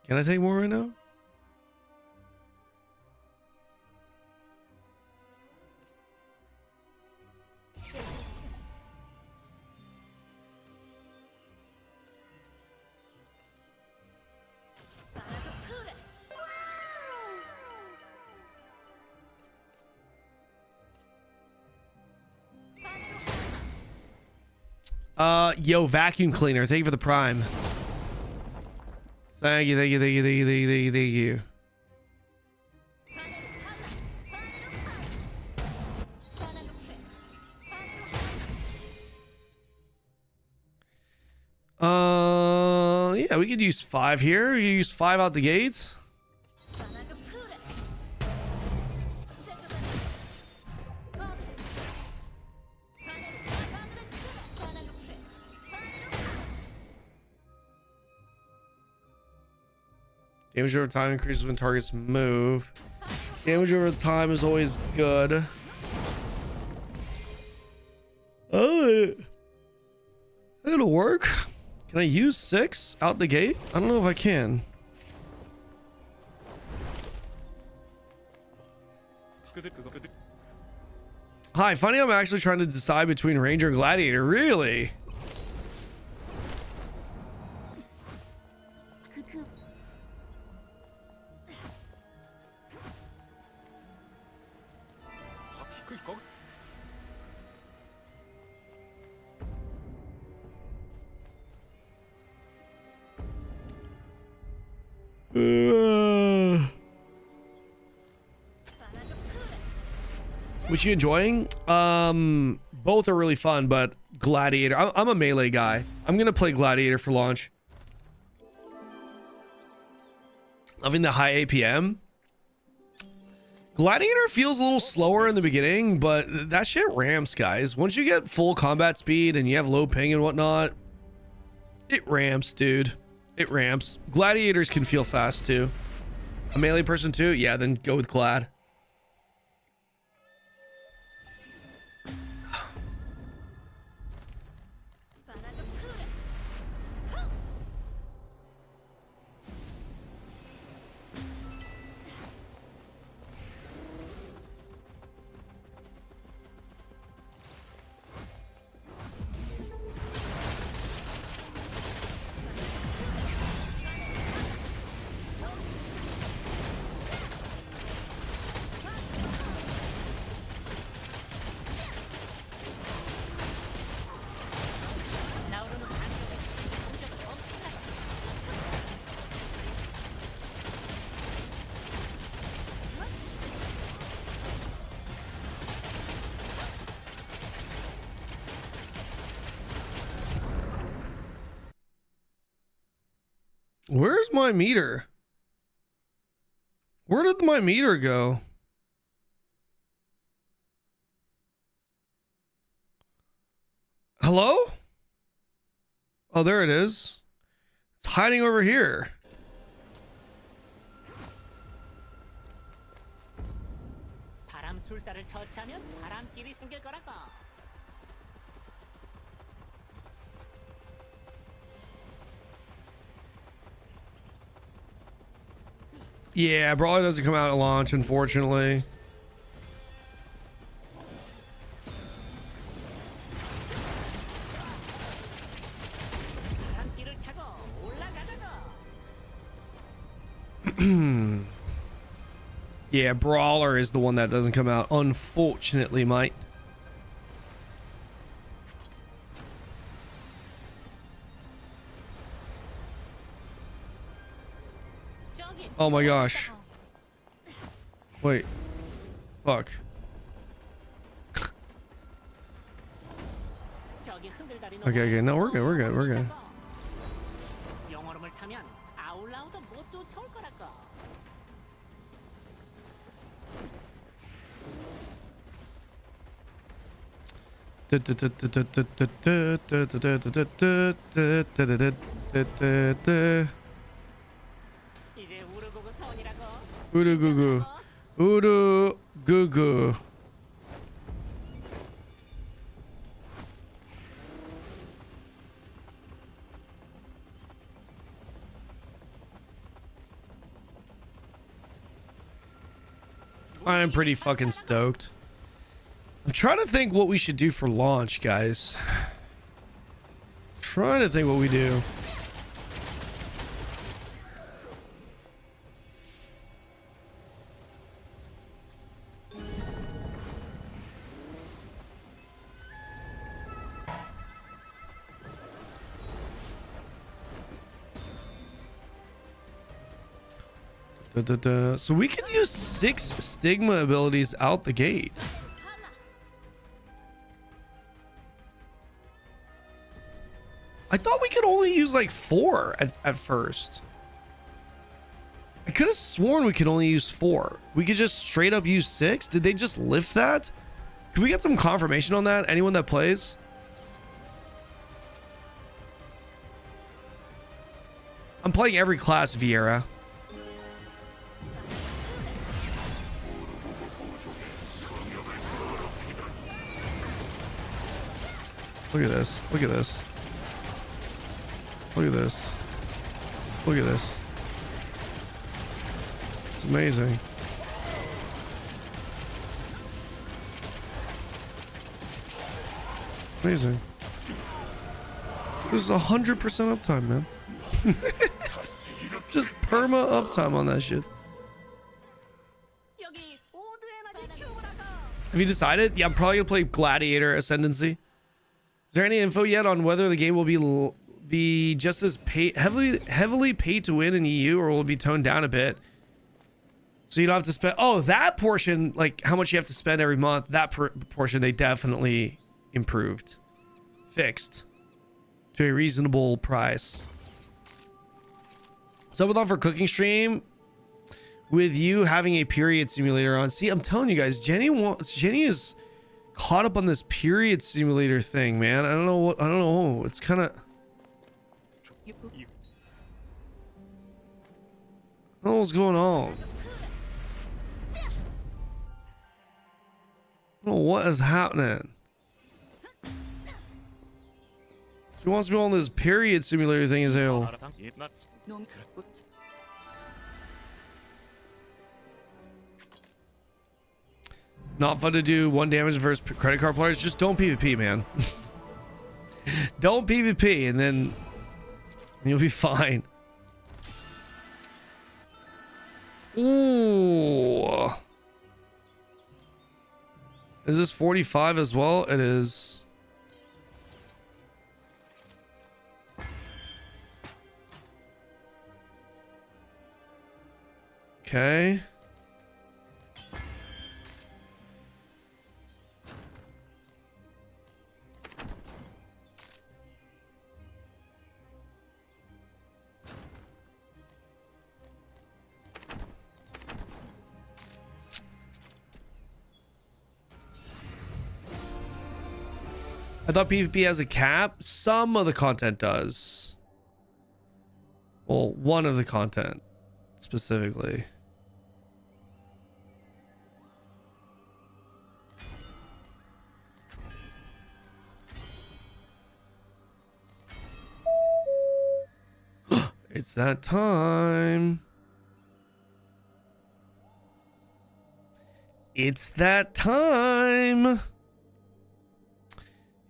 S1: Can I take more right now? Yo, vacuum cleaner. Thank you for the prime. Thank you, thank you, thank you, thank you, thank you, thank you, thank you. Yeah, we could use 5 here. We could use 5 out the gates. Damage over time increases when targets move. Damage over time is always good. Oh, it'll work. Can I use 6 out the gate? I don't know if I can. Hi, funny I'm actually trying to decide between Ranger and Gladiator. Really? Which you enjoying? Both are really fun, but Gladiator. I'm a melee guy. I'm gonna play Gladiator for launch. Loving the high APM. Gladiator feels a little slower in the beginning, but that shit ramps, guys. Once you get full combat speed and you have low ping and whatnot, it ramps, dude. It ramps. Gladiators can feel fast too. A melee person too? Yeah, then go with Glad. Where's my meter? Where did my meter go? Hello? Oh, there it is. It's hiding over here.
S5: 술사를 처치하면 바람길이 생길 거라고.
S1: Yeah, Brawler doesn't come out at launch, unfortunately.
S5: 바람길을 타고 올라가자고.
S1: Yeah, Brawler is the one that doesn't come out, unfortunately, mate.
S5: 저기
S1: Oh my gosh. Wait. Fuck.
S5: 저기 흔들다리
S1: Okay, no, we're good, we're good, we're good.
S5: 영어름을 타면 아울라우도 못 쫓아올 거라고. 이제 우르고고 선이라고.
S1: 우르구구. 우르구구. I'm pretty fucking stoked. I'm trying to think what we should do for launch, guys. Trying to think what we do. So we can use 6 stigma abilities out the gate. I thought we could only use like 4 at first. I could have sworn we could only use 4. We could just straight up use 6. Did they just lift that? Can we get some confirmation on that? Anyone that plays? I'm playing every class, Vieira. Look at this. Look at this. Look at this. Look at this. It's amazing. Amazing. This is 100% uptime, man. Just perma uptime on that shit.
S5: 여기 오드 에너지 큐브라고.
S1: Have you decided? Yeah, I'm probably gonna play Gladiator Ascendancy. Is there any info yet on whether the game will be just as heavily pay to win in EU, or will it be toned down a bit? So you don't have to spend. Oh, that portion, like how much you have to spend every month. That portion they definitely improved, fixed to a reasonable price. So on for cooking stream with you having a period simulator on. See, I'm telling you guys, Jenny is caught up on this period simulator thing, man. I don't know. It's kind of, I don't know what's going on. I don't know what is happening. She wants me on this period simulator thing as hell.
S3: 놈
S1: Not fun to do 1 damage versus credit card players. Just don't PvP, man. Don't PvP, and then you'll be fine. Ooh. Is this 45 as well? It is. Okay. I thought PvP has a cap. Some of the content does. Well, one of the content specifically. It's that time. It's that time.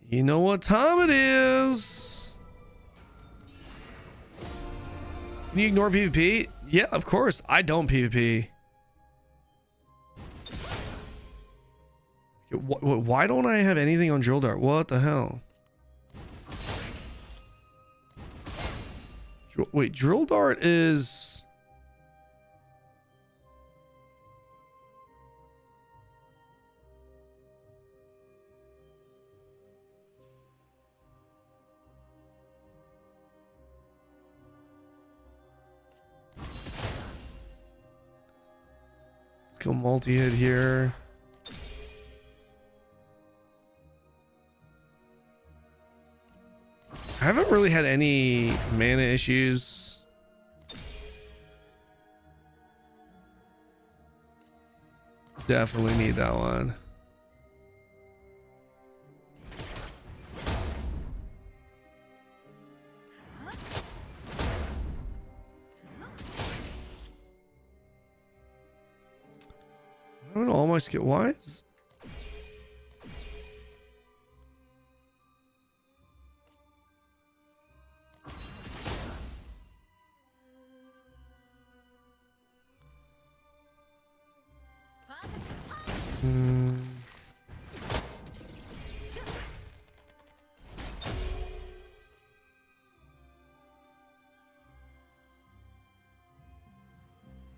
S1: You know what time it is. Can you ignore PvP? Yeah, of course. I don't PvP. Why don't I have anything on Drill Dart? What the hell? Wait, Drill Dart is... Let's go multi-hit here. I haven't really had any mana issues. Definitely need that one. I don't know all my skill. Why is...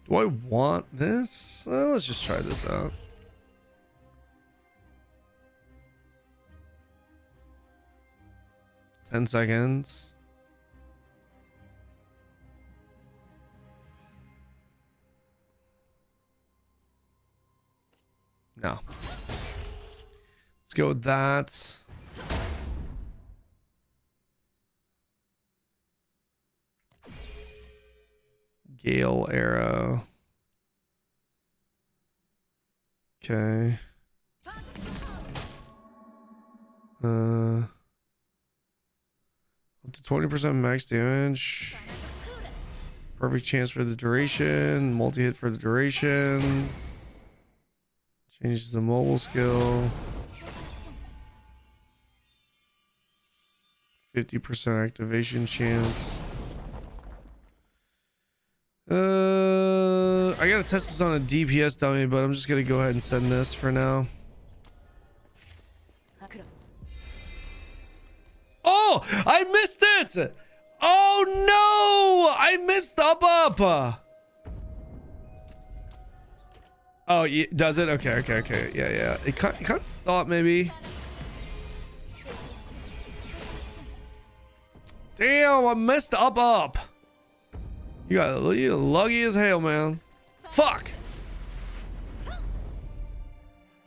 S1: Do I want this? Let's just try this out. Ten seconds. No. Let's go with that. Gale arrow. Okay. Up to 20% max damage. Perfect chance for the duration. Multi-hit for the duration. Changes the mobile skill. 50% activation chance. I gotta test this on a DPS dummy, but I'm just gonna go ahead and send this for now. Oh, I missed it! Oh no! I missed up. Oh, does it? Okay. Yeah. It kind of thought maybe. Damn, I messed up. You're lucky as hell, man. Fuck.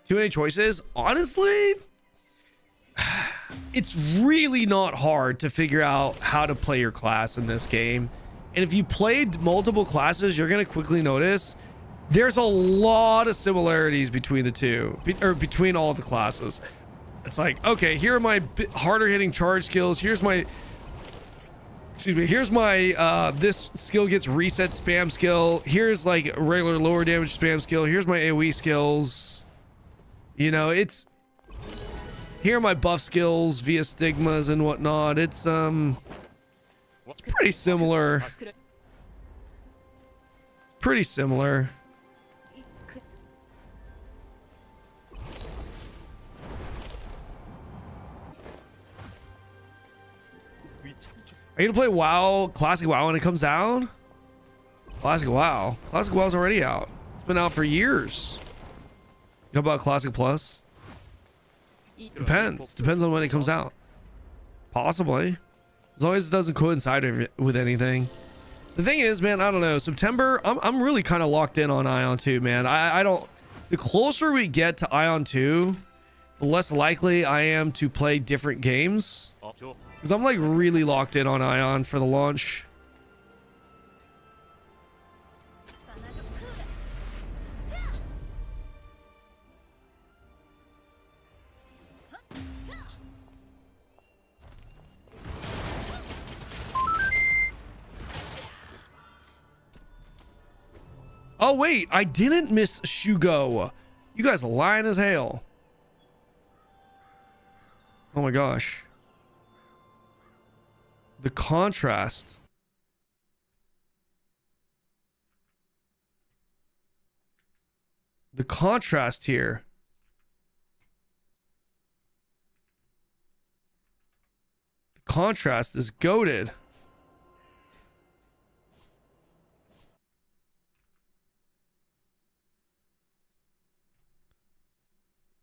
S1: Too many choices? Honestly, it's really not hard to figure out how to play your class in this game. And if you played multiple classes, you're going to quickly notice there's a lot of similarities between the two, or between all the classes. It's like, okay, here are my harder hitting charge skills. Here's my this skill gets reset spam skill. Here's like regular lower damage spam skill. Here's my AoE skills. You know, here are my buff skills via stigmas and whatnot. It's pretty similar. It's pretty similar. Are you gonna play WoW, Classic WoW when it comes out? Classic WoW. Classic WoW's already out. It's been out for years. You know about Classic Plus? Depends. Depends on when it comes out. Possibly. As long as it doesn't coincide with anything. The thing is, man, I don't know. September, I'm really kind of locked in on Aion 2, man. I don't... The closer we get to Aion 2, the less likely I am to play different games. Because I'm like really locked in on Aion for the launch. Oh, wait. I didn't miss Shugo. You guys lying as hell. Oh my gosh. The contrast. The contrast here. The contrast is goated.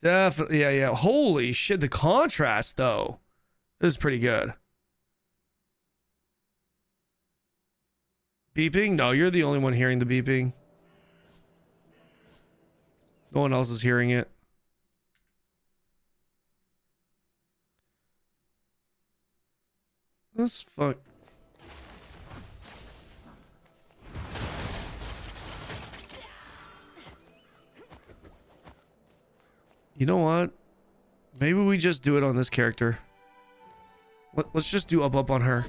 S1: Definitely, yeah. Holy shit, the contrast though is pretty good. Beeping? No, you're the only one hearing the beeping. No one else is hearing it. That's fuck. You know what? Maybe we just do it on this character. Let's just do up on her.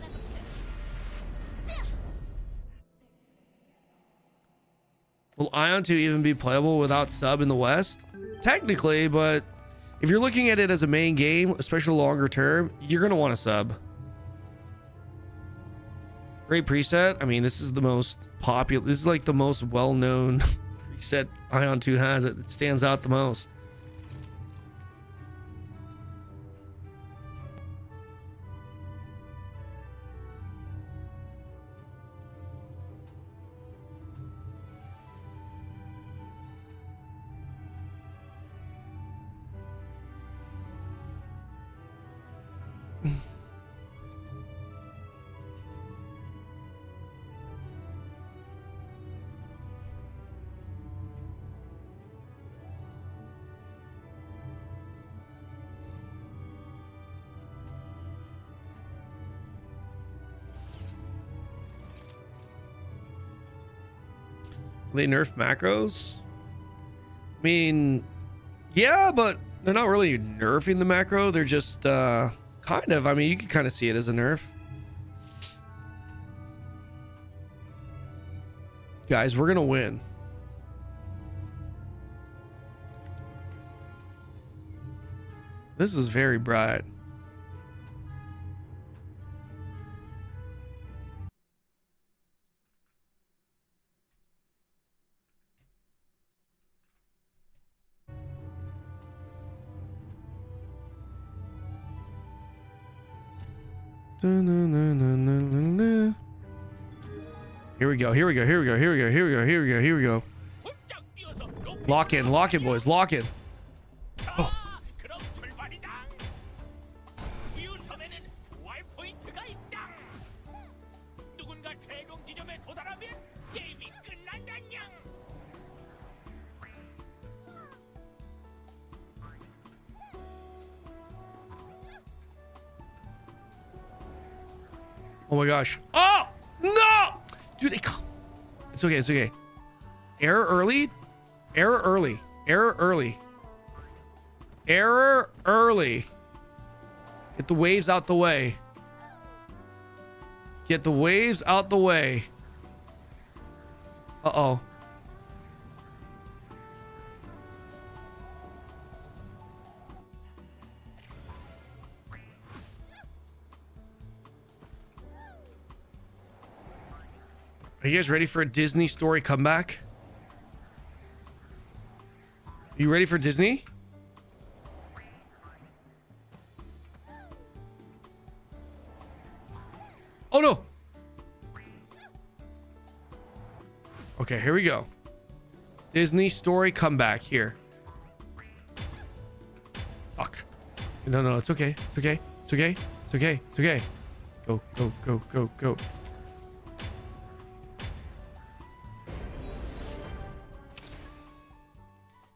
S1: Will Aion 2 even be playable without sub in the West? Technically, but if you're looking at it as a main game, especially longer term, you're going to want a sub. Great preset. I mean, this is the most popular. This is like the most well-known preset Aion 2 has. It stands out the most. They nerf macros? I mean, yeah, but they're not really nerfing the macro. They're just kind of. I mean, you can kind of see it as a nerf. Guys, we're gonna win. This is very bright. Here we go. Lock in, boys. Lock in. Oh. Oh my gosh. Oh no, dude, it's okay. It's okay. Error early. Error early. Error early. Error early. Get the waves out the way. Get the waves out the way. Uh-oh. Are you guys ready for a Disney story comeback? Are you ready for Disney? Oh no! Okay, here we go. Disney story comeback here. Fuck. No, it's okay. It's okay. It's okay. It's okay. It's okay. Go, go, go, go, go.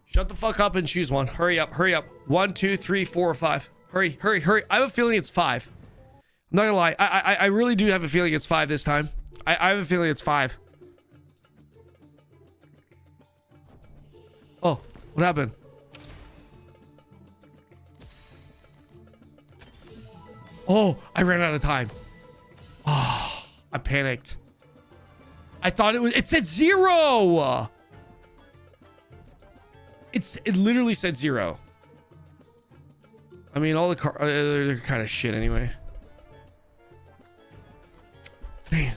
S1: Shut the fuck up and choose one. Hurry up, hurry up. 1, 2, 3, 4, 5. Hurry, hurry, hurry. I have a feeling it's 5. I'm not gonna lie. I really do have a feeling it's 5 this time. I have a feeling it's 5. Oh, what happened? Oh, I ran out of time. Oh, I panicked. I thought it said 0. It literally said 0. I mean, all the they're kind of shit anyway. Damn.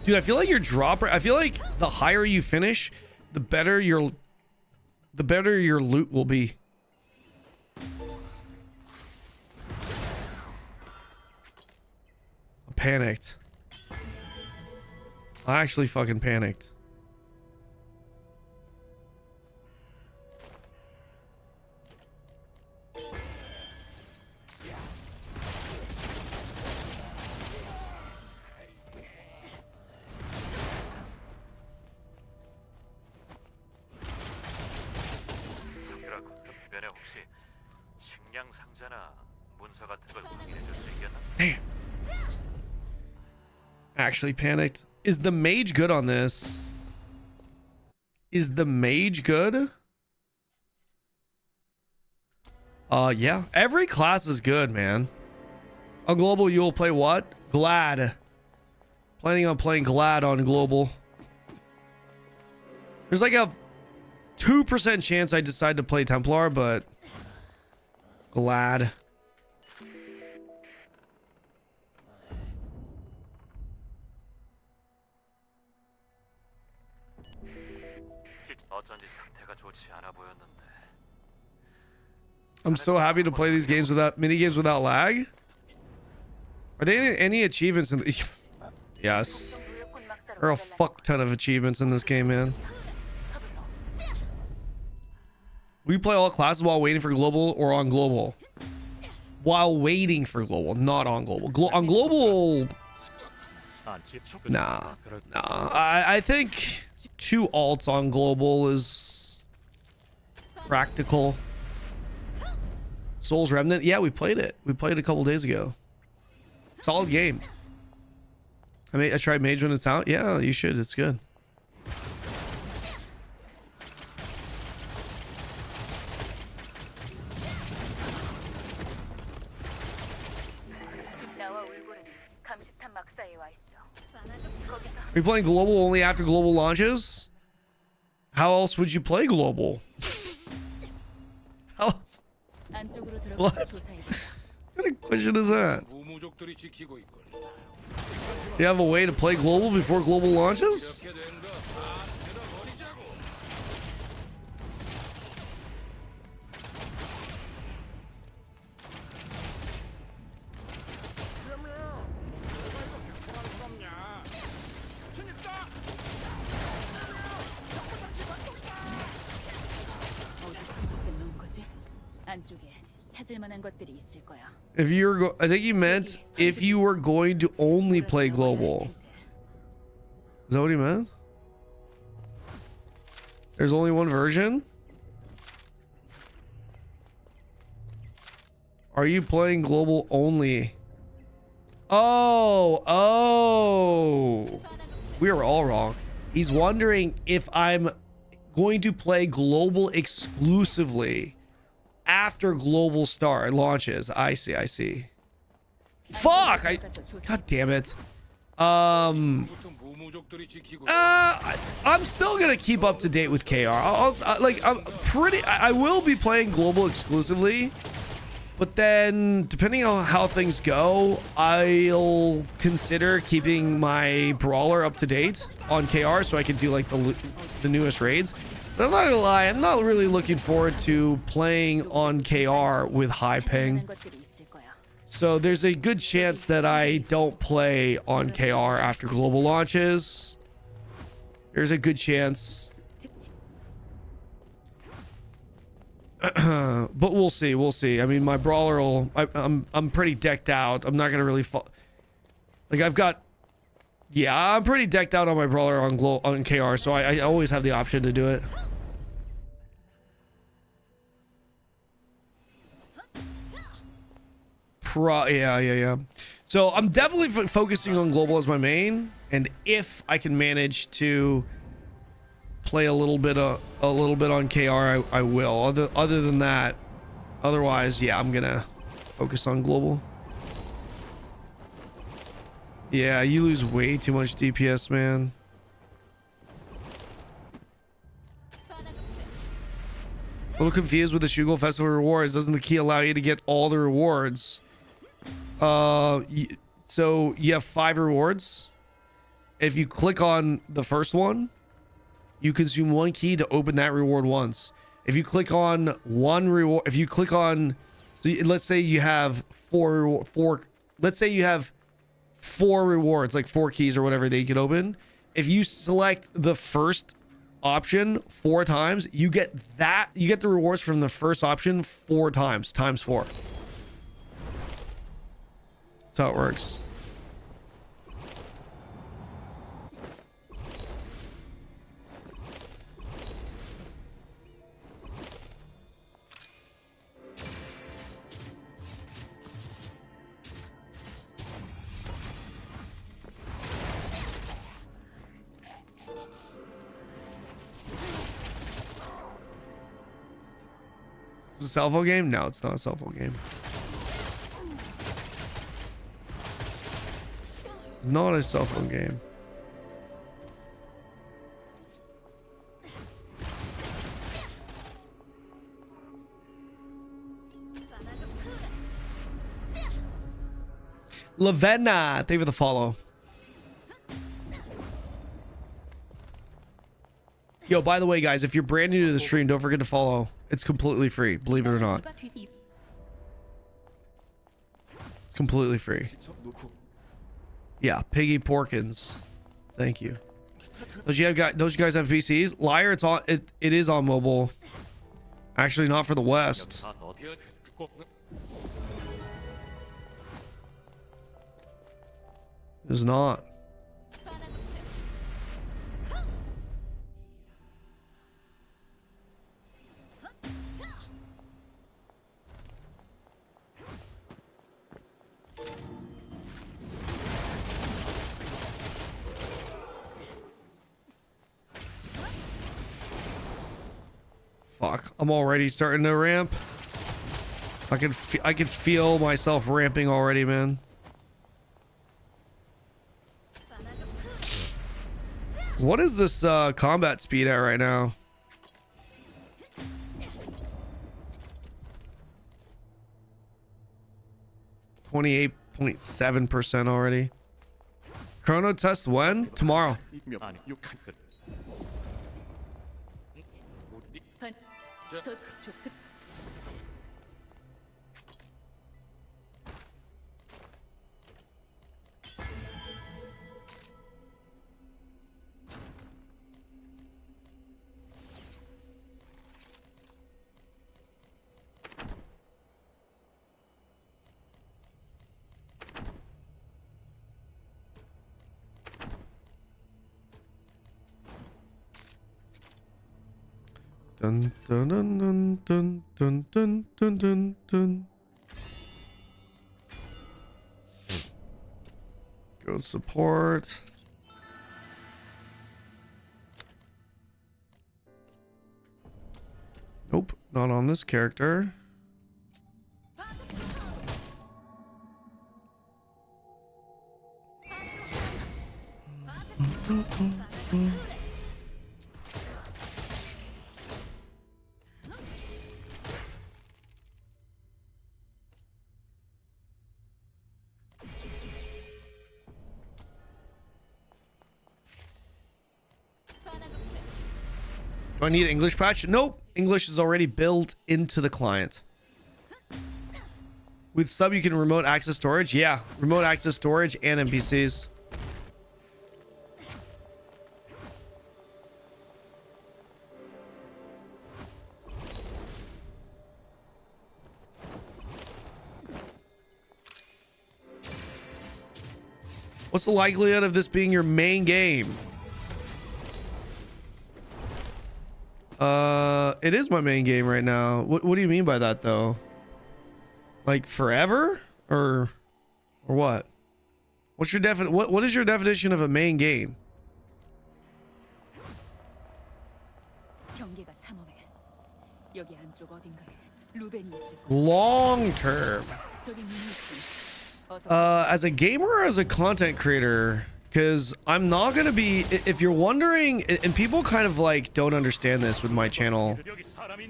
S1: Dude, I feel like your dropper. I feel like the higher you finish, the better your loot will be. I panicked. I actually fucking panicked. Damn. Actually panicked. Is the mage good on this? Is the mage good? Yeah. Every class is good, man. On global, you'll play what? Glad. Planning on playing Glad on global. There's like a 2% chance I decide to play Templar, but Glad. I'm so happy to play these games without mini games without lag. Are there any achievements in the Yes. There are a fuck ton of achievements in this game, man. We play all classes while waiting for global or on global? While waiting for global, not on global. On global, nah. I think 2 alts on global is practical. Soul's Remnant, yeah, we played it. We played it a couple days ago. Solid game. I tried Mage when it's out. Yeah, you should. It's good. Are you playing global only after global launches? How else would you play global? How else? What? What kind of question is that? You have a way to play global before global launches? If you're, I think you meant if you were going to only play global. Is that what he meant? There's only one version? Are you playing global only? Oh. We were all wrong. He's wondering if I'm going to play global exclusively after global star launches. I see. Fuck! God damn it. I'm still gonna keep up to date with KR. I will be playing global exclusively, but then depending on how things go, I'll consider keeping my brawler up to date on KR so I can do like the newest raids. But I'm not gonna lie, I'm not really looking forward to playing on KR with high ping. So there's a good chance that I don't play on KR after global launches. There's a good chance. But we'll see. I mean, my brawler will... I'm pretty decked out. I'm not gonna really fall... Like, I've got... Yeah, I'm pretty decked out on my brawler on KR, so I always have the option to do it. Yeah. So I'm definitely focusing on global as my main, and if I can manage to play a little bit on KR, I will. Other than that, otherwise, yeah, I'm gonna focus on global. Yeah, you lose way too much DPS, man. A little confused with the Shugo Festival rewards. Doesn't the key allow you to get all the rewards? So you have 5 rewards. If you click on the first one, you consume 1 key to open that reward once. If you click on one reward, if you click on, so let's say you have let's say you have 4 rewards, like 4 keys or whatever that you can open. If you select the first option 4 times, you get the rewards from the first option 4 times, times 4. That's how it works. It's a cell phone game? No, it's not a cell phone game. It's not a cell phone game. Lavenna, thank you for the follow. Yo, by the way, guys, if you're brand new to the stream, don't forget to follow. It's completely free, believe it or not. It's completely free. Yeah, Piggy Porkins. Thank you. Don't you guys have PCs? Liar, it's on it is on mobile. Actually, not for the West. It's not. Fuck, I'm already starting to ramp. I can feel myself ramping already, man. What is this combat speed at right now? (28.7% already. Chrono test when? Tomorrow. Dun dun dun dun dun dun dun dun dun dun. Go support. Nope, not on this character. Do I need an English patch? Nope. English is already built into the client. With sub, you can remote access storage. Yeah, remote access storage and NPCs. What's the likelihood of this being your main game? It is my main game right now. What do you mean by that though? Like forever or what? What's your what is your definition of a main game? Long term. As a gamer or as a content creator? because I'm not going to be, if you're wondering, and people kind of like don't understand this with my channel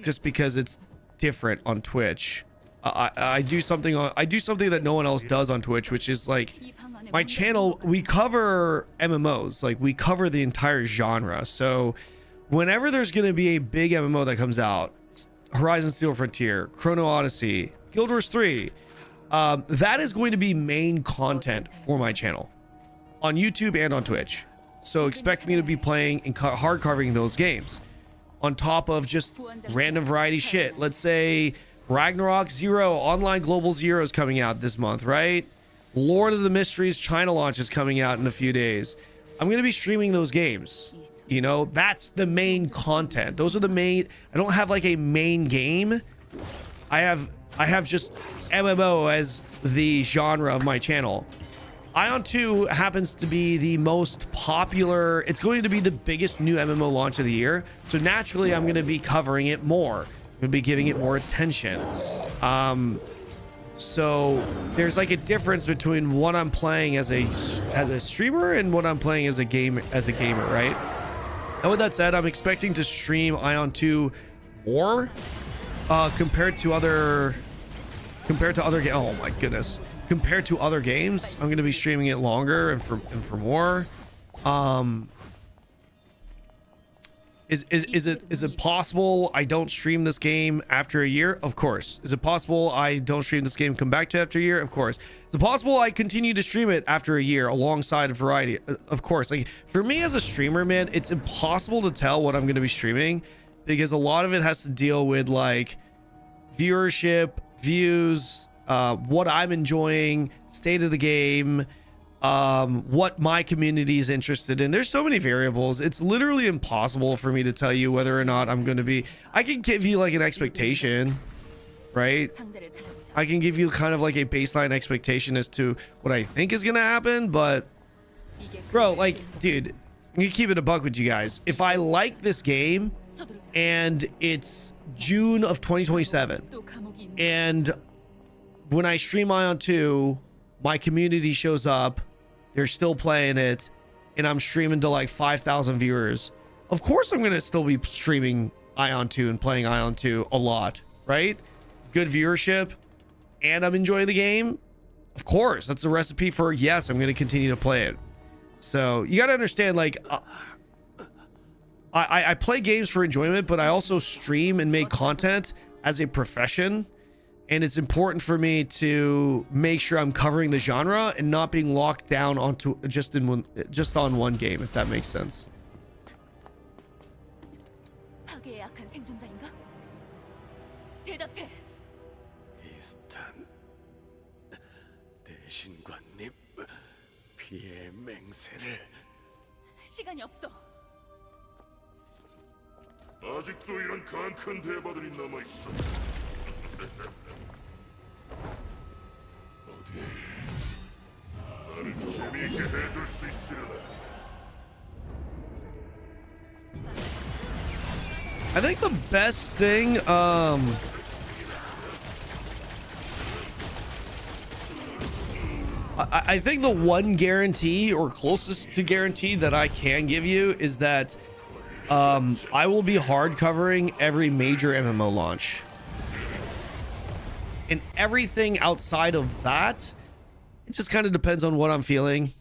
S1: just because it's different on Twitch. I do something that no one else does on Twitch, which is like my channel, we cover MMOs, like we cover the entire genre. So whenever there's going to be a big MMO that comes out, Horizon Zero Frontier, Chrono Odyssey, Guild Wars 3, that is going to be main content for my channel on YouTube and on Twitch. So expect me to be playing and hard covering those games on top of just random variety shit. Let's say Ragnarok Zero, Online Global Zero is coming out this month, right? Lord of the Mysteries China launch is coming out in a few days. I'm going to be streaming those games. You know, that's the main content. Those are the main. I don't have like a main game. I have just MMO as the genre of my channel. Aion 2 happens to be the most popular. It's going to be the biggest new MMO launch of the year. So naturally, I'm going to be covering it more. I'm going to be giving it more attention. So there's like a difference between what I'm playing as a streamer and what I'm playing as a gamer, right? And with that said, I'm expecting to stream Aion 2 more compared to other games. Oh my goodness. Compared to other games, I'm going to be streaming it longer and for more. Is it possible I don't stream this game after a year? Of course. Is it possible I don't stream this game, come back to it after a year? Of course. Is it possible I continue to stream it after a year alongside a variety? Of course. Like for me as a streamer, man, it's impossible to tell what I'm going to be streaming because a lot of it has to deal with like viewership, views, what I'm enjoying, state of the game, what my community is interested in. There's so many variables. It's literally impossible for me to tell you whether or not I'm going to be. I can give you like an expectation, right? I can give you kind of like a baseline expectation as to what I think is going to happen, but bro, like, dude, I'm gonna keep it a buck with you guys. If I like this game and it's June of 2027 and when I stream Aion 2, my community shows up, they're still playing it, and I'm streaming to like 5,000 viewers. Of course, I'm going to still be streaming Aion 2 and playing Aion 2 a lot, right? Good viewership, and I'm enjoying the game. Of course, that's the recipe for yes, I'm going to continue to play it. So you got to understand, like, I play games for enjoyment, but I also stream and make content as a profession. And it's important for me to make sure I'm covering the genre and not being locked down onto just on one game, if that makes sense.
S3: 파괴에 약한 생존자인가? 대답해.
S6: 비슷한 대신관님 피해 맹세를.
S3: 시간이 없어.
S4: 아직도 이런 간 대바들이 남아 있어. 어디 나를 재미있게 해줄 수 있으려나?
S1: I think the best thing, I think the one guarantee or closest to guarantee that I can give you is that I will be hard covering every major MMO launch. And everything outside of that, it just kind of depends on what I'm feeling.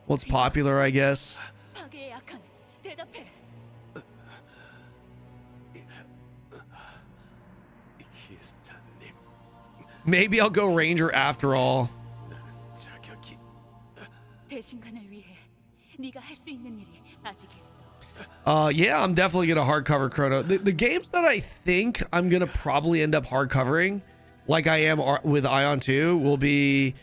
S1: What's popular, I guess.
S3: 파괴에 약한 대답해.
S6: 히스타님
S1: Maybe I'll go Ranger after all.
S6: 자격이.
S3: 대신간을 위해 네가 할 수 있는 일이 아직 있어.
S1: Yeah, I'm definitely gonna hardcover Chrono. The games that I think I'm gonna probably end up hardcovering, like I am with Aion 2, will be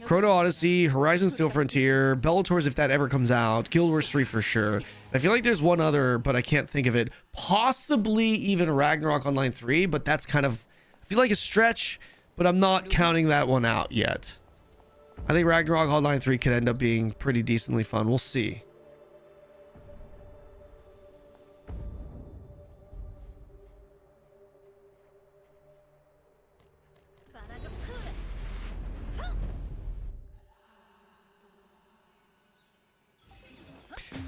S1: Chrono Odyssey, Horizon Zero Frontier, Bellator's if that ever comes out, Guild Wars 3 for sure. I feel like there's one other, but I can't think of it. Possibly even Ragnarok Online 3, but that's kind of, I feel like a stretch, but I'm not counting that one out yet. I think Ragnarok Online 3 could end up being pretty decently fun. We'll see.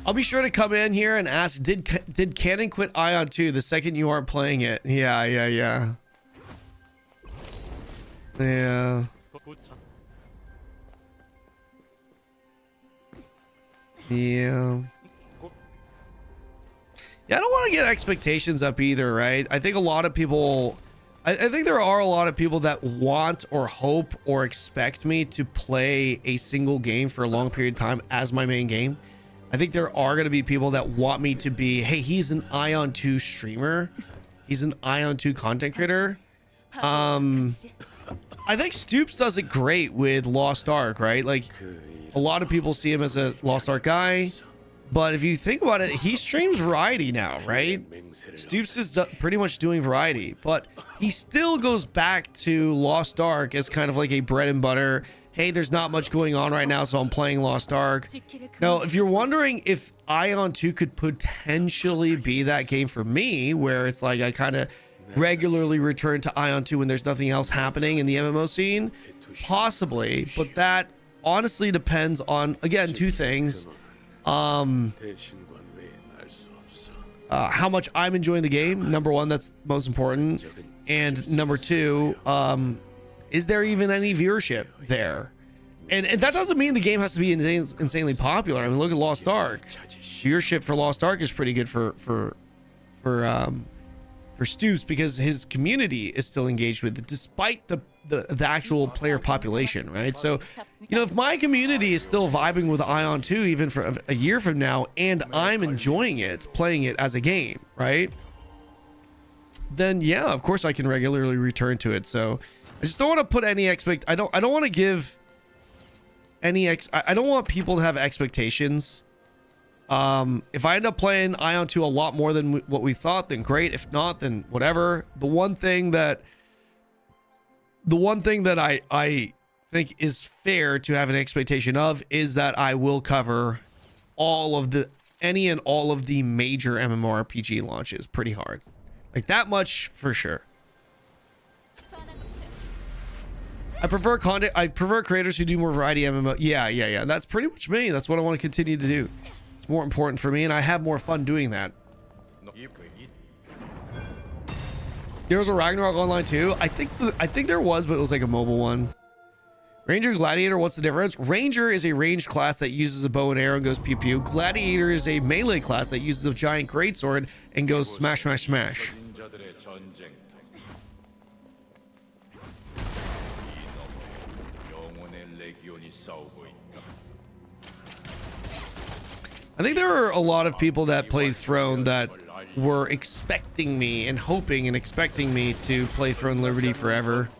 S1: I'll be sure to come in here and ask, did Kanon quit Aion 2 the second you aren't playing it? Yeah. Yeah. Yeah, I don't want to get expectations up either, right? I think a lot of people, I think there are a lot of people that want or hope or expect me to play a single game for a long period of time as my main game. I think there are going to be people that want me to be, hey, he's an Aion 2 streamer. He's an Aion 2 content creator. I think Stoops does it great with Lost Ark, right? Like, a lot of people see him as a Lost Ark guy. But if you think about it, he streams variety now, right? Stoops is pretty much doing variety, but he still goes back to Lost Ark as kind of like a bread and butter. Hey, there's not much going on right now, so I'm playing Lost Ark. Now, if you're wondering if Aion 2 could potentially be that game for me, where it's like I kind of regularly return to Aion 2 when there's nothing else happening in the MMO scene, possibly, but that honestly depends on, again, two things. How much I'm enjoying the game, number one, that's most important, and number two, is there even any viewership there? And that doesn't mean the game has to be insanely popular. I mean, look at Lost Ark. Viewership for Lost Ark is pretty good for Stoops because his community is still engaged with it despite the actual player population, right? So, you know, if my community is still vibing with Aion 2 even for a year from now, and I'm enjoying it, playing it as a game, right? Then yeah, of course I can regularly return to it. So I just don't want to put any I don't want to give any I don't want people to have expectations. If I end up playing Aion 2 a lot more than what we thought, then great. If not, then whatever. The one thing that I think is fair to have an expectation of is that I will cover any and all of the major MMORPG launches pretty hard. Like that much for sure. I prefer creators who do more variety MMO. Yeah. That's pretty much me. That's what I want to continue to do. It's more important for me, and I have more fun doing that. There was a Ragnarok Online too. I think there was, but it was like a mobile one. Ranger, Gladiator, what's the difference? Ranger is a ranged class that uses a bow and arrow and goes pew pew. Gladiator is a melee class that uses a giant greatsword and goes smash smash smash. I think there are a lot of people that played Throne that were expecting me and hoping and expecting me to play Throne Liberty forever.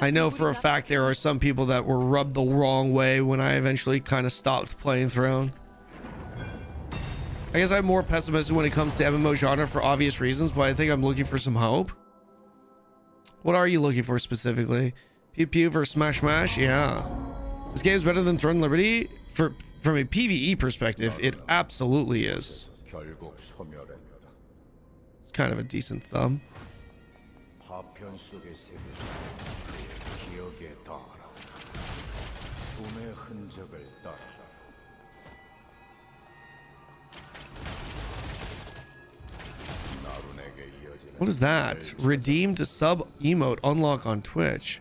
S1: I know for a fact there are some people that were rubbed the wrong way when I eventually kind of stopped playing Throne. I guess I'm more pessimistic when it comes to MMO genre for obvious reasons, but I think I'm looking for some hope. What are you looking for specifically? Pew pew versus smash smash? Yeah. This game is better than Throne Liberty? From a PvE perspective, it absolutely is. It's kind of a decent thumb. What is that? Redeemed sub emote unlock on Twitch.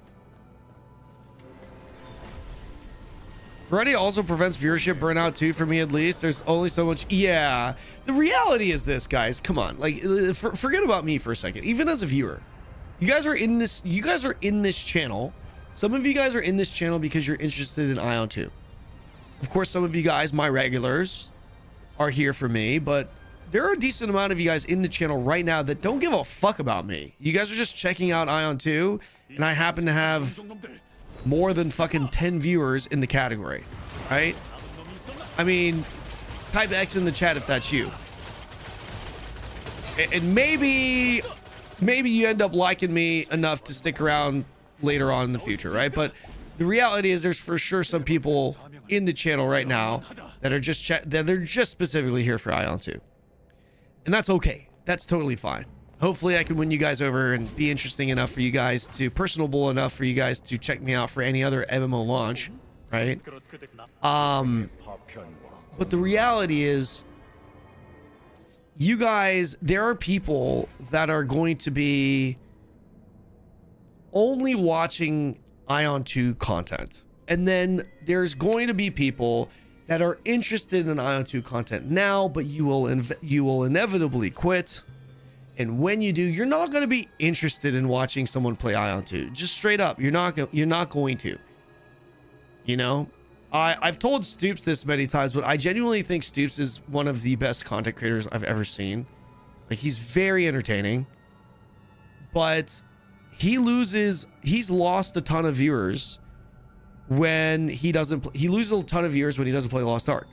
S1: Variety also prevents viewership burnout too, for me at least. There's only so much. Yeah, the reality is this, guys. Come on, like, forget about me for a second. Even as a viewer, you guys are in this. You guys are in this channel. Some of you guys are in this channel because you're interested in Aion 2. Of course, some of you guys, my regulars, are here for me, but there are a decent amount of you guys in the channel right now that don't give a fuck about me. You guys are just checking out Aion 2, and I happen to have more than fucking 10 viewers in the category, right? I mean, type X in the chat if that's you. And maybe you end up liking me enough to stick around later on in the future, right? But the reality is there's for sure some people in the channel right now that are just specifically here for Aion 2. And that's okay. That's totally fine. Hopefully I can win you guys over and be interesting enough for you guys to, personable enough for you guys to check me out for any other MMO launch, right? But the reality is, you guys, there are people that are going to be only watching Aion 2 content. And then there's going to be people that are interested in Aion 2 content now, but you will inevitably quit. And when you do, you're not going to be interested in watching someone play Aion 2. Just straight up, you're not going to. You know, I've told Stoops this many times, but I genuinely think Stoops is one of the best content creators I've ever seen. Like, he's very entertaining, but he's lost a ton of viewers when he doesn't he loses a ton of viewers when he doesn't play Lost Ark.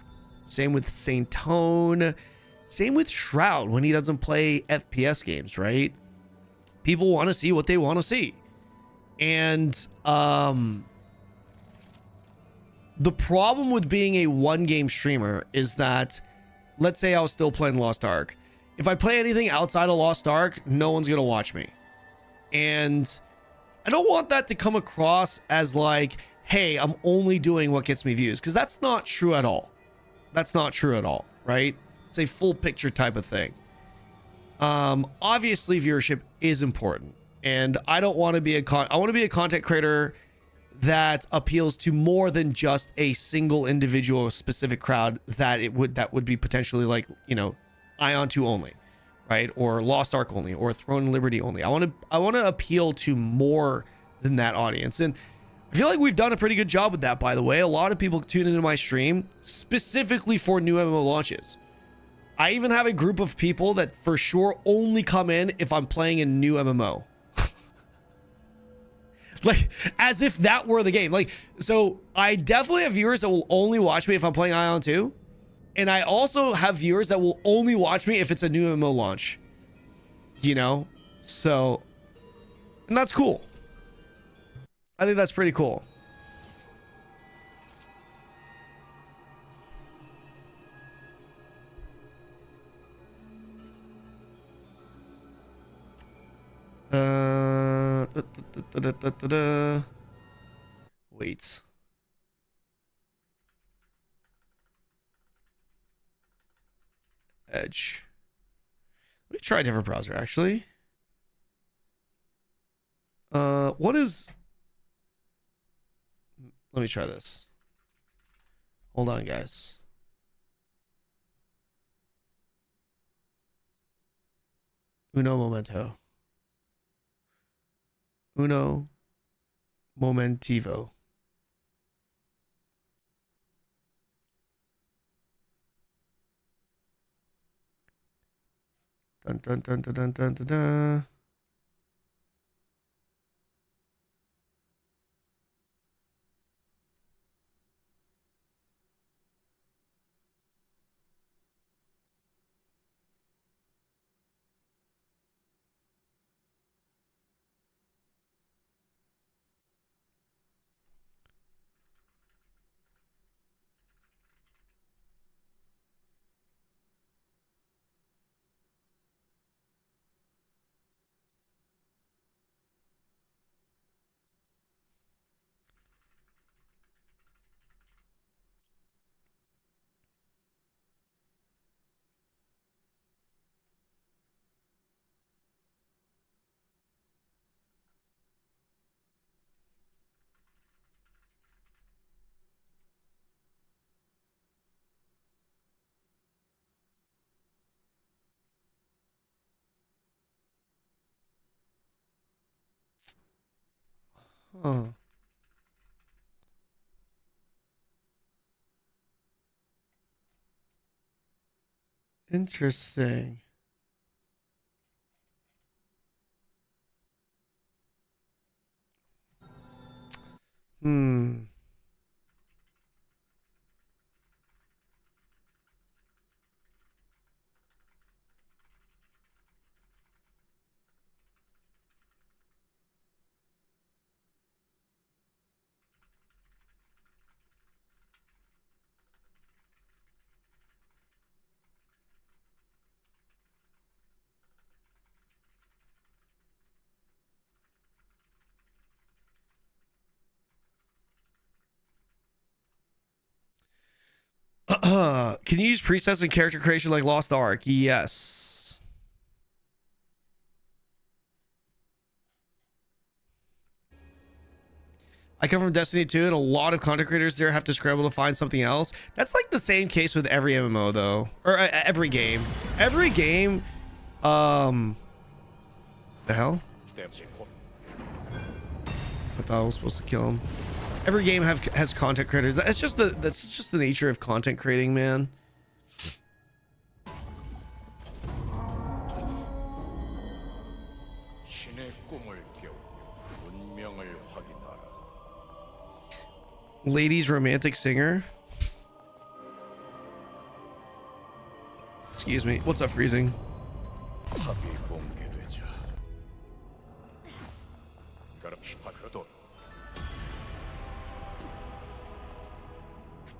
S1: Same with Saint Tone. Same with Shroud when he doesn't play FPS games, right? People want to see what they want to see. And the problem with being a one-game streamer is that, let's say I was still playing Lost Ark. If I play anything outside of Lost Ark, no one's going to watch me. And I don't want that to come across as like, hey, I'm only doing what gets me views, because that's not true at all. That's not true at all, right? It's a full picture type of thing. Obviously viewership is important, and I don't want to be I want to be a content creator that appeals to more than just a single individual specific crowd that would be potentially like, you know, Aion 2 only, right? Or Lost Ark only, or Throne and Liberty only. I want to appeal to more than that audience. And I feel like we've done a pretty good job with that, by the way. A lot of people tune into my stream specifically for new MMO launches. I even have a group of people that for sure only come in if I'm playing a new MMO. Like, as if that were the game. Like, so I definitely have viewers that will only watch me if I'm playing Aion 2. And I also have viewers that will only watch me if it's a new MMO launch. You know? So, and that's cool. I think that's pretty cool. Wait. Edge. Let me try a different browser, actually. What is... Let me try this. Hold on, guys. Uno momento. Uno momentivo. Dun dun dun dun dun dun dun dun. Huh. Interesting. Hmm. Can you use presets and character creation like Lost Ark? Yes. I come from Destiny 2, and a lot of content creators there have to scramble to find something else. That's like the same case with every MMO though, or every game. Every game. The hell? I thought I was supposed to kill him. Every game has content creators. That's just the nature of content creating, man. Ladies romantic singer. Excuse me. What's up, freezing?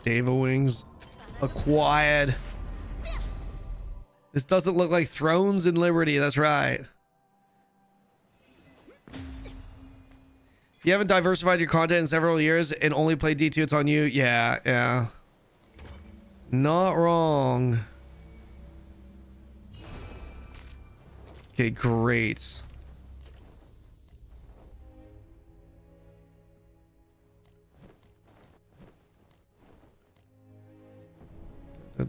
S1: Deva Wings acquired. This doesn't look like Thrones and Liberty. That's right. You haven't diversified your content in several years and only played D2, it's on you. Yeah. Not wrong. Okay, great. I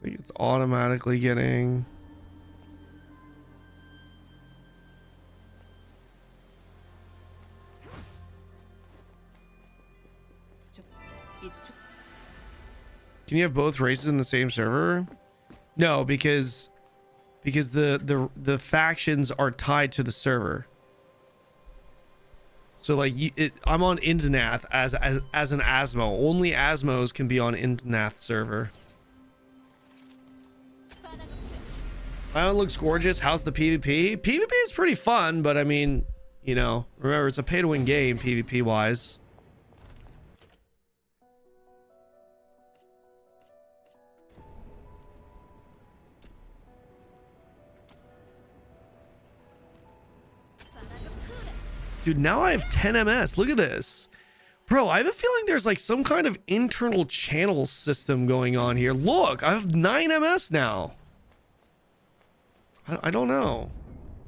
S1: think it's automatically getting. Can you have both races in the same server? No, because the factions are tied to the server. So like I'm on Indanath as an Asmo. Only Asmos can be on Indanath server. Aion looks gorgeous. How's the PvP? PvP is pretty fun, but I mean, you know, remember it's a pay-to-win game PvP wise. Dude, now I have 10 MS. Look at this. Bro, I have a feeling there's like some kind of internal channel system going on here. Look, I have 9 MS now. I don't know.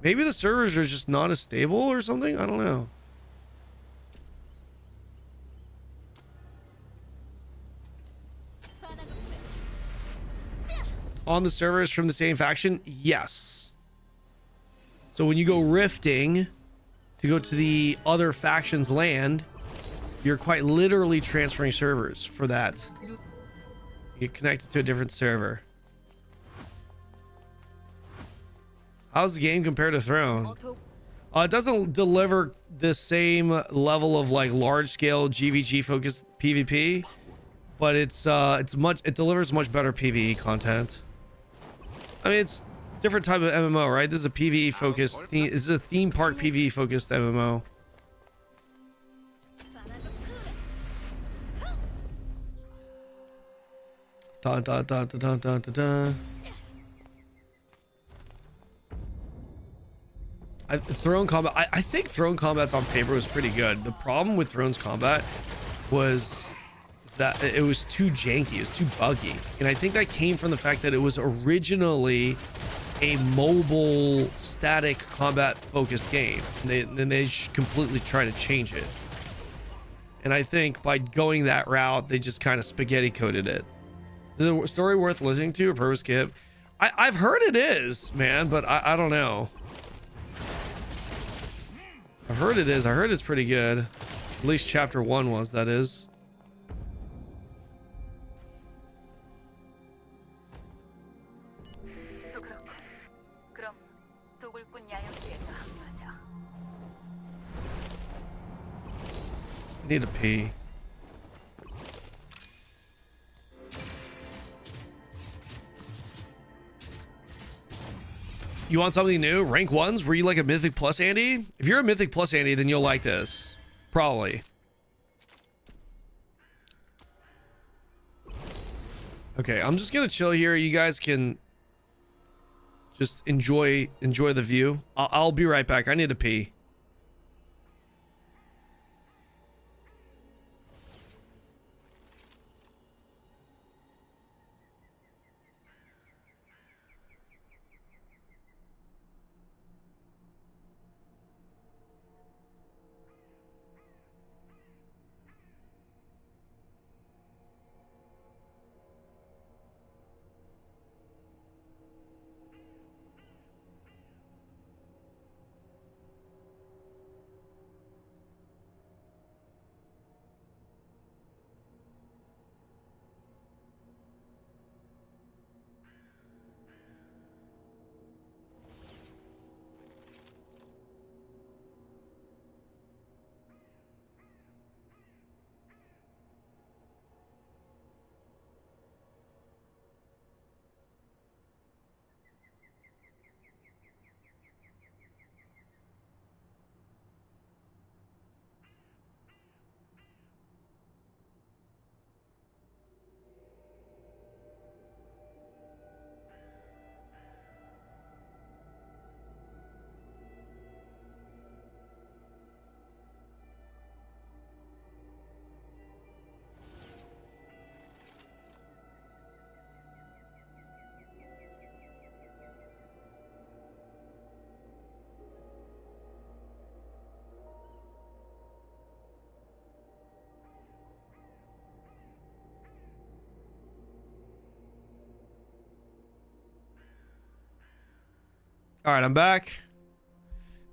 S1: Maybe the servers are just not as stable or something. I don't know. On the servers from the same faction? Yes. So when you go rifting to go to the other faction's land, you're quite literally transferring servers for that. You get connected to a different server. How's the game compared to Throne? It doesn't deliver the same level of like large scale GVG focused PvP, but it delivers much better PvE content. I mean, it's different type of MMO, right? This is a PvE focused this is a theme park PvE focused MMO. Dun, dun, dun, dun, dun, dun, dun, dun. Throne combat, I think Throne combat's on paper was pretty good. The problem with Throne's combat was that it was too janky, it was too buggy. And I think that came from the fact that it was originally a mobile static combat focused game. And they completely try to change it. And I think by going that route, they just kind of spaghetti coated it. Is it a story worth listening to or purpose skip? I've heard it is, man, but I don't know. I've heard it is. I heard it's pretty good. At least chapter 1 was, that is. I need to pee. You want something new? Rank 1s? Were you like a Mythic Plus, Andy? If you're a Mythic Plus, Andy, then you'll like this. Probably. Okay, I'm just gonna chill here. You guys can Just enjoy the view. I'll be right back. I need to pee. All right, I'm back.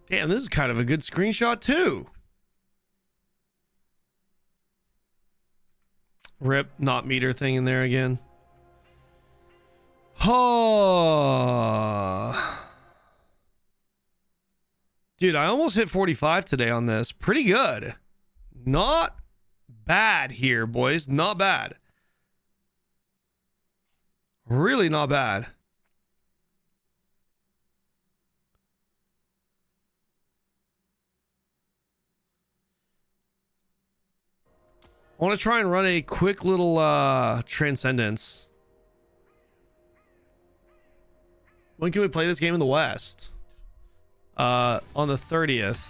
S1: Damn, this is kind of a good screenshot too. Rip, not meter thing in there again. Oh. Dude, I almost hit 45 today on this. Pretty good. Not bad here, boys. Not bad. Really not bad. I want to try and run a quick little transcendence. When can we play this game in the West? On the 30th.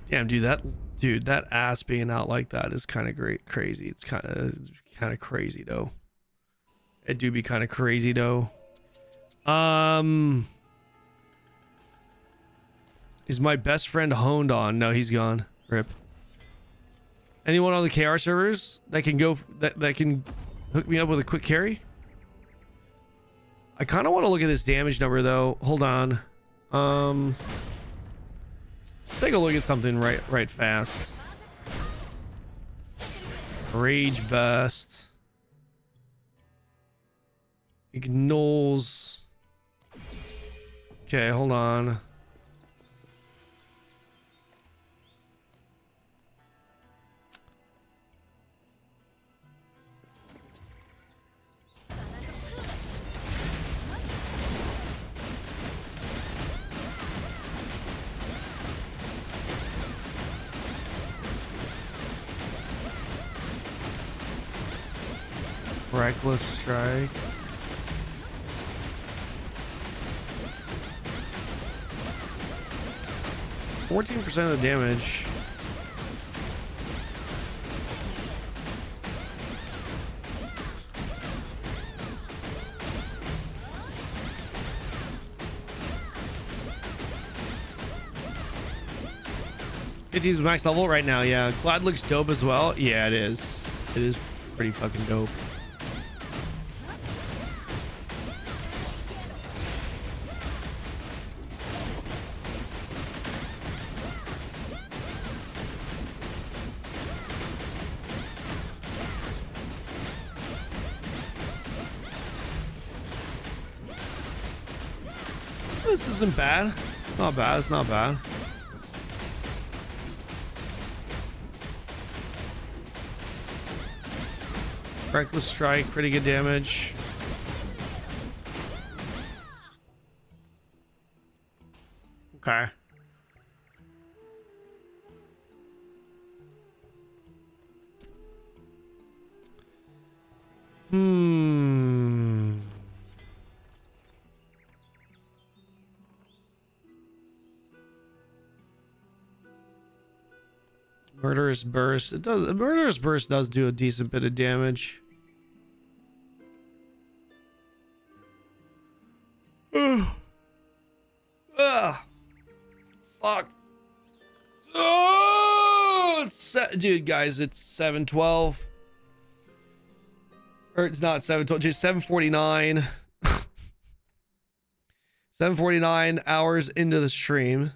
S1: Damn, dude, that ass being out like that is kind of crazy. It's kind of crazy though. It do be kind of crazy though. Is my best friend honed on? No, he's gone. Rip. Anyone on the KR servers that can go that can hook me up with a quick carry? I kind of want to look at this damage number though. Hold on. Let's take a look at something right fast. Rage burst. Ignores. Okay, hold on. Reckless strike. %14 of the damage. He's max level right now. Yeah, Glad looks dope as well. Yeah, it is. It is pretty fucking dope. This isn't bad. Not bad. It's not bad. Reckless strike, pretty good damage. Okay. Murderous burst. It does. Murderous burst does do a decent bit of damage. Fuck. Oh, dude, guys, it's 7:12. Or it's not 7:12, just 7:49. 7:49 hours into the stream.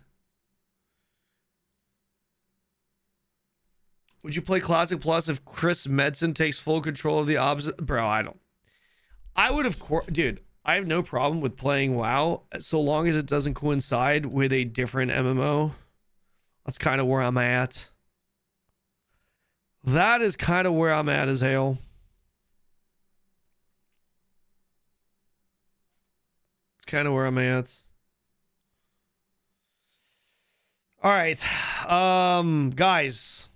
S1: Would you play Classic Plus if Chris Metzen takes full control of the opposite? Bro, I don't. I would have, dude, I have no problem with playing WoW so long as it doesn't coincide with a different MMO. That's kind of where I'm at. That is kind of where I'm at, as hell. It's kind of where I'm at. All right. Guys.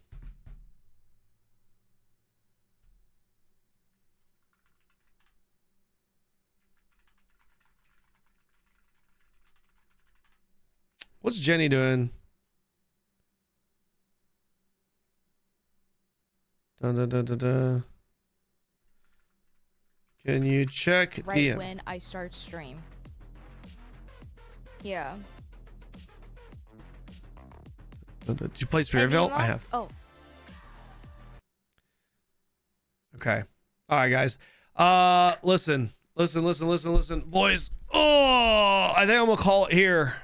S1: What's Jenny doing? Dun, dun, dun, dun, dun. Can you check
S7: Right
S1: DM?
S7: when I start stream. Yeah.
S1: Did you play Spiritville? I have.
S7: Oh.
S1: Okay. All right, guys. Listen, boys. Oh, I think I'm gonna call it here.